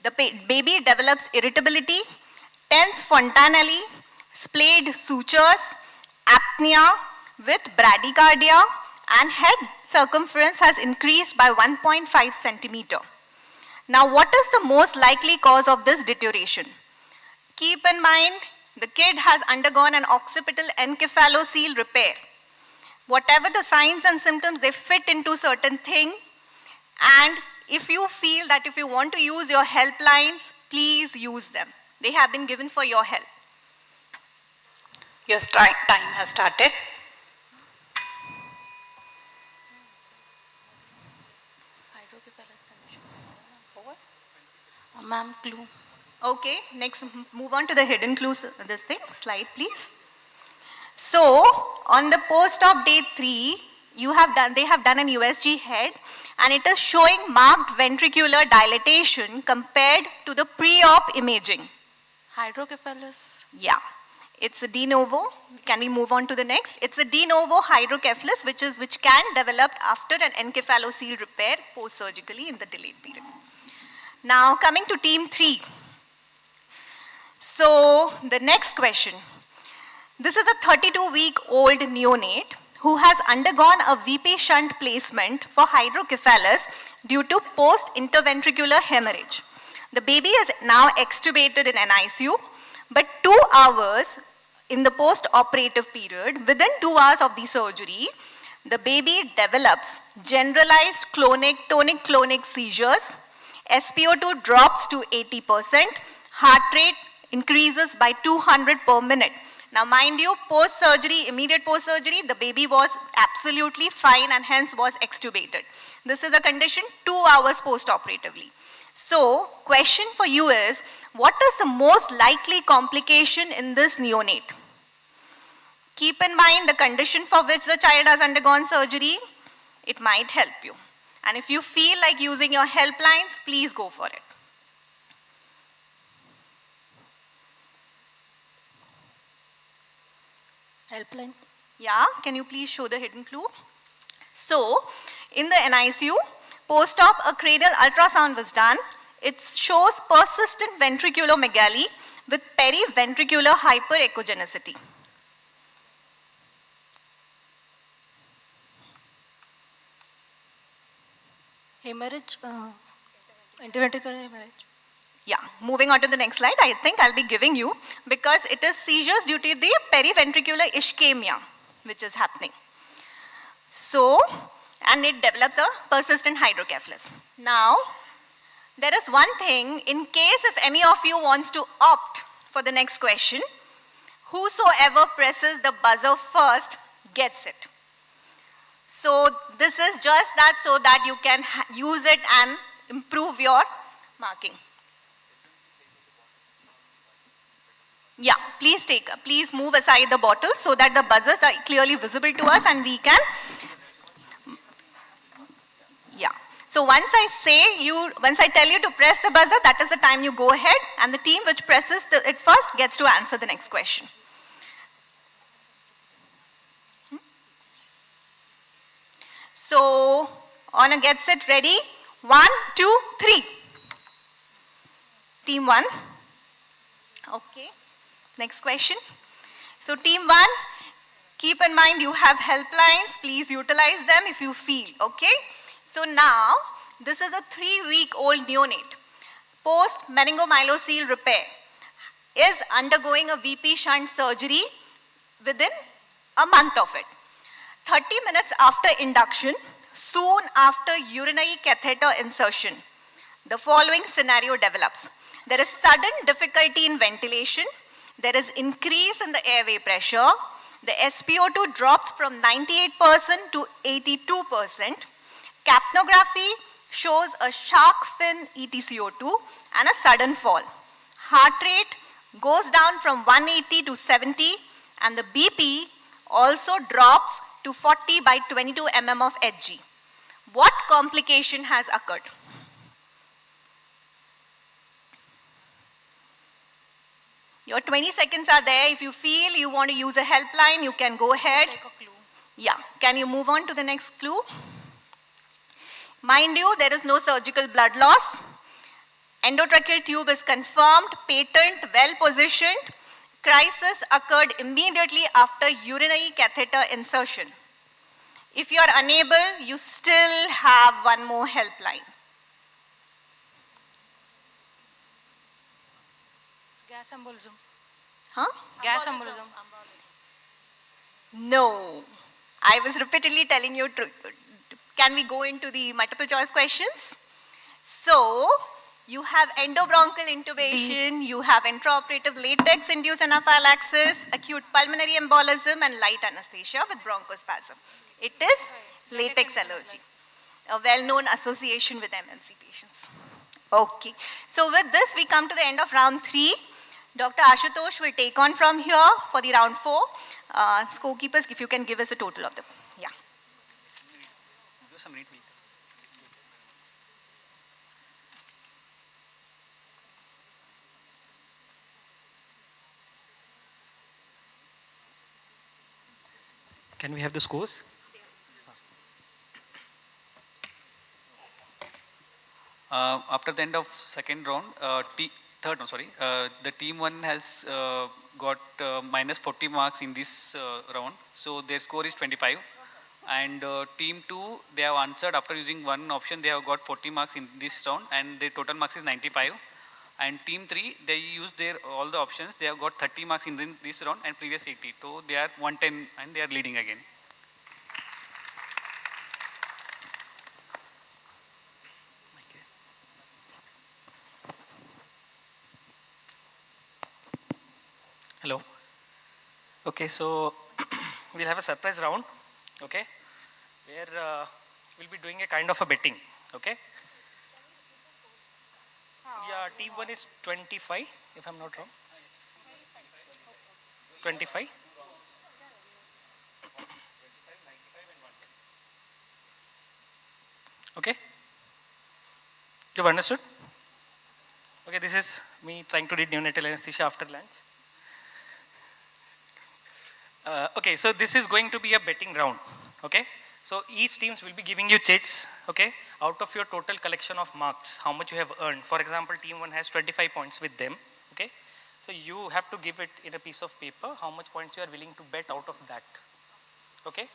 [SPEAKER 20] the baby develops irritability, tense fontanelli, splayed sutures, apnea with bradycardia, and head circumference has increased by 1.5 centimeter. Now what is the most likely cause of this deterioration? Keep in mind, the kid has undergone an occipital encephalocele repair. Whatever the signs and symptoms, they fit into certain thing. And if you feel that if you want to use your helplines, please use them. They have been given for your help.
[SPEAKER 10] Your time has started.
[SPEAKER 20] Ma'am, clue. Okay, next move on to the hidden clues, this thing, slide please. So, on the post-op day 3, they have done an USG head and it is showing marked ventricular dilatation compared to the pre-op imaging.
[SPEAKER 9] Hydrocephalus.
[SPEAKER 20] Yeah, it's a de novo. Can we move on to the next? It's a de novo hydrocephalus which can develop after an encephalocele repair post-surgically in the delayed period. Now coming to team 3. So the next question. This is a 32-week-old neonate who has undergone a VP shunt placement for hydrocephalus due to post-interventricular hemorrhage. The baby is now extubated in an ICU, but 2 hours in the post-operative period, within 2 hours of the surgery, the baby develops generalized tonic-clonic seizures, SpO2 drops to 80%, heart rate increases by 200 per minute. Now mind you, post-surgery, immediate post-surgery, the baby was absolutely fine and hence was extubated. This is a condition 2 hours post-operatively. So, question for you is, what is the most likely complication in this neonate? Keep in mind the condition for which the child has undergone surgery, it might help you. And if you feel like using your helplines, please go for it.
[SPEAKER 9] Helpline.
[SPEAKER 20] Yeah, can you please show the hidden clue? So, in the NICU, post-op a cranial ultrasound was done. It shows persistent ventriculomegaly with periventricular hyperechogenicity.
[SPEAKER 9] Hemorrhage, interventricular hemorrhage.
[SPEAKER 20] Yeah, moving on to the next slide, I think I'll be giving you because it is seizures due to the periventricular ischemia which is happening. So, and it develops a persistent hydrocephalus. Now, there is one thing, in case if any of you wants to opt for the next question, whosoever presses the buzzer first gets it. So, this is just that so that you can use it and improve your marking. Yeah, please move aside the bottle so that the buzzers are clearly visible to us and we can, yeah. So once I tell you to press the buzzer, that is the time you go ahead and the team which presses it first gets to answer the next question. So, on a get set ready, 1, 2, 3. Team 1. Okay. Next question. So team 1, keep in mind you have helplines, please utilize them if you feel, okay? So now, this is a 3-week-old neonate. Post-meningomyelocele repair is undergoing a VP shunt surgery within a month of it. 30 minutes after induction, soon after urinary catheter insertion, the following scenario develops. There is sudden difficulty in ventilation. There is increase in the airway pressure. The SpO2 drops from 98% to 82%. Capnography shows a shark fin ETCO2 and a sudden fall. Heart rate goes down from 180 to 70 and the BP also drops to 40 by 22 mm of Hg. What complication has occurred? Your 20 seconds are there. If you feel you want to use a helpline, you can go ahead.
[SPEAKER 2] Take a clue.
[SPEAKER 20] Yeah. Can you move on to the next clue? Mind you, there is no surgical blood loss. Endotracheal tube is confirmed, patent, well positioned. Crisis occurred immediately after urinary catheter insertion. If you are unable, you still have one more helpline.
[SPEAKER 2] Gas embolism.
[SPEAKER 20] Huh?
[SPEAKER 2] Gas embolism.
[SPEAKER 20] No. I was repeatedly telling you, can we go into the multiple choice questions? So, you have endobronchial intubation, you have intraoperative latex-induced anaphylaxis, acute pulmonary embolism, and light anesthesia with bronchospasm. It is latex allergy, a well-known association with MMC patients. Okay. So, with this, we come to the end of round 3. Dr. Ashutosh will take on from here for the round 4. Scorekeepers, if you can give us a total of them. Yeah.
[SPEAKER 19] Can we have the scores?
[SPEAKER 7] After the end of second round, the team 1 has got minus 40 marks in this round. So their score is 25. And team 2, they have answered after using one option, they have got 40 marks in this round and their total marks is 95. And team 3, they used all the options, they have got 30 marks in this round and previous 80. So they are 110 and they are leading again.
[SPEAKER 19] Hello. Okay, so we'll have a surprise round, okay, where we'll be doing a kind of a betting, okay. Yeah, team 1 is 25, if I'm not wrong. 25. Okay. You've understood? Okay, this is me trying to read neonatal anesthesia after lunch. Okay, so this is going to be a betting round, okay. So each teams will be giving you chits, okay, out of your total collection of marks, how much you have earned. For example, team 1 has 25 points with them, okay. So you have to give it in a piece of paper, how much points you are willing to bet out of that, okay.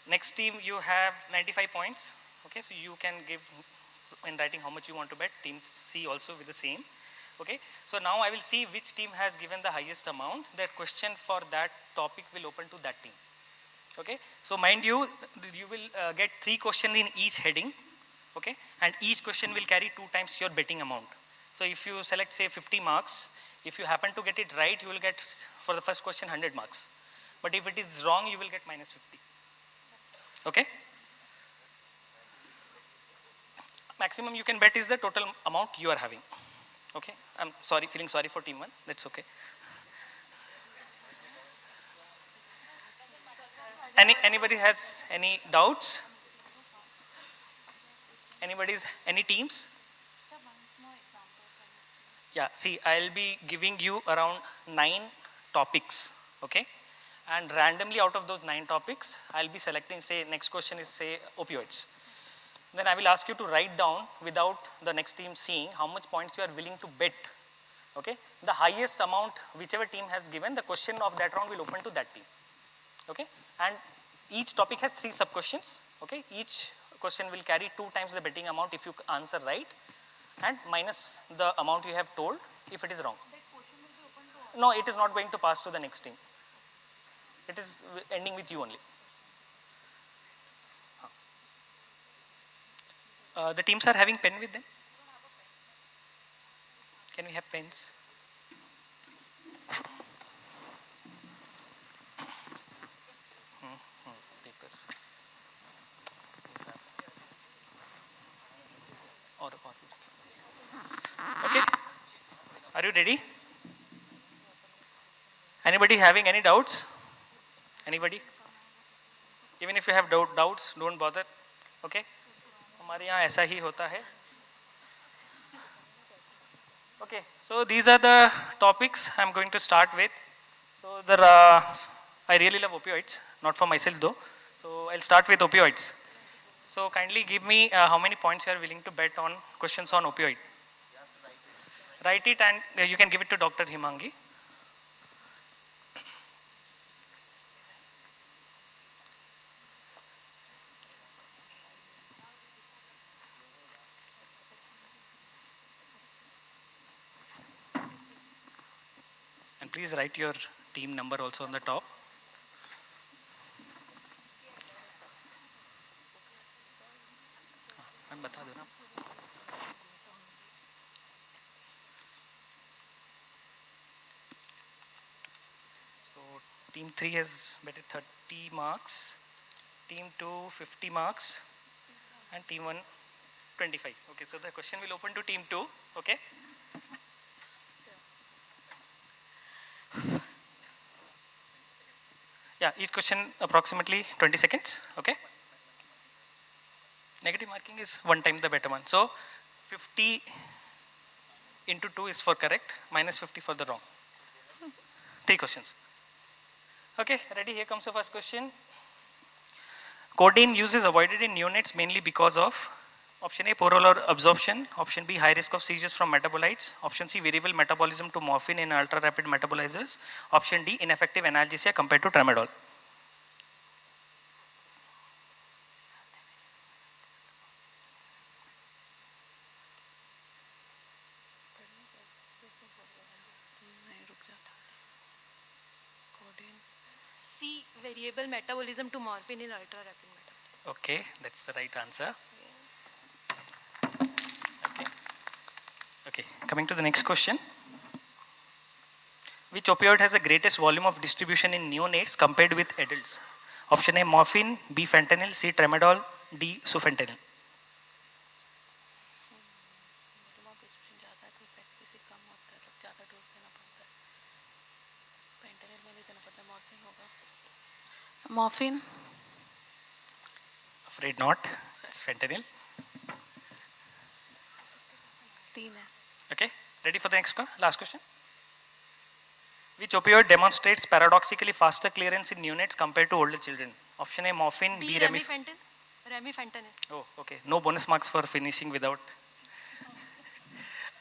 [SPEAKER 19] Next team, you have 95 points, okay, so you can give in writing how much you want to bet. Team C also with the same. Okay, so now I will see which team has given the highest amount. That question for that topic will open to that team. Okay, so mind you, you will get 3 questions in each heading. Okay, and each question will carry 2 times your betting amount. So if you select say 50 marks, if you happen to get it right, you will get for the first question 100 marks. But if it is wrong, you will get minus 50. Okay. Maximum you can bet is the total amount you are having. Okay, I'm sorry, feeling sorry for team 1, that's okay. Anybody has any doubts? Any teams? Yeah, see, I'll be giving you around 9 topics, okay? And randomly out of those 9 topics, I'll be selecting, say, next question is, say, opioids. Then I will ask you to write down without the next team seeing how much points you are willing to bet, okay? The highest amount, whichever team has given, the question of that round will open to that team, okay? And each topic has 3 sub-questions, okay? Each question will carry 2 times the betting amount if you answer right, and minus the amount you have told if it is wrong. No, it is not going to pass to the next team. It is ending with you only. The teams are having pen with them. Can we have pens? Papers. Are you ready? Anybody having any doubts? Anybody? Even if you have doubts, don't bother. Okay? हमारे यहाँ ऐसा ही होता है. Okay, so these are the topics I'm going to start with. So I really love opioids, not for myself though. So I'll start with opioids. So kindly give me how many points you are willing to bet on questions on opioid. Write it and you can give it to Dr. Himangi. And please write your team number also on the top. बता दो ना. So team 3 has betted 30 marks, team 2 50 marks, and team 1 25. Okay, so the question will open to team 2. Okay. Yeah, each question approximately 20 seconds. Okay. Negative marking is one time the better one. So 50 into 2 is for correct, minus 50 for the wrong. 3 questions. Okay, ready? Here comes the first question. Codeine use is avoided in neonates mainly because of option A, poor oral absorption, option B, high risk of seizures from metabolites, option C, variable metabolism to morphine in ultra rapid metabolizers, option D, ineffective analgesia compared to tramadol.
[SPEAKER 5] C, variable metabolism to morphine in ultra rapid metabolism.
[SPEAKER 19] Okay, that's the right answer. Okay. Okay, coming to the next question. Which opioid has the greatest volume of distribution in neonates compared with adults? Option A, morphine, B, fentanyl, C, tramadol, D, sufentanil.
[SPEAKER 15] Morphine?
[SPEAKER 19] Afraid not. It's fentanyl. Okay, ready for the next one? Last question. Which opioid demonstrates paradoxically faster clearance in neonates compared to older children? Option A, morphine, B,
[SPEAKER 5] remifentanil. Remifentanil.
[SPEAKER 19] Oh, okay. No bonus marks for finishing without.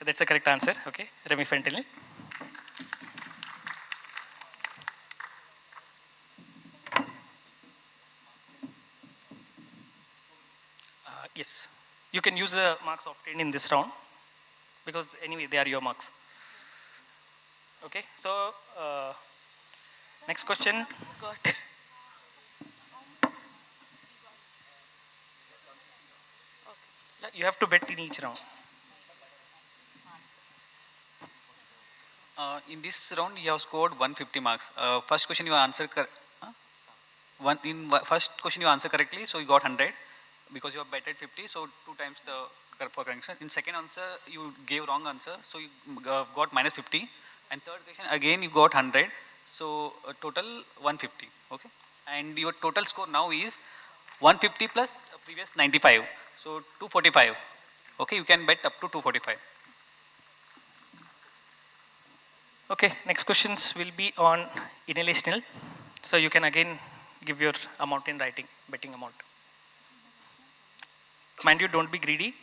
[SPEAKER 19] That's the correct answer. Okay, remifentanil. Yes, you can use the marks obtained in this round because anyway they are your marks. Okay, so next question. You have to bet in each round.
[SPEAKER 7] In this round, you have scored 150 marks. First question you answered first question you answered correctly, so you got 100 because you have betted 50, so 2 times the for correction. In second answer, you gave wrong answer, so you got minus 50. And third question, again you got 100, so total 150. Okay, and your total score now is 150 plus previous 95, so 245. Okay, you can bet up to 245.
[SPEAKER 19] Okay, next questions will be on inhalational. So you can again give your amount in writing, betting amount. Mind you, don't be greedy.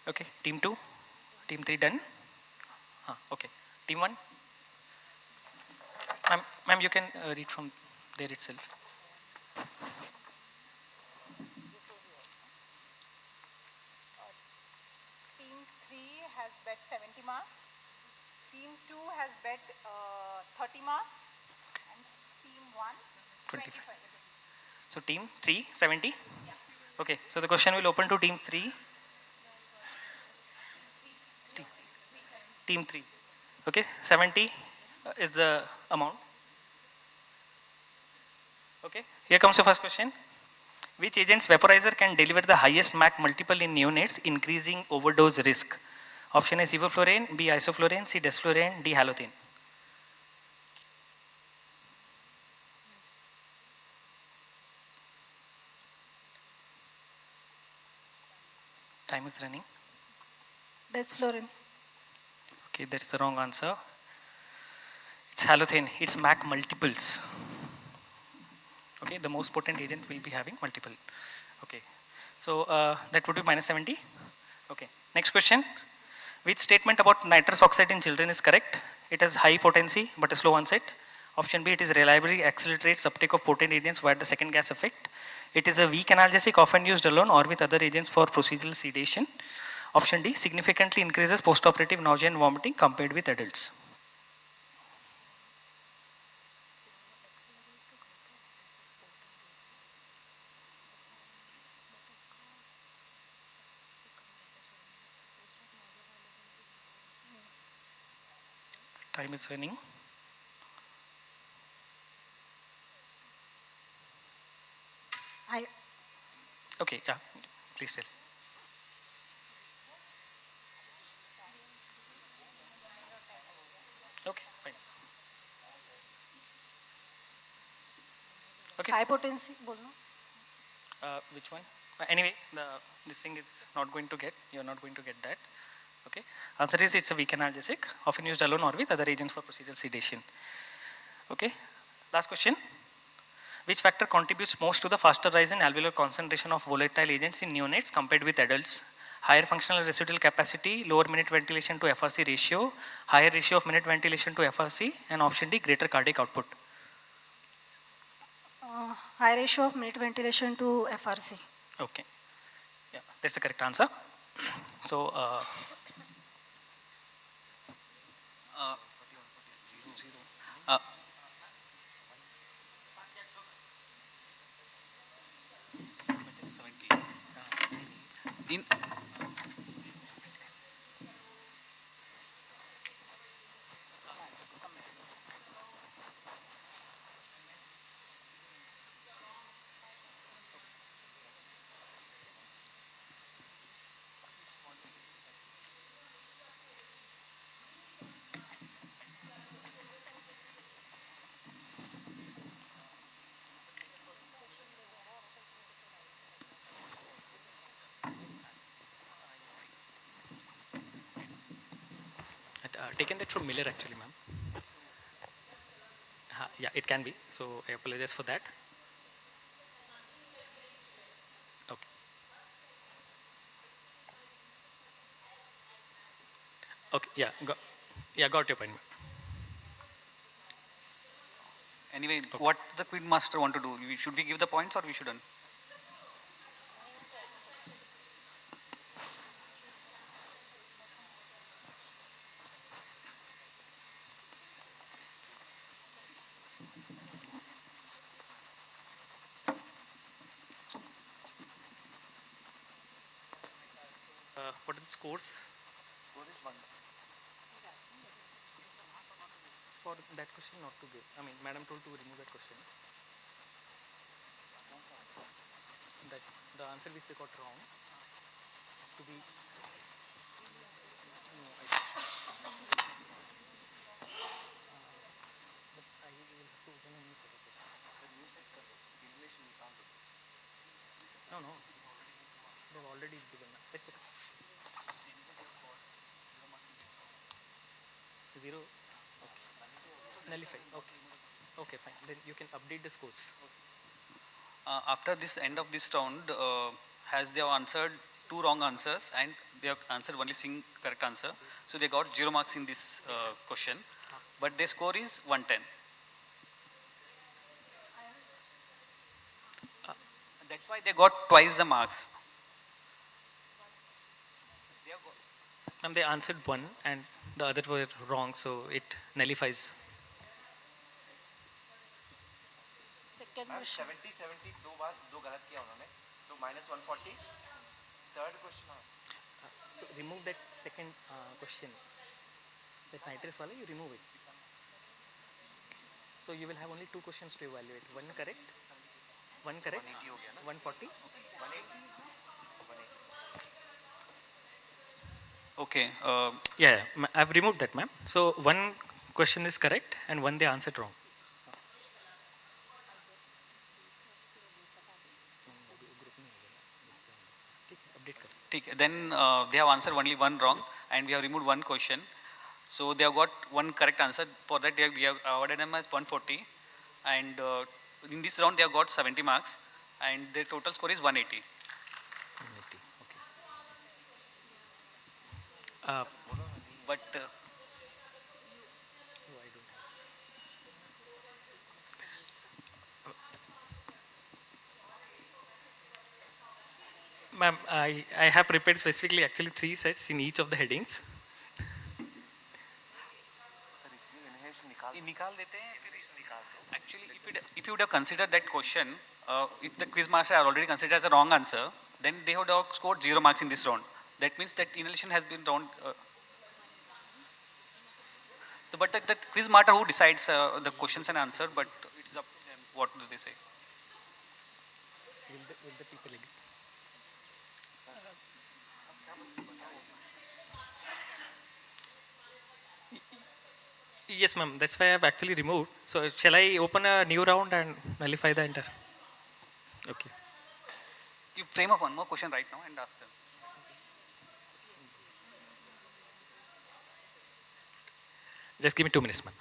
[SPEAKER 19] Okay, team 2, team 3 done. Okay, team 1. Ma'am, you can read from there itself.
[SPEAKER 1] has bet 70 marks. Team 2 has bet 30 marks. And team 1, 25.
[SPEAKER 19] So team 3, 70? Okay, so the question will open to team 3. Team 3. Okay, 70 is the amount. Okay, here comes the first question. Which agent's vaporizer can deliver the highest MAC multiple in neonates, increasing overdose risk? Option A sevoflurane, B isoflurane, C desflurane, D halothane. Time is running.
[SPEAKER 1] Desflurane.
[SPEAKER 19] Okay, that's the wrong answer. It's halothane. It's MAC multiples. Okay, the most potent agent will be having multiple. Okay, so that would be minus 70. Okay, next question. Which statement about nitrous oxide in children is correct? It has high potency but a slow onset. Option B, it is reliably accelerates uptake of potent agents via the second gas effect. It is a weak analgesic often used alone or with other agents for procedural sedation. Option D, significantly increases postoperative nausea and vomiting compared with adults. Time is running. Okay, yeah, please tell. Okay, fine. Okay.
[SPEAKER 1] High potency, bolno.
[SPEAKER 19] Which one? Anyway, this thing is not going to get, you're not going to get that. Okay. Answer is it's a weak analgesic, often used alone or with other agents for procedural sedation. Okay. Last question. Which factor contributes most to the faster rise in alveolar concentration of volatile agents in neonates compared with adults? Higher functional residual capacity, lower minute ventilation to FRC ratio, higher ratio of minute ventilation to FRC, and option D, greater cardiac output.
[SPEAKER 1] High ratio of minute ventilation to FRC.
[SPEAKER 19] Okay. Yeah, that's the correct answer. So,
[SPEAKER 7] in
[SPEAKER 19] taken that from Miller actually, ma'am. Yeah, it can be. So I apologize for that. Okay. Okay. Yeah, got your point.
[SPEAKER 7] anyway, okay. What the Queen Master want to do? Should we give the points or we shouldn't?
[SPEAKER 19] What are the scores?
[SPEAKER 7] Score is 1.
[SPEAKER 19] For that question not to give. I mean, madam told to remove that question. That the answer which they got wrong is to be. No, but I will have to open a new set of questions. The new set of elimination we can't do. No. They've already given. Let's check. 0. Okay. Nullify. Okay. Okay, fine. Then you can update the scores.
[SPEAKER 7] After this end of this round, has they have answered 2 wrong answers and they have answered only single correct answer. So they got 0 marks in this question, but their score is 110. That's why they got twice the marks.
[SPEAKER 19] Ma'am, they answered one and the other were wrong, so it nullifies.
[SPEAKER 9] Second
[SPEAKER 4] ma'am
[SPEAKER 9] question.
[SPEAKER 4] 70 70 दो बार दो गलत किया उन्होंने तो -140 third question
[SPEAKER 19] So remove that second question. That nitrous wala, you remove it. So you will have only two questions to evaluate. One correct, 140.
[SPEAKER 7] Okay.
[SPEAKER 19] Yeah, I've removed that, ma'am. So one question is correct and one they answered wrong.
[SPEAKER 7] Then they have answered only one wrong and we have removed one question. So they have got one correct answer. For that we have awarded them as 140 and in this round they have got 70 marks and their total score is 180. But
[SPEAKER 19] Ma'am, I have prepared specifically actually 3 sets in each of the headings.
[SPEAKER 7] Actually, if you would have considered that question, if the quiz master had already considered as a wrong answer, then they would have scored 0 marks in this round. That means that inhalation has been round. So, but the quiz master who decides the questions and answer, but it is up to them. What do they say?
[SPEAKER 19] Will the people agree? Yes, ma'am. That's why I've actually removed. So shall I open a new round and nullify the entire? Okay.
[SPEAKER 7] You frame up one more question right now and ask them.
[SPEAKER 19] Just give me 2 minutes, ma'am.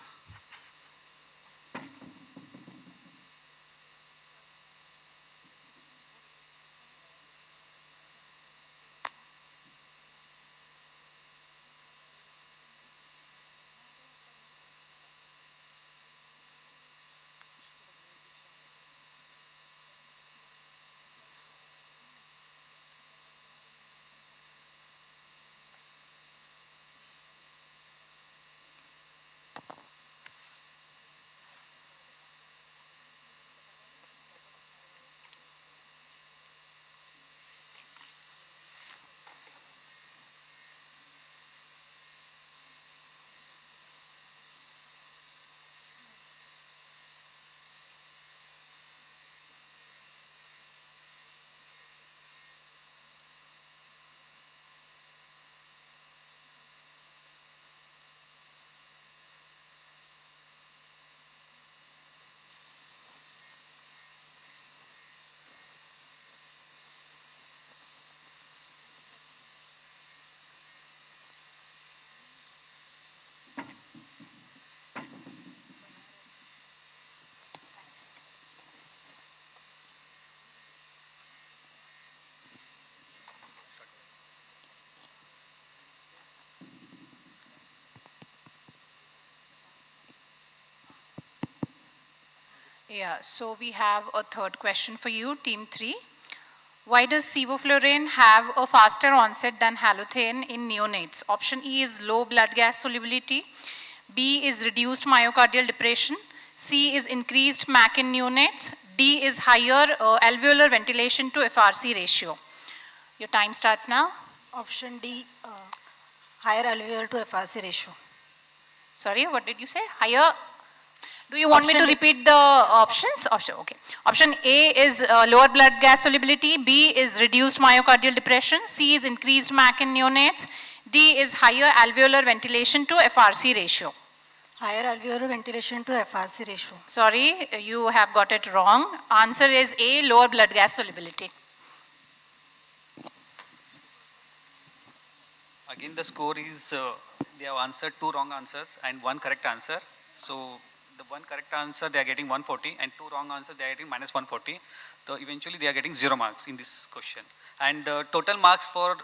[SPEAKER 10] Yeah, so we have a third question for you, team 3. Why does sevoflurane have a faster onset than halothane in neonates? Option E is low blood gas solubility, B is reduced myocardial depression, C is increased MAC in neonates, D is higher alveolar ventilation to FRC ratio. Your time starts now.
[SPEAKER 9] Option D, higher alveolar to FRC ratio.
[SPEAKER 10] Sorry, what did you say? Higher? Do you want me to repeat the options? Okay. Option A is lower blood gas solubility, B is reduced myocardial depression, C is increased MAC in neonates, D is higher alveolar ventilation to FRC ratio.
[SPEAKER 9] Higher alveolar ventilation to FRC ratio.
[SPEAKER 10] Sorry, you have got it wrong. Answer is A, lower blood gas solubility.
[SPEAKER 7] Again, the score is they have answered 2 wrong answers and 1 correct answer. So the 1 correct answer they are getting 140 and 2 wrong answers they are getting -140. So eventually they are getting 0 marks in this question. And total marks for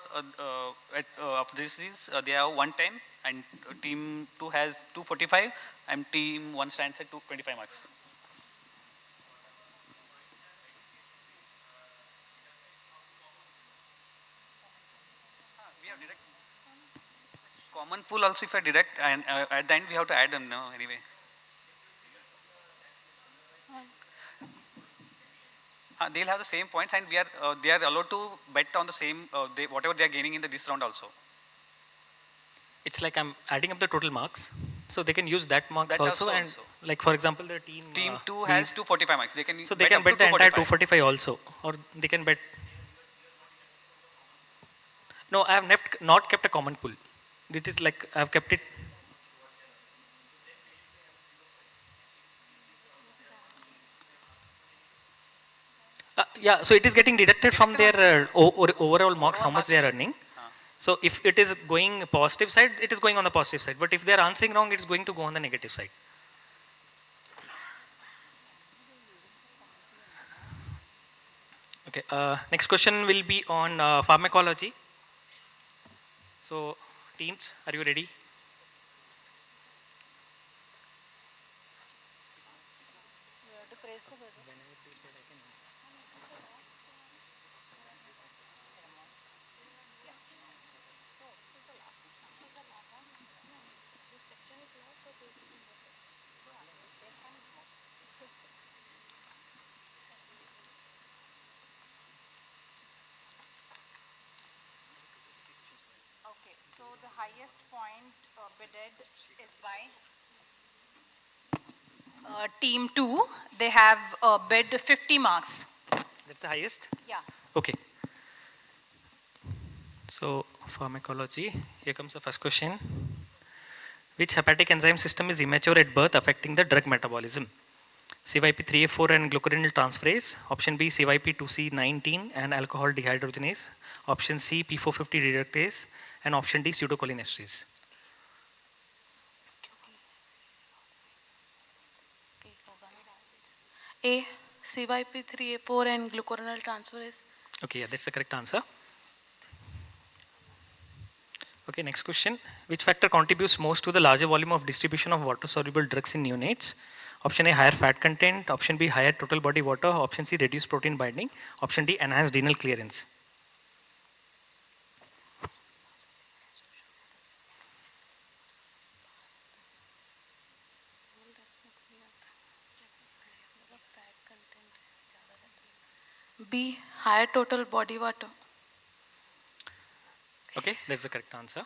[SPEAKER 7] of this is they have 110 and team 2 has 245 and team 1 stands at 225 marks. Common pool also if I deduct, and at the end we have to add them now anyway. They'll have the same points, and they are allowed to bet on the same, whatever they are gaining in this round also.
[SPEAKER 19] It's like I'm adding up the total marks. So they can use that marks
[SPEAKER 7] That
[SPEAKER 19] also,
[SPEAKER 7] also
[SPEAKER 19] and
[SPEAKER 7] also.
[SPEAKER 19] like for example the team
[SPEAKER 7] Team 2 has 245 marks. They can
[SPEAKER 19] so they can
[SPEAKER 7] up to
[SPEAKER 19] bet the entire
[SPEAKER 7] 245.
[SPEAKER 19] 245 also, or they can bet. No, I have not kept a common pool. This is like I have kept it. Yeah, so it is getting deducted from their overall marks, how much they are earning. So if it is going positive side, it is going on the positive side. But if they are answering wrong, it's going to go on the negative side. Okay, next question will be on pharmacology. So teams, are you ready?
[SPEAKER 1] Okay, so the highest point bidded is by team 2. They have bid 50 marks.
[SPEAKER 19] That's the highest?
[SPEAKER 1] Yeah.
[SPEAKER 19] Okay. So pharmacology, here comes the first question. Which hepatic enzyme system is immature at birth affecting the drug metabolism? CYP3A4 and glucuronidase transferase. Option B, CYP2C19 and alcohol dehydrogenase. Option C, P450 reductase. And option D, pseudocholinesterase.
[SPEAKER 5] A, CYP3A4 and glucuronidase transferase.
[SPEAKER 19] Okay, yeah, that's the correct answer. Okay, next question. Which factor contributes most to the larger volume of distribution of water-soluble drugs in neonates? Option A, higher fat content. Option B, higher total body water. Option C, reduced protein binding. Option D, enhanced renal clearance.
[SPEAKER 5] B, higher total body water.
[SPEAKER 19] Okay, that's the correct answer.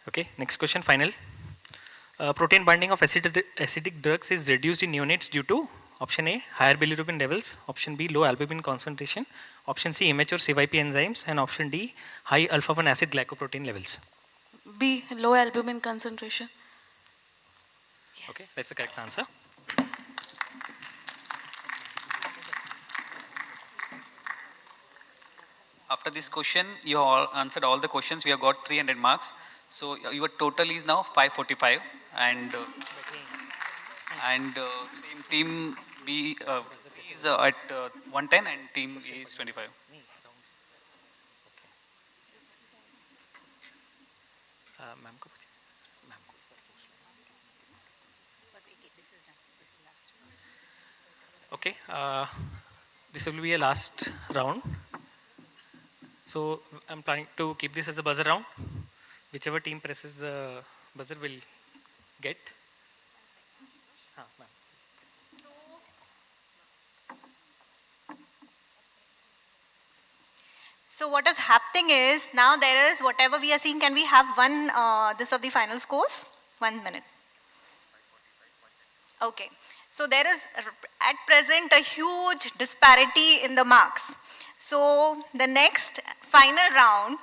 [SPEAKER 19] Okay, next question, final. Protein binding of acidic drugs is reduced in neonates due to option A, higher bilirubin levels, option B, low albumin concentration, option C, immature CYP enzymes, and option D, high alpha-1 acid glycoprotein levels.
[SPEAKER 5] B, low albumin concentration.
[SPEAKER 19] Yes. Okay, that's the correct answer.
[SPEAKER 7] After this question, you all answered all the questions. We have got 300 marks. So your total is now 545, and same team B is at 110 and team A is 25.
[SPEAKER 19] Okay, this will be a last round. So I'm planning to keep this as a buzzer round. Whichever team presses the buzzer will get.
[SPEAKER 20] So what is happening is, now there is whatever we are seeing, can we have one, this of the final scores? 1 minute. Okay. So there is at present a huge disparity in the marks. So the next final round,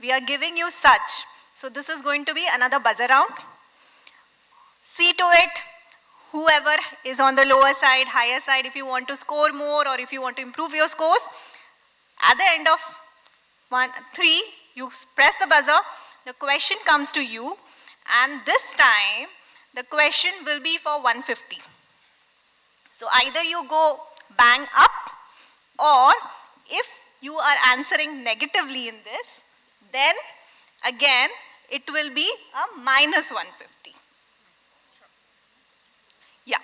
[SPEAKER 20] we are giving you such. So this is going to be another buzzer round. See to it, whoever is on the lower side, higher side, if you want to score more or if you want to improve your scores, at the end of 3, you press the buzzer, the question comes to you, and this time the question will be for 150. So either you go bang up, or if you are answering negatively in this, then again it will be a minus 150. Yeah.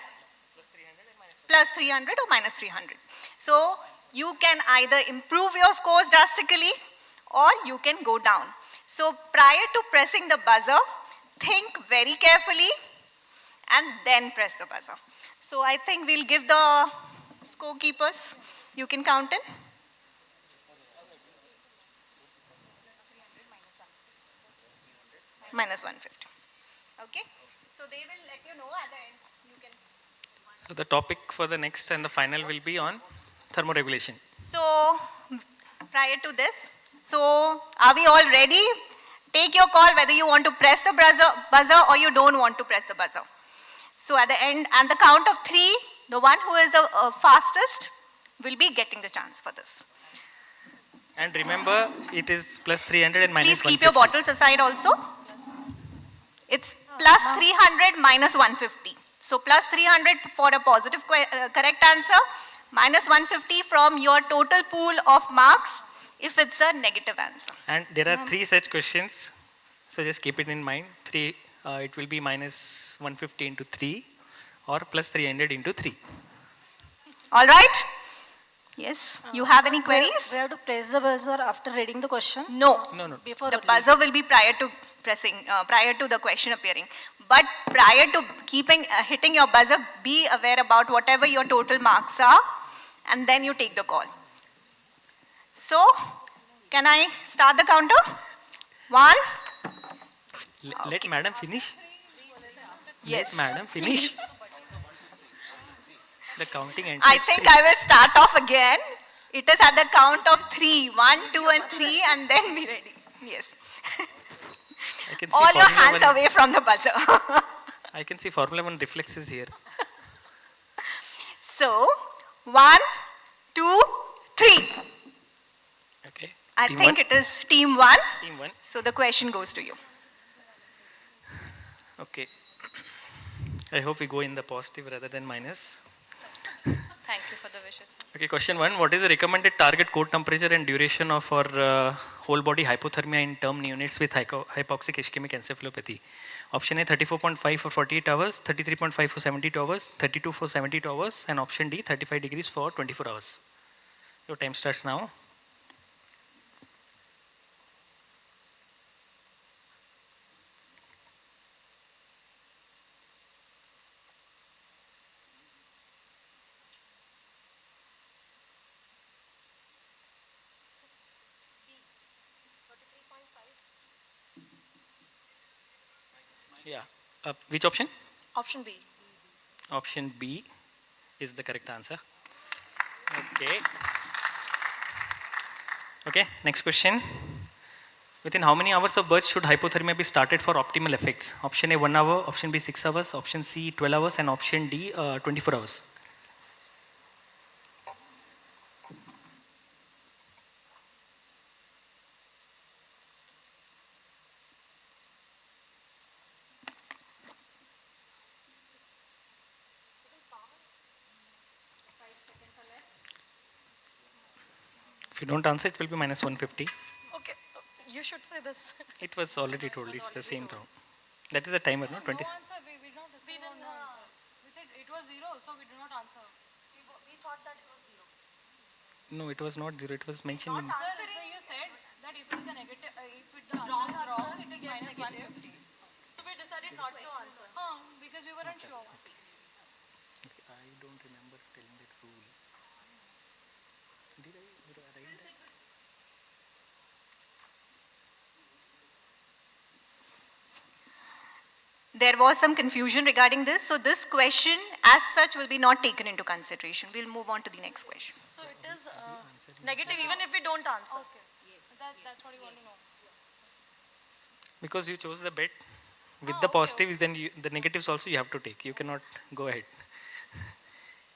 [SPEAKER 20] Plus 300 or minus 300. So you can either improve your scores drastically or you can go down. So prior to pressing the buzzer, think very carefully and then press the buzzer. So I think we'll give the scorekeepers, you can count in. Minus 150. Okay? So they will let you know at the end. You can.
[SPEAKER 19] So the topic for the next and the final will be on thermoregulation.
[SPEAKER 20] So prior to this, so are we all ready? Take your call whether you want to press the buzzer or you don't want to press the buzzer. So at the end, and the count of 3, the one who is the fastest will be getting the chance for this.
[SPEAKER 19] And remember, it is plus 300 and minus 150.
[SPEAKER 20] Please keep your bottles aside also. It's plus 300 minus 150. So plus 300 for a positive correct answer, minus 150 from your total pool of marks if it's a negative answer.
[SPEAKER 19] And there are 3 such questions, so just keep it in mind. It will be minus 150 into 3 or plus 300 into 3.
[SPEAKER 20] All right? Yes. You have any queries?
[SPEAKER 9] We have to press the buzzer after reading the question?
[SPEAKER 20] No.
[SPEAKER 19] No.
[SPEAKER 9] Before
[SPEAKER 20] the buzzer will be prior to pressing, prior to the question appearing. But prior to hitting your buzzer, be aware about whatever your total marks are, and then you take the call. So, can I start the counter? 1.
[SPEAKER 19] Let madam finish.
[SPEAKER 20] Yes.
[SPEAKER 19] Let madam finish. The counting ends.
[SPEAKER 20] I think I will start off again. It is at the count of 3. 1, 2, and 3, and then be ready. Yes.
[SPEAKER 19] I can see
[SPEAKER 20] All your
[SPEAKER 19] Formula
[SPEAKER 20] hands
[SPEAKER 19] 1
[SPEAKER 20] away from the buzzer.
[SPEAKER 19] I can see Formula 1 reflexes here.
[SPEAKER 20] So, 1, 2, 3.
[SPEAKER 19] Okay.
[SPEAKER 20] I
[SPEAKER 19] Team
[SPEAKER 20] think
[SPEAKER 19] one.
[SPEAKER 20] it is team 1.
[SPEAKER 19] Team 1.
[SPEAKER 20] So the question goes to you.
[SPEAKER 19] Okay. I hope we go in the positive rather than minus.
[SPEAKER 10] Thank you for the wishes.
[SPEAKER 19] Okay, question 1. What is the recommended target core temperature and duration of our whole body hypothermia in term neonates with hypoxic ischemic encephalopathy? Option A 34.5 for 48 hours, 33.5 for 72 hours, 32 for 72 hours, and option D 35 degrees for 24 hours. Your time starts now. Yeah. Which option?
[SPEAKER 9] Option B.
[SPEAKER 19] Option B is the correct answer. Okay. Okay, next question. Within how many hours of birth should hypothermia be started for optimal effects? Option A 1 hour, option B 6 hours, option C 12 hours, and option D 24 hours. If you don't answer, it will be minus 150.
[SPEAKER 9] Okay, you should say this.
[SPEAKER 19] It was already told, it's the same round. That is the timer, no? 20.
[SPEAKER 2] We did not discuss on no answer. We said it was 0, so we did not answer.
[SPEAKER 9] We thought that it was 0.
[SPEAKER 19] No, it was not 0, it was mentioned in.
[SPEAKER 2] Sir, you said that if it is a negative, if the answer is wrong, it is minus 150.
[SPEAKER 9] So we decided not to answer.
[SPEAKER 2] Because we weren't sure.
[SPEAKER 19] I don't remember telling that rule. Did I write that?
[SPEAKER 20] There was some confusion regarding this. So this question as such will be not taken into consideration. We'll move on to the next question.
[SPEAKER 9] So it is negative even if we don't answer.
[SPEAKER 2] Okay. Yes. That's what you want to know.
[SPEAKER 19] Because you chose the bet with the positive, then the negatives also you have to take. You cannot go ahead.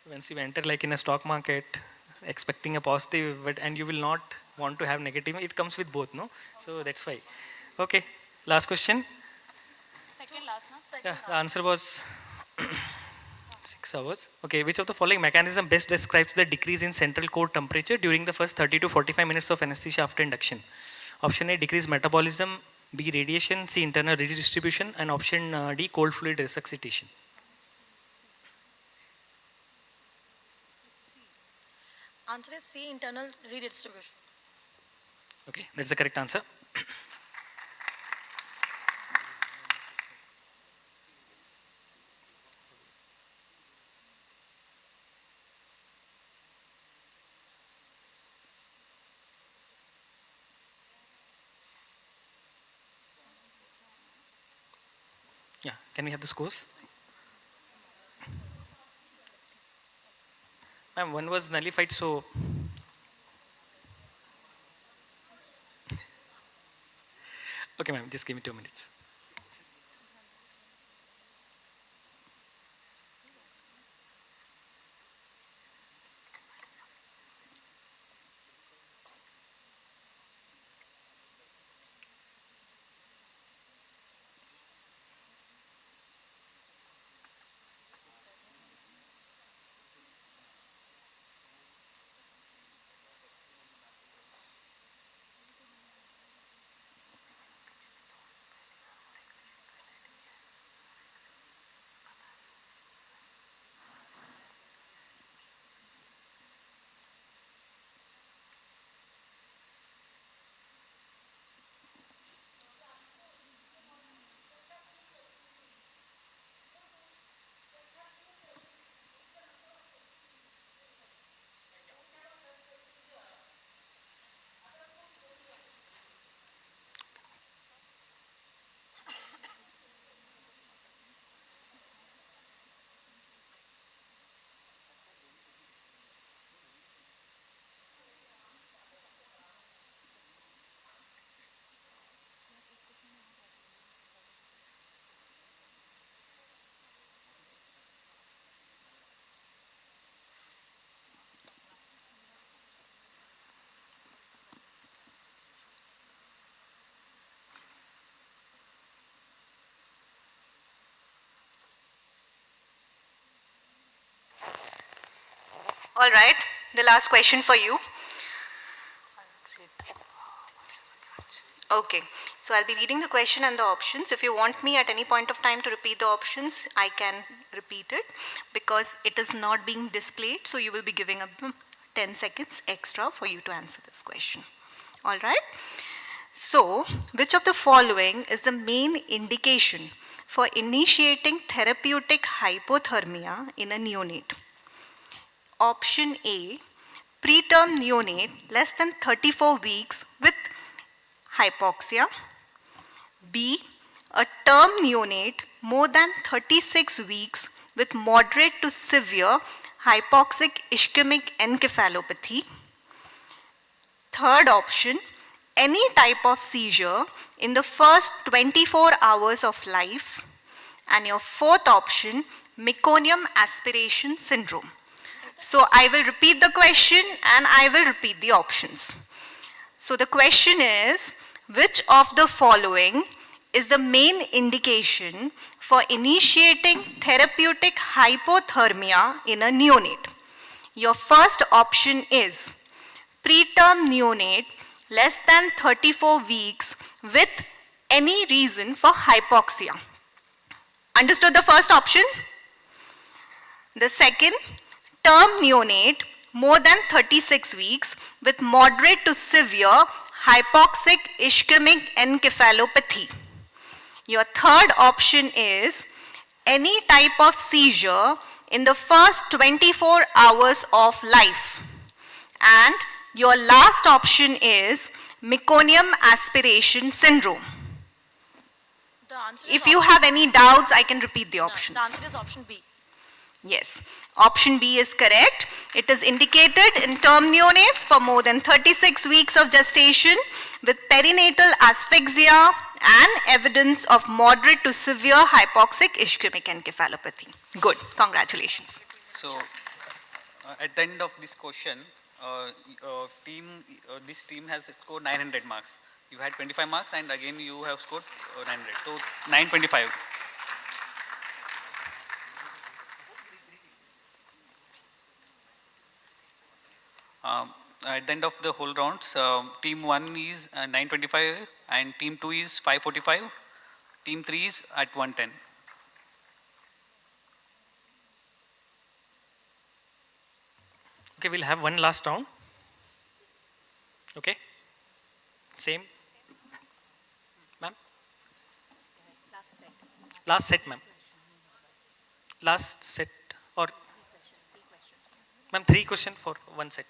[SPEAKER 19] Once you enter like in a stock market, expecting a positive, and you will not want to have negative, it comes with both, no? So that's why. Okay, last question.
[SPEAKER 2] Second last, no?
[SPEAKER 19] Yeah, the answer was 6 hours. Okay, which of the following mechanism best describes the decrease in central core temperature during the first 30 to 45 minutes of anesthesia after induction? Option A, decreased metabolism, B, radiation, C, internal redistribution, and option D, cold fluid resuscitation.
[SPEAKER 9] Answer is C, internal redistribution.
[SPEAKER 19] Okay, that's the correct answer. Yeah, can we have the scores? Ma'am, one was nullified, so okay, ma'am, just give me 2 minutes.
[SPEAKER 20] All right, the last question for you. Okay, so I'll be reading the question and the options. If you want me at any point of time to repeat the options, I can repeat it because it is not being displayed, so you will be giving up 10 seconds extra for you to answer this question. All right? So, which of the following is the main indication for initiating therapeutic hypothermia in a neonate? Option A, preterm neonate less than 34 weeks with hypoxia. B, a term neonate more than 36 weeks with moderate to severe hypoxic ischemic encephalopathy. Third option, any type of seizure in the first 24 hours of life. And your fourth option, meconium aspiration syndrome. So I will repeat the question and I will repeat the options. So the question is, which of the following is the main indication for initiating therapeutic hypothermia in a neonate? Your first option is preterm neonate less than 34 weeks with any reason for hypoxia. Understood the first option? The second, term neonate more than 36 weeks with moderate to severe hypoxic ischemic encephalopathy. Your third option is any type of seizure in the first 24 hours of life. And your last option is meconium aspiration syndrome. If you have any doubts, I can repeat the options.
[SPEAKER 9] The answer is option B.
[SPEAKER 20] Yes, option B is correct. It is indicated in term neonates for more than 36 weeks of gestation with perinatal asphyxia and evidence of moderate to severe hypoxic ischemic encephalopathy. Good, congratulations.
[SPEAKER 7] So, at the end of this question, this team has scored 900 marks. You had 25 marks and again you have scored 900. So, 925. At the end of the whole rounds, team 1 is 925 and team 2 is 545. Team 3 is at 110.
[SPEAKER 19] Okay, we'll have one last round. Okay, same. Ma'am? Last set, ma'am. Last set or? Ma'am, 3 questions for one set.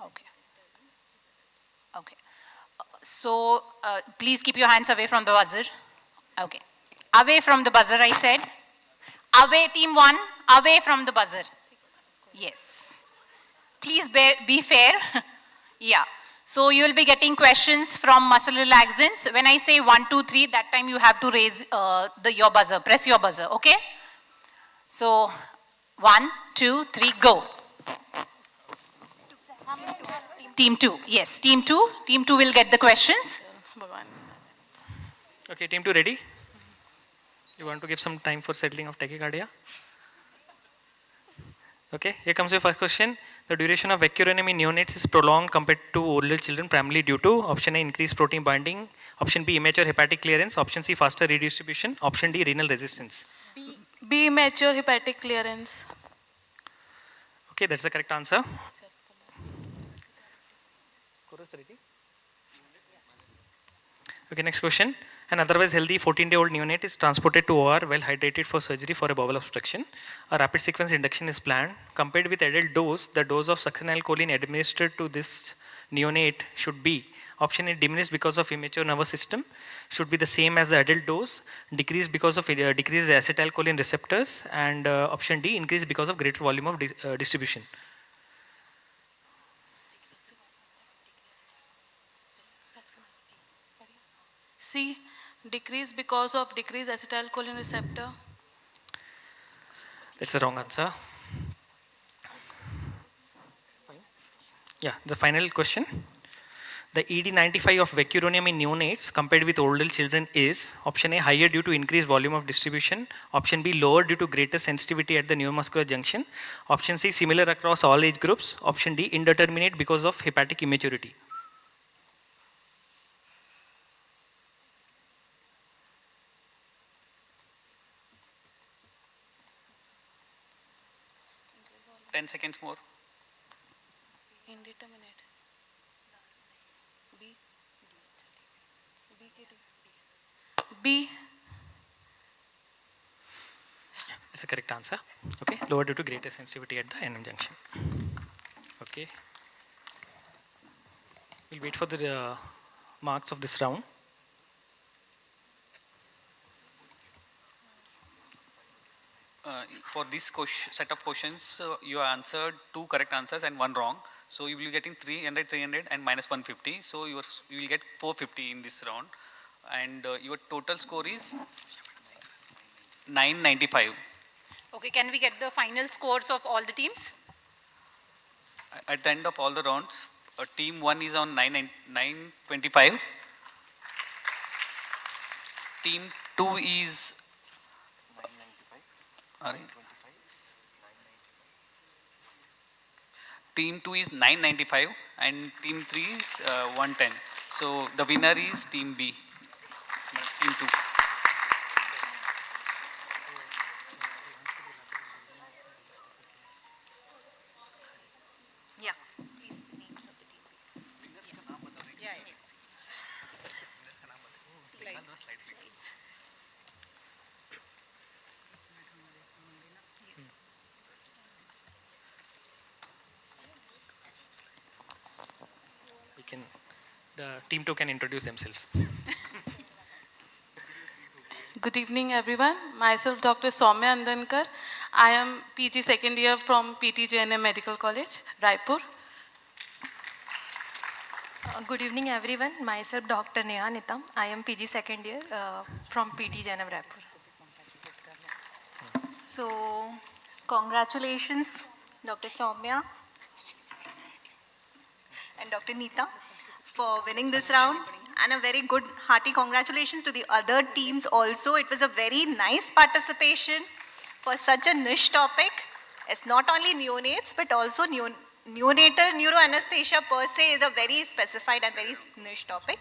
[SPEAKER 10] Okay. Okay. So, please keep your hands away from the buzzer. Okay. Away from the buzzer, I said. Away, team 1. Away from the buzzer. Yes. Please be fair. Yeah. So, you will be getting questions from muscle relaxants. When I say 1, 2, 3, that time you have to raise your buzzer. Press your buzzer. Okay? So, 1, 2, 3, go. Team 2. Yes, team 2. Team 2 will get the questions.
[SPEAKER 19] Okay, team 2 ready? You want to give some time for settling of tachycardia? Okay, here comes your first question. The duration of vecuronium in neonates is prolonged compared to older children primarily due to option A, increased protein binding, option B, immature hepatic clearance, option C, faster redistribution, option D, renal resistance.
[SPEAKER 15] B, immature hepatic clearance.
[SPEAKER 19] Okay, that's the correct answer. Okay, next question. An otherwise healthy 14-day-old neonate is transported to OR well hydrated for surgery for a bowel obstruction. A rapid sequence induction is planned. Compared with adult dose, the dose of succinylcholine administered to this neonate should be option A, diminished because of immature nervous system, should be the same as the adult dose, decreased because of decreased acetylcholine receptors, and option D, increased because of greater volume of distribution.
[SPEAKER 15] C, decrease because of decreased acetylcholine receptor.
[SPEAKER 19] That's the wrong answer. Yeah, the final question. The ED95 of vecuronium in neonates compared with older children is option A, higher due to increased volume of distribution, option B, lower due to greater sensitivity at the neuromuscular junction, option C, similar across all age groups, option D, indeterminate because of hepatic immaturity.
[SPEAKER 7] Ten seconds more.
[SPEAKER 15] Indeterminate. B.
[SPEAKER 19] That's the correct answer. Okay, lower due to greater sensitivity at the NM junction. Okay. We'll wait for the marks of this round.
[SPEAKER 7] For this set of questions, you answered 2 correct answers and 1 wrong. So you will be getting 300, 300 and minus 150. So you will get 450 in this round. And your total score is 995.
[SPEAKER 10] Okay, can we get the final scores of all the teams?
[SPEAKER 7] At the end of all the rounds, team 1 is on 925. Team 2 is 995. Team 2 is 995 and team 3 is 110. So the winner is team B, team 2.
[SPEAKER 20] Yeah, please the names of the team. Yeah, yes.
[SPEAKER 19] The team 2 can introduce themselves.
[SPEAKER 15] Good evening, everyone. Myself, Dr. Soumya Andankar. I am PG second year from PTJNM Medical College, Raipur.
[SPEAKER 5] Good evening, everyone. Myself, Dr. Neonatal. I am PG second year from PTJNM Nagpur.
[SPEAKER 20] So, congratulations, Dr. Soumya and Dr. Neeta, for winning this round, and a very good hearty congratulations to the other teams also. It was a very nice participation for such a niche topic. It's not only neonates but also neonatal neuroanesthesia per se is a very specified and very niche topic.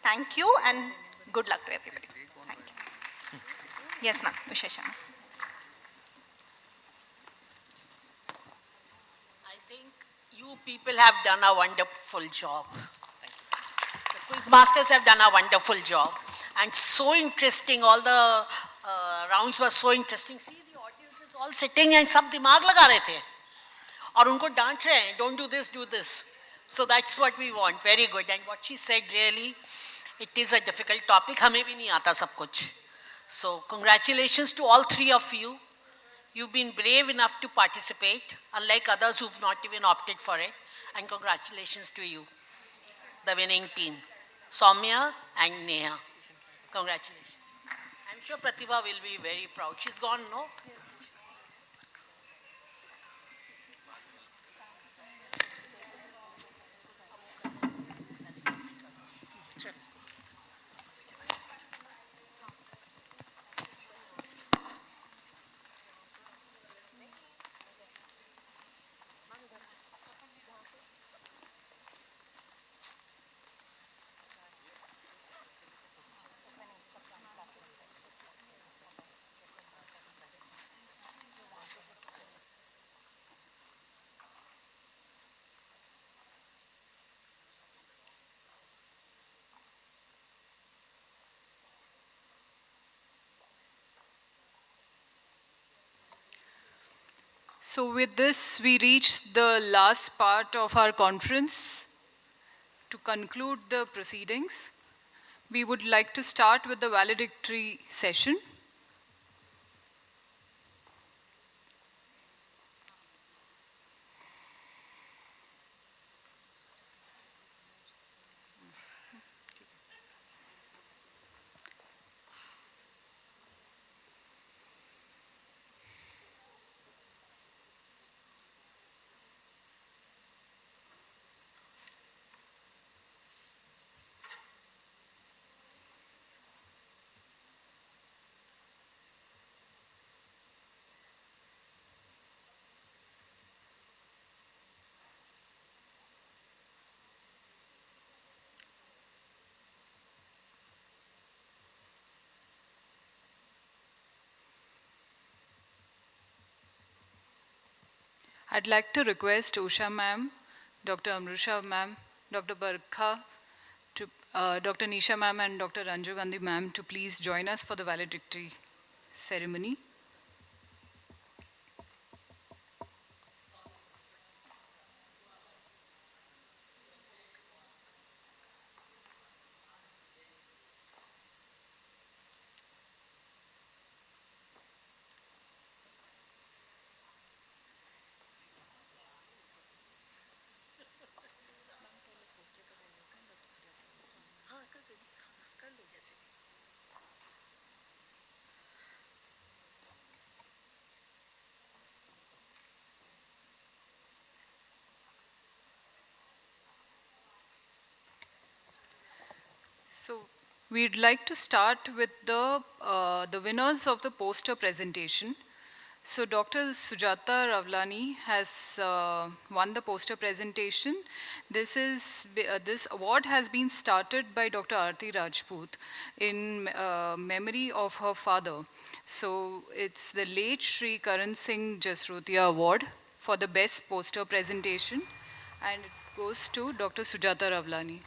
[SPEAKER 20] Thank you and good luck to everybody. Thank you. Yes, ma'am. Vishesha.
[SPEAKER 3] I think you people have done a wonderful job. The quiz masters have done a wonderful job. And so interesting, all the rounds were so interesting. See, the audience is all sitting and sab dimag laga rahe the. और उनको डांट रहे हैं, don't do this. So that's what we want. Very good. And what she said, really, it is a difficult topic. हमें भी नहीं आता सब कुछ. So congratulations to all three of you. You've been brave enough to participate, unlike others who've not even opted for it. And congratulations to you, the winning team, Soumya and Neha. Congratulations. I'm sure Pratibha will be very proud. She's gone, no?
[SPEAKER 8] So with this, we reach the last part of our conference. To conclude the proceedings, we would like to start with the valedictory session. I'd like to request Usha ma'am, Dr. Amrusha ma'am, Dr. Barkha, Dr. Nisha ma'am and Dr. Ranju Gandhi ma'am to please join us for the valedictory ceremony. So we'd like to start with the winners of the poster presentation. So Dr. Sujata Ravlani has won the poster presentation. This award has been started by Dr. Aarti Rajput in memory of her father. So it's the late Shri Karan Singh Jasrotia Award for the best poster presentation, and it goes to Dr. Sujata Ravlani.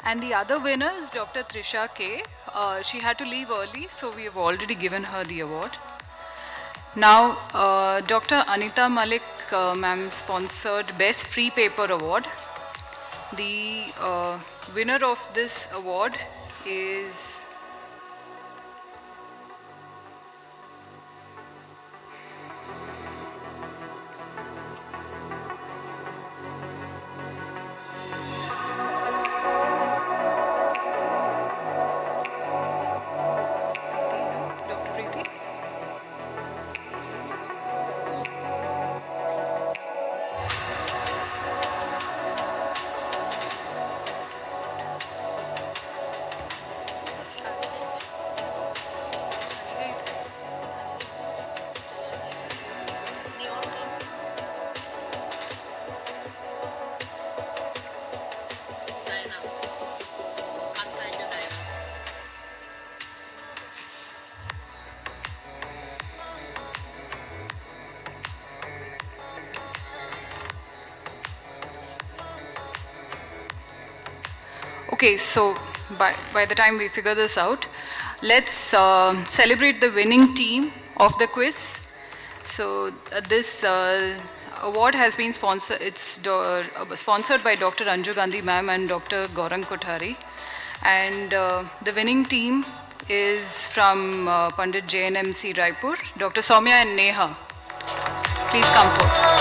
[SPEAKER 8] And the other winner is Dr. Trisha K. She had to leave early, so we have already given her the award. Now, Dr. Anita Malik ma'am sponsored Best Free Paper Award. The winner of this award is Okay, so by the time we figure this out, let's celebrate the winning team of the quiz. So this award has been sponsored, sponsored by Dr. Anju Gandhi ma'am and Dr. Gaurang Kothari. And the winning team is from Pandit JNMC Raipur, Dr. Soumya and Neha. Please come forth.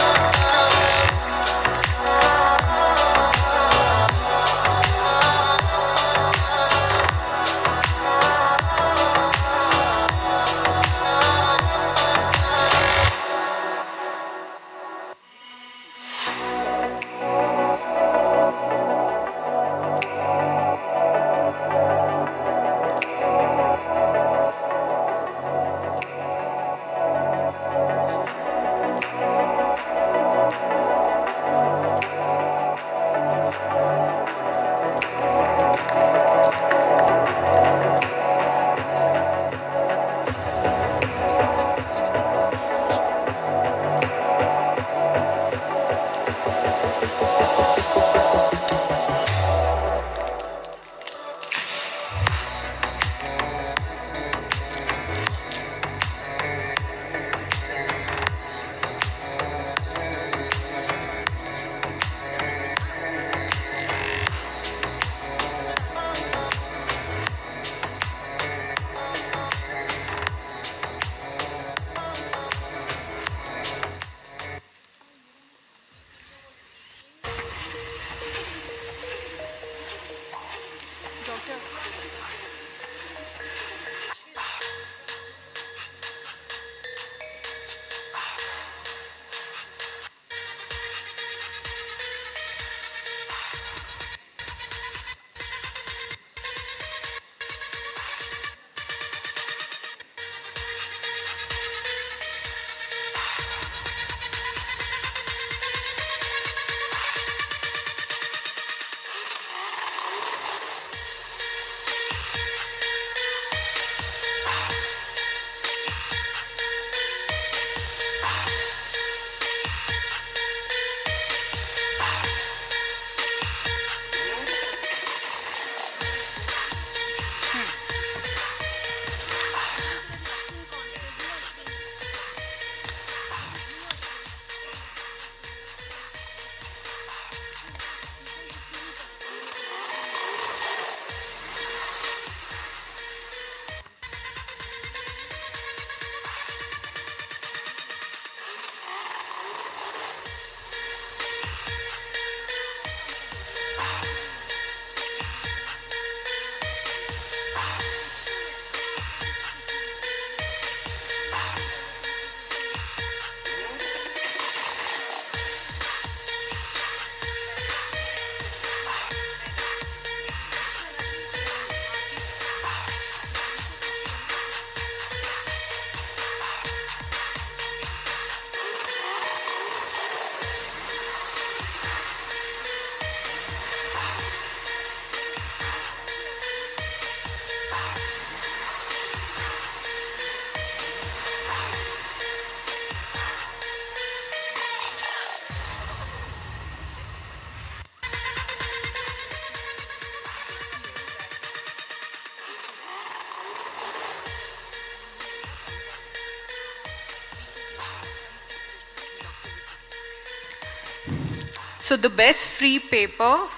[SPEAKER 8] So the best free paper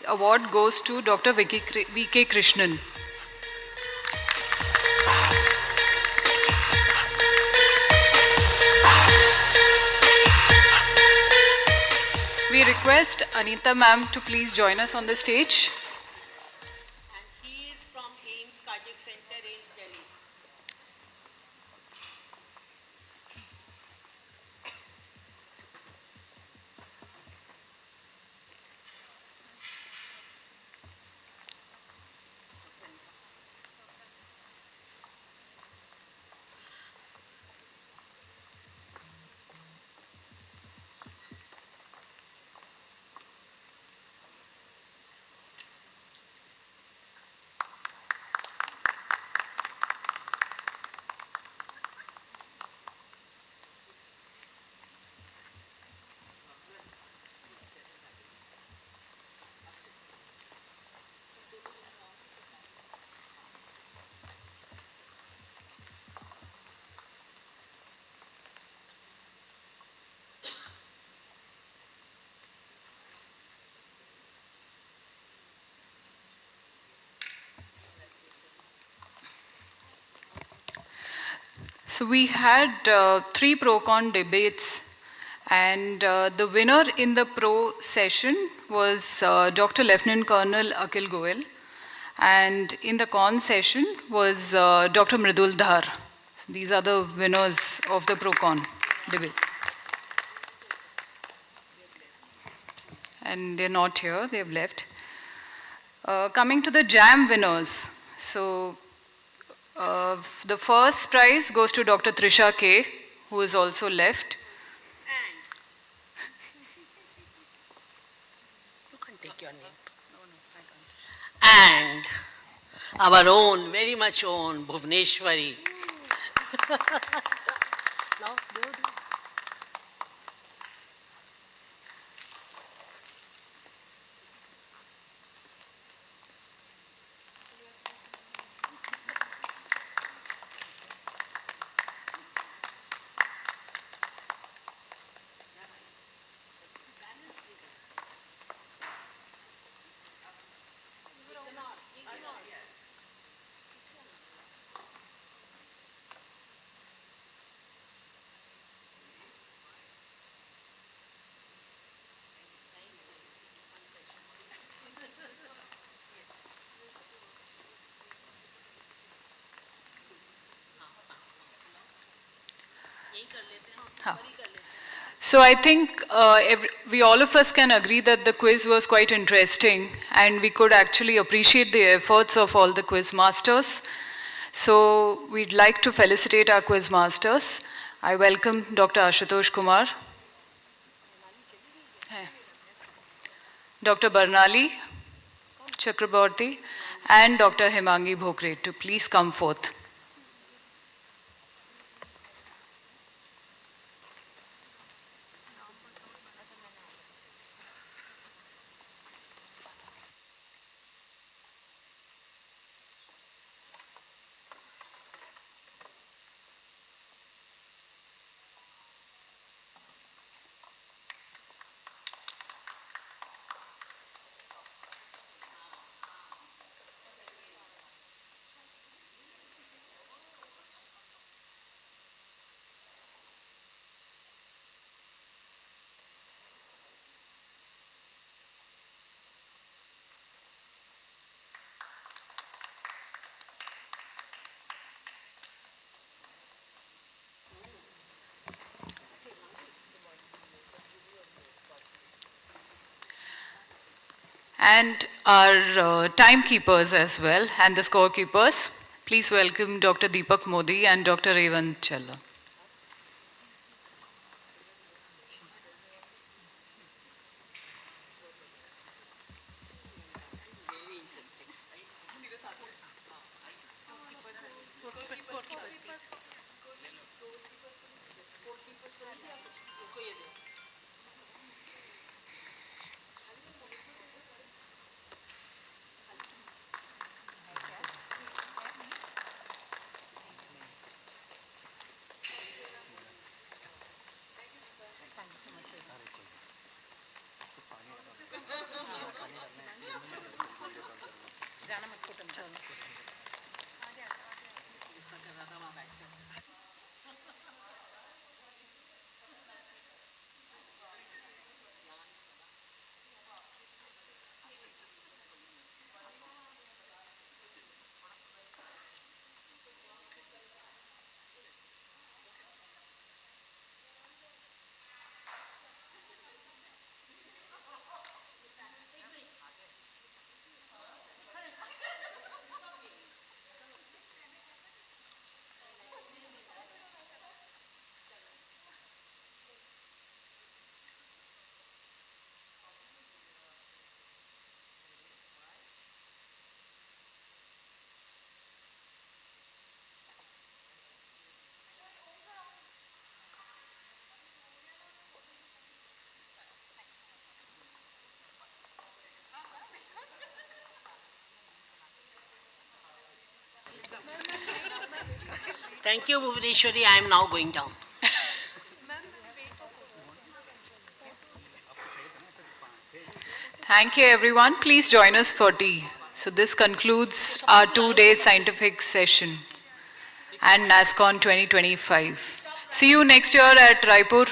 [SPEAKER 8] award goes to Dr. V.K. Krishnan. We request Anita ma'am to please join us on the stage.
[SPEAKER 3] And he is from AIMS Cardiac Center, AIMS Delhi.
[SPEAKER 8] So we had 3 pro-con debates, and the winner in the pro session was Dr. Lieutenant Colonel Akhil Goel, and in the con session was Dr. Mridul Dhar. So these are the winners of the pro-con debate. And they're not here, they've left. Coming to the jam winners. So the first prize goes to Dr. Trisha K, who is also left.
[SPEAKER 3] You can take your name. And our own, very much own, Bhuvneshwari. Now,
[SPEAKER 8] So I think we all of us can agree that the quiz was quite interesting, and we could actually appreciate the efforts of all the quiz masters. So we'd like to felicitate our quiz masters. I welcome Dr. Ashutosh Kumar, Dr. Barnali Chakraborty, and Dr. Himangi Bhokre to please come forth. And our timekeepers as well, and the scorekeepers. Please welcome Dr. Deepak Modi and Dr. Revan Chella.
[SPEAKER 3] thank you, Bhuvneshwari. I am now going down.
[SPEAKER 8] Thank you, everyone. Please join us for tea. So this concludes our 2-day scientific session. and Nascon 2025. See you next year at Raipur.